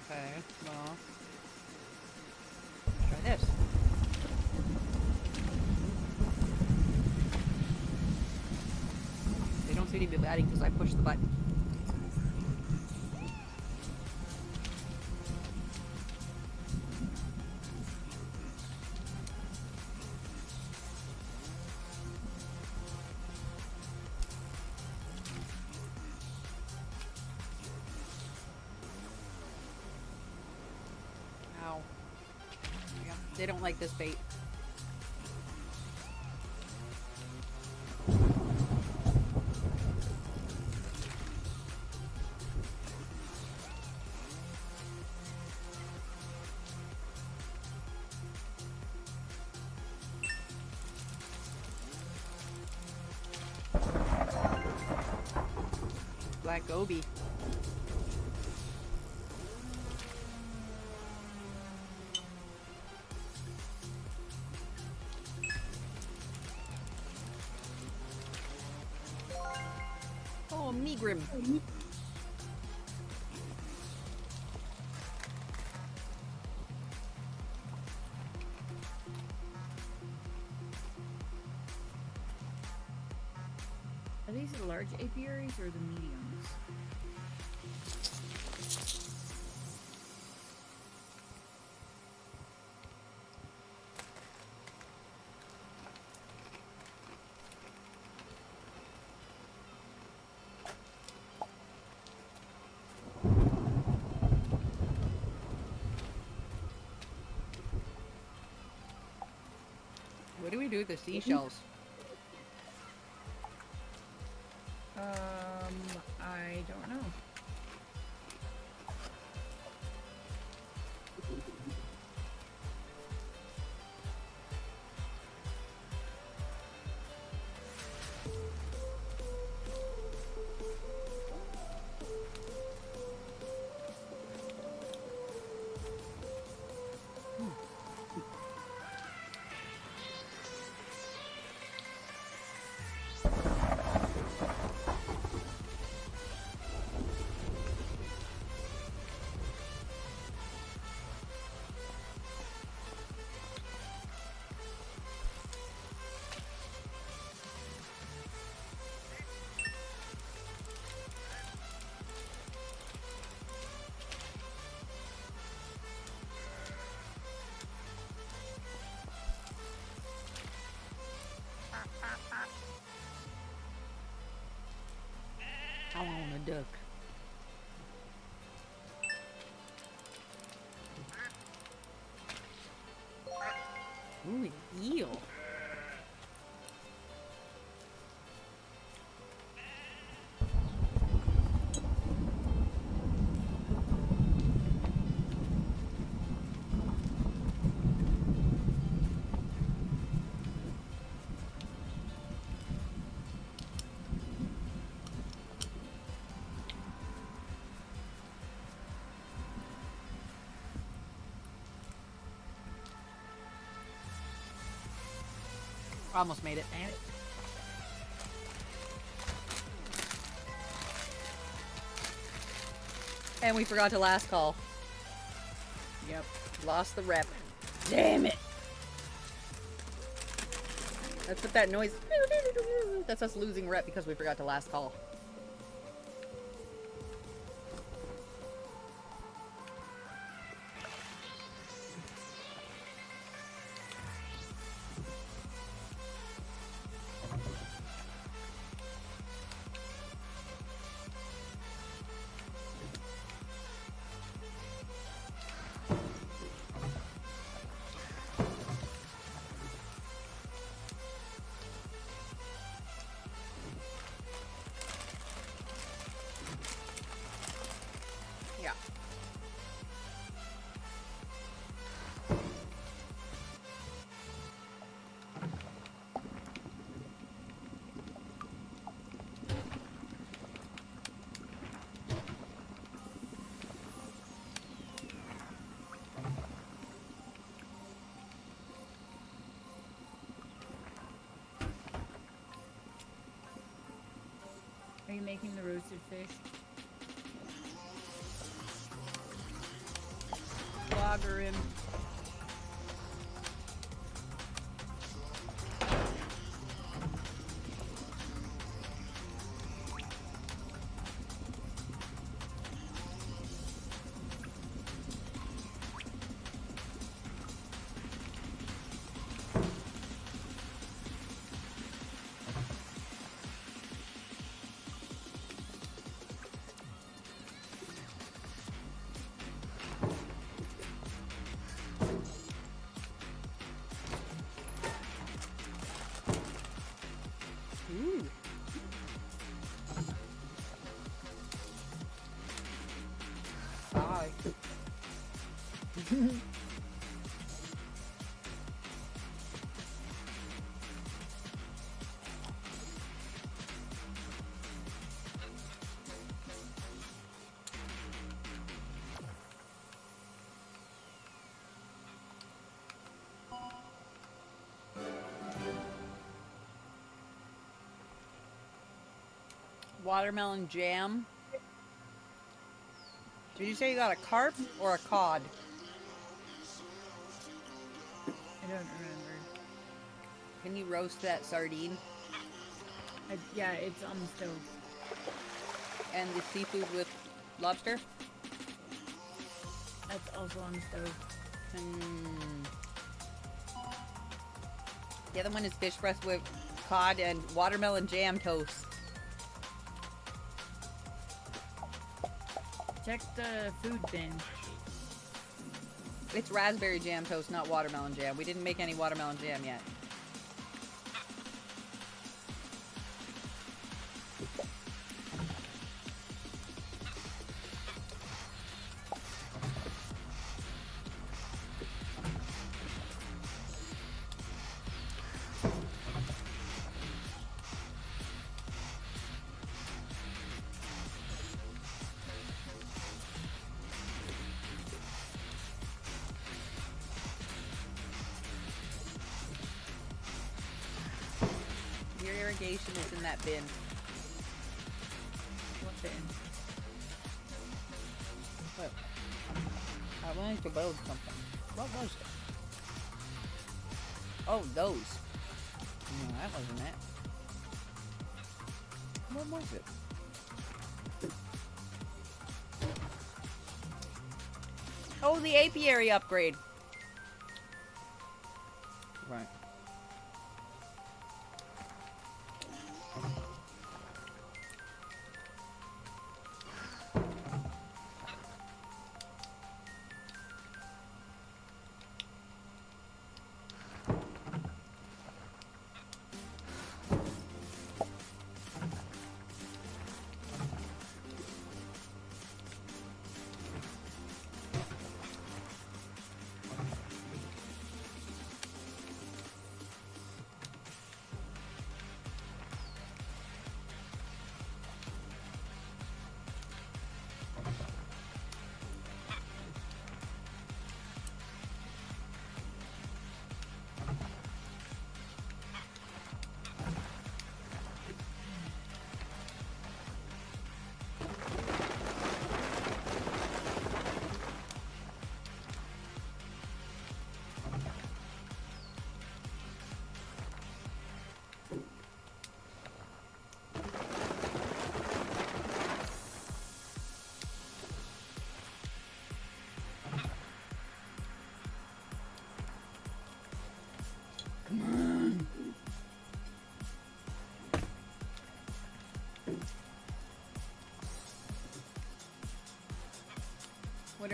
Okay, well, try this. They don't seem to be biting because I pushed the button. Ow. Yeah, they don't like this bait. Black goby. Oh, Megrim. Are these the large apiaries or the mediums? What do we do with the seashells? I don't know. duck. Ooh, an eel. Almost made it. Damn it. And we forgot to last call. Yep. Lost the rep. Damn it. That's what that noise. That's us losing rep because we forgot to last call. Yeah. Are you making the roasted fish? Logger him. Ooh. Bye. Watermelon jam. Did you say you got a carp or a cod? I don't remember. Can you roast that sardine? Yeah, it's on the stove. And the seafood with lobster? That's also on the stove. The other one is fish breast with cod and watermelon jam toast. Check the food bin. It's raspberry jam toast, not watermelon jam. We didn't make any watermelon jam yet. Your irrigation is in that bin. What bin? What? I wanted to build something. What was it? Oh, those. No, that wasn't it. What was it? Oh, the apiary upgrade. Right.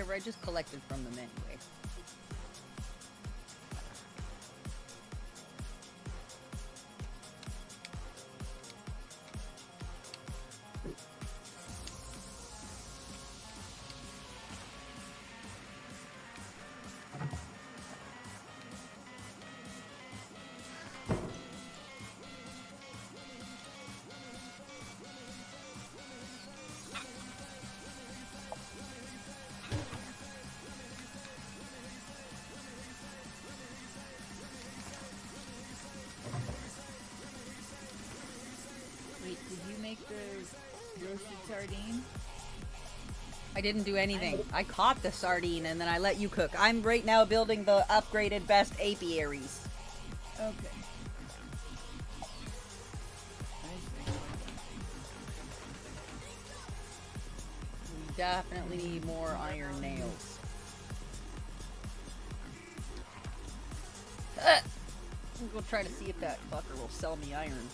Whatever, I just collected from them anyway. Wait, did you make the roasted sardine? I didn't do anything. I caught the sardine and then I let you cook. I'm right now building the upgraded best apiaries. Okay. We definitely need more iron nails. I'm gonna go try to see if that fucker will sell me iron.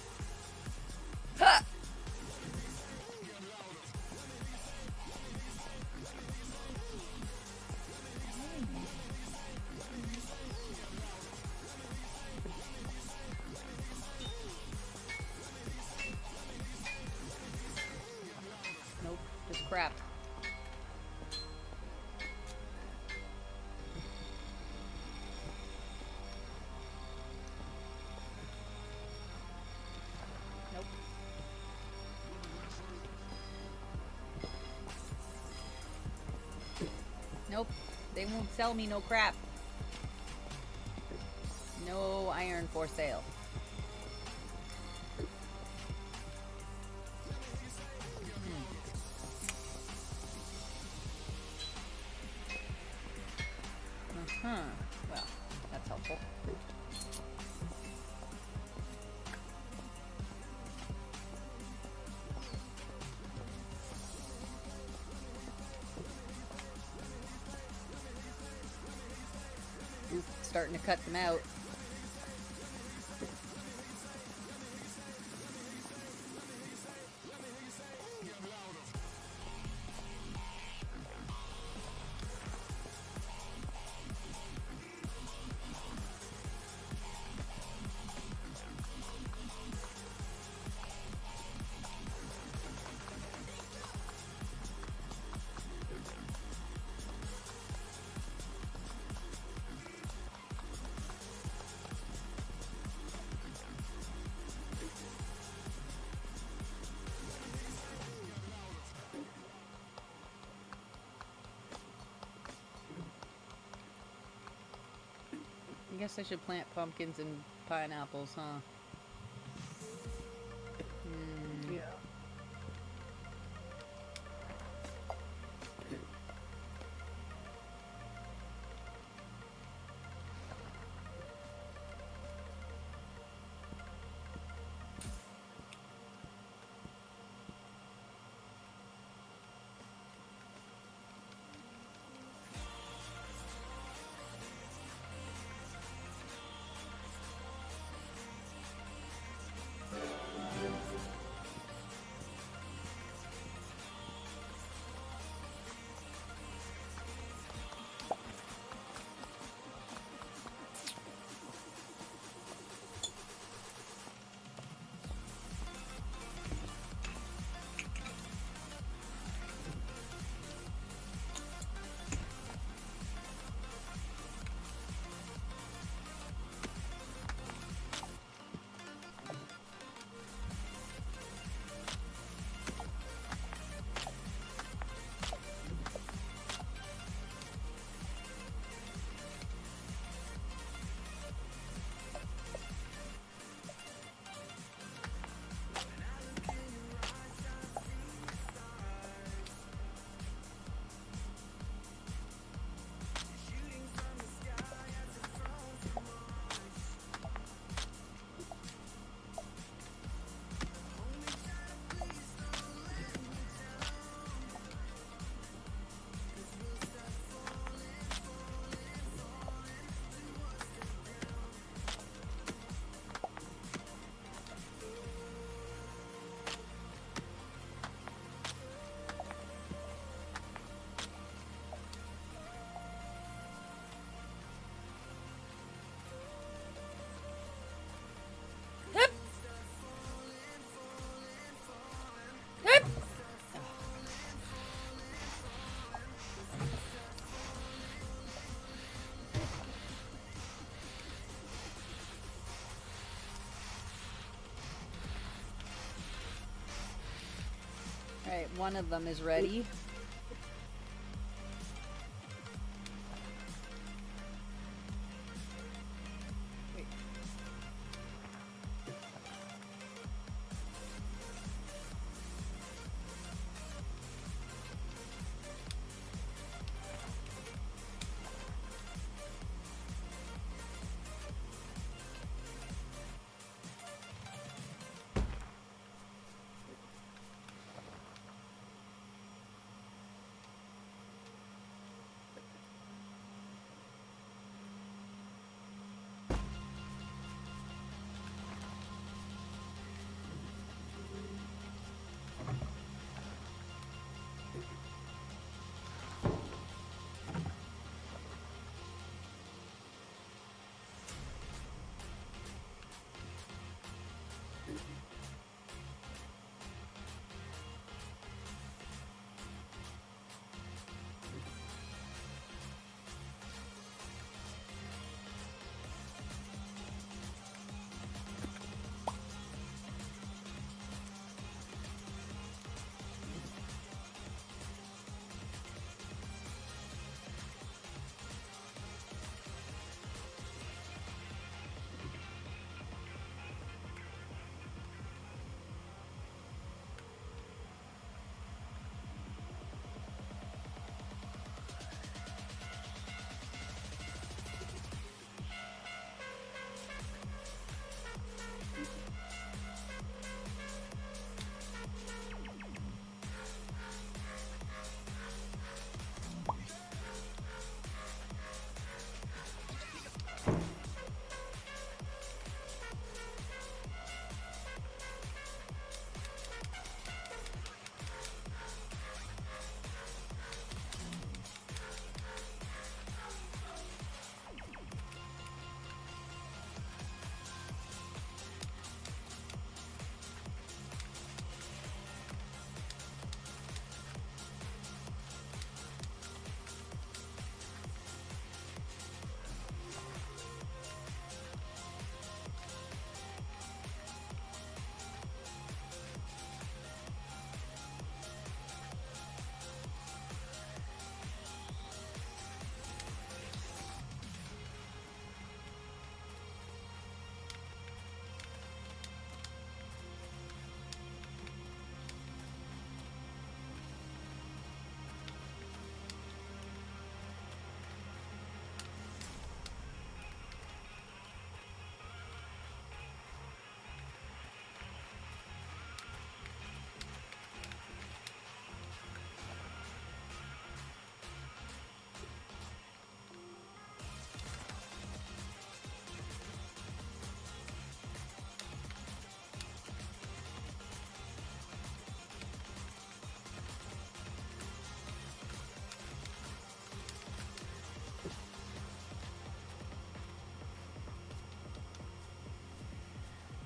Nope, just crap. Nope. Nope, they won't sell me no crap. No iron for sale. Well, that's helpful. Oop, starting to cut them out. I guess I should plant pumpkins and pineapples, huh? Yeah. Alright, one of them is ready.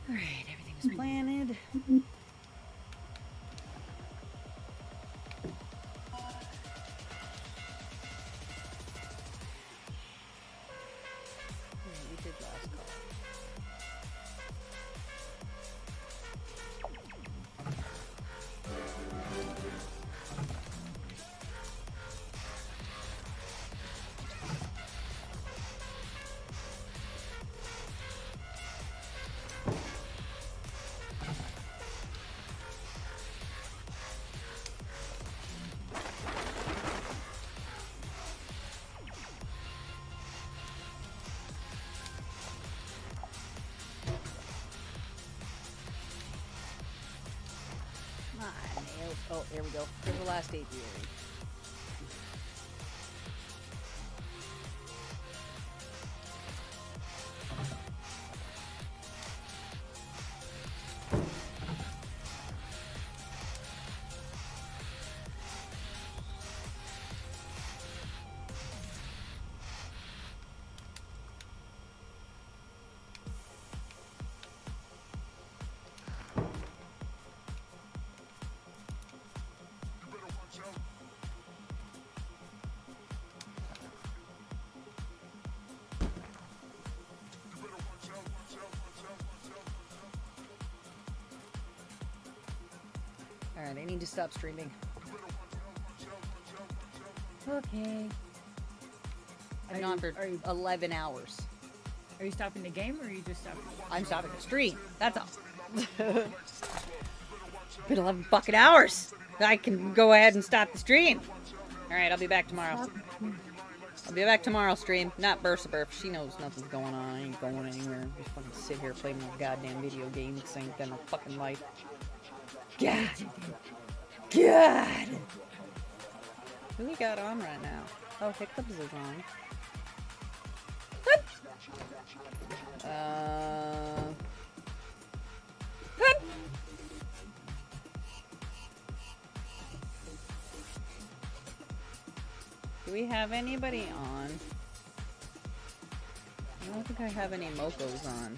Alright, everything's planted. We did last call. Oh, here we go. Here's the last apiary. Alright, I need to stop streaming. Okay. I've been on for 11 hours. Are you stopping the game, or are you just stopping? I'm stopping the stream. That's all. Been 11 fucking hours. I can go ahead and stop the stream. Alright, I'll be back tomorrow. I'll be back tomorrow, stream. Not Bursaburf. She knows nothing's going on. I ain't going anywhere. Just fucking sit here playing my goddamn video games. This ain't got no fucking life. God. God. Who we got on right now? Oh, Hiccups is on. Do we have anybody on? I don't think I have any Mokos on.